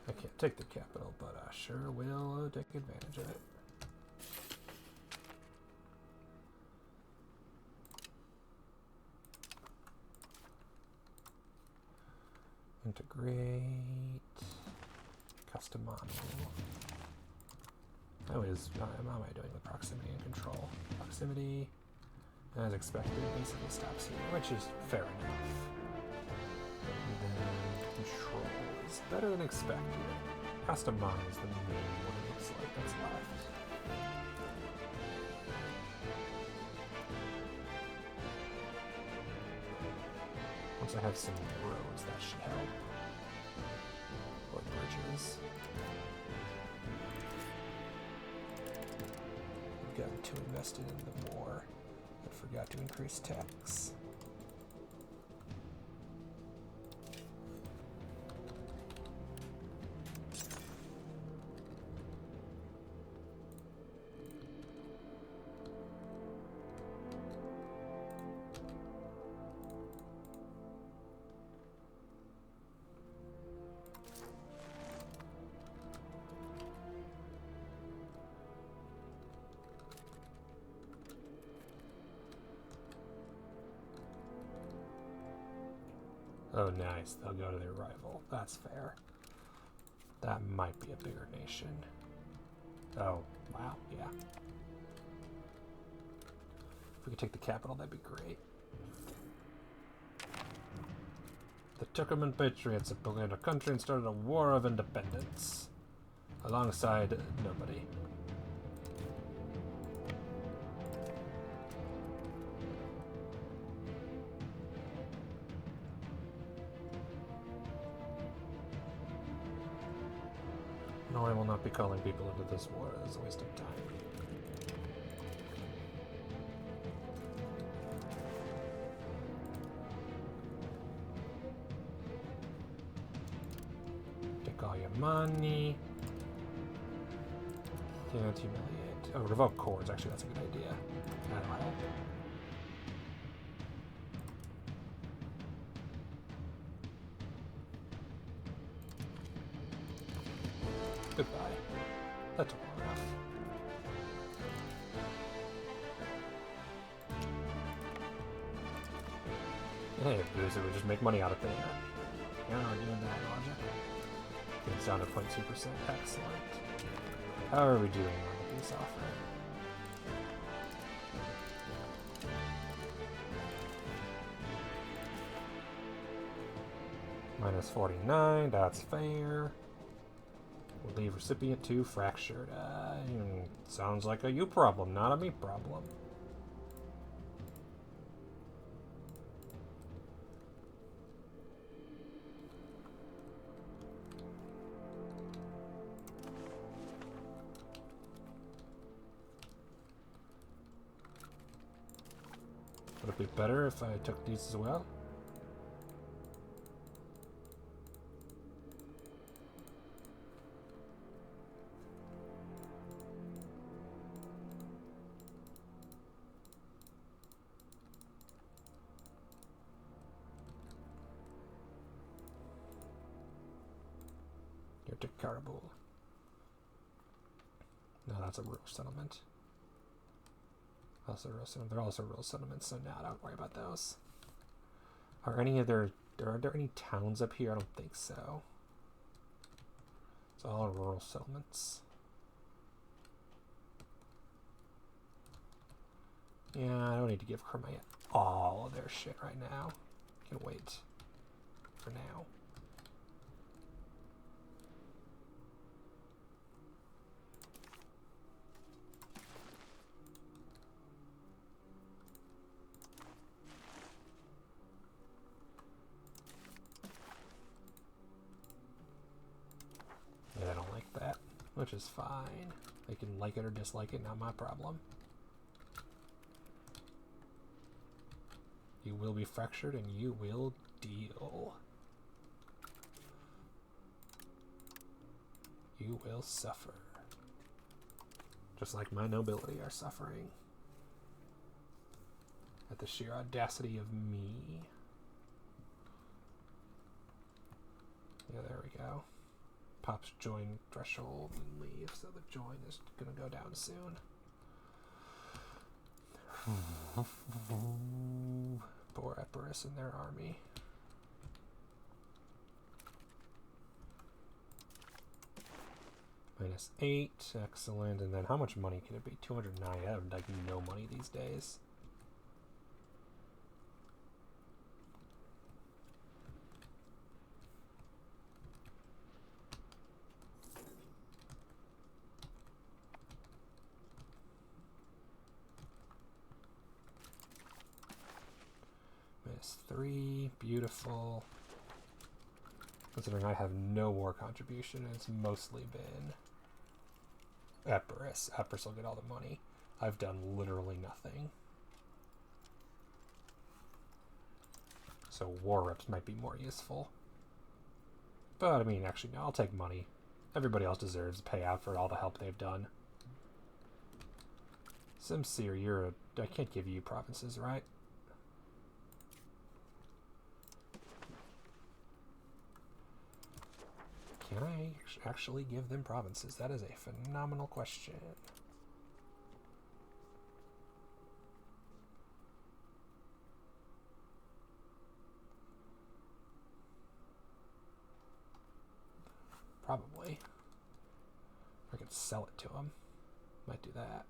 I can't take the capital, but I sure will take advantage of it. Integrate. Custom model. How am I doing with proximity and control? Proximity, as expected, basically stops here, which is fair enough. And then control is better than expected. Custom model is the main one it looks like that's left. Once I have some roads, that should help. Or bridges. I've gotten too invested in the war and forgot to increase tax. Oh, nice. They'll go to their rival. That's fair. That might be a bigger nation. Oh, wow. Yeah. If we could take the capital, that'd be great. The Turkoman Patriots have begun a country and started a war of independence. Alongside nobody. No, I will not be calling people into this war. It is a waste of time. Take all your money. Can't humiliate. Oh, revoke cores. Actually, that's a good idea. That'll help. Goodbye. That took long enough. Hey, Boozer, we just make money out of thin air. You're not doing that logic. It's down to 0.2%. Excellent. How are we doing on the peace offering? Minus 49, that's fair. We'll leave recipient 2 fractured. Sounds like a you problem, not a me problem. Would it be better if I took these as well? Here to Karabul. No, that's a rural settlement. Also rural settlement. They're also rural settlements, so no, don't worry about those. Are there any towns up here? I don't think so. It's all rural settlements. Yeah, I don't need to give Crimea all of their shit right now. Can wait for now. Yeah, I don't like that, which is fine. They can like it or dislike it, not my problem. You will be fractured and you will deal. You will suffer. Just like my nobility are suffering. At the sheer audacity of me. Yeah, there we go. Pops join threshold and leave, so the join is gonna go down soon. Poor Epirus and their army. Minus 8, excellent. And then how much money can it be? 209. I have like no money these days. Minus 3, beautiful. Considering I have no war contribution, it's mostly been Epirus. Epirus will get all the money. I've done literally nothing. So war reps might be more useful. But I mean, actually, no, I'll take money. Everybody else deserves a payout for all the help they've done. Simsir, I can't give you provinces, right? Can I actually give them provinces? That is a phenomenal question. Probably. I could sell it to them. Might do that.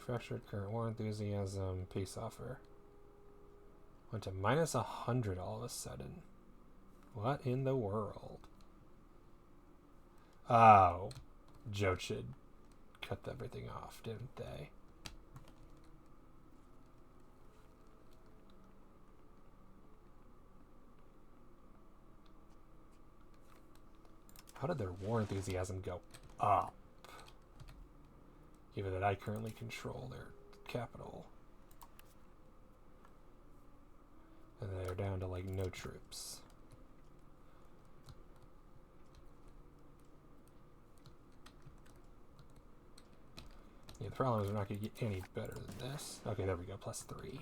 Fractured, current war enthusiasm, peace offer. Went to minus 100 all of a sudden. What in the world? Oh, Jochid cut everything off, didn't they? How did their war enthusiasm go up? Given that I currently control their capital. And they're down to like no troops. Yeah, the problem is we're not going to get any better than this. Okay, there we go, +3.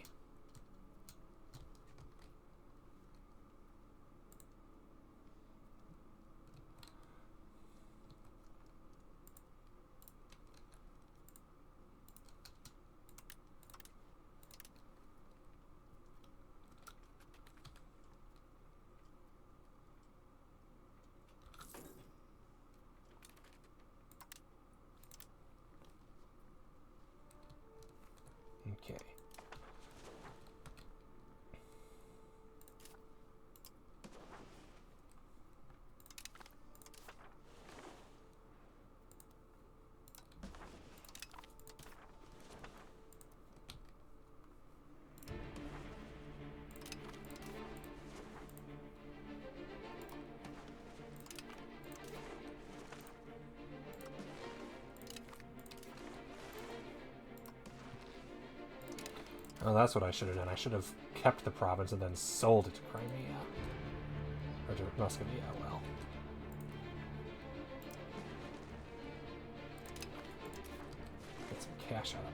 Okay. Oh, that's what I should have done. I should have kept the province and then sold it to Crimea. Or to Muscovy, yeah, well. Get some cash out of them.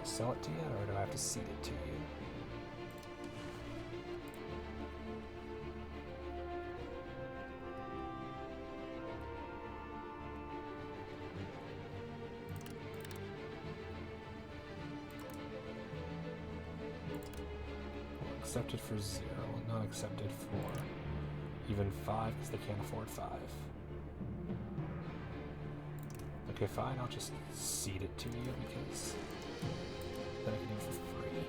Sell it to you, or do I have to cede it to you? Accepted for 0, not accepted for even 5 because they can't afford 5. Okay, fine, I'll just cede it to you because then I can do it for free.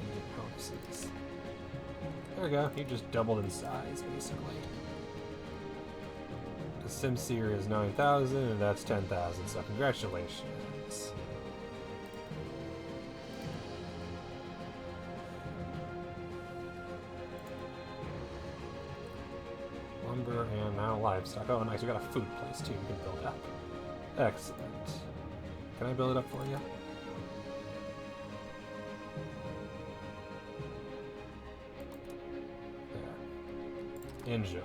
And get bonuses. There we go, you just doubled in size, basically. The SimSeer is 9,000 and that's 10,000, so congratulations. Lumber and now livestock. Oh, nice, we got a food place too we can build up. Excellent. Can I build it up for you? There. Enjoy.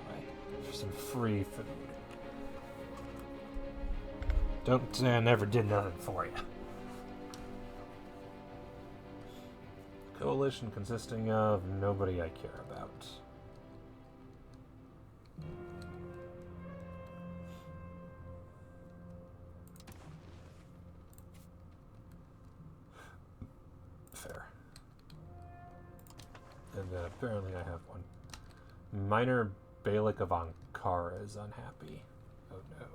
Some free food. Don't say I never did nothing for you. Coalition consisting of nobody I care about. Fair. And then apparently I have one. Minor Beylik of Ankara is unhappy. Oh no.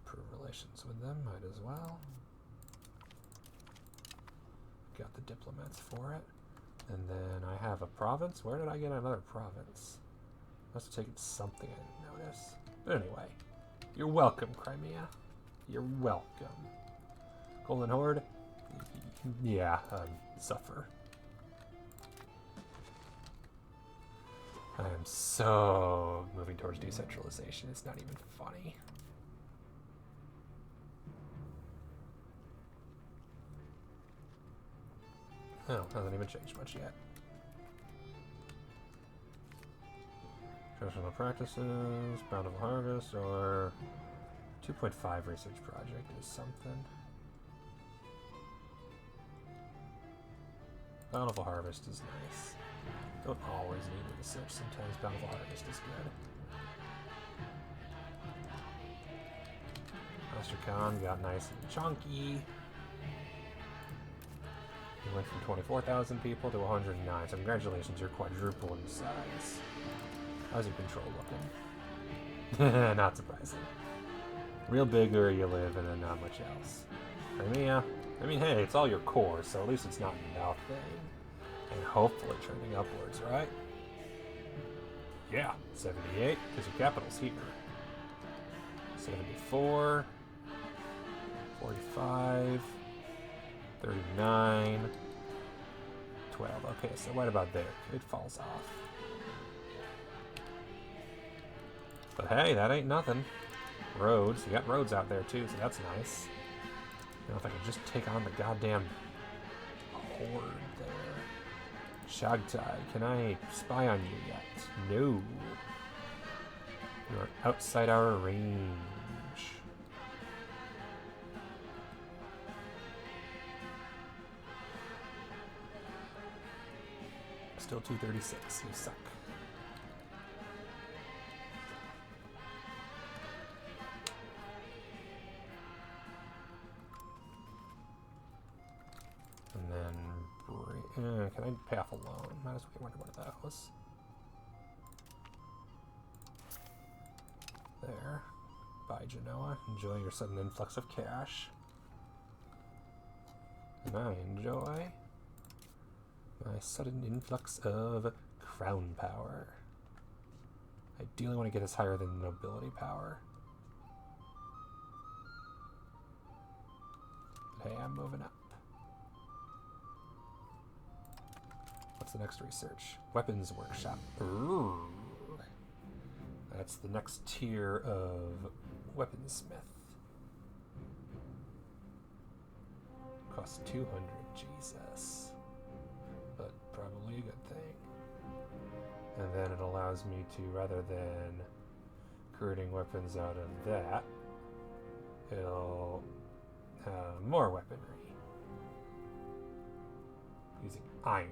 Improve relations with them, might as well. Got the diplomats for it. And then I have a province. Where did I get another province? Must have taken something I didn't notice. But anyway, you're welcome, Crimea. You're welcome. Golden Horde? Yeah, suffer. I am so moving towards decentralization. It's not even funny. Oh, hasn't even changed much yet. Traditional practices, bountiful harvest, or 2.5 research project is something. Bountiful Harvest is nice. Don't always need it as such. Sometimes Bountiful Harvest is good. Master Khan got nice and chunky. He went from 24,000 people to 109. So congratulations, you're quadruple in size. How's your control looking? Not surprising. Real big where you live and then not much else. Crimea? I mean, hey, it's all your core, so at least it's not nothing. And hopefully trending upwards, right? Yeah, 78, because your capital's here. 74, 45, 39, 12. Okay, so right about there. It falls off. But hey, that ain't nothing. Roads. You got roads out there too, so that's nice. I don't know if I can just take on the goddamn horde there. Shagtai, can I spy on you yet? No. You are outside our range. Still 236. You suck. And then can I pay off a loan? Might as well wonder what that was. There. Bye, Genoa. Enjoy your sudden influx of cash. And I enjoy my sudden influx of crown power. Ideally want to get us higher than nobility power. But hey, I'm moving up. What's the next research? Weapons workshop. Ooh. That's the next tier of weaponsmith. Costs 200, Jesus. But probably a good thing. And then it allows me to, rather than creating weapons out of that, it'll have more weaponry. Using iron.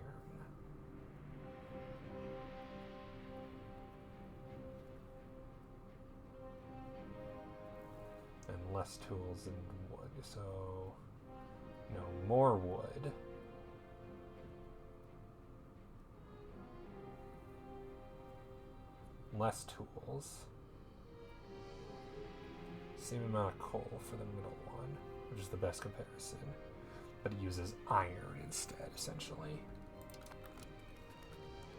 And less tools and wood, so no, more wood. Less tools. Same amount of coal for the middle one, which is the best comparison. But it uses iron instead, essentially.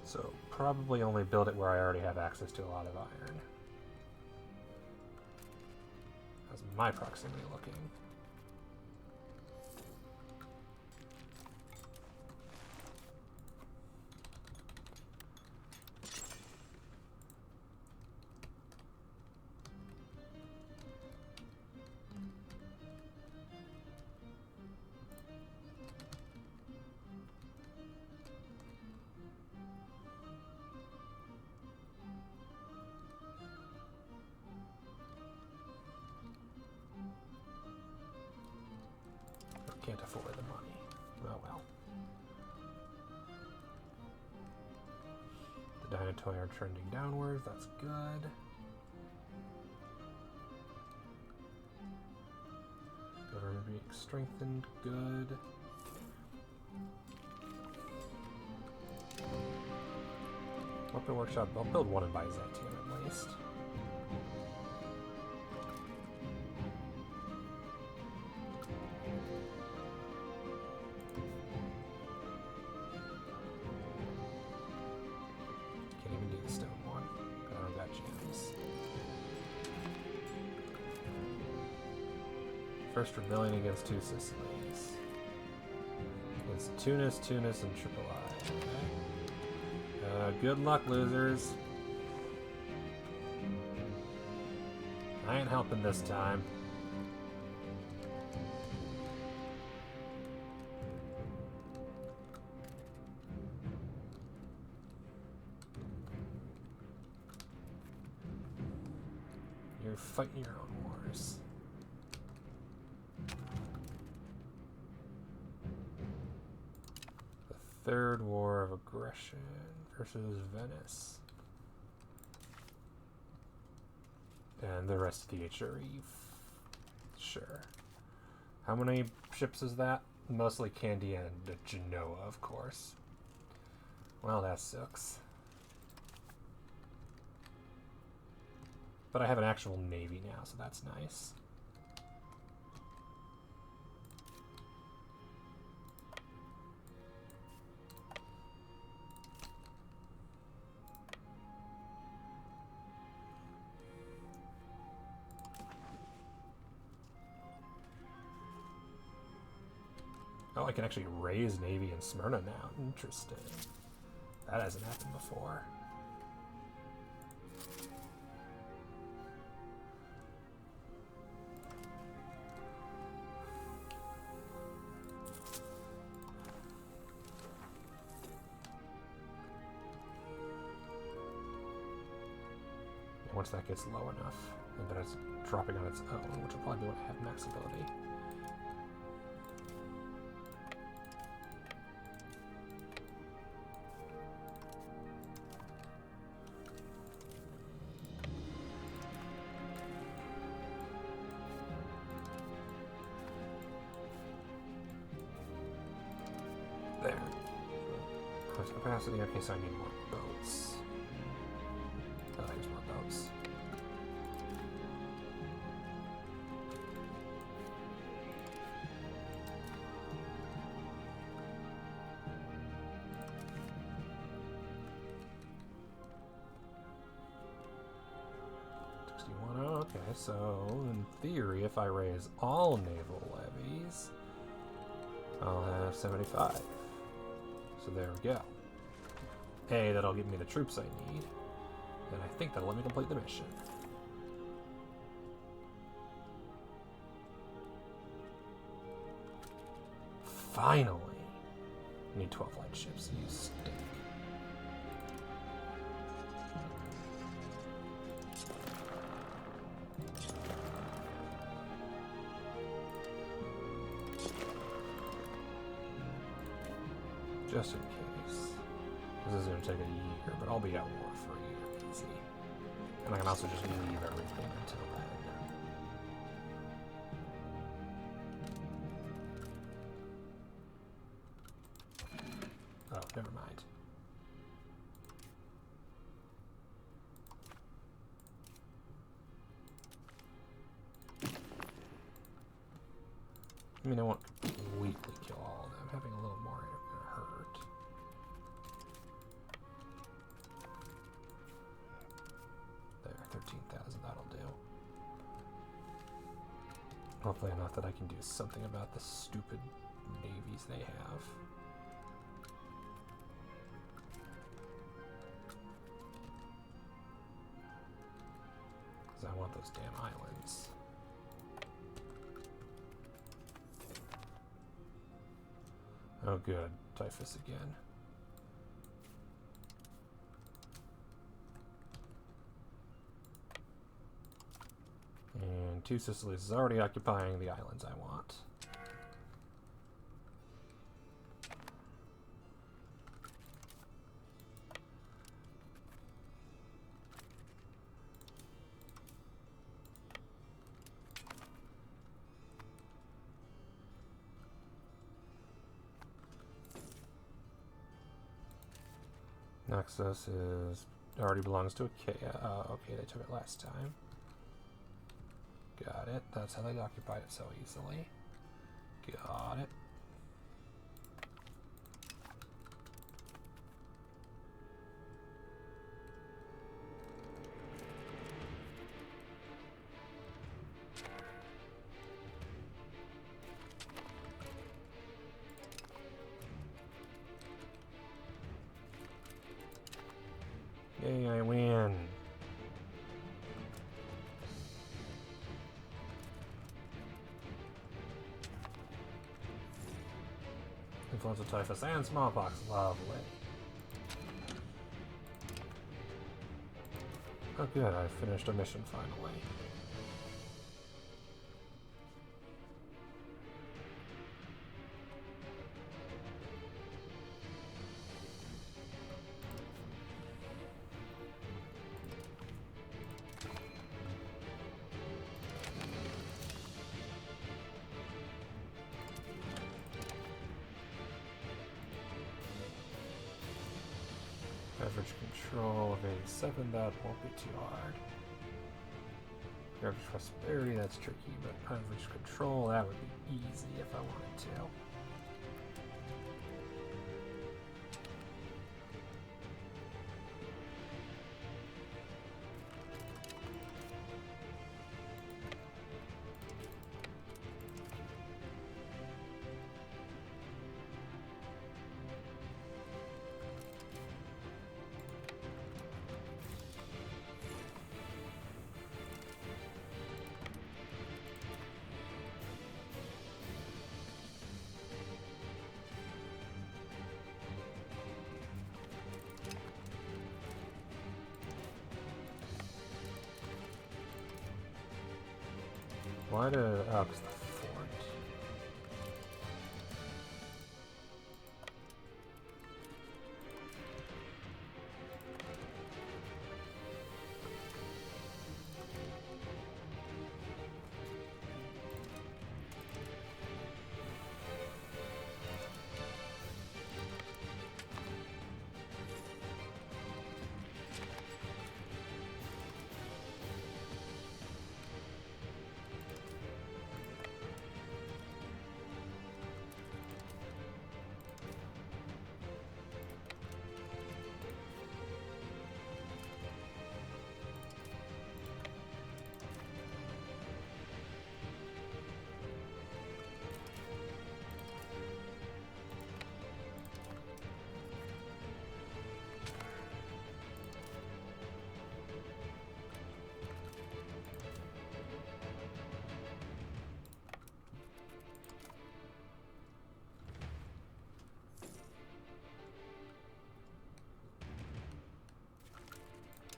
So probably only build it where I already have access to a lot of iron. How's my proximity looking? Can't afford the money. Oh well. The Dynatoi are trending downwards. That's good. Government being strengthened. Good. Weapon workshop. I'll build one in Byzantium at least. First rebellion against two Sicilies. Against Tunis, and Triple I. Okay. Good luck, losers. I ain't helping this time. You're fighting your own wars. Third War of Aggression versus Venice. And the rest of the HRE. Sure. How many ships is that? Mostly Candy and Genoa, of course. Well, that sucks. But I have an actual navy now, so that's nice. Oh, I can actually raise navy in Smyrna now. Interesting. That hasn't happened before. Once that gets low enough, and then it's dropping on its own, which will probably be when I have max ability. There. Cost capacity, okay, so I need more boats. Oh, here's more boats. Okay, so in theory, if I raise all naval levies, I'll have 75. So there we go. A, that'll give me the troops I need, and I think that'll let me complete the mission. Finally! I need 12 light ships, you stink. Just in case. This is going to take a year, but I'll be at war for a year, easy. And I can also just leave everything until then. Oh, never mind. I mean, I won't completely kill all of them. Having a little more is going to hurt. There, 13,000, that'll do. Hopefully enough that I can do something about the stupid navies they have. Because I want those damn islands. Oh good, typhus again. And Two Sicilies is already occupying the islands I want. Naxos is already belongs to Achaia. Oh, okay, they took it last time. Got it. That's how they occupied it so easily. Got it. Yay, I win. Influenza, typhus, and smallpox. Lovely. Oh good, I finished a mission finally. Average control of 87, that won't be too hard. Average prosperity, that's tricky, but average control, that would be easy if I wanted to. Why do... oh, because the fort.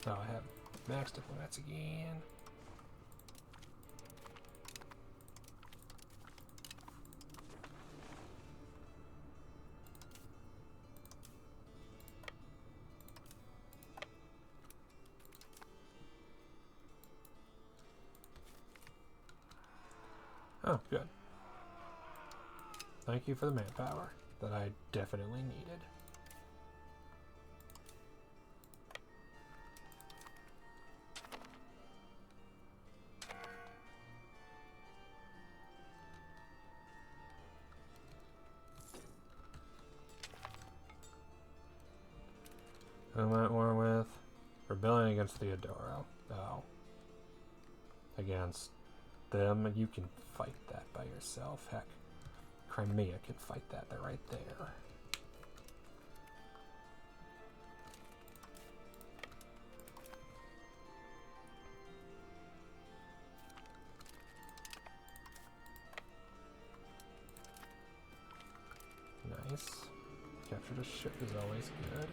Oh, I have max diplomats again. Oh, good. Thank you for the manpower that I definitely needed. Who am I at war with? Rebellion against Theodoro. Oh. Against them, you can fight that by yourself. Heck, Crimea can fight that. They're right there. Nice. Captured a ship is always good.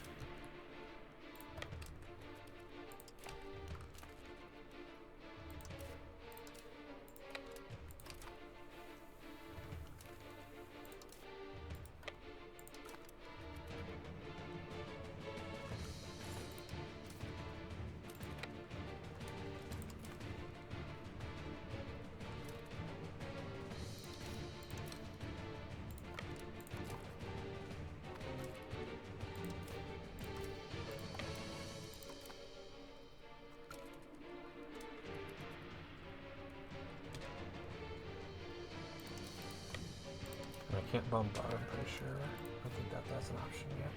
Can't bombard, I'm pretty sure. I don't think that's an option yet.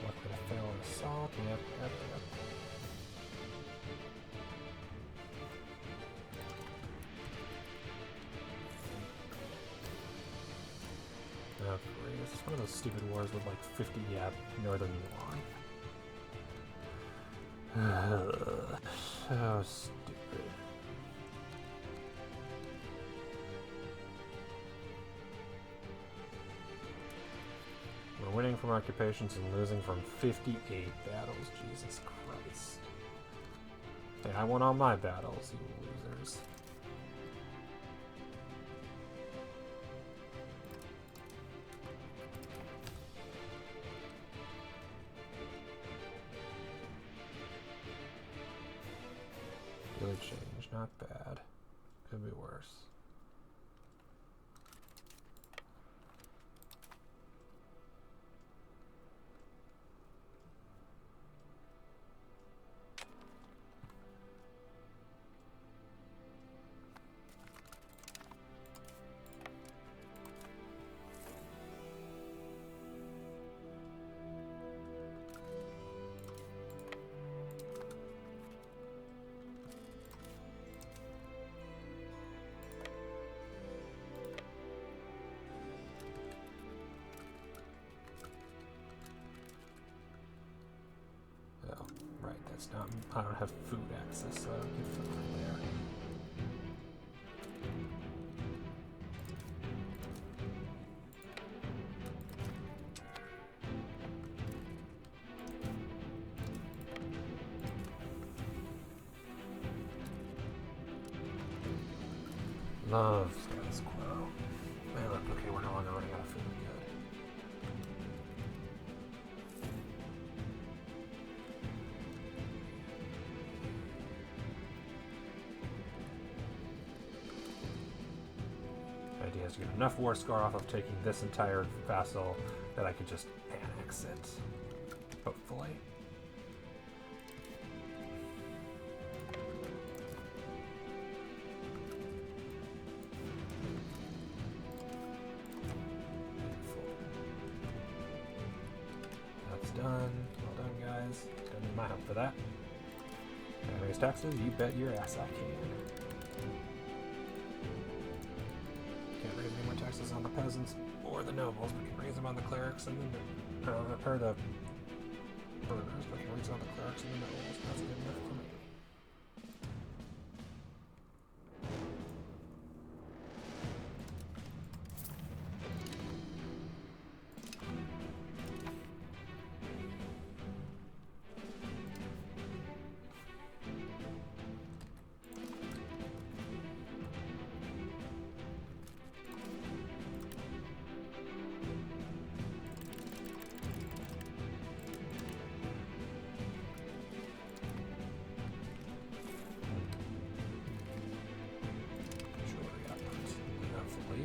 Likely to fail an assault. Yep. Oh, great. This is one of those stupid wars with like 50 northern yuan. So stupid. We're winning from occupations and losing from 58 battles. Jesus Christ. Hey, I won all my battles, you losers. Really changed, not bad. Could be worse. it's not. I don't have food access, so I don't get food from there. Love status quo. Man, look, okay, we're no longer running out of food. Good. Idea is to get enough war score off of taking this entire vassal that I could just annex it. Hopefully. Done. Well done, guys. Gonna need my help for that. Can I raise taxes? You bet your ass I can. Can't raise any more taxes on the peasants or the nobles, but can raise them on the clerics and the or the burners, but can raise them on the clerics and the nobles. That's good enough for me.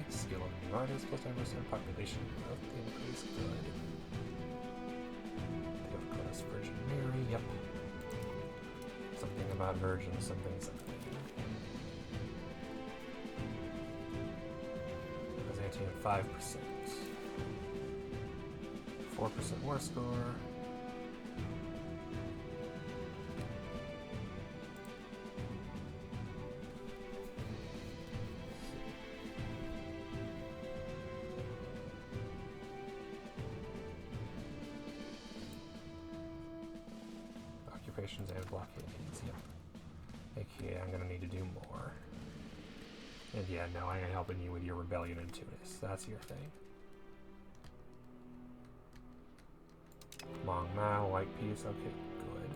Skill of new artists plus 10% population growth increase. Good. Theocos Virgin Mary. Yep. Something about Virgin. Something. Byzantium 5%. 4% war score. And blockades, yep. Okay, I'm gonna need to do more. And yeah, no, I ain't helping you with your rebellion in Tunis. That's your thing. Long Mao, White Peace, okay, good.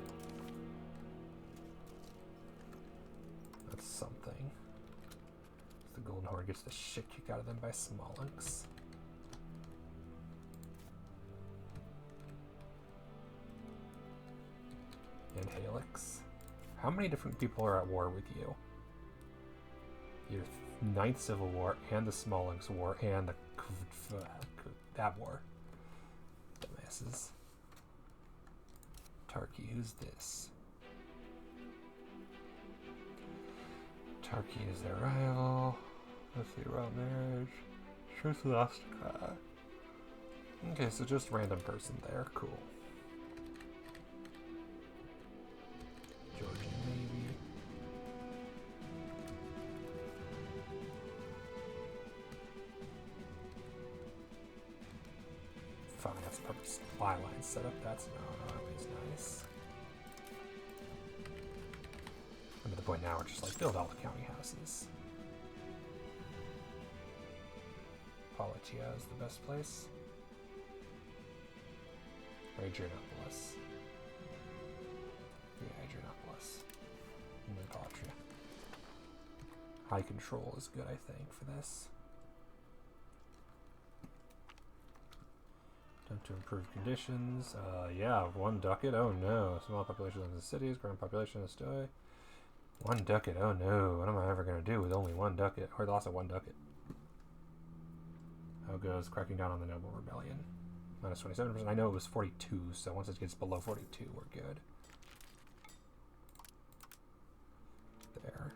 That's something. The Golden Horde gets the shit kicked out of them by Mamluks. And Halix. How many different people are at war with you? Your 9th Civil War, and the Mamluks War, and the that war. Dumbasses. Turkey, who's this? Turkey is their rival. Let's see, royal marriage. Truce with Ostraka. Okay, so just random person there. Cool. Georgian Navy. Finance purpose supply line setup. That's not always nice. I'm at the point now where just like build all the county houses. Politia is the best place. Or Adrianopolis. Yeah, Adrianopolis. And then Patria. High control is good, I think, for this. Attempt to improve conditions. Yeah, 1 ducat. Oh no. Small population in the cities, growing population is still 1 ducat. Oh no. What am I ever going to do with only 1 ducat? Or loss of 1 ducat. How goes cracking down on the noble rebellion? Minus 27%. I know it was 42, so once it gets below 42, we're good. There.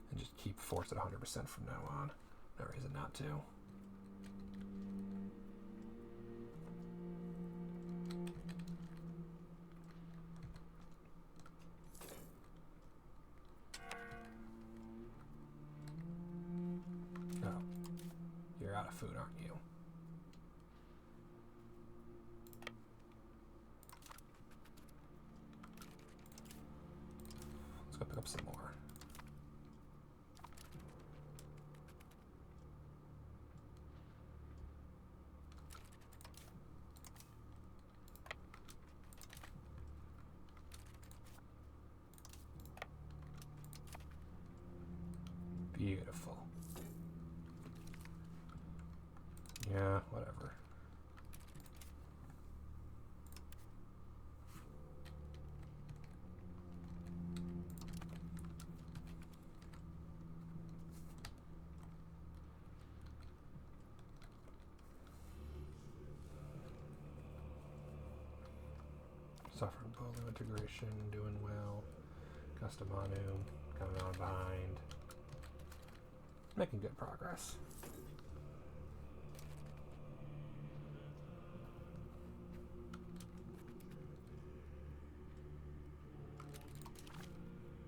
And just keep force at 100% from now on. No reason not to. Oh. You're out of food, aren't you? up some more. Beautiful. Yeah, whatever. Suffering polo integration, doing well. Customanu, coming on behind. Making good progress.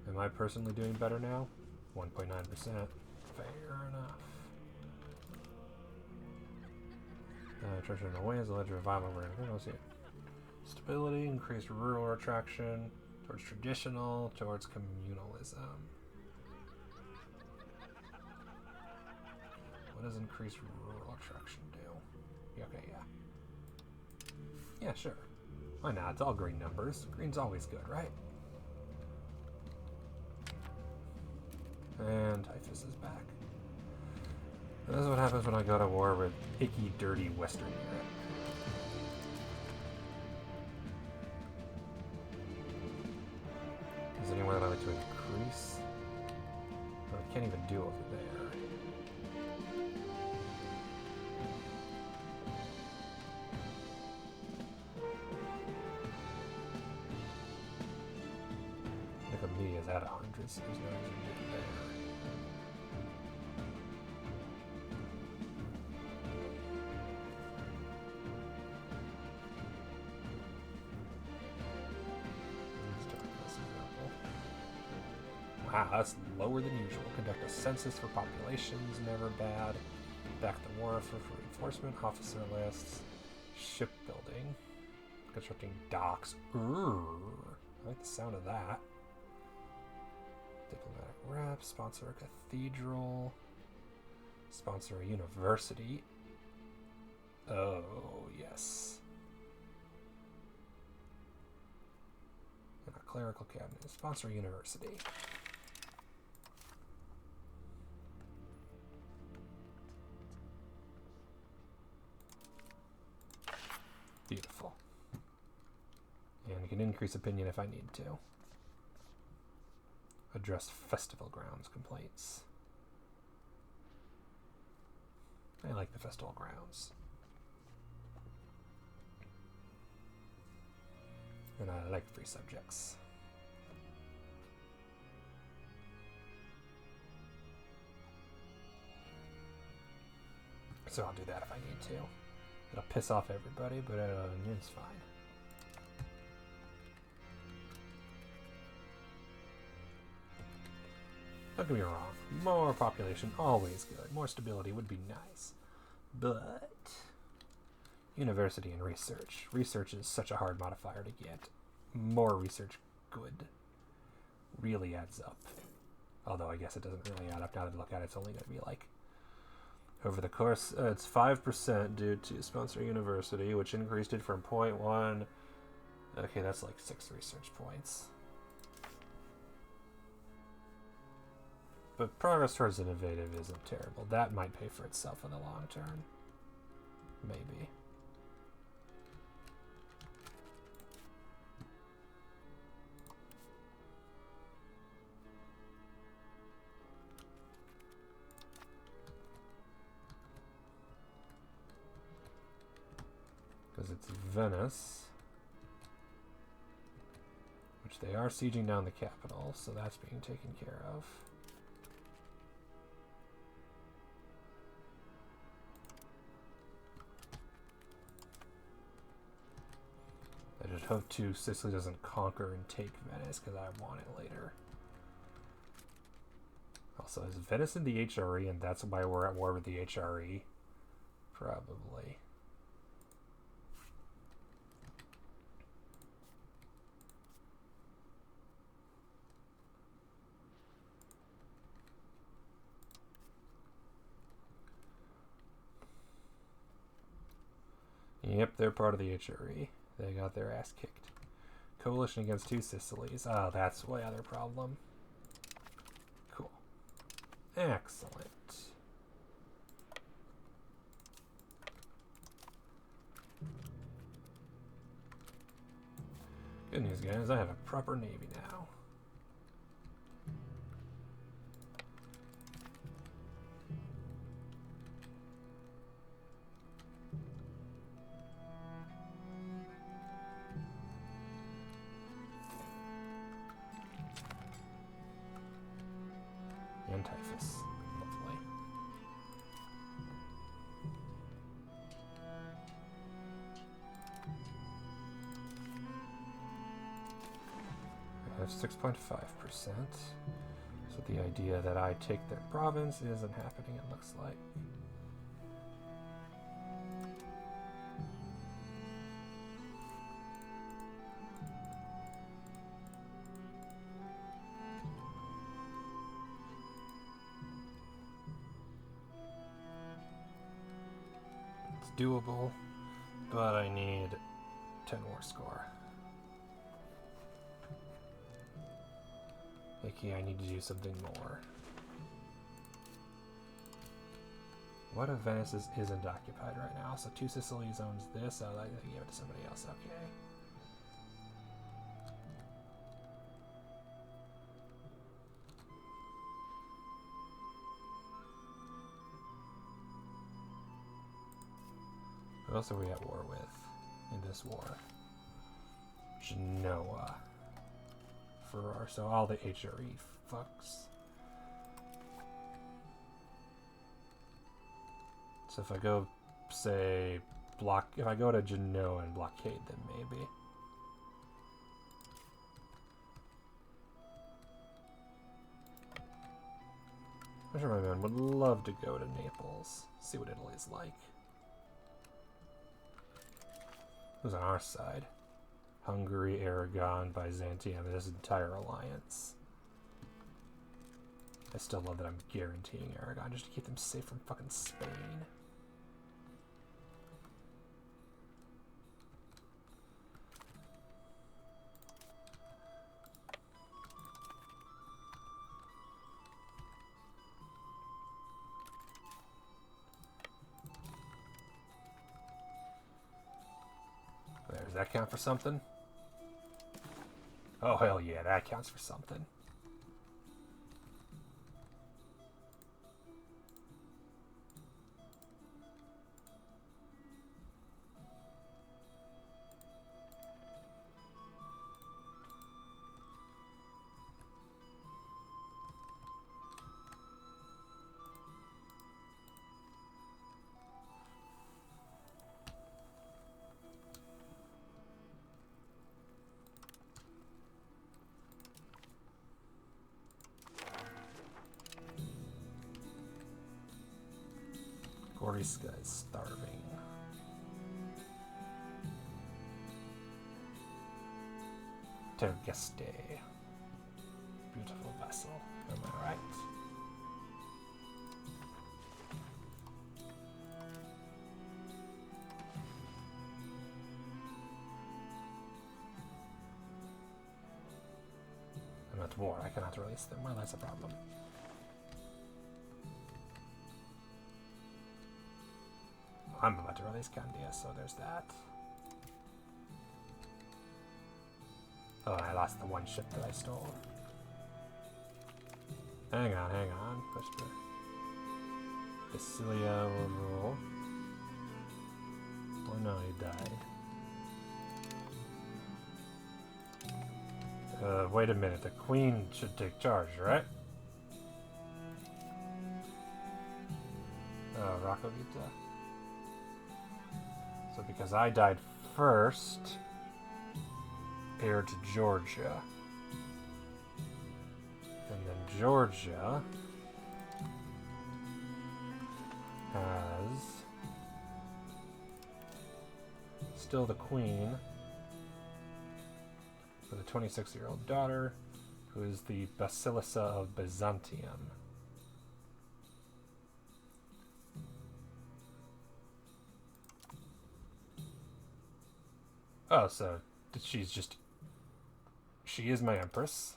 Am I personally doing better now? 1.9%. Fair enough. Treasure in the ways, alleged revival. Stability, increased rural attraction, towards traditional, towards communalism. What does increased rural attraction do? Okay, yeah. Yeah, sure. Why not? It's all green numbers. Green's always good, right? And Typhus is back. And this is what happens when I go to war with icky, dirty Western Europe. Is there anywhere that I like to increase? Oh, I can't even do over there. Nicomedia is at 100, so there's no reason to do it there. Wow, that's lower than usual. Conduct a census for populations, never bad. Back the war for reinforcement, officer lists, shipbuilding, constructing docks. I like the sound of that. Diplomatic rep, sponsor a cathedral, sponsor a university. Oh, yes. And a clerical cabinet, sponsor a university. Beautiful. And we can increase opinion if I need to. Address festival grounds complaints. I like the festival grounds. And I like free subjects. So I'll do that if I need to. It'll piss off everybody, but it's fine. Don't get me wrong. More population, always good. More stability would be nice. But university and research. Research is such a hard modifier to get. More research good really adds up. Although I guess it doesn't really add up now that I look at it. It's only going to be like over the course, it's 5% due to sponsor university, which increased it from 0.1. Okay, that's like 6 research points. But progress towards innovative isn't terrible. That might pay for itself in the long term. Maybe. Because it's Venice, which they are sieging down the capital, so that's being taken care of. I just hope too Sicily doesn't conquer and take Venice, because I want it later. Also, is Venice in the HRE, and that's why we're at war with the HRE? Probably. Yep, they're part of the HRE. They got their ass kicked. Coalition against 2 Sicilies. Oh, that's the other problem. Cool. Excellent. Good news, guys. I have a proper navy now. And typhus. Lovely. I have 6.5%. So the idea that I take their province isn't happening, it looks like. Doable, but I need 10 war score. Okay, I need to do something more. What if Venice isn't occupied right now? So 2 Sicilies owns this, I'll give it to somebody else, okay. What else are we at war with in this war? Genoa. So all the HRE fucks. So if I go, say, if I go to Genoa and blockade them, maybe. I'm sure my man would love to go to Naples, see what Italy's like. Who's on our side? Hungary, Aragon, Byzantium, this entire alliance. I still love that I'm guaranteeing Aragon just to keep them safe from fucking Spain. Does that count for something? Oh, hell yeah, that counts for something. Goriska is starving. Tergeste. Beautiful vessel. Am I right? I'm at war. I cannot release them. Well, that's a problem. I'm about to release Candia, so there's that. Oh, and I lost the one ship that I stole. Hang on. Push the Basilia will rule. Oh no, he died. Wait a minute, the queen should take charge, right? Rakovita. So because I died first, heir to Georgia. And then Georgia has still the queen with a 26-year-old daughter who is the Basilissa of Byzantium. Oh, so she's just... She is my empress.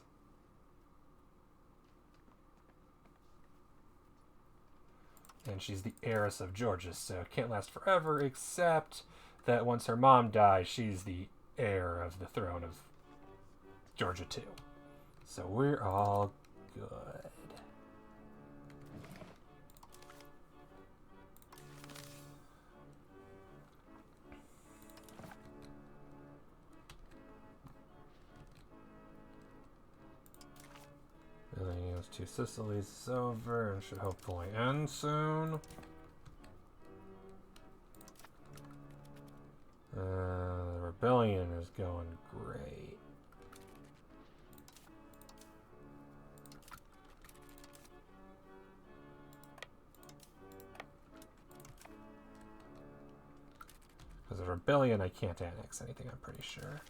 And she's the heiress of Georgia, so it can't last forever, except that once her mom dies, she's the heir of the throne of Georgia too. So we're all good. Those two Sicilies is over and should hopefully end soon. The rebellion is going great. Because the rebellion, I can't annex anything, I'm pretty sure.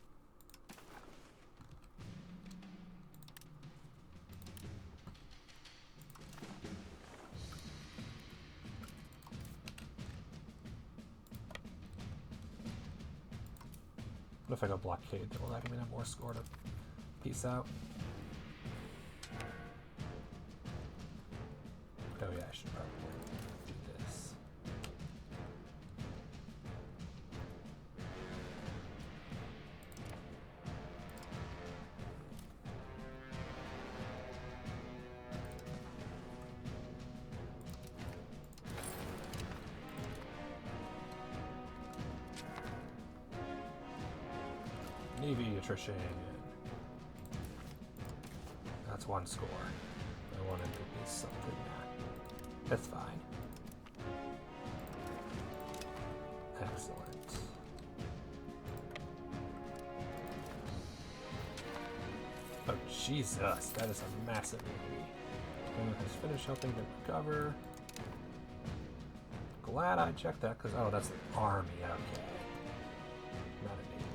What if I go blockade? That will let him have more score to peace out. Oh yeah, I should probably do this. Navy attrition. That's one score. I wanted to be something that's fine. Excellent. Oh Jesus, that is a massive navy. And has finished helping them recover. Glad I checked that because that's the army. Okay. Not a navy.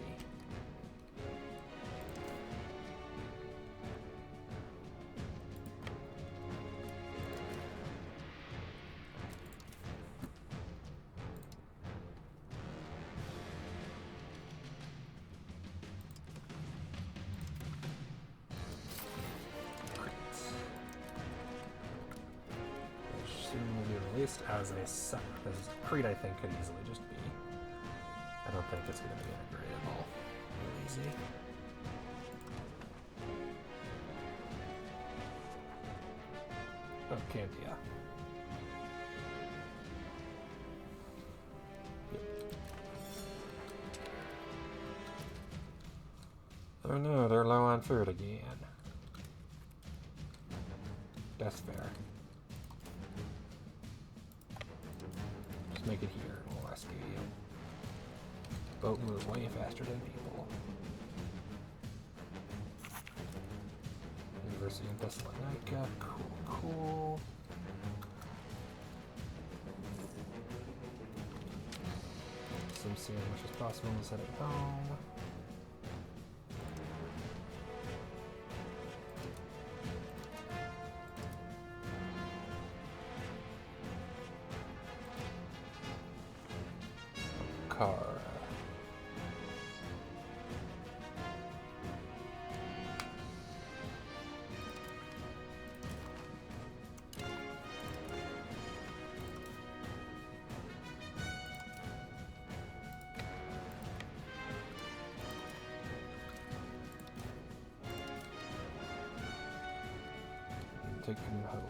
As a separate, because Crete I think could easily just be. I don't think it's going to be integratable. Real easy. Oh, Candia. Yep. Oh no, they're low on food again. That's fair. Make it here and we'll rescue you. Boat moves way faster than people. University of Thessalonica, cool. Some sea as much as possible and set it home. Take him home.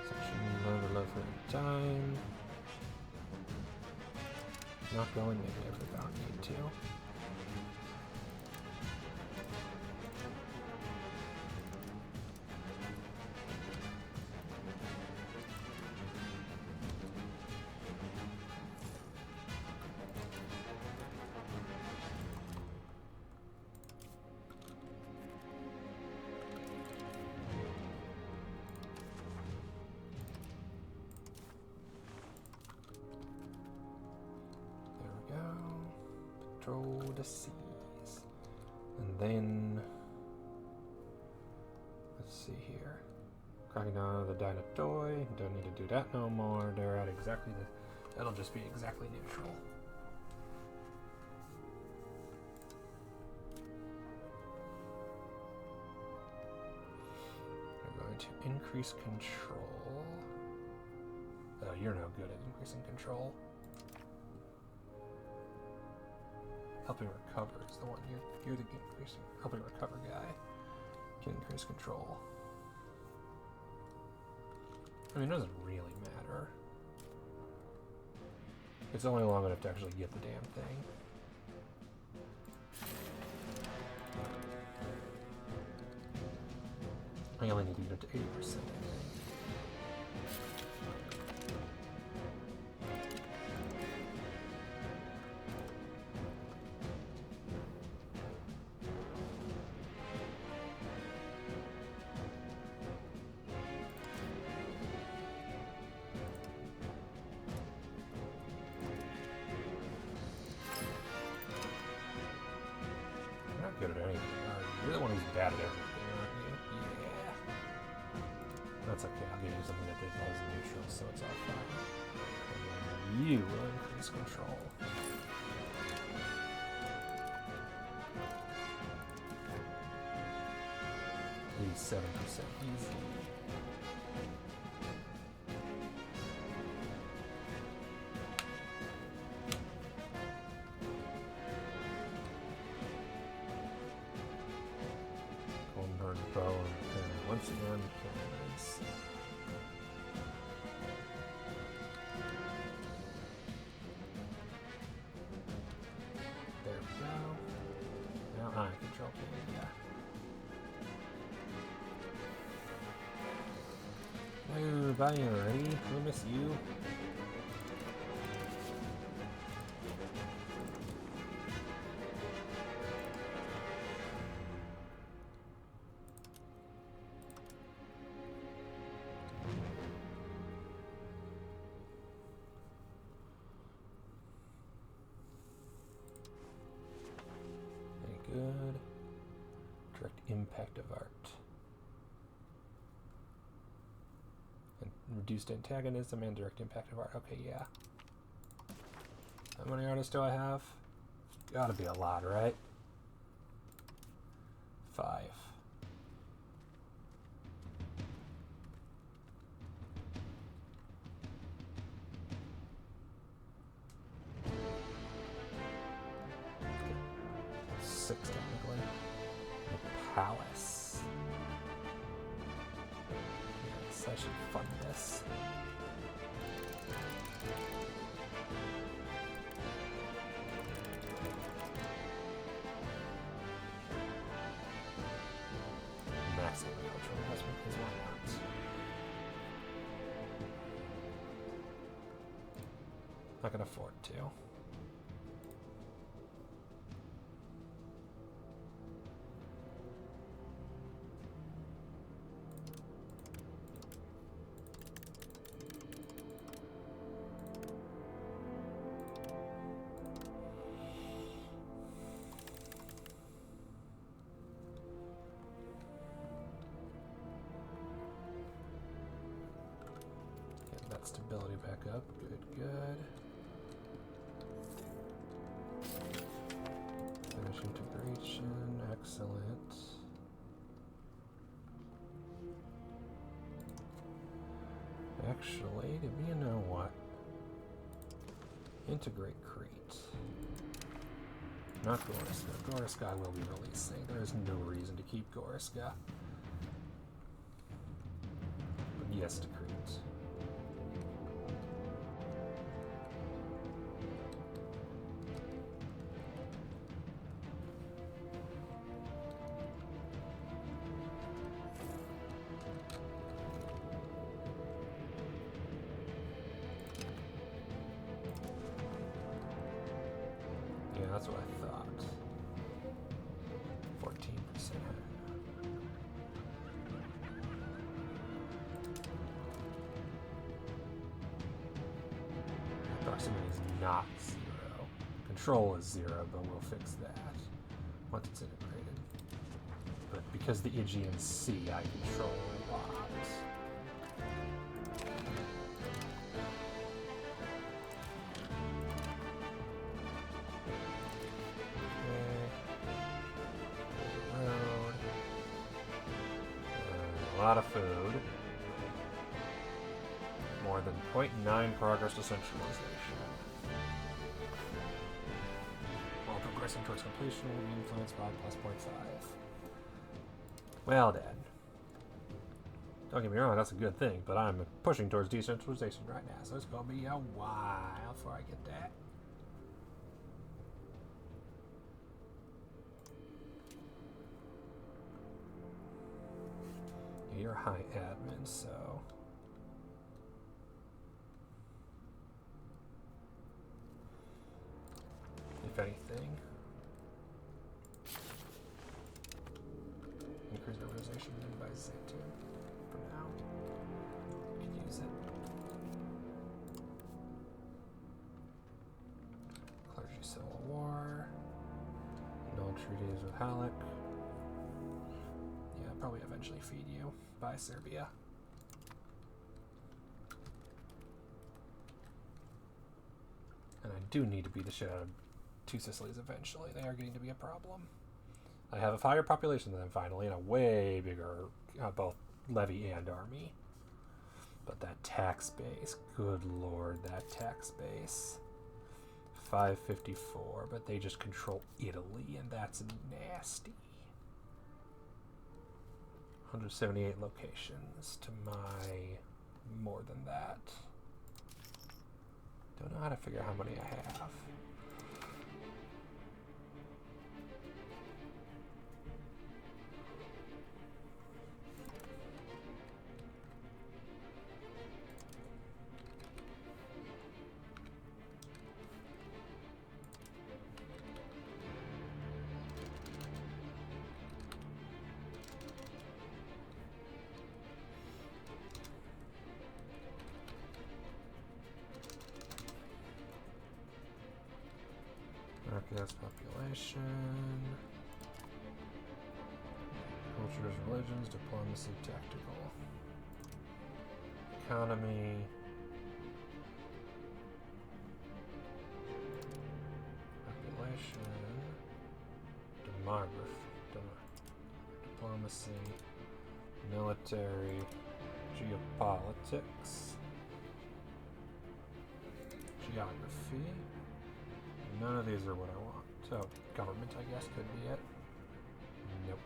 Section low for time. Not going negative without need to. control the seas. And then, let's see here. Cracking down the Dynatoy. Don't need to do that no more. They're at exactly the... That'll just be exactly neutral. We're going to increase control. Oh, you're no good at increasing control. Helping recover is the one. You're the increasing helping recover guy. Can increase control. I mean, it doesn't really matter. It's only long enough to actually get the damn thing. I only need to get it to 80%, I think. Good at anything. You're the one who's bad at everything, aren't you? Yeah. That's okay. I'll give you something that has neutral, so it's all fine. And then you will increase control. 87% easy. Once again, cannons. There we go. Now I control Canada. No, bye already. We'll miss you. Good. Direct impact of art. And reduced antagonism and direct impact of art. Okay, yeah. How many artists do I have? Gotta be a lot, right? 5. Six, technically. The palace. Yes, I should fund this. Max agricultural investment, because why not? Not gonna afford to. Stability back up. Good, good. Finish integration. Excellent. Actually, you know what? Integrate Crete. Not Goriska. Goriska will be releasing. There is no reason to keep Goriska. But yes to Crete. That's what I thought. 14%. Proximity is not 0. control is 0, but we'll fix that once it's integrated. But because the Aegean Sea, I control a lot. A lot of food. More than 0.9 progress to centralization. While progressing towards completion will be influenced by plus 0.5. Well, Dad. Don't get me wrong, that's a good thing, but I'm pushing towards decentralization right now, so it's gonna be a while before I get that. You're high admin, so if anything, increase organization in Byzantium for now. You can use it. Clergy Civil War. No treaties with Halleck. Yeah, probably eventually feed you. By Serbia. And I do need to beat the shit out of two Sicilies eventually. They are getting to be a problem. I have a higher population than them finally, and a way bigger both levy and army. But that tax base, good lord, that tax base. 554, but they just control Italy, and that's nasty. 178 locations to my more than that. Don't know how to figure out how many I have. Archaea's population, cultures, religions, diplomacy, tactical, economy, population, demography, diplomacy, military, geopolitics, geography. None of these are what I want. So, government, I guess, could be it. Nope.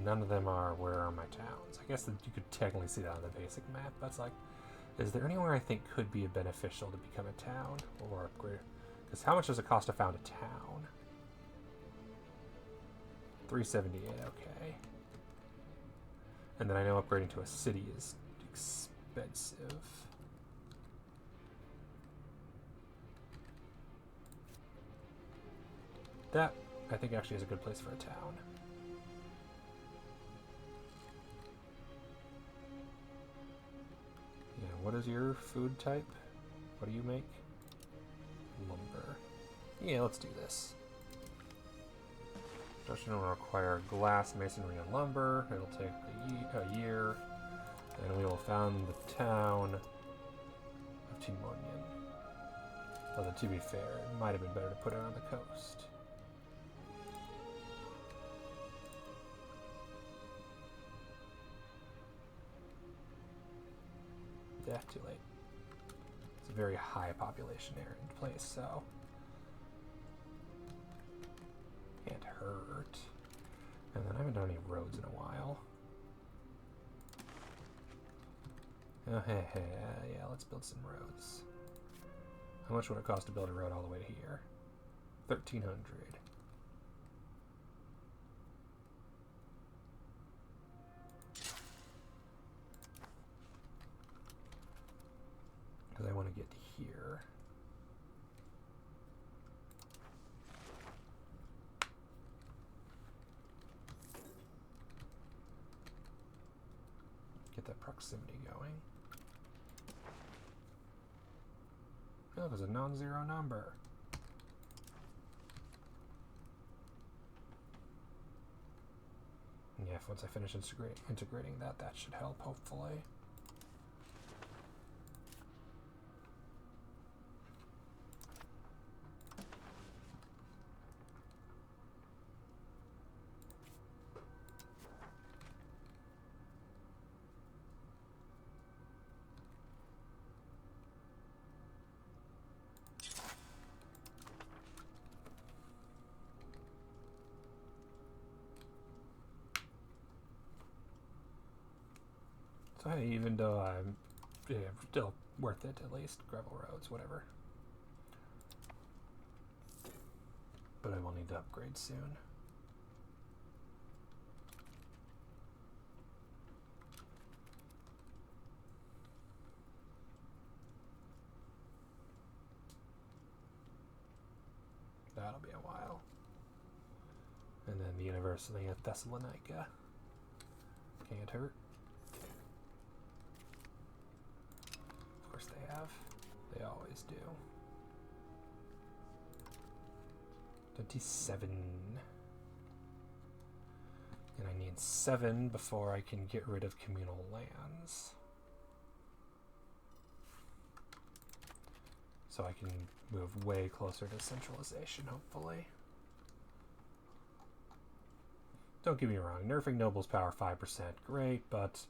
None of them are where are my towns. I guess that you could technically see that on the basic map. That's like, is there anywhere I think could be beneficial to become a town or upgrade? Because how much does it cost to found a town? 378, okay. And then I know upgrading to a city is expensive. That, I think, actually is a good place for a town. Yeah, what is your food type? What do you make? Lumber. Yeah, let's do this. Construction will require glass, masonry, and lumber. It'll take a year. And we will found the town of Timonian. Although, to be fair, it might have been better to put it on the coast. Yeah, too late. It's a very high population area in place, so can't hurt. And then I haven't done any roads in a while. Oh, hey, yeah, let's build some roads. How much would it cost to build a road all the way to here? 1,300. Because I want to get to here. get that proximity going. Look, it's a non-zero number. Yeah, once I finish integrating that, that should help, hopefully. So hey, even though I'm still worth it, at least. Gravel roads, whatever. But I will need to upgrade soon. That'll be a while. And then the University of Thessalonica. Can't hurt. Of course they have. They always do. 27. And I need 7 before I can get rid of communal lands. So I can move way closer to centralization, hopefully. Don't get me wrong, nerfing Noble's power 5%, great, but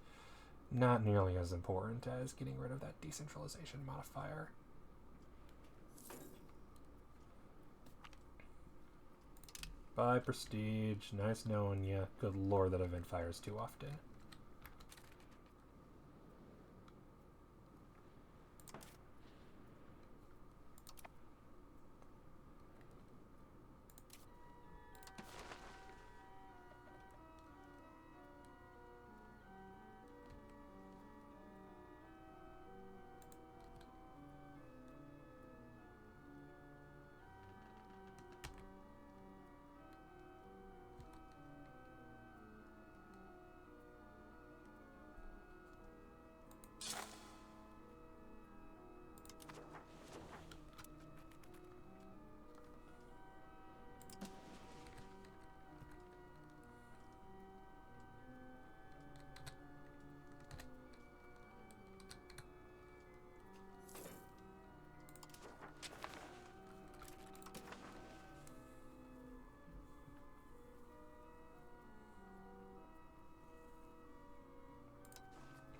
not nearly as important as getting rid of that decentralization modifier. Bye, prestige. Nice knowing you. Good lord, that event fires too often.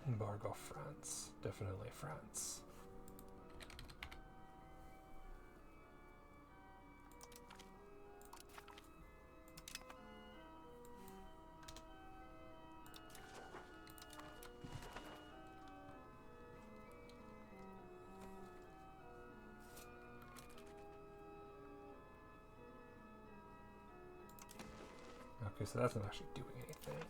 Embargo France. Definitely France. Okay, so that's not actually doing anything.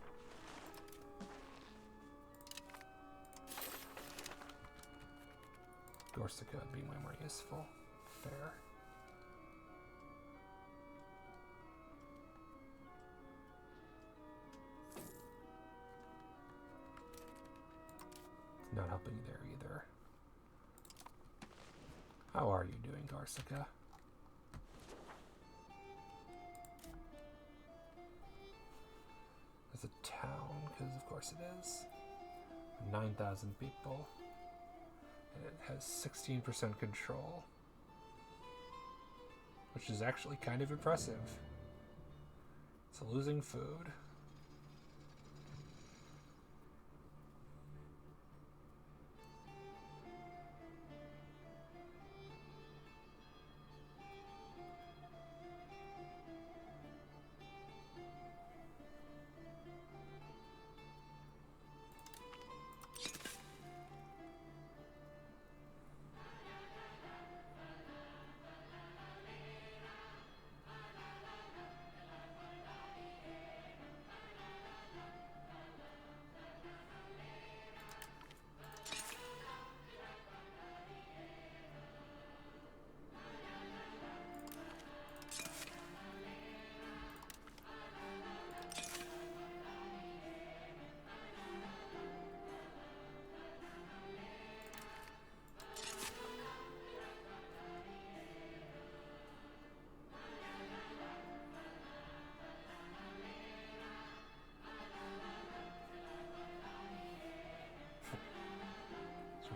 Corsica would be way more useful. Fair. Not helping there either. How are you doing, Corsica? It's a town, because of course it is. 9,000 people. And it has 16% control. Which is actually kind of impressive. It's losing food.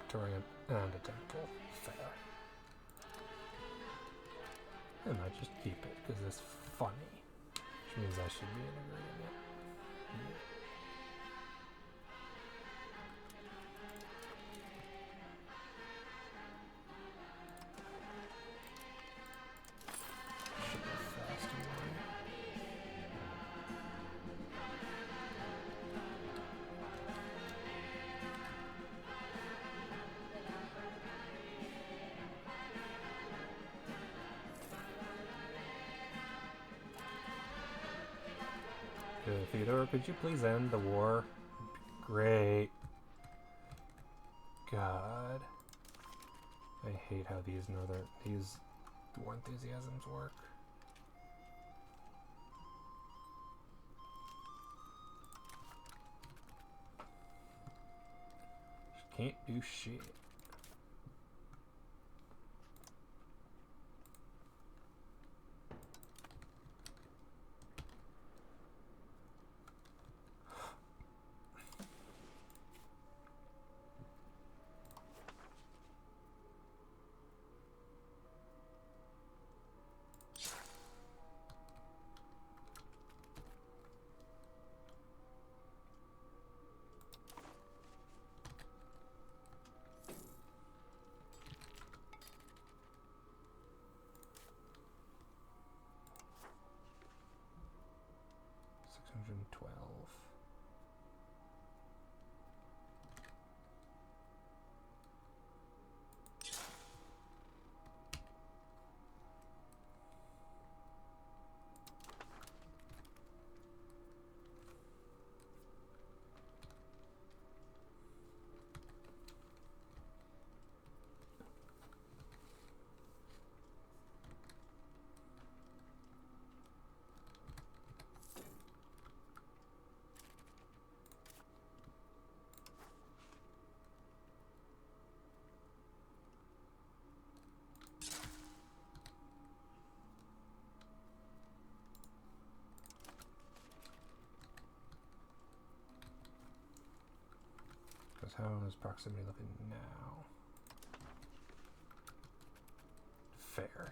auditorium and a temple. Fair. I might just keep it because it's funny, which means I should be integrating it. Yeah. Should be fast and wide. Theodore, could you please end the war? Great. God. I hate how these war enthusiasms work. Just can't do shit. How is proximity looking now? Fair.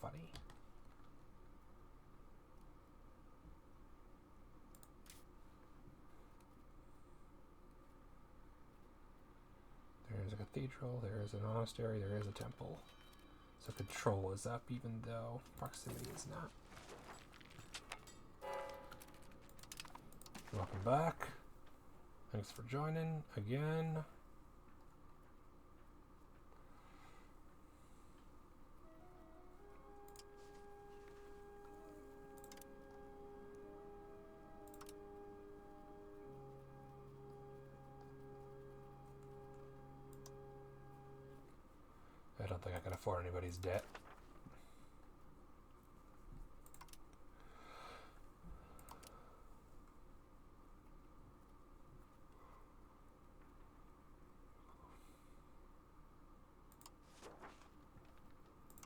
Funny. There's a cathedral, there is a monastery, there is a temple. So control is up even though proximity is not. Welcome back. Thanks for joining again. I don't think I can afford anybody's debt.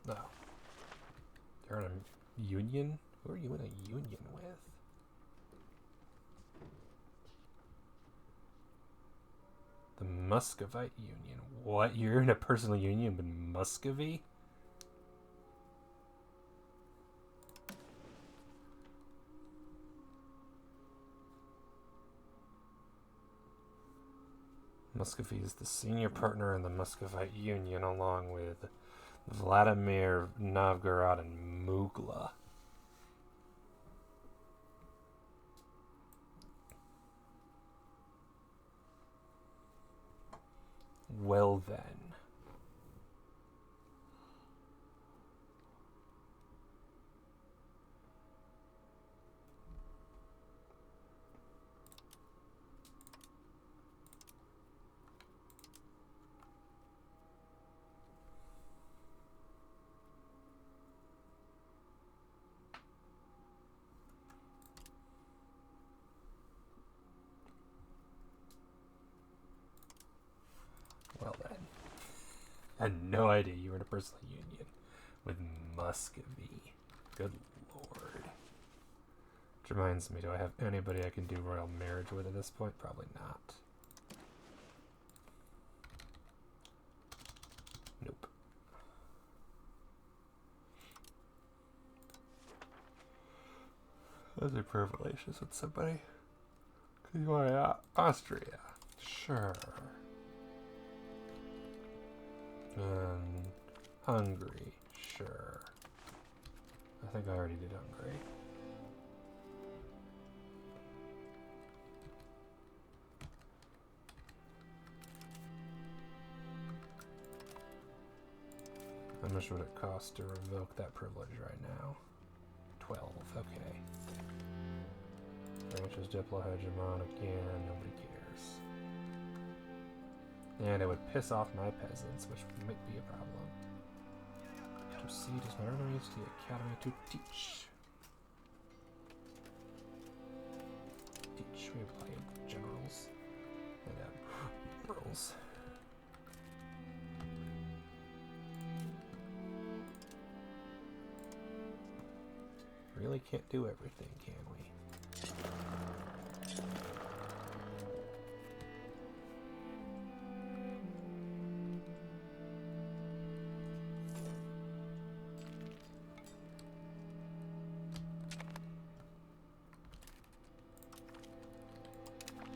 No. They're in a union? Who are you in a union with? The Muscovite Union. What? You're in a personal union with Muscovy? Muscovy is the senior partner in the Muscovite Union along with Vladimir, Novgorod, and Mugla. Well then. Well then. I had no idea you were in a personal union with Muscovy. Good lord. Which reminds me, do I have anybody I can do royal marriage with at this point? Probably not. Nope. Those are per relations with somebody. Cause you are Austria. Sure. Hungary. Sure. I think I already did Hungary. How much would it cost to revoke that privilege right now? 12, okay. French is diplo-hegemon again, nobody cares. And it would piss off my peasants, which might be a problem. To see does not earn use the academy to teach. We apply generals and admirals. Really can't do everything, can we?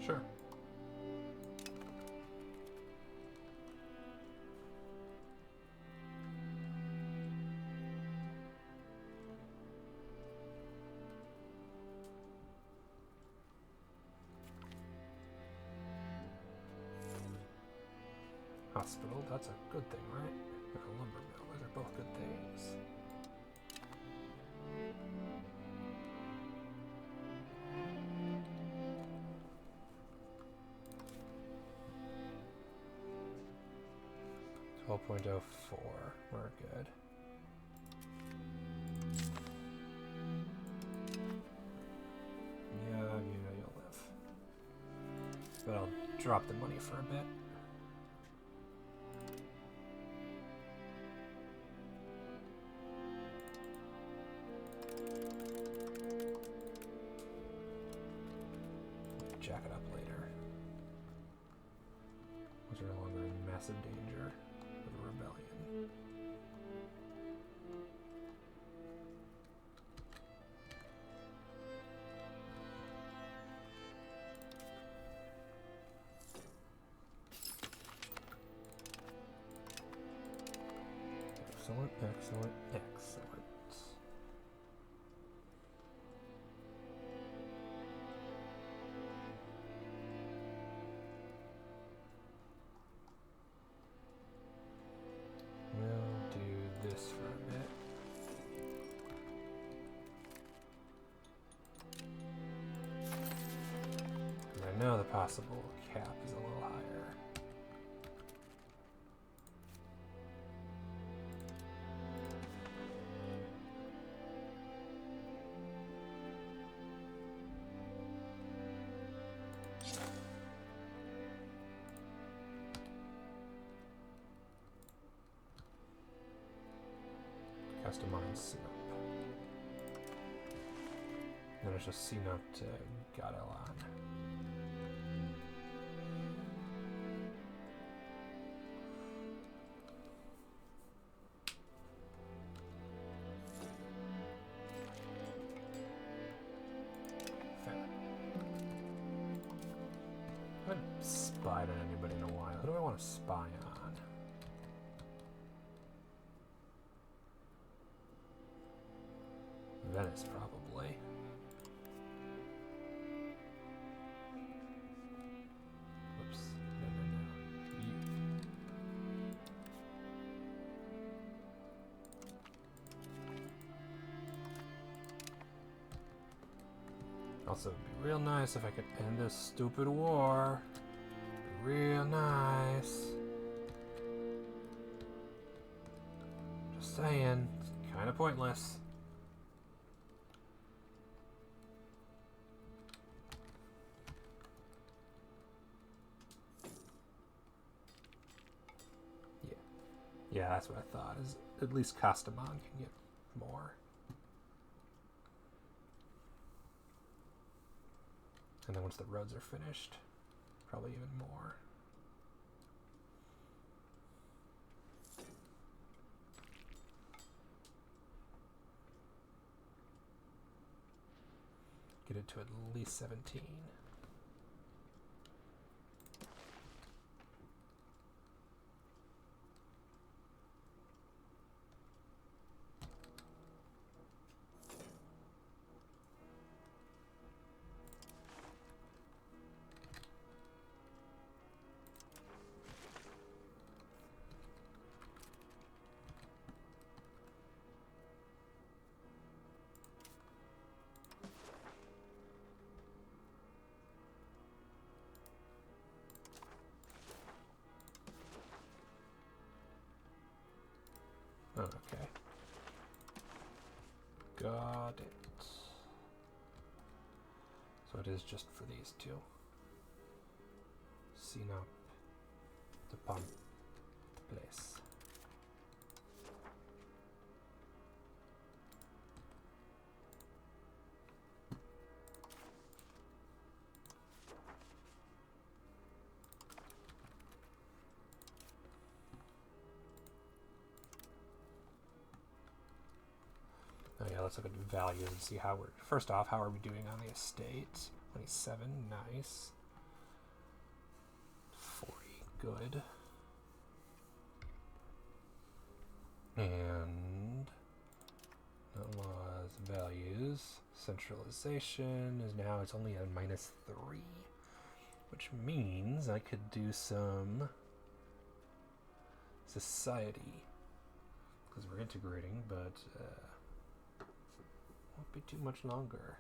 Sure. Hospital, that's a good thing, right? And a lumber mill, those are both good things. .04, we're good. Yeah, you'll live. But I'll drop the money for a bit. Jack it up later. Once you're no longer in massive danger of a rebellion. Excellent, excellent, excellent. We'll do this for a bit. I know the possible cap is a little higher. Customize Sinop. Then it's just Sinop to Gadelan. Fair. I haven't spied on anybody in a while. Who do I want to spy on? Venice, probably. Whoops. No. You. Also, it'd be real nice if I could end this stupid war. Real nice. Just saying, it's kind of pointless. Yeah, that's what I thought. Is at least Kastamon can get more. And then once the roads are finished, probably even more. Get it to at least 17. Okay. Got it. So it is just for these two. Sinop, the pump place. Oh yeah, let's look at the values and see how we're... First off, how are we doing on the estate? 27, nice. 40, good. And... laws, values. Centralization is now, it's only a -3. Which means I could do some... society. Because we're integrating, but... won't be too much longer.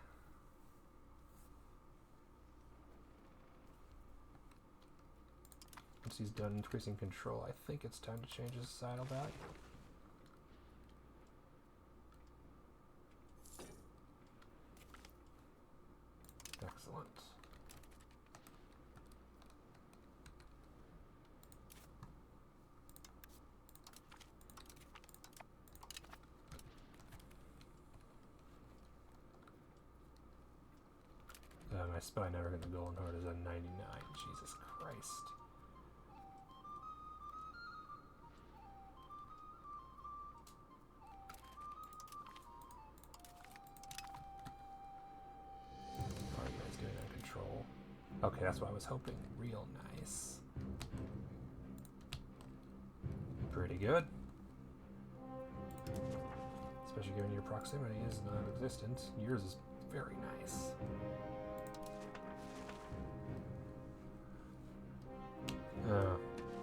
Once he's done increasing control, I think it's time to change his societal value. Excellent. My spy never got the golden heart is at 99. Jesus Christ. How are you guys doing on control? Okay, that's what I was hoping. Real nice. Pretty good. Especially given your proximity is non-existent. Yours is very nice.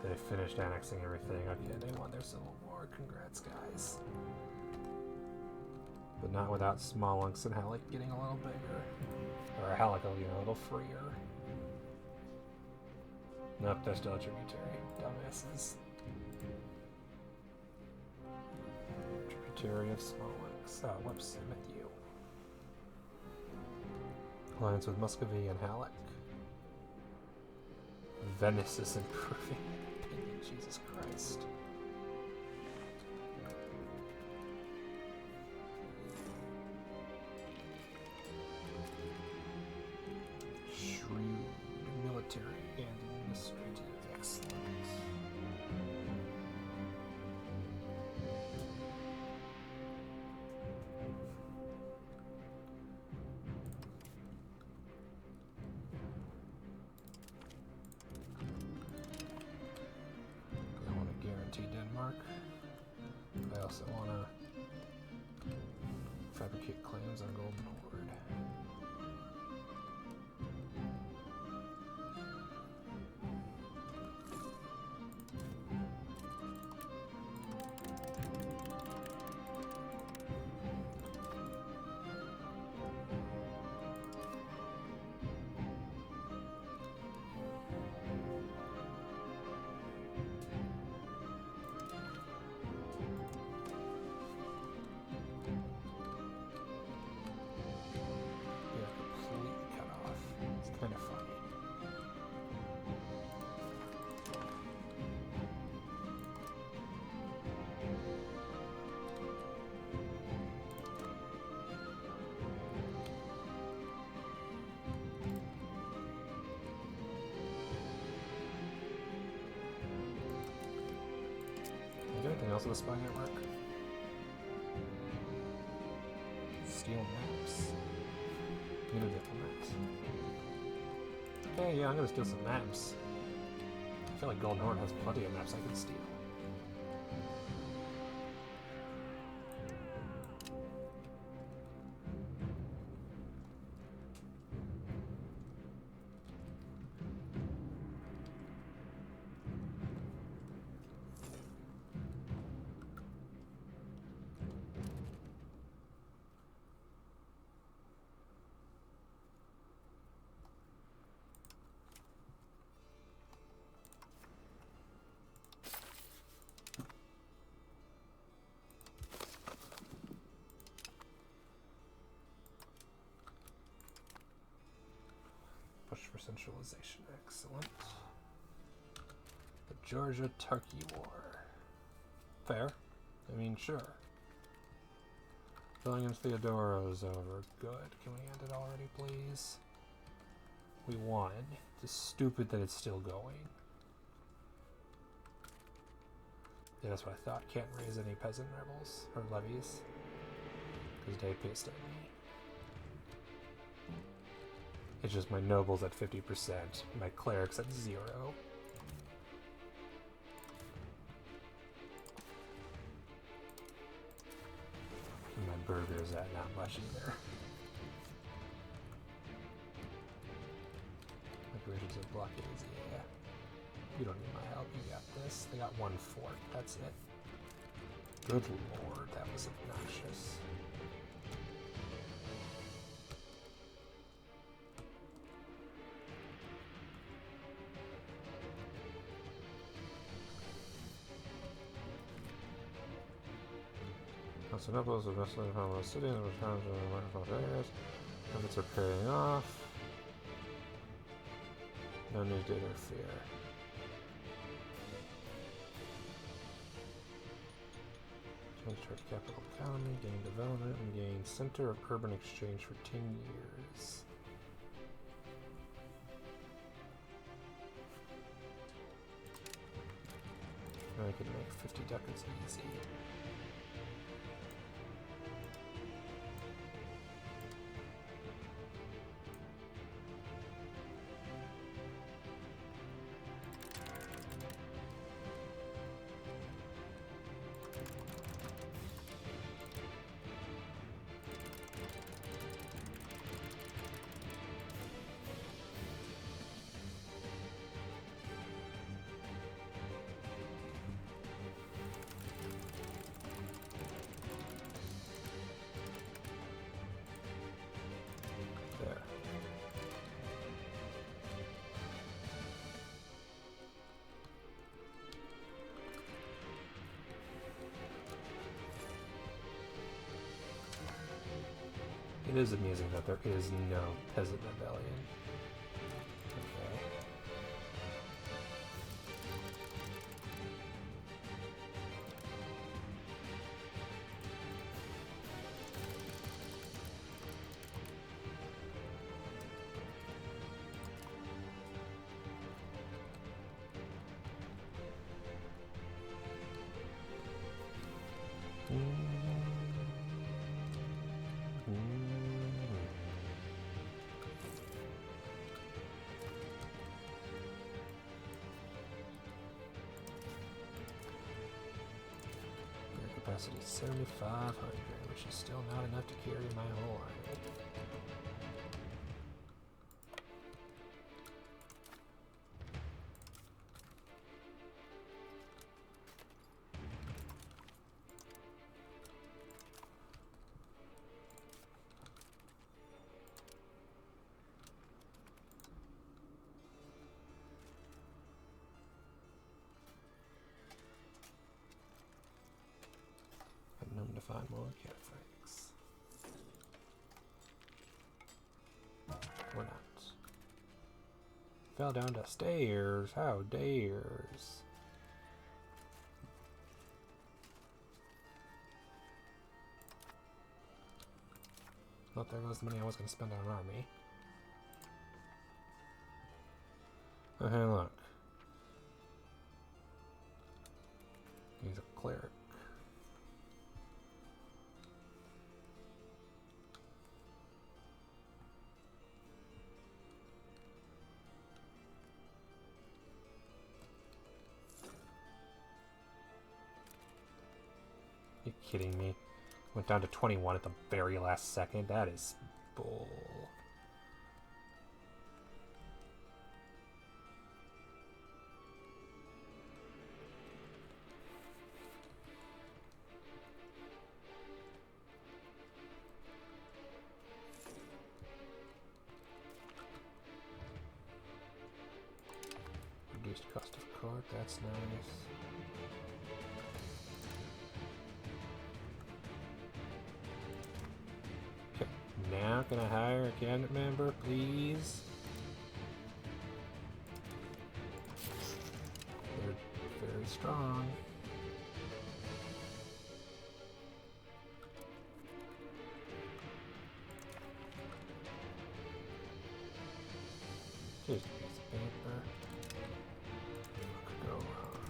They finished annexing everything. Okay, they won their civil war. Congrats, guys. But not without Mamluks and Halleck getting a little bigger. Or Halleck, you know, a little freer. Nope, they're still a tributary. Dumbasses. Tributary of Mamluks. Oh, whoops, I meant you. Alliance with Muscovy and Halleck. Venice is improving. Opinion, Jesus Christ. Shrewd military and administrative excellence. Denmark. I also want to fabricate claims on Golden Horde. Anything else in the spy network? Steal maps. Need a diplomat. Okay, yeah, I'm gonna steal some maps. I feel like Golden Horn has plenty of maps I can steal. Push for centralization, excellent. The Georgia-Turkey War. Fair. I mean, sure. Filling in Theodoro's over. Good. Can we end it already, please? We won. It's stupid that it's still going. Yeah, that's what I thought. Can't raise any peasant rebels or levies. Because they pissed at me. It's just my nobles at 50%, my clerics at 0. And my burghers at not much either. Decorations of blockades, yeah. You don't need my help, you got this. They got 1 fort, that's it. Good lord, that was obnoxious. Constantinople's of Western Harmless City and the return to the microphone areas. Efforts are paying off. No need to interfere. Change towards capital economy, gain development, and gain center of urban exchange for 10 years. I could make 50 ducats easy. It is amusing that there is no peasant rebellion. Okay. Capacity 7,500, which is still not enough to carry my whole army. To find more cataphracts. Or not. Fell down the stairs. How dares. Well, there goes the money I was going to spend on an army. Oh, hey, look. He's a cleric. You kidding me? Went down to 21 at the very last second. That is bull. Reduced cost of court, that's nice. Okay, now can I hire a cabinet member, please? They're very strong. Here's a piece of paper. What could go wrong?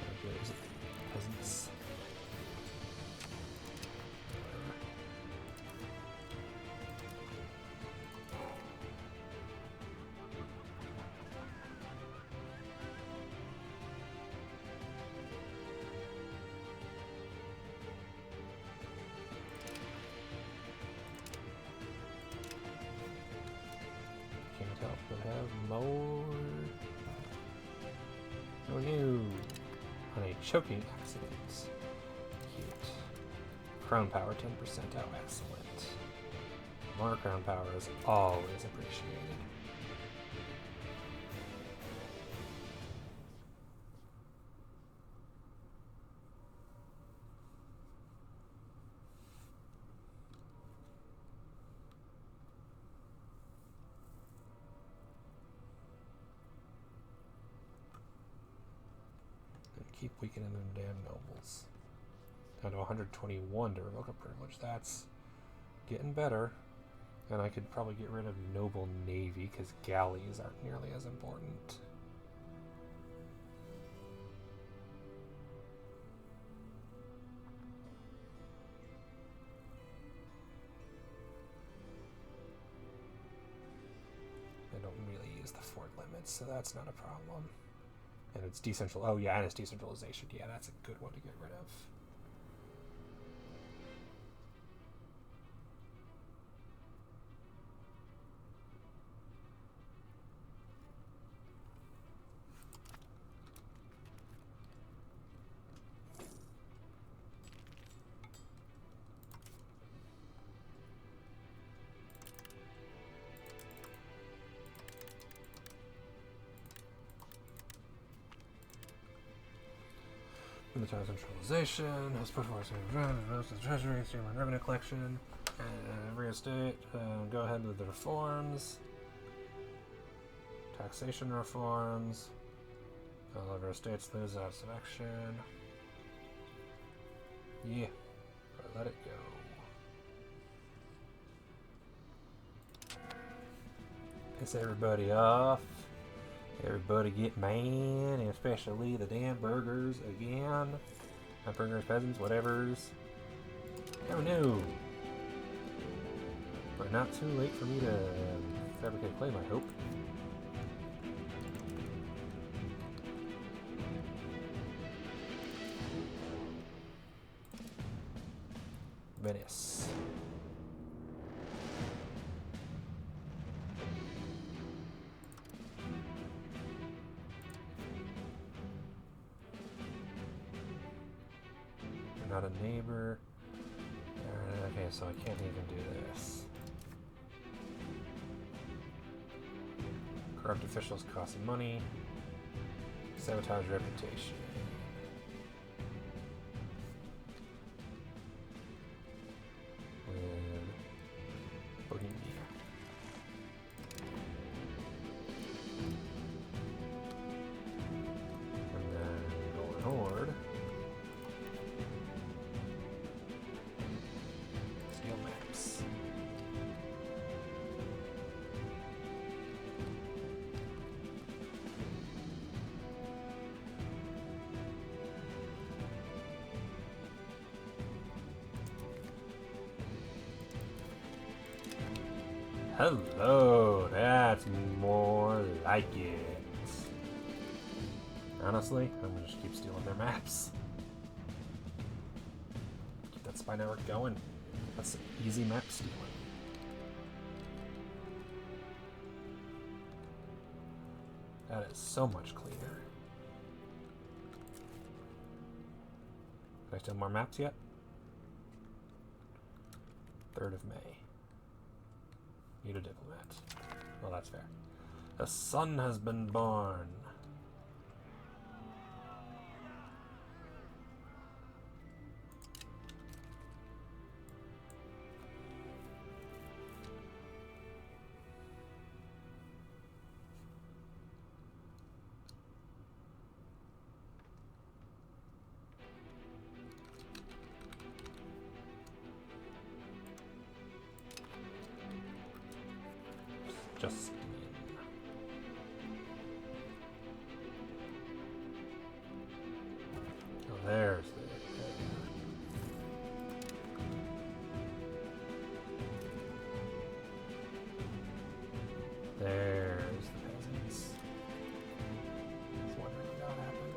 How good is it? Peasants. Can't help but have more. Oh no! On a choking accident. Cute. Crown power 10%. Oh, excellent. More crown power is always appreciated. Keep weakening them damn nobles. Down to 121 to revoke a privilege. That's getting better. And I could probably get rid of noble navy because galleys aren't nearly as important. I don't really use the fort limits, so that's not a problem. And it's decentral. Oh yeah, and it's decentralization. Yeah, that's a good one to get rid of. In the time of centralization, has put forth the treasury, streamline revenue collection, and every estate. Go ahead with the reforms, taxation reforms. All of our estates lose out of action. Yeah, but let it go. Piss everybody off. Everybody get mad, especially the damn burgers again. Not burgers, peasants, whatevers. Oh no! But not too late for me to fabricate claim, I hope. Venice. Not a neighbor. Okay, so I can't even do this. Corrupt officials cost money. Sabotage reputation. With Bohemia. And then Golden Horde. Hello, that's more like it. Honestly, I'm gonna just keep stealing their maps. Keep that spy network going. That's easy map stealing. That is so much cleaner. Can I steal more maps yet? 3rd of May. Need a diplomat. Well, that's fair. A son has been born. Just oh, there's the there's the peasants. I was wondering what happened.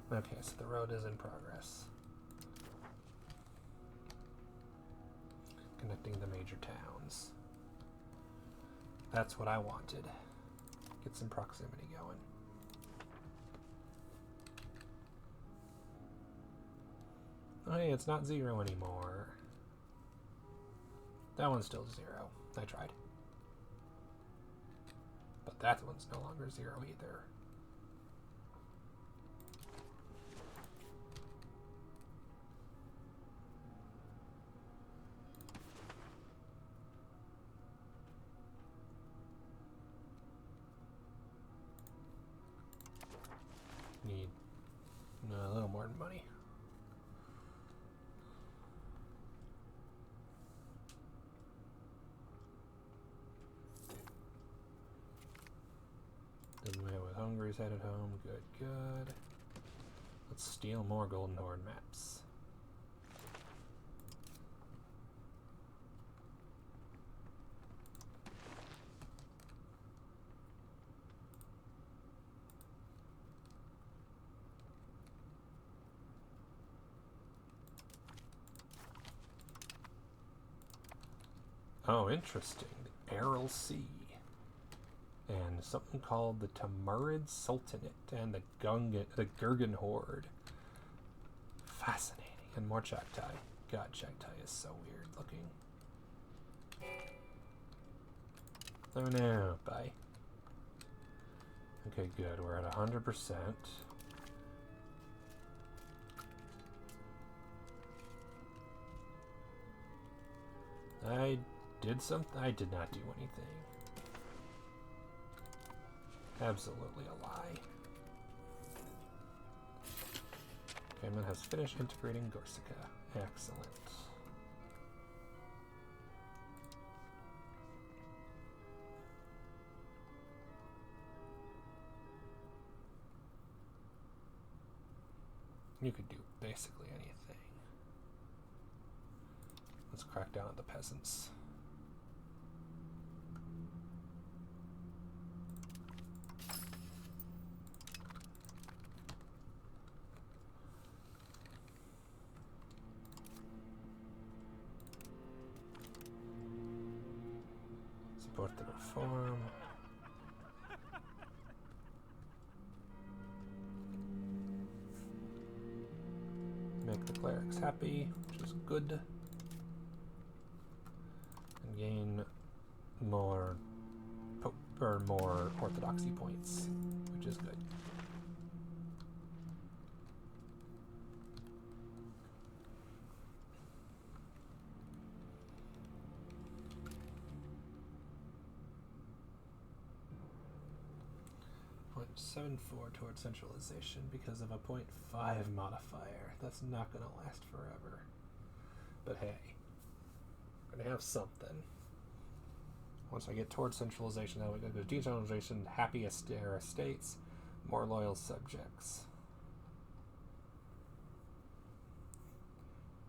Okay, so the road is in progress. Connecting the major towns. That's what I wanted. Get some proximity going. Oh, hey, it's not 0 anymore. That one's still 0. I tried. But that one's no longer 0 either. Need a little more money. Doesn't matter with Hungary's headed home. Good, good. Let's steal more Golden Horde maps. Oh, interesting. The Aral Sea. And something called the Timurid Sultanate and the Gurgan Horde. Fascinating. And more Chagtai. God, Chagtai is so weird looking. Oh no, bye. Okay, good. We're at 100%. I did something? I did not do anything. Absolutely a lie. Famine has finished integrating Gorsica. Excellent. You could do basically anything. Let's crack down on the peasants. Support the reform. Make the clerics happy, which is good. And gain more more orthodoxy points, which is good. .74 towards centralization because of a 0.5 modifier. That's not going to last forever. But hey, I'm going to have something. Once I get towards centralization, then we go to decentralization, happy estates, more loyal subjects.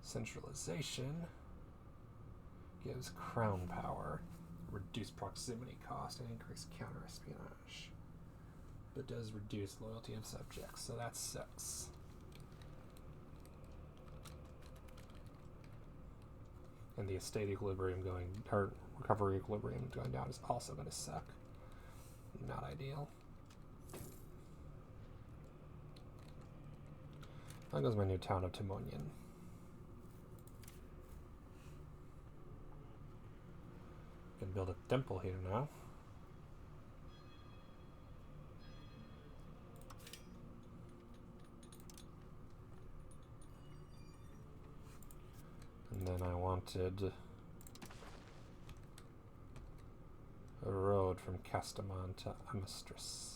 Centralization gives crown power, reduce proximity cost, and increase counter-espionage. But does reduce loyalty of subjects, so that sucks. And the estate equilibrium going, or recovery equilibrium going down is also going to suck. Not ideal. That goes my new town of Timonian. Can build a temple here now. And then I wanted a road from Castamon to Amistris.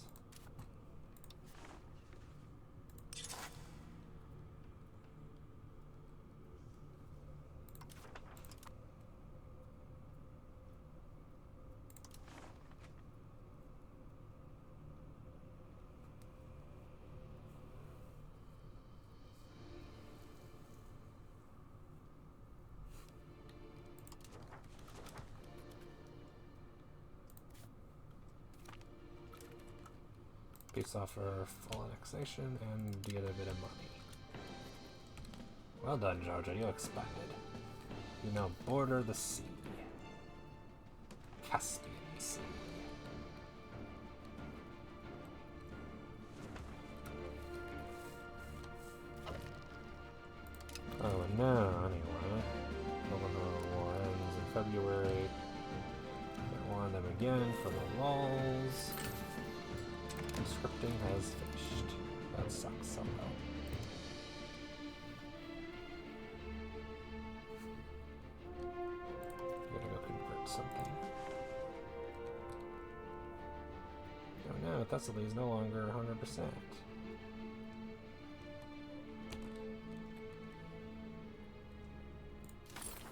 Peace offer, full annexation, and get a bit of money. Well done, Georgia. You expanded. You now border the sea. Caspian Sea. Oh, and now, anyway, Eleanor War ends in February. I warn them again for the walls. Scripting has finished. That sucks somehow. Gotta go convert something. Oh no, Thessaly is no longer 100%.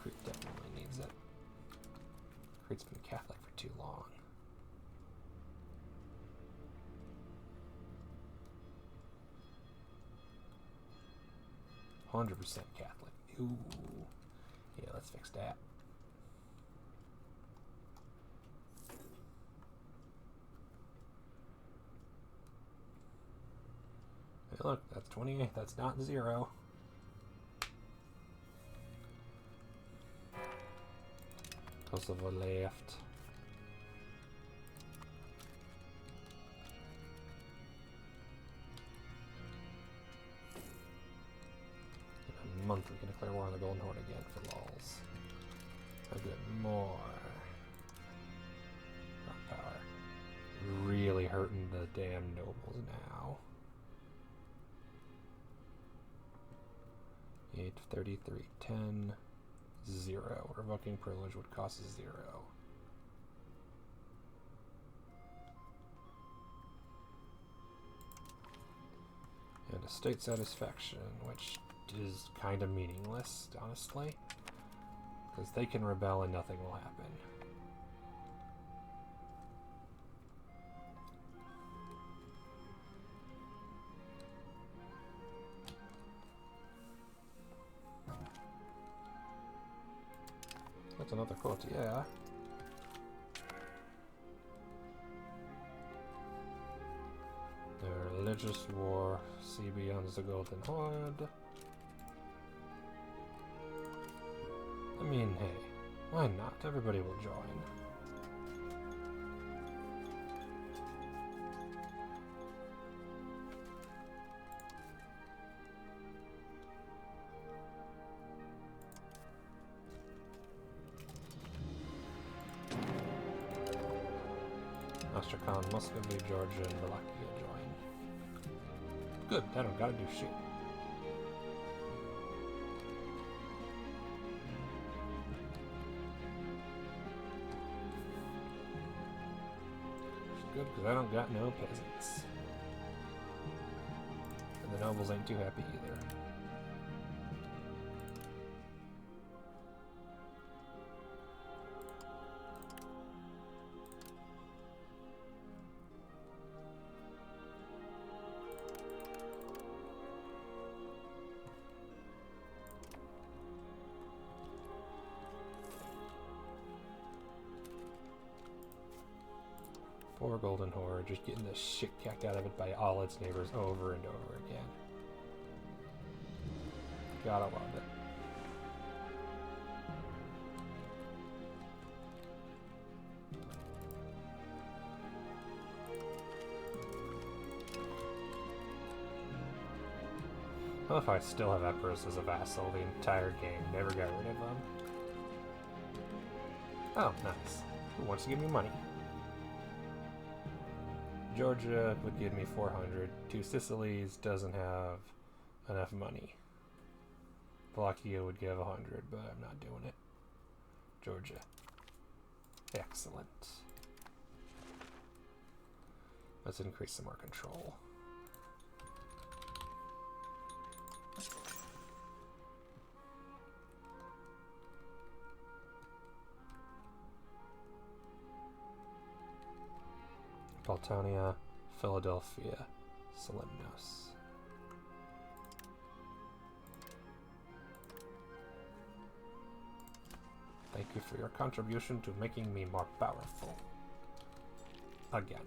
Crete definitely needs it. Crete's been Catholic for too long. 100% Catholic. Ooh. Yeah, let's fix that. Hey, look, that's 28. That's not 0. Kosovo left. Month we can declare war on the Golden Horde again for lols. A bit more rock power. Really hurting the damn nobles now. 8, 33, 10, 0. Revoking privilege would cost 0. And estate satisfaction, which is kind of meaningless, honestly, because they can rebel and nothing will happen. That's another quote, yeah. The religious war, see beyond the Golden Horde. I mean, hey, why not? Everybody will join. Astrakhan, Muscovy, Georgia, and Wallachia join. Good, I don't gotta do shit. Good, because I don't got no peasants. And the nobles ain't too happy either. Poor Golden Horde, just getting the shit kicked out of it by all its neighbors over and over again. Gotta love it. I love how I still have Epirus as a vassal the entire game, never got rid of them. Oh, nice. Who wants to give me money? Georgia would give me 400. Two Sicilies doesn't have enough money. Wallachia would give 100, but I'm not doing it. Georgia. Excellent. Let's increase some more control. Baltonia, Philadelphia, Salimnos. Thank you for your contribution to making me more powerful. Again.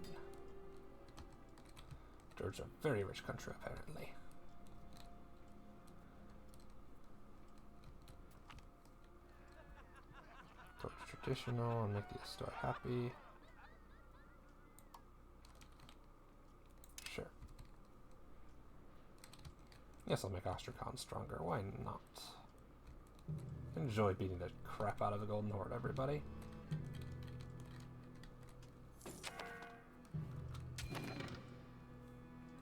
Georgia, a very rich country, apparently. Torch traditional and make the store happy. Sure. Yes, I'll make Astrakhan stronger. Why not? Enjoy beating the crap out of the Golden Horde, everybody.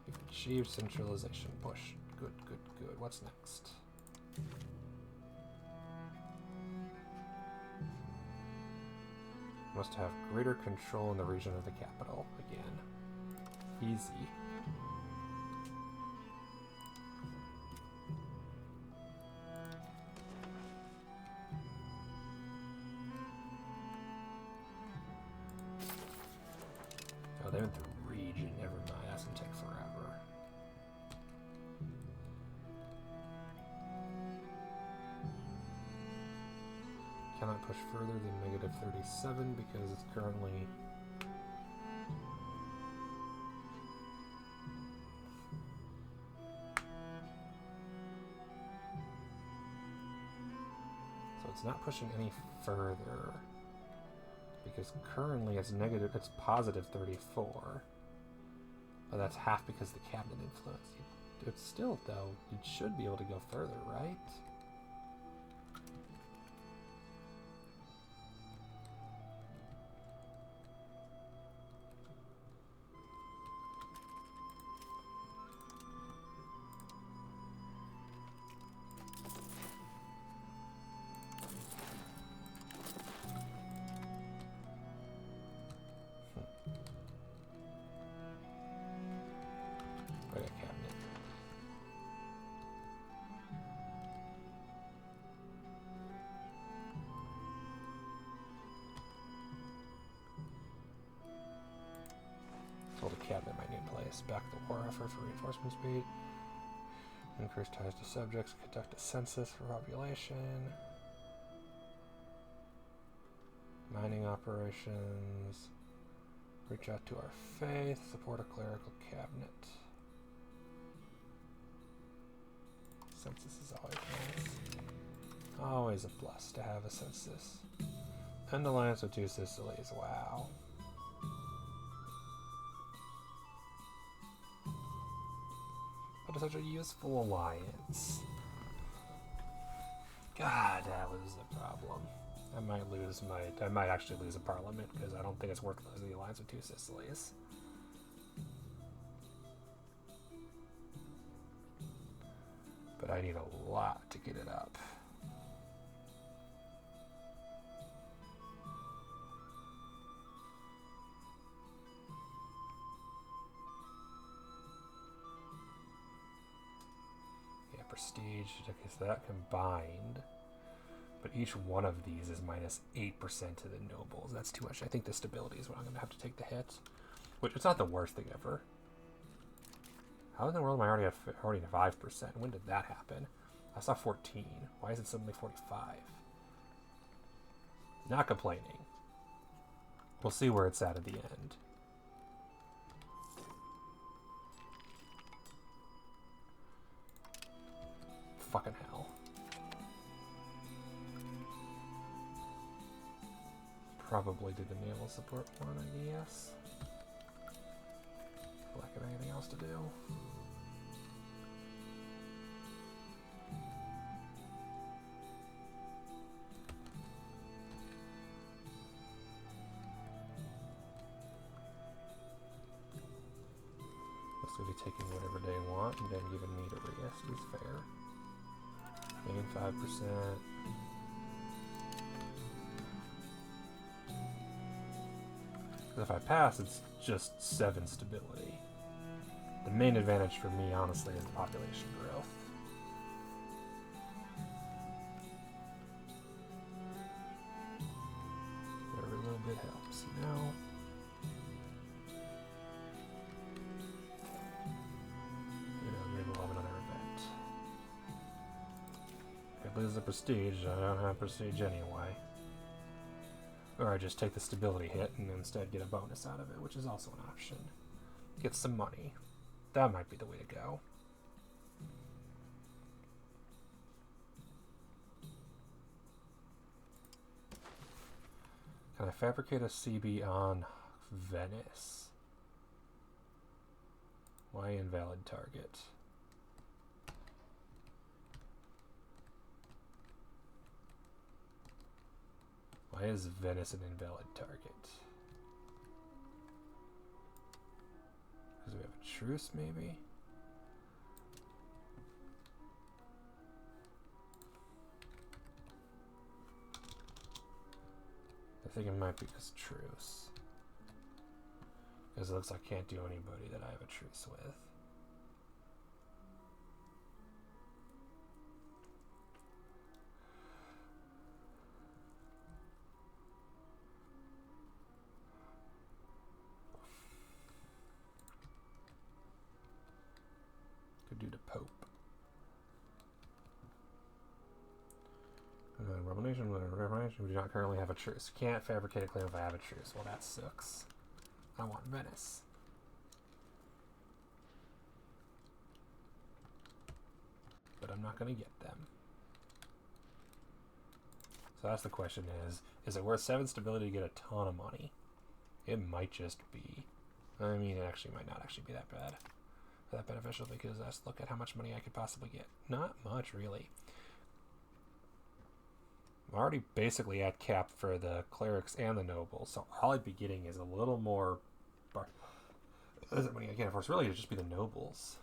You've achieved centralization push. Good, good, good. What's next? Must have greater control in the region of the capital. Again. Easy. Oh, they're in the region. Never mind. That's gonna take forever. Cannot push further than -37 because it's currently... So it's not pushing any further because currently it's positive 34. But that's half because of the cabinet influence. It's still, though, it should be able to go further, right? Hold a cabinet in my new place. Back the war effort for reinforcement speed. Increase ties to subjects. Conduct a census for population. Mining operations. Reach out to our faith. Support a clerical cabinet. Census is always nice. Always a plus to have a census. End alliance with two Sicilies. Wow. What is such a useful alliance? God, that was the problem. I might actually lose a parliament because I don't think it's worth losing the alliance with two Sicilies. But I need a lot to get it up. Yeah, prestige, okay, so that combined. But each one of these is minus 8% to the nobles. That's too much. I think the stability is what I'm going to have to take the hit. Which, it's not the worst thing ever. How in the world am I already at 5%? When did that happen? I saw 14. Why is it suddenly 45? Not complaining. We'll see where it's at the end. Fucking hell. Probably did the naval support one, I guess. Lack of anything else to do. This will be taking whatever they want and then giving me the rest is fair. Gain 5%. If I pass, it's just 7 stability. The main advantage for me, honestly, is the population growth. Every little bit helps, you know? Maybe we'll have another event. If I lose the prestige, I don't have prestige anyway. Or I just take the stability hit and instead get a bonus out of it, which is also an option. Get some money. That might be the way to go. Can I fabricate a CB on Venice? Why invalid target? Why is Venice an invalid target? Because we have a truce, maybe? I think it might be because truce. Because it looks like I can't do anybody that I have a truce with. Do the Pope. Revelation, we do not currently have a truce. Can't fabricate a claim if I have a truce. Well, that sucks. I want Venice. But I'm not going to get them. So that's the question is it worth 7 stability to get a ton of money? It might just be. I mean, it actually might not actually be that bad. That beneficial because let's look at how much money I could possibly get. Not much, really. I'm already basically at cap for the clerics and the nobles, so all I'd be getting is a little more money I can't afford. It's really to just be the nobles.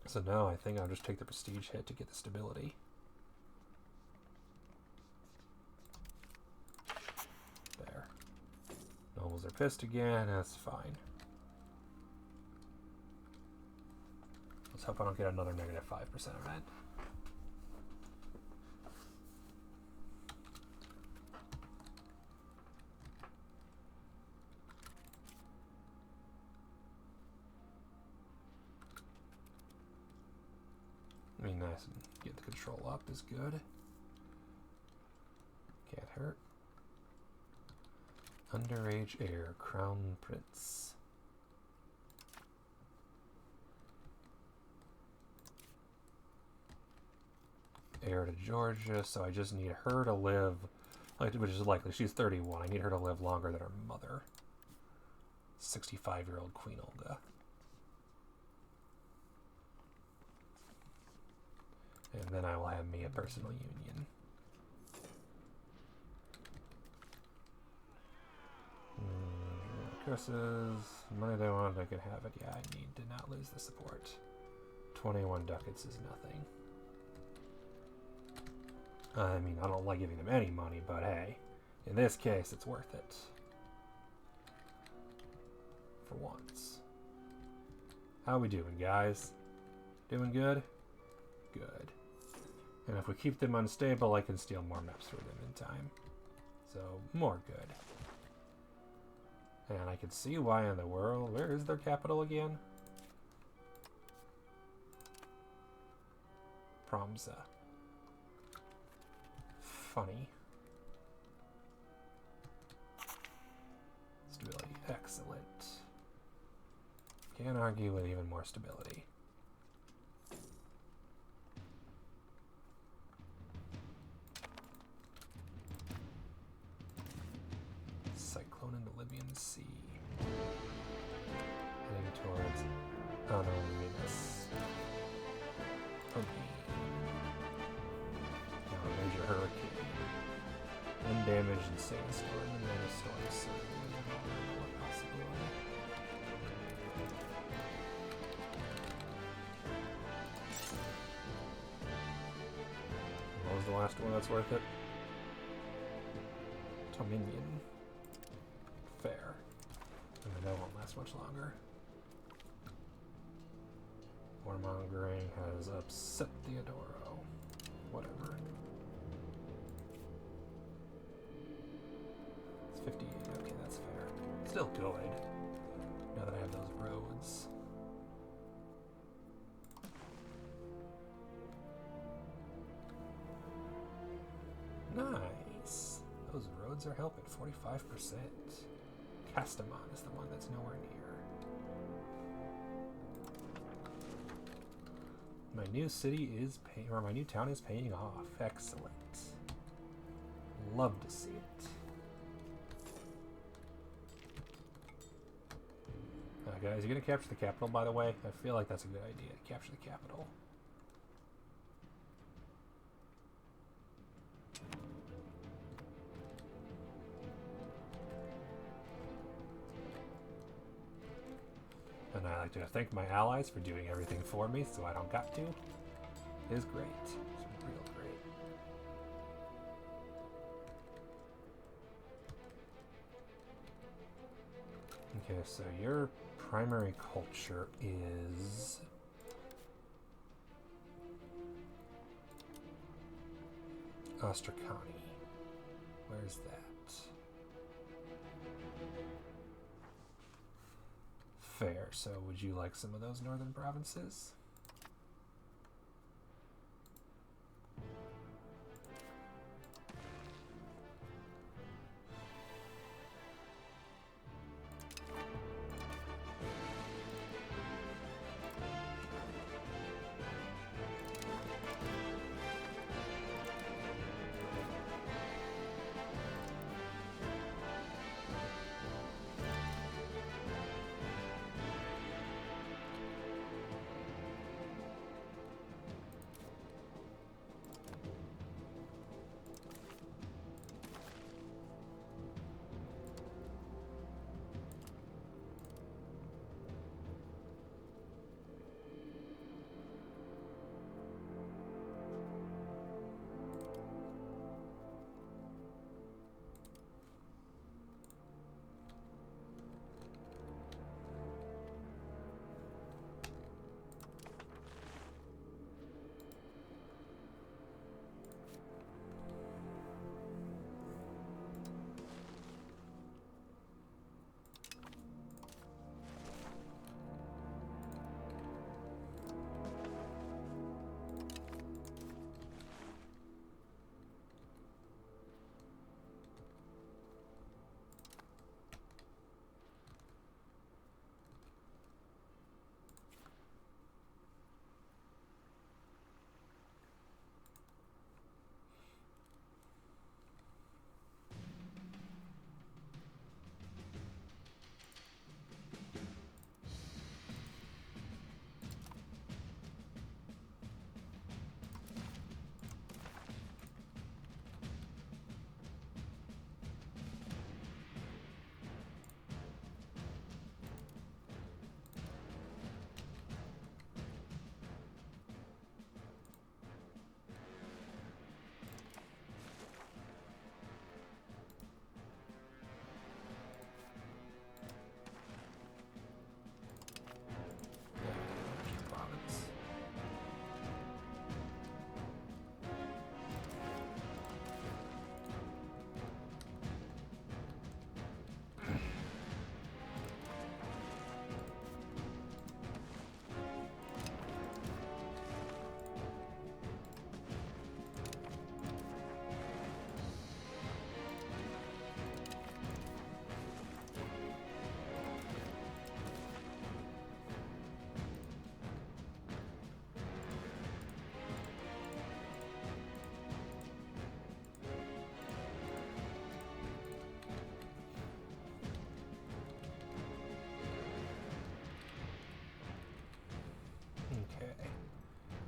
So no, I think I'll just take the prestige hit to get the stability. There. Nobles are pissed again, that's fine. Let's hope I don't get another negative 5% event. I mean, nice. Get the control up is good. Can't hurt. Underage heir, crown prince. Heir to Georgia, so I just need her to live, which is likely. She's 31. I need her to live longer than her mother. 65-year-old Queen Olga. And then I will have me a personal union. Curses. Money they wanted, I could have it. Yeah, I need to not lose the support. 21 ducats is nothing. I mean, I don't like giving them any money, but hey, in this case, it's worth it. For once. How we doing, guys? Doing good? Good. And if we keep them unstable, I can steal more maps for them in time. So, more good. And I can see why in the world. Where is their capital again? Promza. Funny. Stability. Excellent. Can't argue with even more stability. Cyclone in the Libyan Sea. Heading towards Venice. Okay. Now a major hurricane. Undamaged and sandstorm and then a storm surge. What possibility? What was the last one that's worth it? Dominion. Fair. And that won't last much longer. Warmongering has upset Theodoro. Whatever. It's 58. Okay, that's fair. Still good. Now that I have those roads. Nice. Those roads are helping. 45%. Castamon is the one that's nowhere near. My new city is paying, or my new town is paying off. Excellent. Love to see it. Guys, you gonna capture the capital, by the way? I feel like that's a good idea. Capture the capital. And I like to thank my allies for doing everything for me so I don't got to. It is great. It's real great. Okay, so your primary culture is... Astrakani. Where's that? Fair. So would you like some of those northern provinces?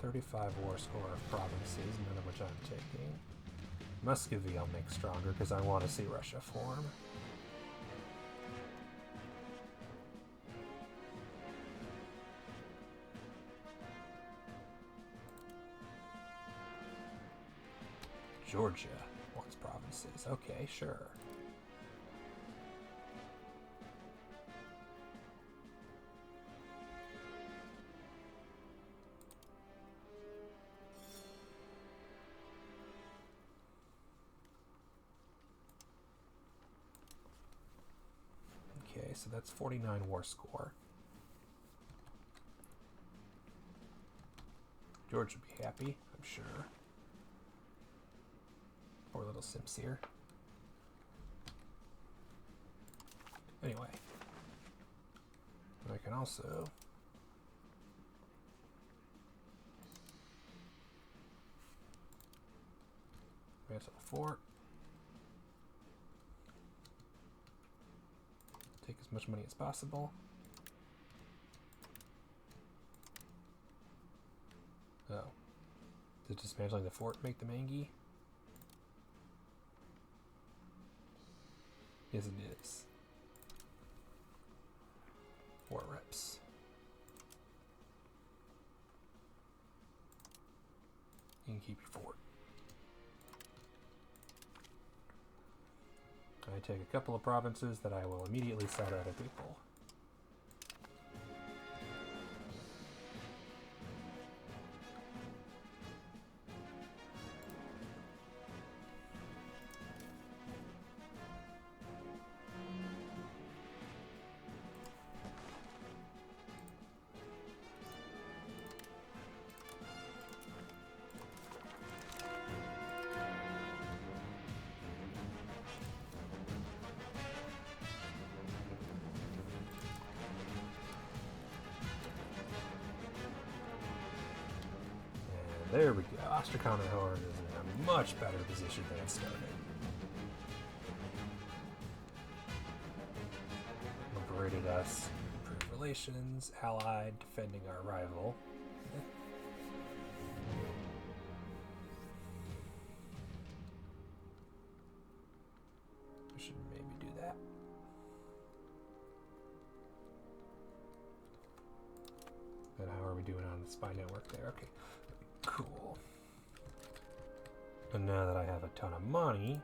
35 war score of provinces, none of which I'm taking. Muscovy I'll make stronger because I want to see Russia form. Georgia wants provinces. Okay, sure. Okay, so that's 49 war score. George would be happy, I'm sure. Poor little Sims here. Anyway. I can also advance the fort. Take as much money as possible. Oh. Did dismantling the fort make the mangy? Yes, it is. 4 reps. You can keep your fort. I take a couple of provinces that I will immediately sell to other people. There we go. Astrakhan and Horde is in a much better position than it started. Liberated us, improved relations, allied, defending our rival. We should maybe do that. And how are we doing on the spy network there? Okay. Cool. And now that I have a ton of money,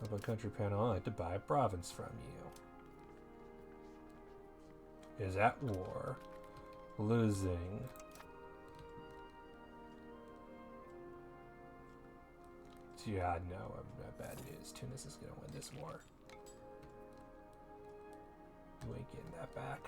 up on country panel, I'd like to buy a province from you. Is at war. Losing. Yeah, no, I bet it is. Tunis is going to win this war. You ain't getting that back.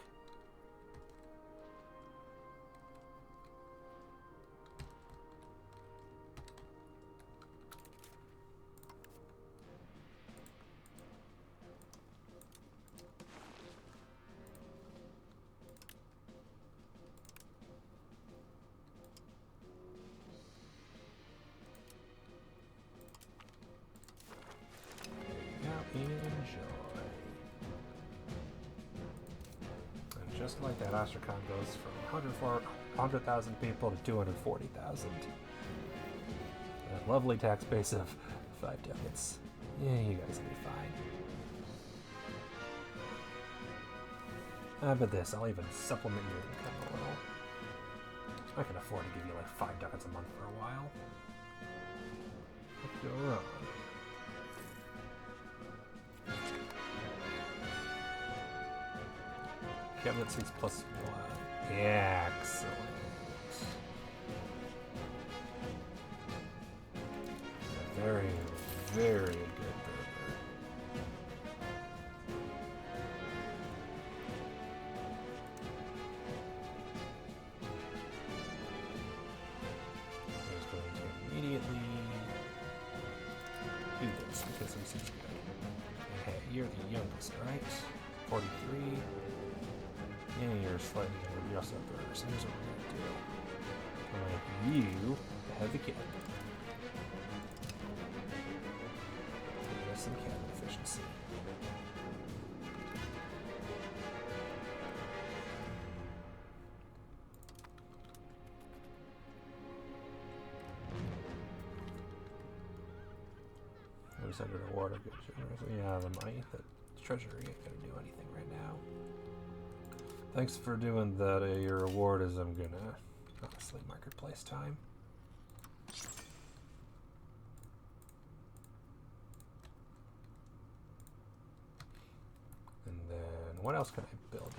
Just like that, Astrakhan goes from 100,000 people to 240,000. A lovely tax base of 5 ducats. Yeah, you guys will be fine. But this, I'll even supplement your income a little. I can afford to give you like 5 ducats a month for a while. What's going on? Cabinet seats +1. Yeah, excellent. A very, very good burger. I'm just going to immediately do this because he seems good. And hey, you're the youngest, right? 43. Yeah, you're slightly younger, you're also a burger, so here's what we're gonna do. You have the kid. Give us some cabinet efficiency. under the water. Good generous. Yeah, the money, the treasury ain't gonna do anything right now. Thanks for doing that. Your reward is I'm gonna honestly marketplace time. And then what else can I build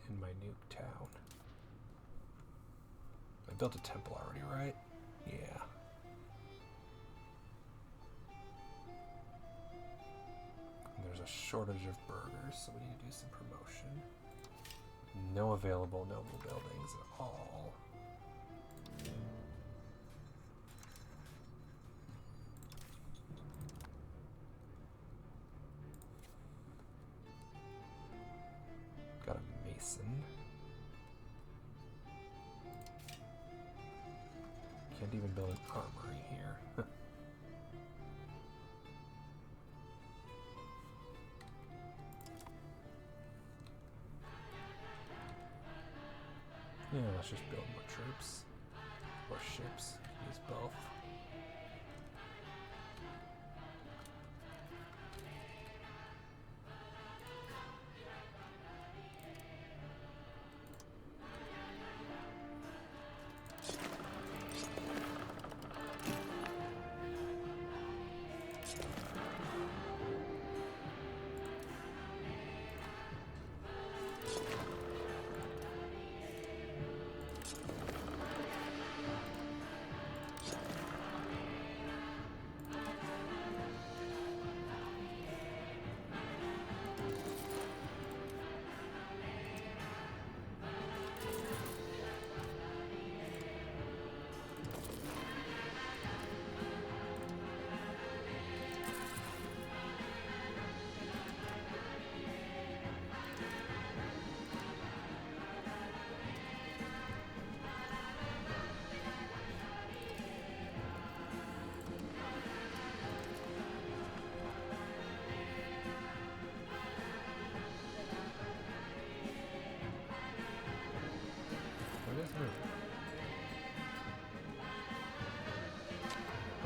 in my new town? I built a temple already, right? Yeah. And there's a shortage of burgers, so we need to do some promotion. No available noble buildings at all. Got a mason. Can't even build an armory here. Yeah, let's just build more troops. Or ships. Use both.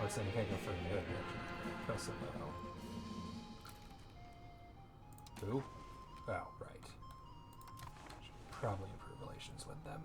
Oh, it's saying you can't go further in the other direction. Press it now. Who? Oh, right. Should probably improve relations with them.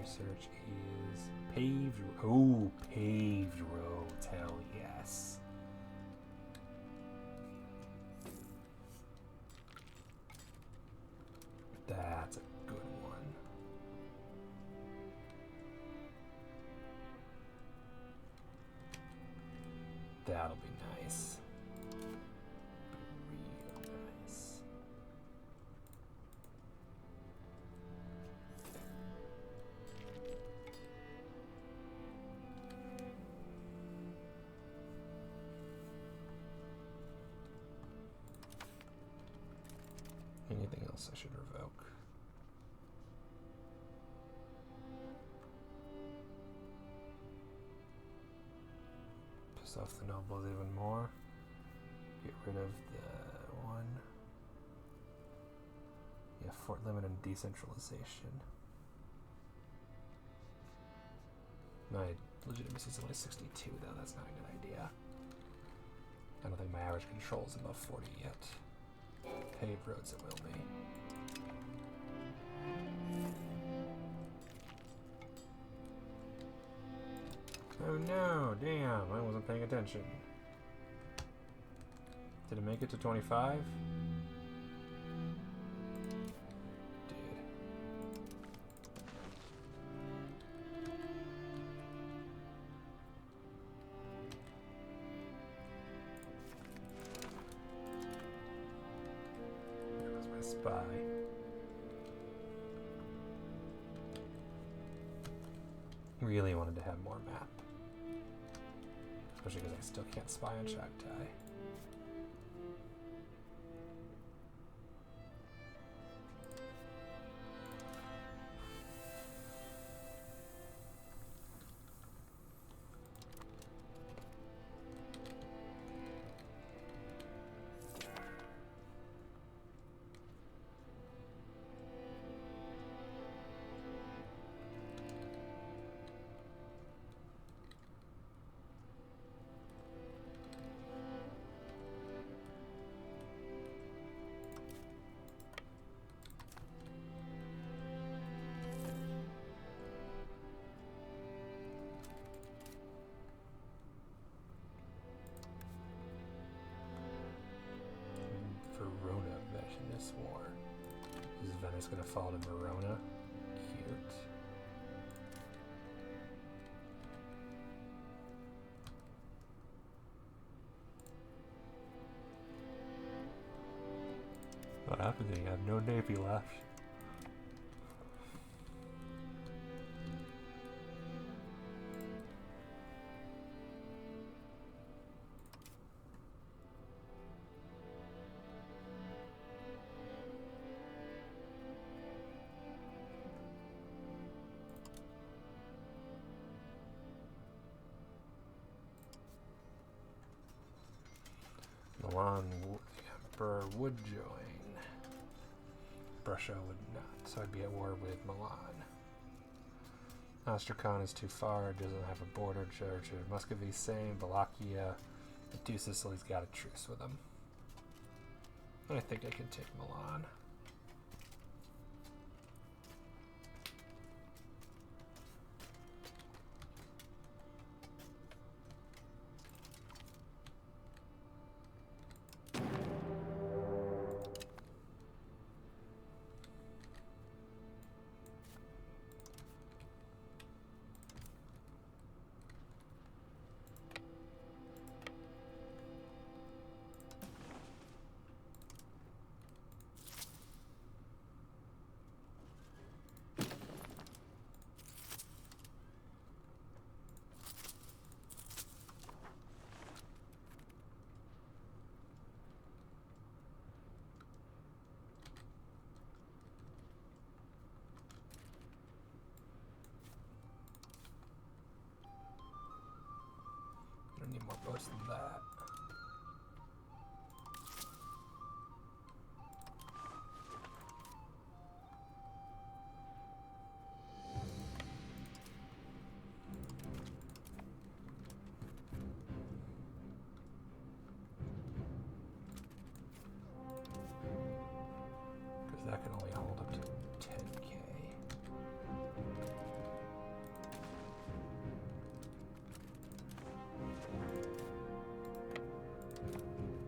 Research is paved. Oh, paved roads. Hell yes. That's a good one. That'll be nice. Real nice. Anything else I should revoke? Piss off the nobles even more. Get rid of the one. Yeah, fort limit and decentralization. My legitimacy is only 62 though, that's not a good idea. I don't think my average control is above 40 yet. Paved roads it will be. Oh no, damn, I wasn't paying attention. Did it make it to 25? Spy. Really wanted to have more map. Especially because I still can't spy on Chagtai. Verona Venice War. Is Venice gonna fall to Verona? Cute. What happens when you have no navy left? Milan, the Emperor would join. Prussia would not, so I'd be at war with Milan. Astrakhan is too far, doesn't have a border. Georgia, Muscovy, same. Wallachia, the two Sicilies got a truce with them. I think I can take Milan. I need more boats than that. Because that can only hold up to 10k.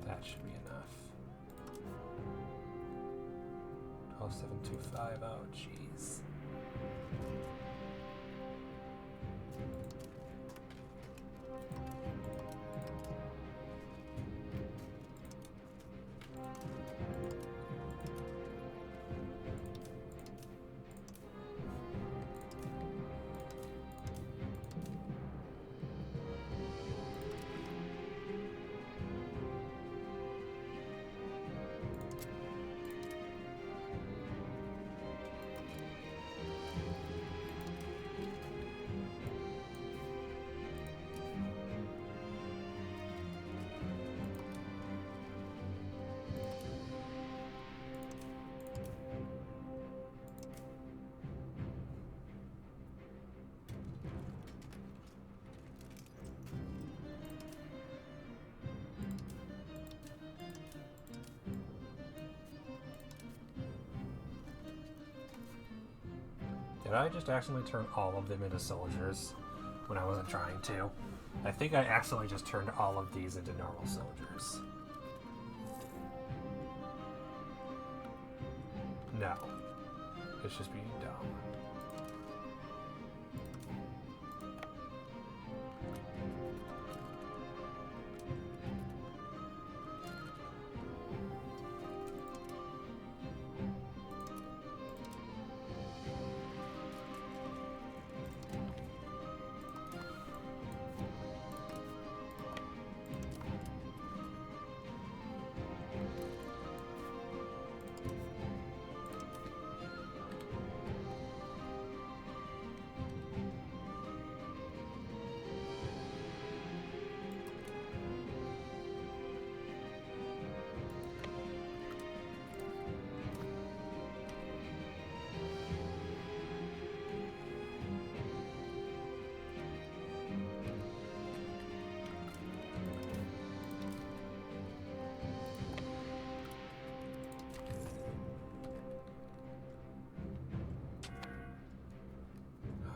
That should be enough. 12725, oh jeez. Did I just accidentally turn all of them into soldiers? when I wasn't trying to. I think I accidentally just turned all of these into normal soldiers. No. It's just being dumb.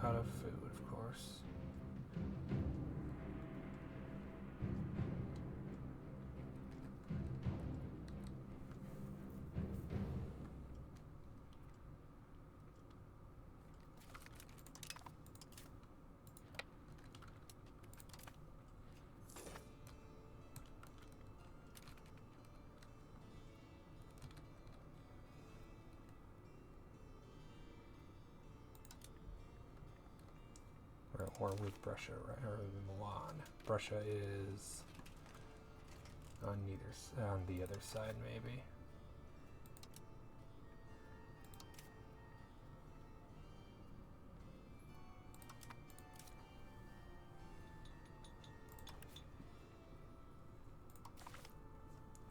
Out of food, of course. Or with Brescia, right? Or Milan. Brescia is on the other side, maybe.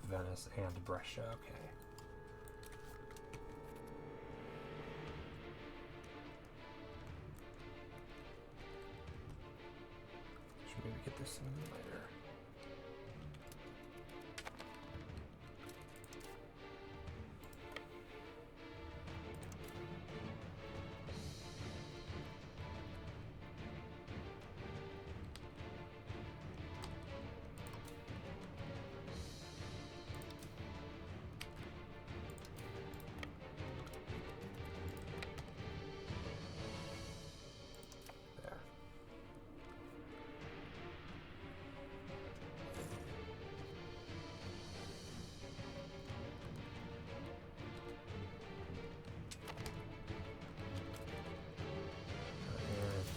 Venice and Brescia, okay. Maybe get this in later.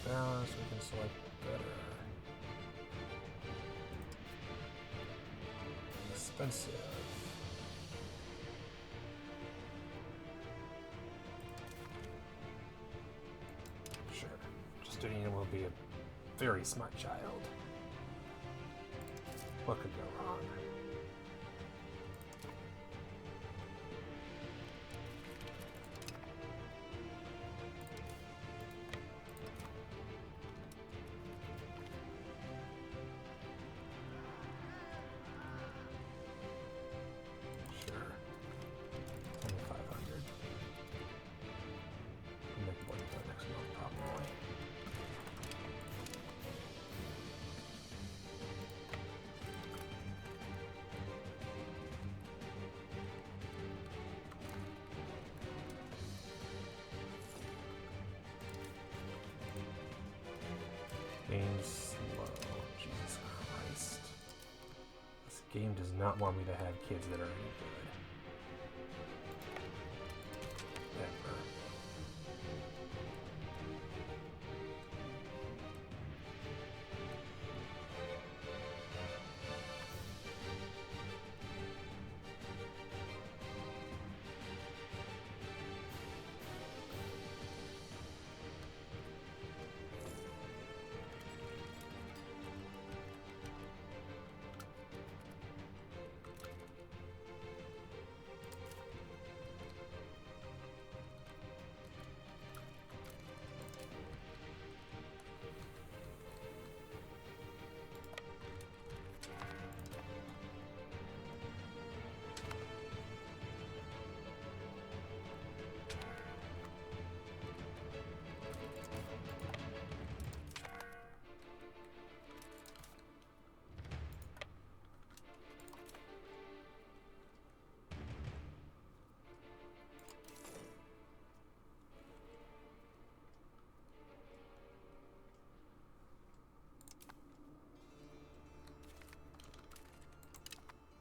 Balance, we can select better. Expensive. Sure. Justinian will be a very smart child. What could go wrong? Game's slow. Jesus Christ. This game does not want me to have kids that are any good. Ever.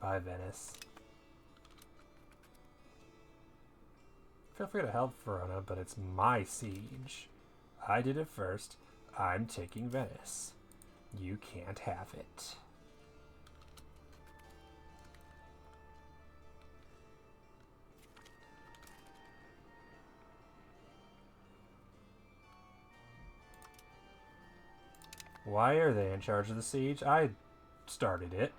Bye, Venice. Feel free to help Verona, but it's my siege. I did it first. I'm taking Venice. You can't have it. Why are they in charge of the siege? I started it.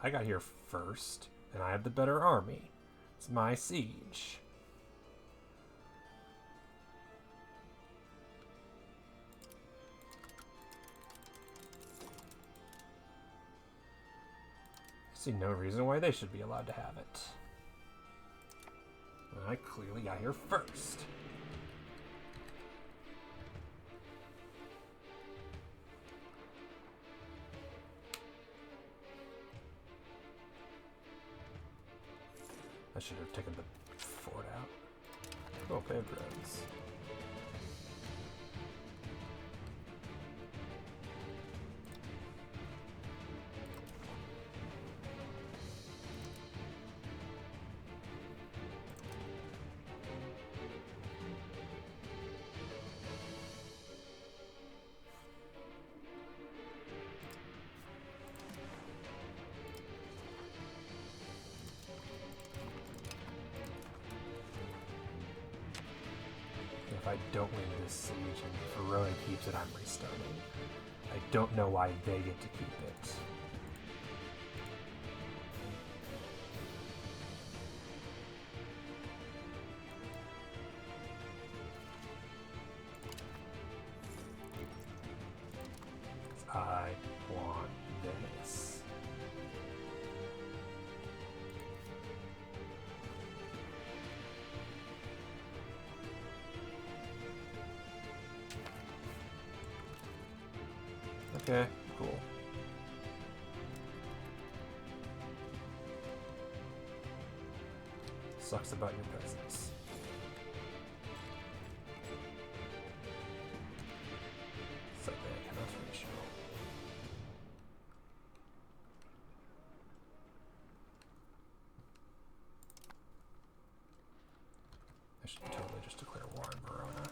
I got here first, and I have the better army. It's my siege. I see no reason why they should be allowed to have it. I clearly got here first. I should have taken the fort out. Oh, Pedro's. If I don't win this siege and Verona keeps it, I'm restarting. I don't know why they get to keep it. I want Venice. Okay, cool. Sucks about your presence. So they cannot reach you. I should totally just declare war on Verona.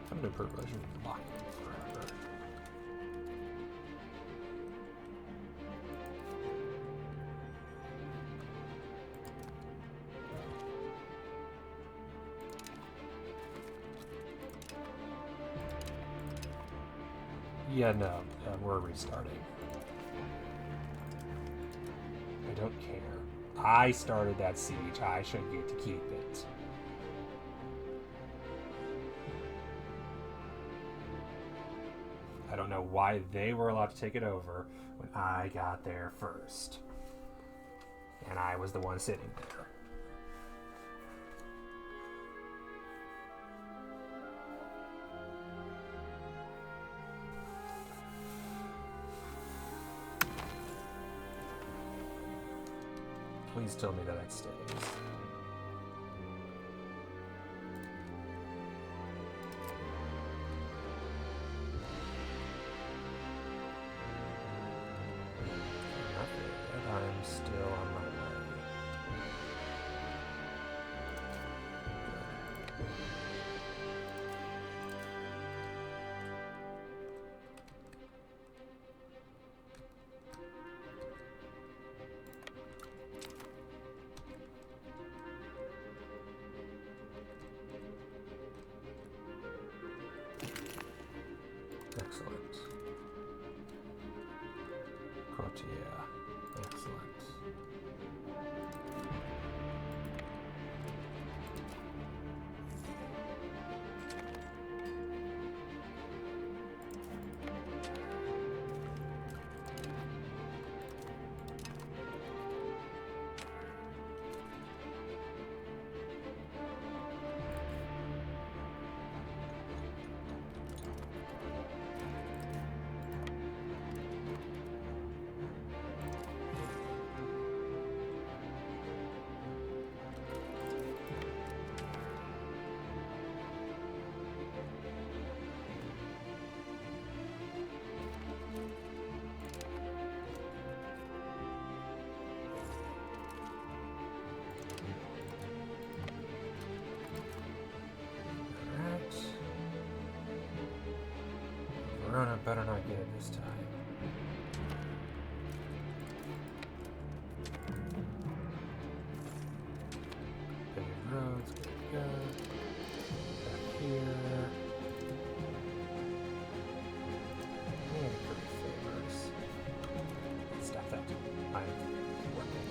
I'm gonna put version lock forever. Yeah, no, we're restarting. I don't care. I started that siege. I should get to keep it. I don't know why they were allowed to take it over when I got there first. And I was the one sitting there. Please tell me that it stays. I'm still on my way. Verona better not get it this time. Paved roads, good. Back here. Favors. Stop that. I'm working.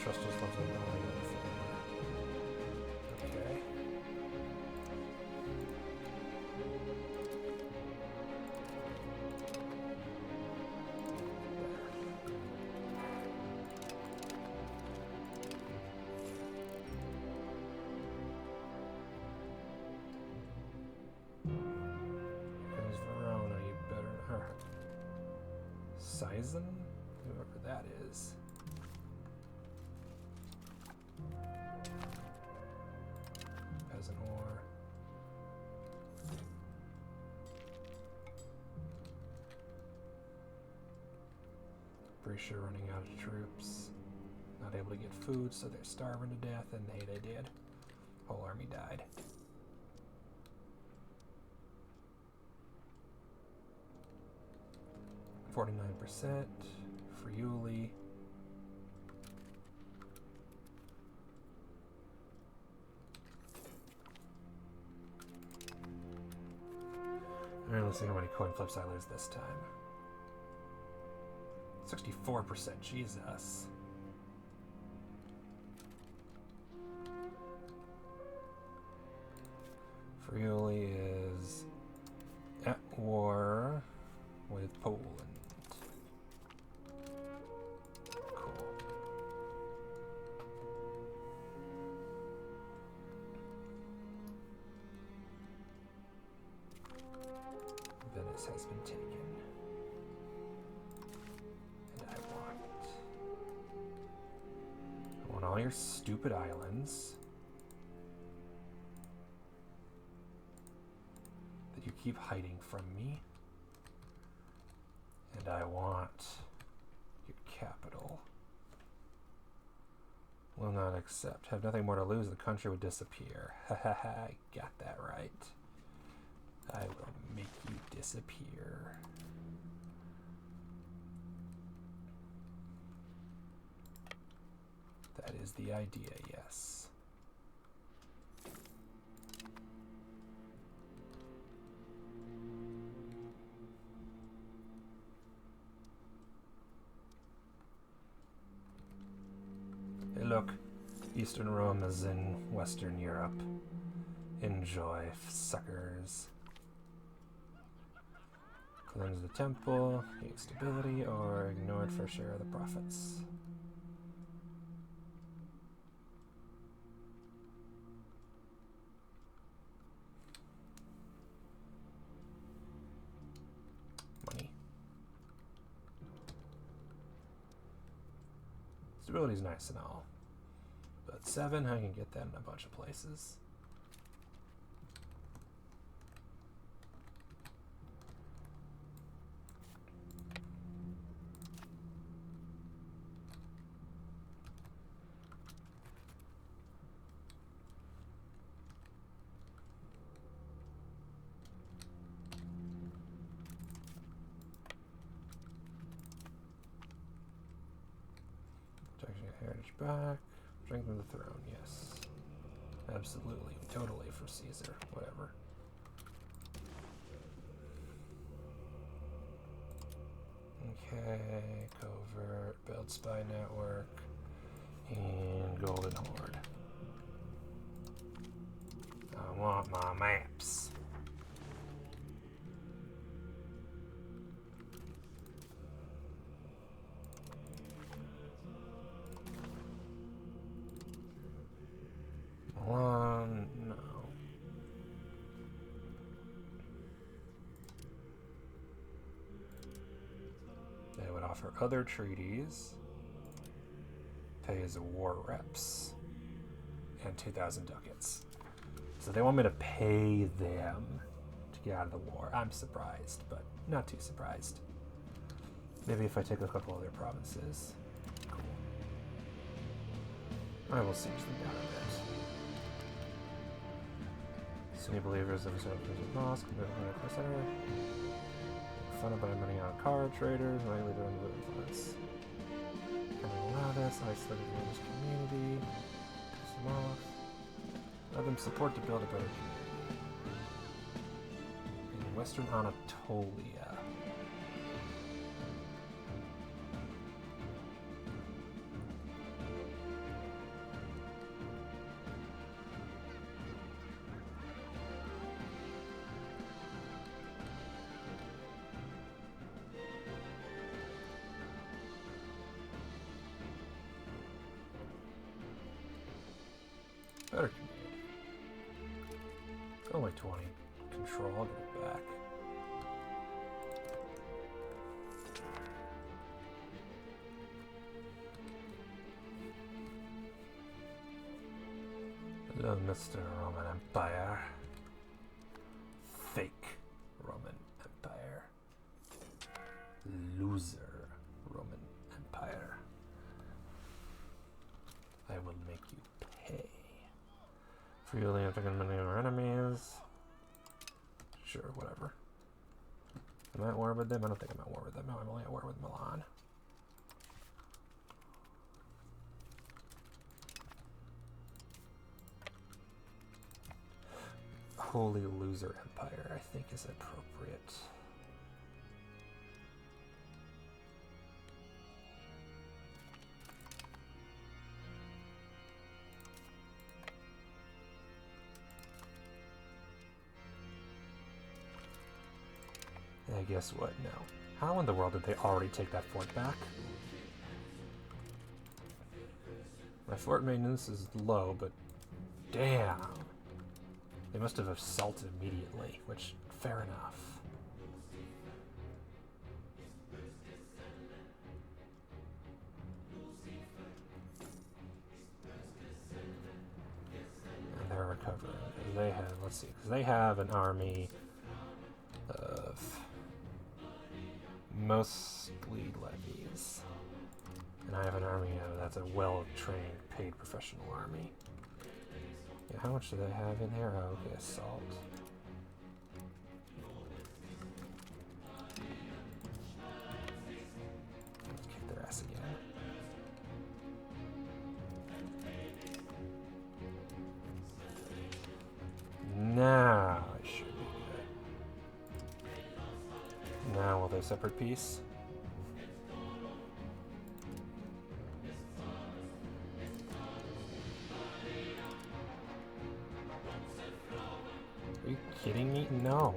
Trust us loves a lot. Okay. There's Verona, you better. Alright. Sizon? Whoever that is. Peasant war. Brescia running out of troops. Not able to get food, so they're starving to death, and they did. Whole army died. %. Friuli. Alright, let's see how many coin flips I lose this time. 64%, Jesus. Friuli is at war with Poland. Cool. Venice has been taken. And I want all your stupid islands that you keep hiding from me. And I want your capital. Will not accept. Have nothing more to lose. The country would disappear. Ha ha ha. I got that right. I will make you disappear. That is the idea, yes. Hey, look. Eastern Rome is in Western Europe. Enjoy, suckers. Cleanse the temple, gain stability, or ignore it for share of the profits. Money. Stability's nice and all. But 7, I can get that in a bunch of places. Heritage back. Strengthen the throne, yes. Absolutely. Totally for Caesar. Whatever. Okay. Covert. Build spy network. And Golden Horde. I want my maps. No. They would offer other treaties. pay his war reps. And 2,000 ducats. So they want me to pay them to get out of the war. I'm surprised, but not too surprised. Maybe if I take a couple other provinces. Cool. I will siege them down a bit. Sunni believers of the mosque, center. Funded by money on car traders, likely to influence. Can I allow this? Isolated religious community. Let them support to build a better community. In Western Anatolia. Better community. Only 20 control, I'll get it back. Hello, Mr. Roman Empire. Fake Roman Empire. Loser Roman Empire. I will make you pay. Freely attacking many of our enemies. Sure, whatever. Am I at war with them? I don't think I'm at war with them. No, I'm only at war with Milan. Holy Loser Empire, I think, is appropriate. Yeah, guess what? No. How in the world did they already take that fort back? My fort maintenance is low, but damn. They must have assaulted immediately, which, fair enough. And they're recovering. They have, let's see, because they have an army of mostly levies. And I have an army that's a well-trained, paid professional army. Yeah, how much do they have in here? Oh, okay, assault. Let's kick their ass again. Now I should be good. Now will they separate peace? Are you kidding me? No.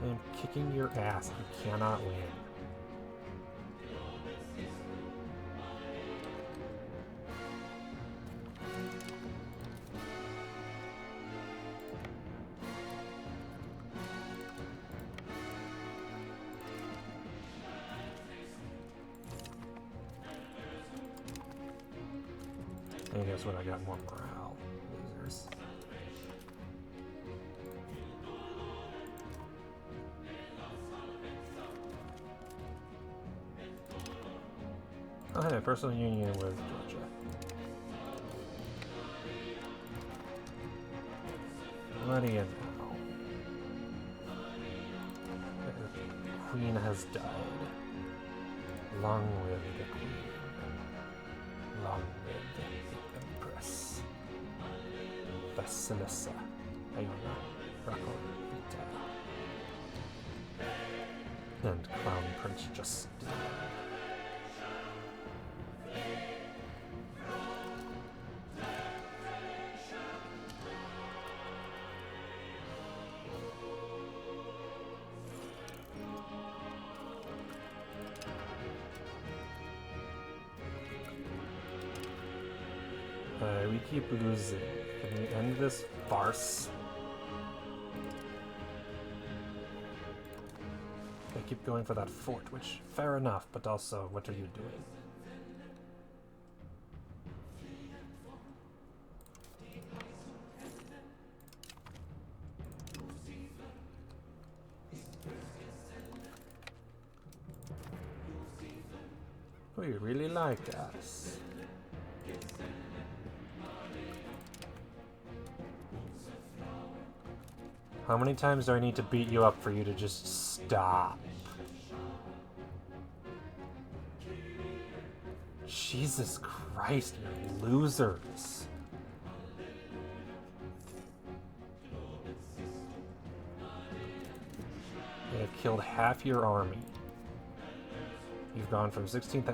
I'm kicking your ass. You cannot win. And guess what? I got more morale. Losers. I had a personal union with Georgia. What do you know? The queen has died. Long live the queen. Long live the empress. Basilissa. Iona. Rakovita. And Crown Prince Justin. We keep losing. Can we end this farce? keep going for that fort, which, fair enough, but also, what are you doing? Oh, you really like us. How many times do I need to beat you up for you to just stop? Jesus Christ, you're losers. They have killed half your army. You've gone from 16th,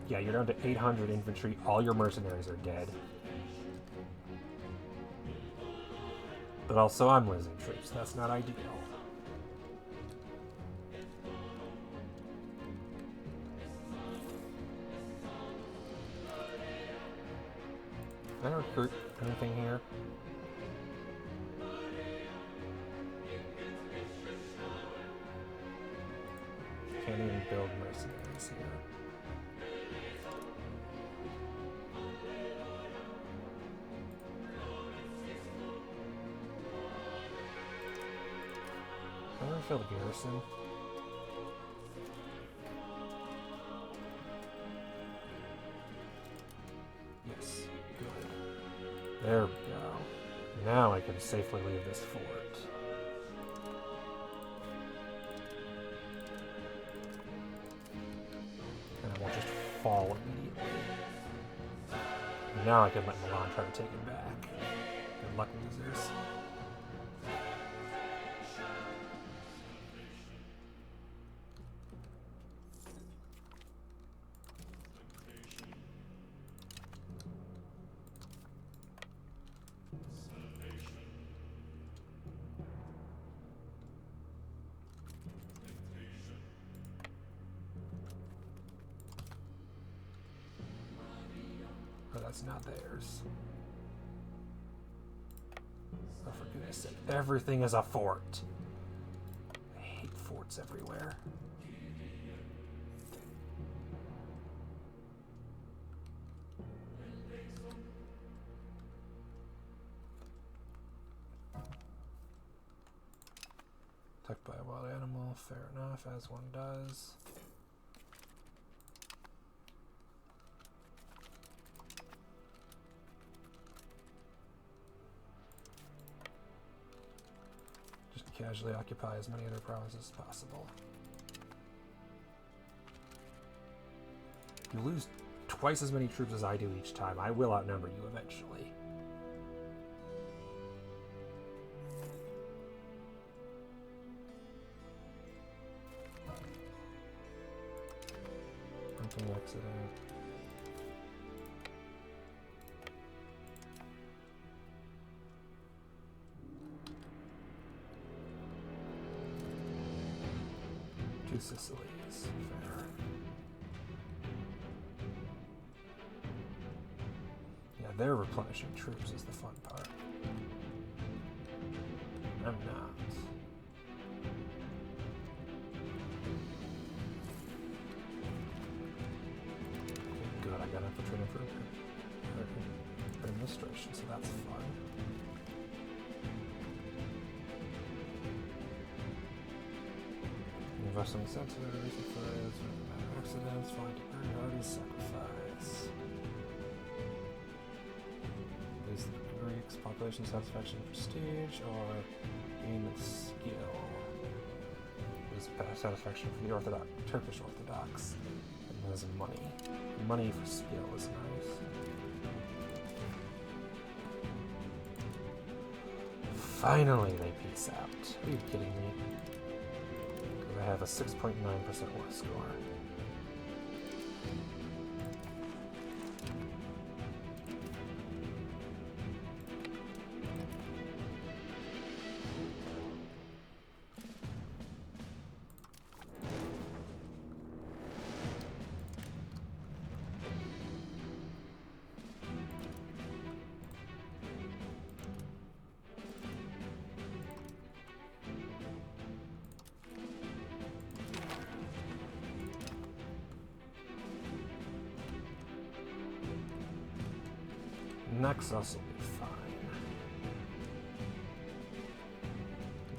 you're down to 800 infantry. All your mercenaries are dead. But also I'm losing troops. That's not ideal. Can I recruit anything here? Can't even build mercenaries here. Can I refill the garrison? Yes, good. There we go. Now I can safely leave this fort. Fall immediately. Now I can let Milan try to take him back. Good luck, losers. That's not theirs. Oh, for goodness sake. Everything is a fort. I hate forts everywhere. Attacked by a wild animal. Fair enough, as one does. Casually occupy as many other provinces as possible. You lose twice as many troops as I do each time. I will outnumber you eventually. Hunting accident. Sicily is fair. Yeah, they're replenishing troops is the fun part. I'm not. Good, I got infiltrated for administration, so that's fun. Wrestling center, recent fires, accidents, flying to priority, sacrifice. Is the Greeks population satisfaction prestige or gain of skill? Is satisfaction for the Orthodox, Turkish Orthodox, and there's money. Money for skill is nice. Finally, they peace out. Are you kidding me? I have a 6.9% war score. Naxos will be fine.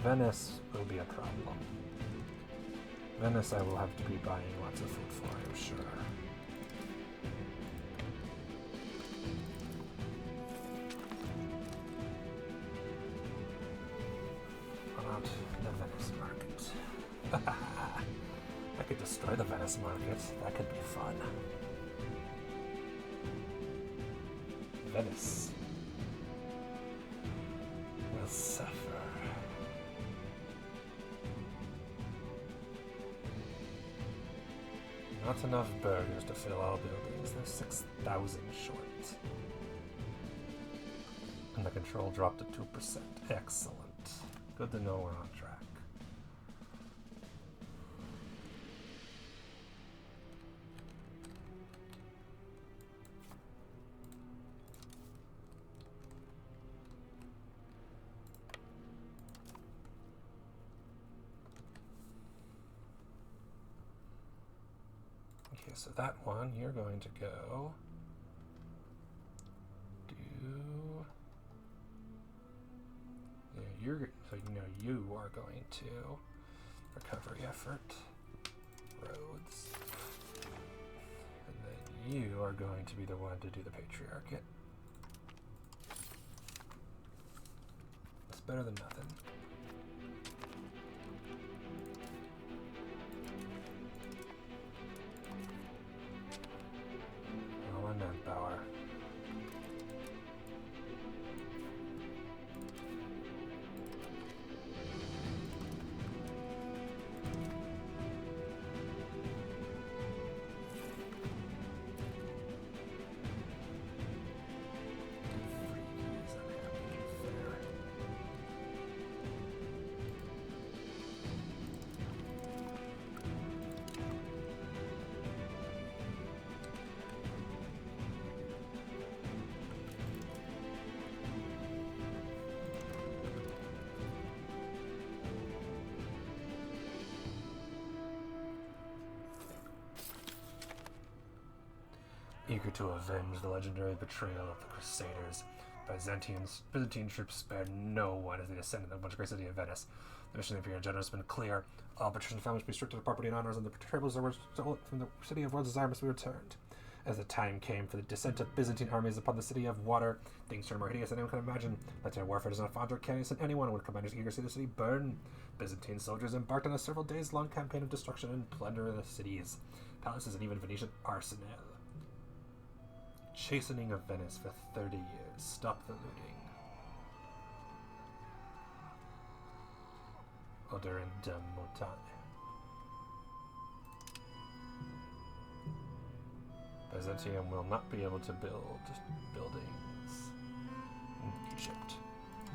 Venice will be a problem. Venice I will have to be buying lots of food for, I'm sure. Not the Venice market. I could destroy the Venice market. That could be fun. Venice will suffer. Not enough burgers to fill all buildings. There's 6,000 short. And the control dropped to 2%. Excellent. Good to know we're on track. Okay, so that one, you're going to go do... Yeah, so you know you are going to recovery effort, roads, and then you are going to be the one to do the patriarchate. It's better than nothing. Oh, and manpower. Eager to avenge the legendary betrayal of the Crusaders, Byzantine troops spared no one as they descended on the once great city of Venice. The mission of the Imperial General has been clear. All patrician families must be strict to their property and honors, and the tributes that were stolen from the city of World's Desire must be returned. As the time came for the descent of Byzantine armies upon the city of water, things turned more hideous than anyone could imagine. Legendary warfare does not fond or careless, and anyone would commanders eager to see the city burn. Byzantine soldiers embarked on a several days long campaign of destruction and plunder of the cities, palaces, and even Venetian arsenal. Chastening of Venice for 30 years. Stop the looting. Odor and Motane. Byzantium will not be able to build buildings in Egypt.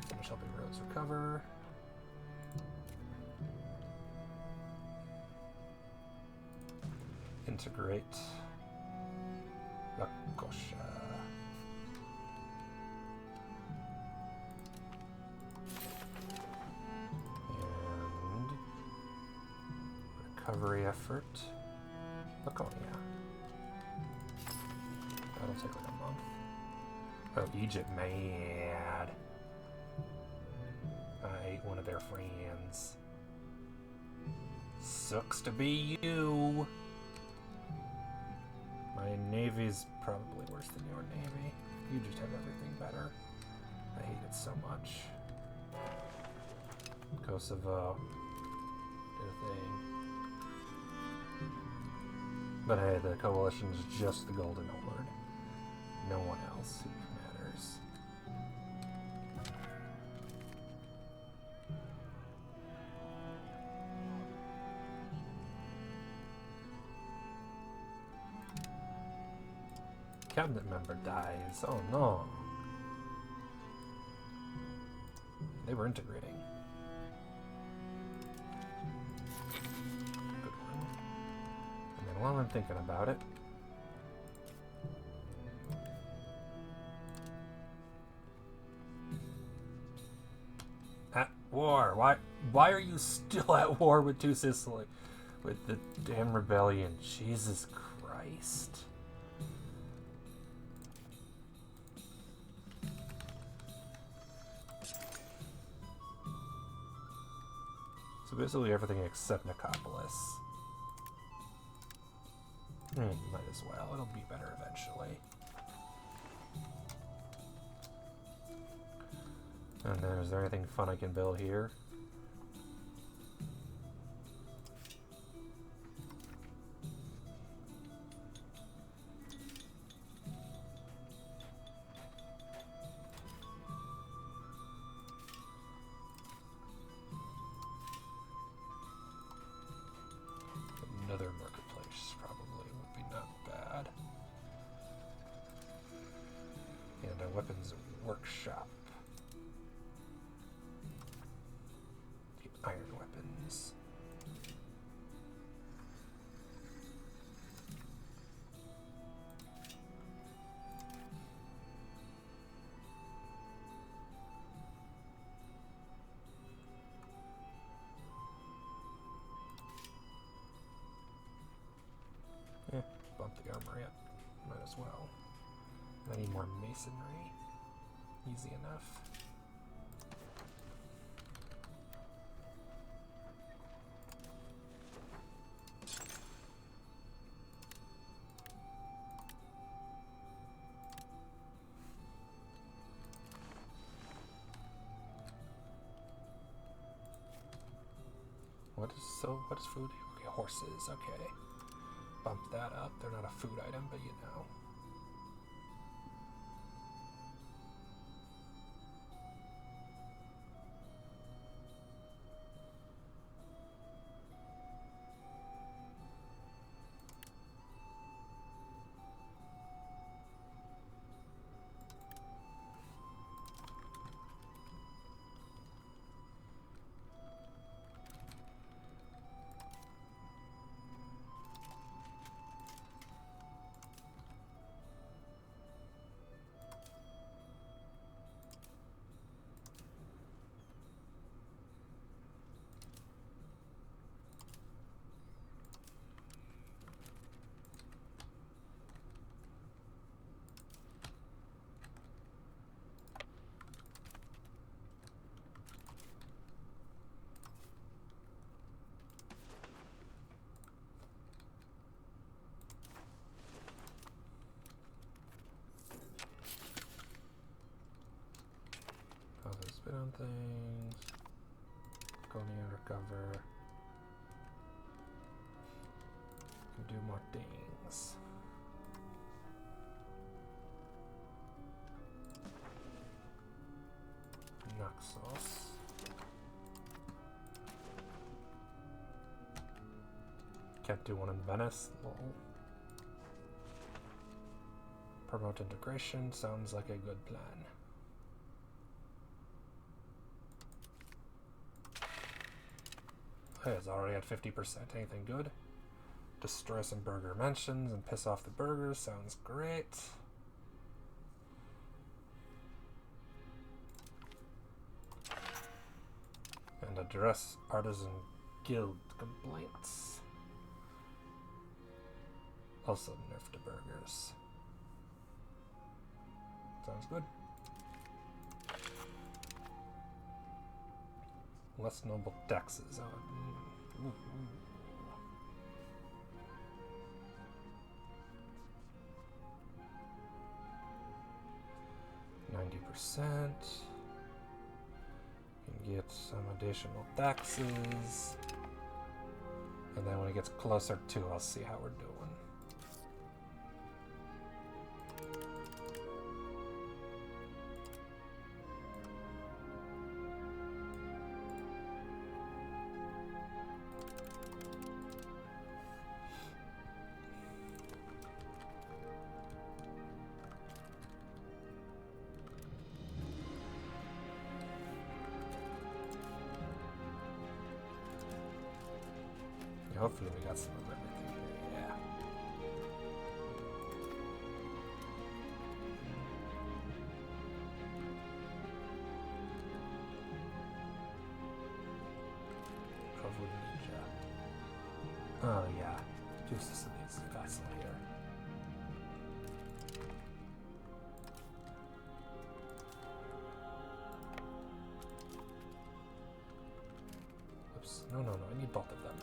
Finish helping roads recover. Integrate. Rakosha. And recovery effort. Laconia. That'll take like a month. Oh, Egypt, mad. I ate one of their friends. Sucks to be you. My navy's probably worse than your navy. You just have everything better. I hate it so much. Kosovo did a thing. But hey, the coalition's just the Golden Horde. No one else matters. Cabinet member dies. Oh no. They were integrating. Good one. And then while I'm thinking about it, at war. Why are you still at war with Two Sicily? With the damn rebellion. Jesus Christ. So basically everything except Nicopolis. Might as well. It'll be better eventually. And then, is there anything fun I can build here? Another marketplace probably would be not bad. And a weapons workshop. Iron weapons. Bump the armory up. Might as well. I need more masonry. Easy enough. What is food? Okay, horses, okay. Bump that up. They're not a food item, but you know. Spit on things. Go near recover. Can do more things. Naxos. Can't do one in Venice. Lol. Promote integration. Sounds like a good plan. Hey, it's already at 50%. Anything good? Destroy some burger mansions and piss off the burgers. Sounds great. And address artisan guild complaints. Also nerf the burgers. Sounds good. Less noble taxes. Oh, ooh. 90%. Can get some additional taxes. And then when it gets closer to, I'll see how we're doing. Hopefully we got some of everything here, yeah. Probably ninja. Oh yeah, Justice of these castle here. Oops. Oops. No, I need both of them.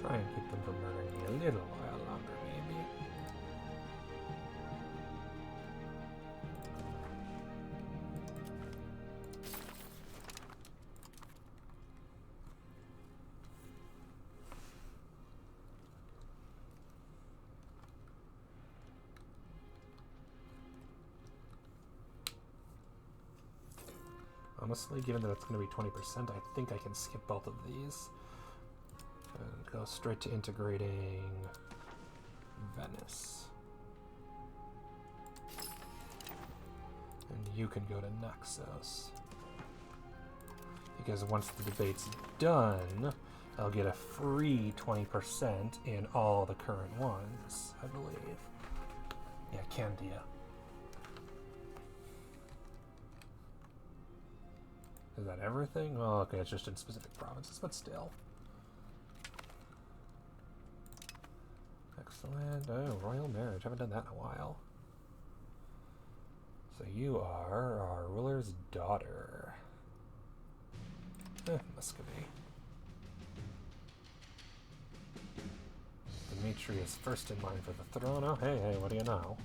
Try and keep them from murdering me a little while longer, maybe. Honestly, given that it's going to be 20%, I think I can skip both of these. And go straight to integrating Venice. And you can go to Naxos. Because once the debate's done, I'll get a free 20% in all the current ones, I believe. Yeah, Candia. Is that everything? Well, okay, it's just in specific provinces, but still. Excellent. Oh, royal marriage. Haven't done that in a while. So you are our ruler's daughter. Muscovy. Demetrius first in line for the throne. Oh, hey, what do you know?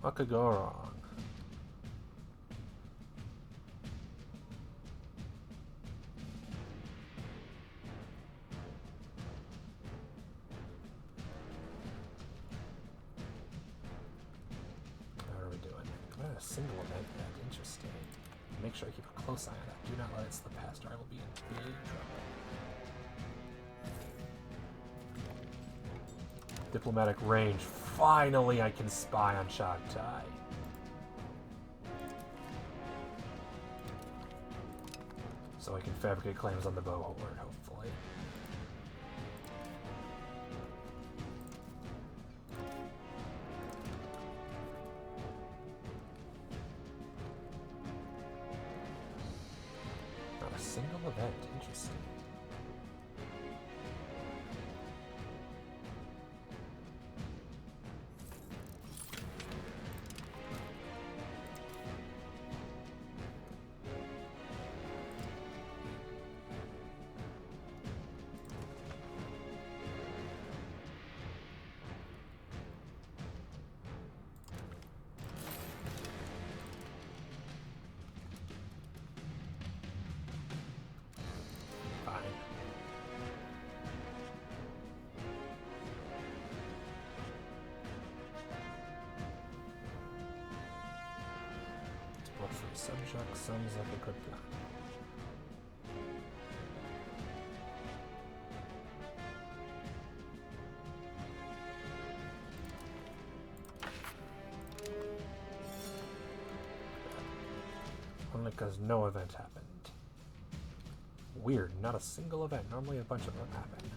What could go wrong? Single event. Interesting. Make sure I keep a close eye on that. Do not let it slip past, or I will be in big trouble. Diplomatic range. Finally, I can spy on Chagtai. So I can fabricate claims on the bow horde, hopefully. Single event, interesting. Subject sounds like a good plan. Only because no event happened. Weird, not a single event. Normally a bunch of them happen.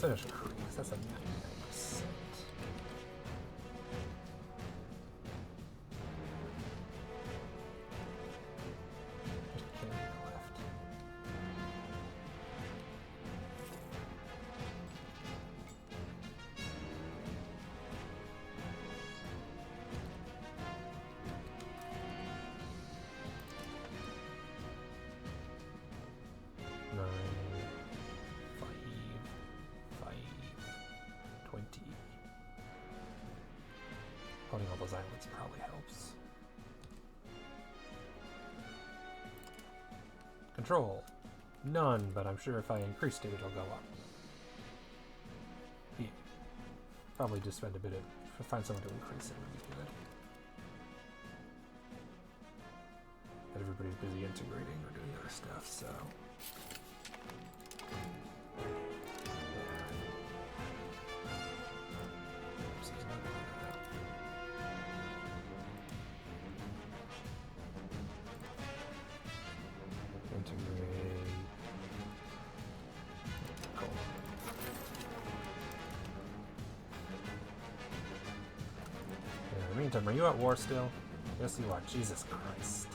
Finish Creeks, that's a 99%. Just Canada left. Holding all those islands probably helps. Control. None, but I'm sure if I increased it, it'll go up. Yeah. Probably just spend a bit of If I find someone to increase it, would be good. But everybody's busy integrating or doing other stuff, so. Meantime, are you at war still? Yes, you are. Jesus Christ.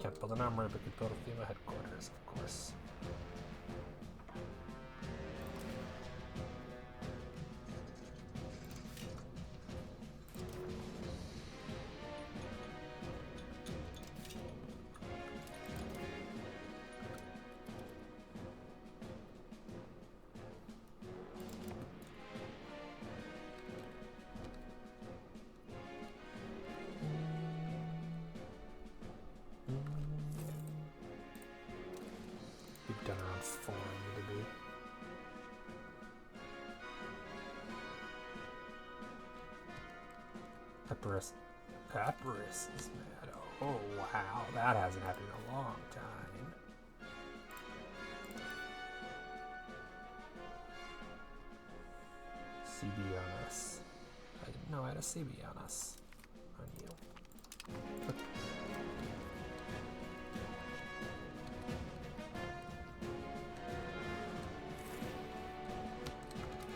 Can't build an armory, but could build a FEMA headquarters, of course. Done around 4 need to be. Papyrus is mad. Oh wow, that hasn't happened in a long time. CB on us. I didn't know I had a CB on us. On you.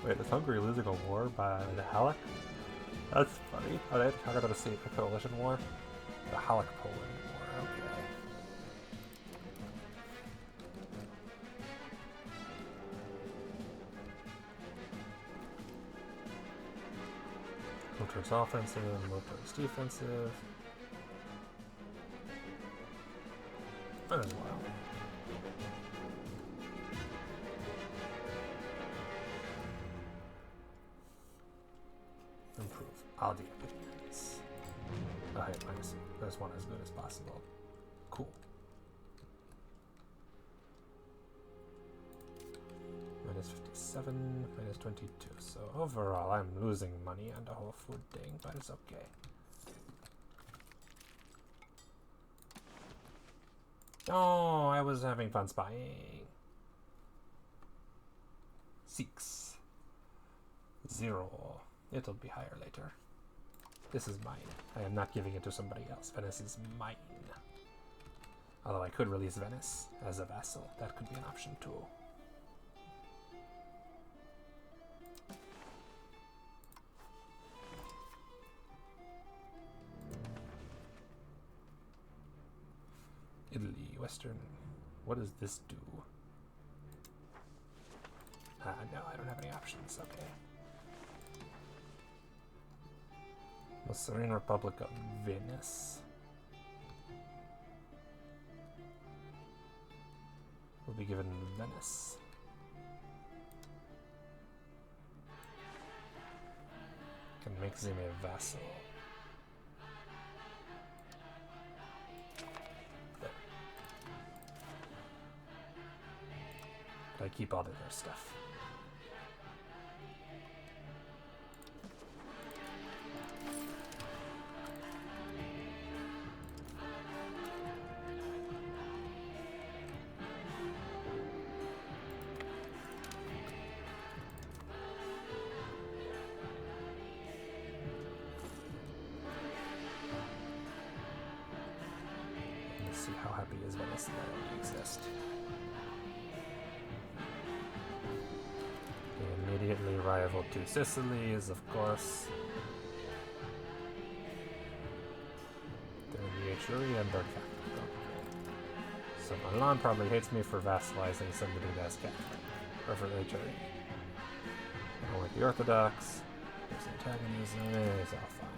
Wait, is Hungary losing a war by the Halak? That's funny. Oh, they had to talk about a coalition war? The Halak Poland war, okay. Motor's offensive, Motor's defensive. Might as well. Improve. I'll do it. Oh, hey, minus one as good as possible. Cool. Minus 57, minus 22. So overall, I'm losing money on the whole food thing, but it's okay. Oh, I was having fun spying. 6. 0. It'll be higher later. This is mine. I am not giving it to somebody else. Venice is mine. Although I could release Venice as a vassal. That could be an option too. Italy, Western. What does this do? No, I don't have any options. Okay. The Serene Republic of Venice will be given Venice. Can make Zime a vassal. There. But I keep all of their stuff. how happy is Venice that I exist. Okay, immediately rival to Sicily's, of course. They're the HRE and they're Catholic. Okay. So Milan probably hates me for vassalizing somebody that's Catholic. Or for HRE. I don't like the Orthodox. There's antagonism. It's all fine.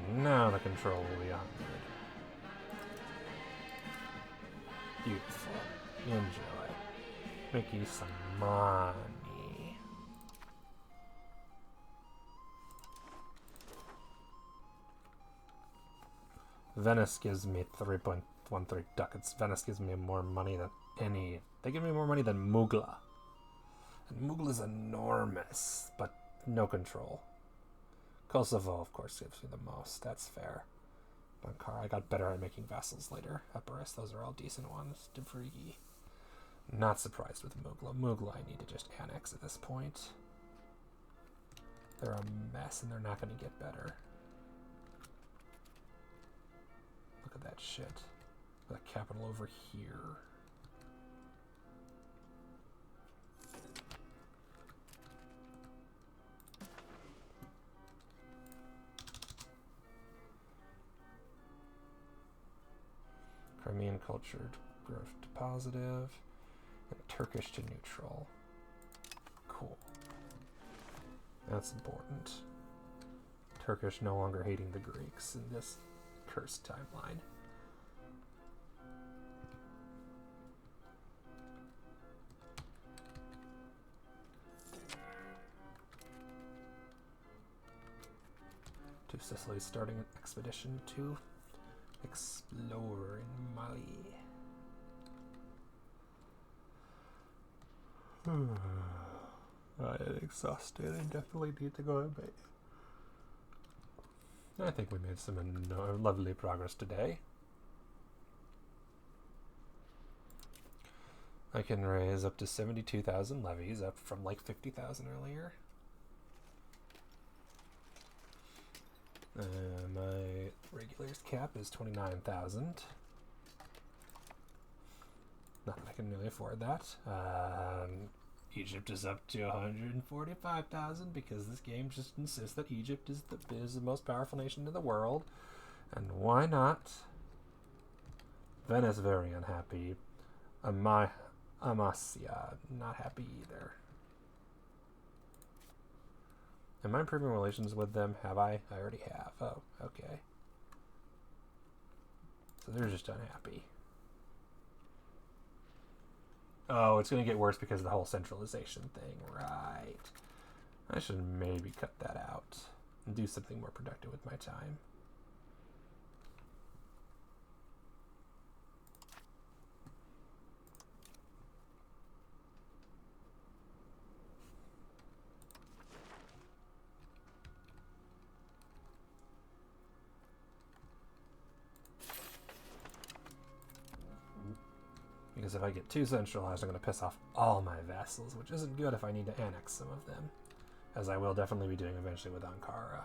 And now the control will be onward. Beautiful. Enjoy. Make you some money. Venice gives me 3.13 ducats. Venice gives me more money than any. They give me more money than Mugla. And Mugla is enormous, but no control. Kosovo, of course, gives me the most. That's fair. Ankara, I got better at making vassals later. Epirus, those are all decent ones. Devrigi. Not surprised with Mugla. Mugla I need to just annex at this point. They're a mess and they're not going to get better. Look at that shit. The capital over here. Crimean culture growth to positive, and Turkish to neutral. Cool. That's important. Turkish no longer hating the Greeks in this cursed timeline. To Sicily, starting an expedition to explore in Mali. I'm exhausted. I definitely need to go to bed. I think we made some lovely progress today. I can raise up to 72,000 levies, up from like 50,000 earlier. My regulars cap is 29,000. Not that I can really afford that. Egypt is up to 145,000 because this game just insists that Egypt is the most powerful nation in the world. And why not? Venice very unhappy. Amasya not happy either. Am I improving relations with them? Have I? I already have. Oh, okay. So they're just unhappy. Oh, it's going to get worse because of the whole centralization thing. Right. I should maybe cut that out and do something more productive with my time. Because if I get too centralized, I'm going to piss off all my vassals, which isn't good if I need to annex some of them, as I will definitely be doing eventually with Ankara.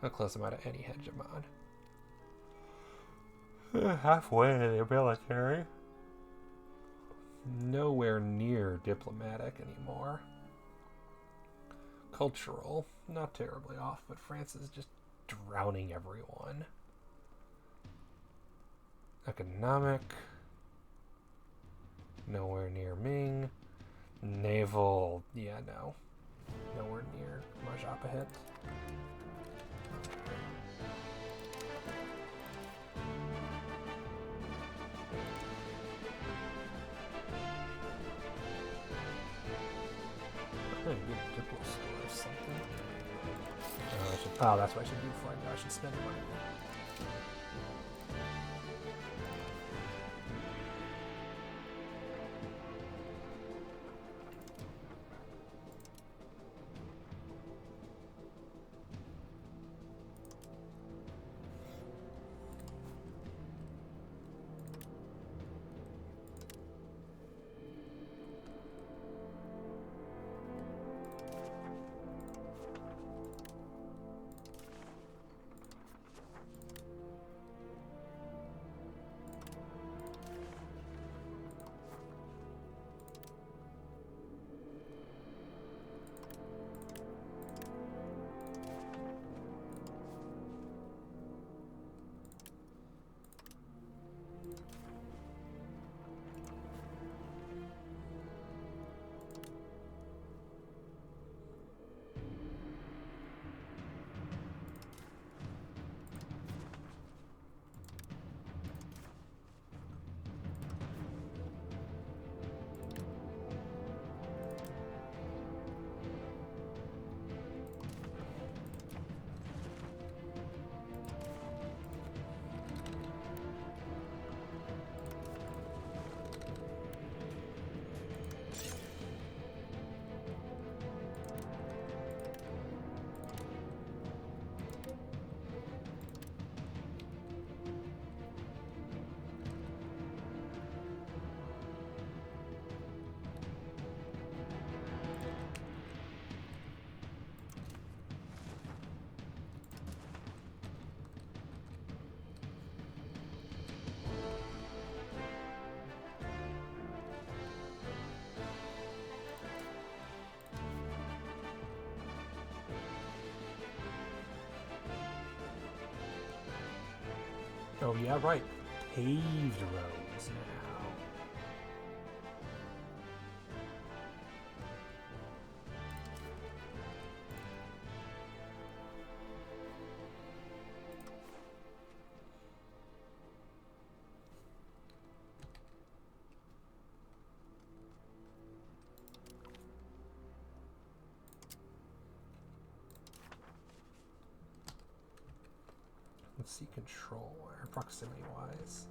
How close am I to any hegemon? Halfway to the military. Nowhere near diplomatic anymore. Cultural, not terribly off, but France is just drowning everyone. Economic, nowhere near Ming. Naval, yeah, no. Nowhere near Majapahit. I'm gonna get a diplo store or something. Oh, that's what I should do before I go. I should spend money. Oh yeah, right. Paved roads now. Let's see control or proximity wise.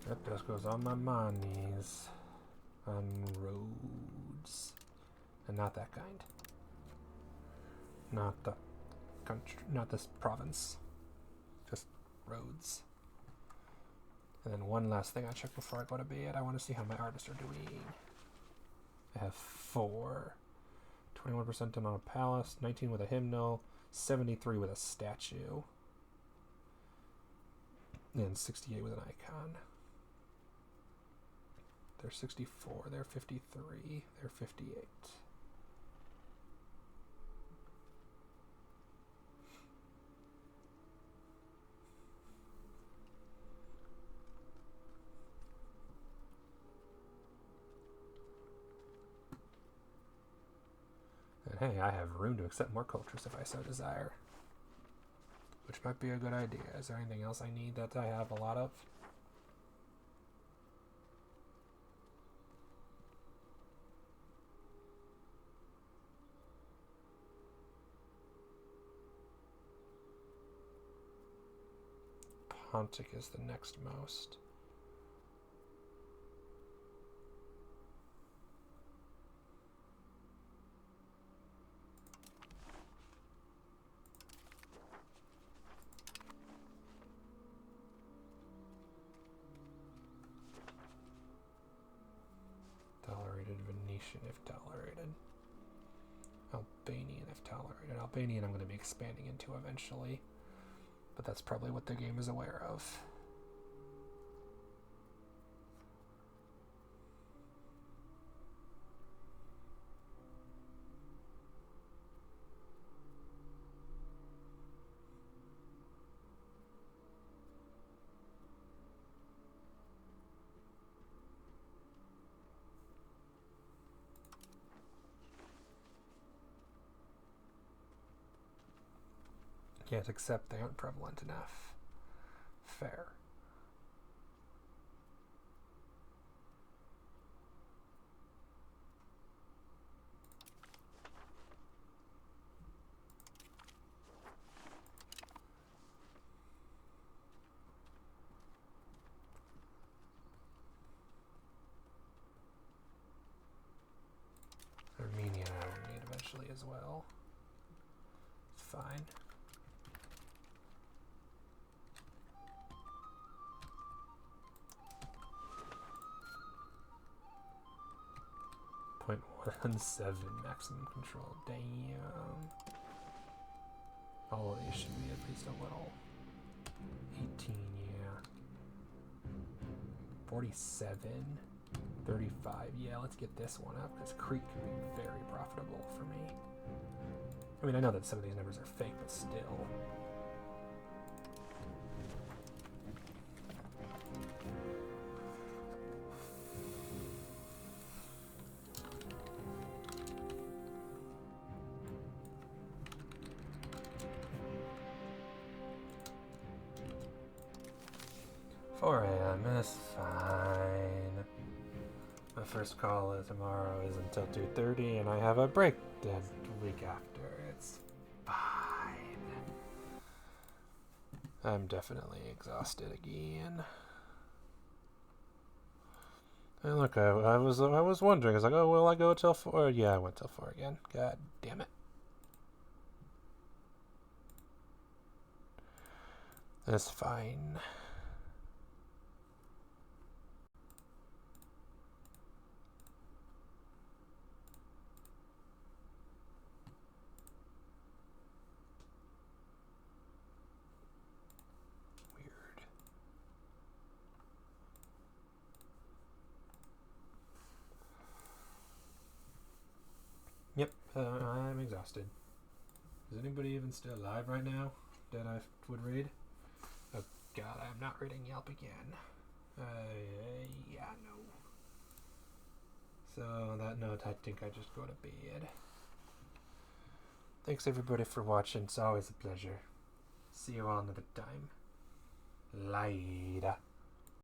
That just goes on my monies. On roads. And not that kind. Not the country, not this province. Just roads. And then one last thing I check before I go to bed. I want to see how my artists are doing. I have 4. 21% on a palace, 19 with a hymnal, 73 with a statue, and 68 with an icon. They're 64, they're 53, they're 58. And hey, I have room to accept more cultures if I so desire. Which might be a good idea. Is there anything else I need that I have a lot of? Pontic is the next most. Tolerated Venetian if tolerated. Albanian if tolerated. Albanian I'm going to be expanding into eventually. But that's probably what the game is aware of. Can't accept they aren't prevalent enough. Fair. Armenian I will need eventually as well. It's fine. .17 maximum control. Damn. All of these should be at least a little. 18, yeah. 47. 35. Yeah, let's get this one up because Crete can be very profitable for me. I mean, I know that some of these numbers are fake, but still. Is fine. My first call tomorrow is until 2:30, and I have a break the week after. It's fine. I'm definitely exhausted again. And look, I was wondering. I was like, oh, will I go till 4? Yeah, I went till 4 again. God damn it. It's fine. Yep, I'm exhausted. Is anybody even still alive right now that I would read? Oh god, I'm not reading Yelp again. Yeah, no. So, on that note, I think I just go to bed. Thanks everybody for watching. It's always a pleasure. See you all another time. Later.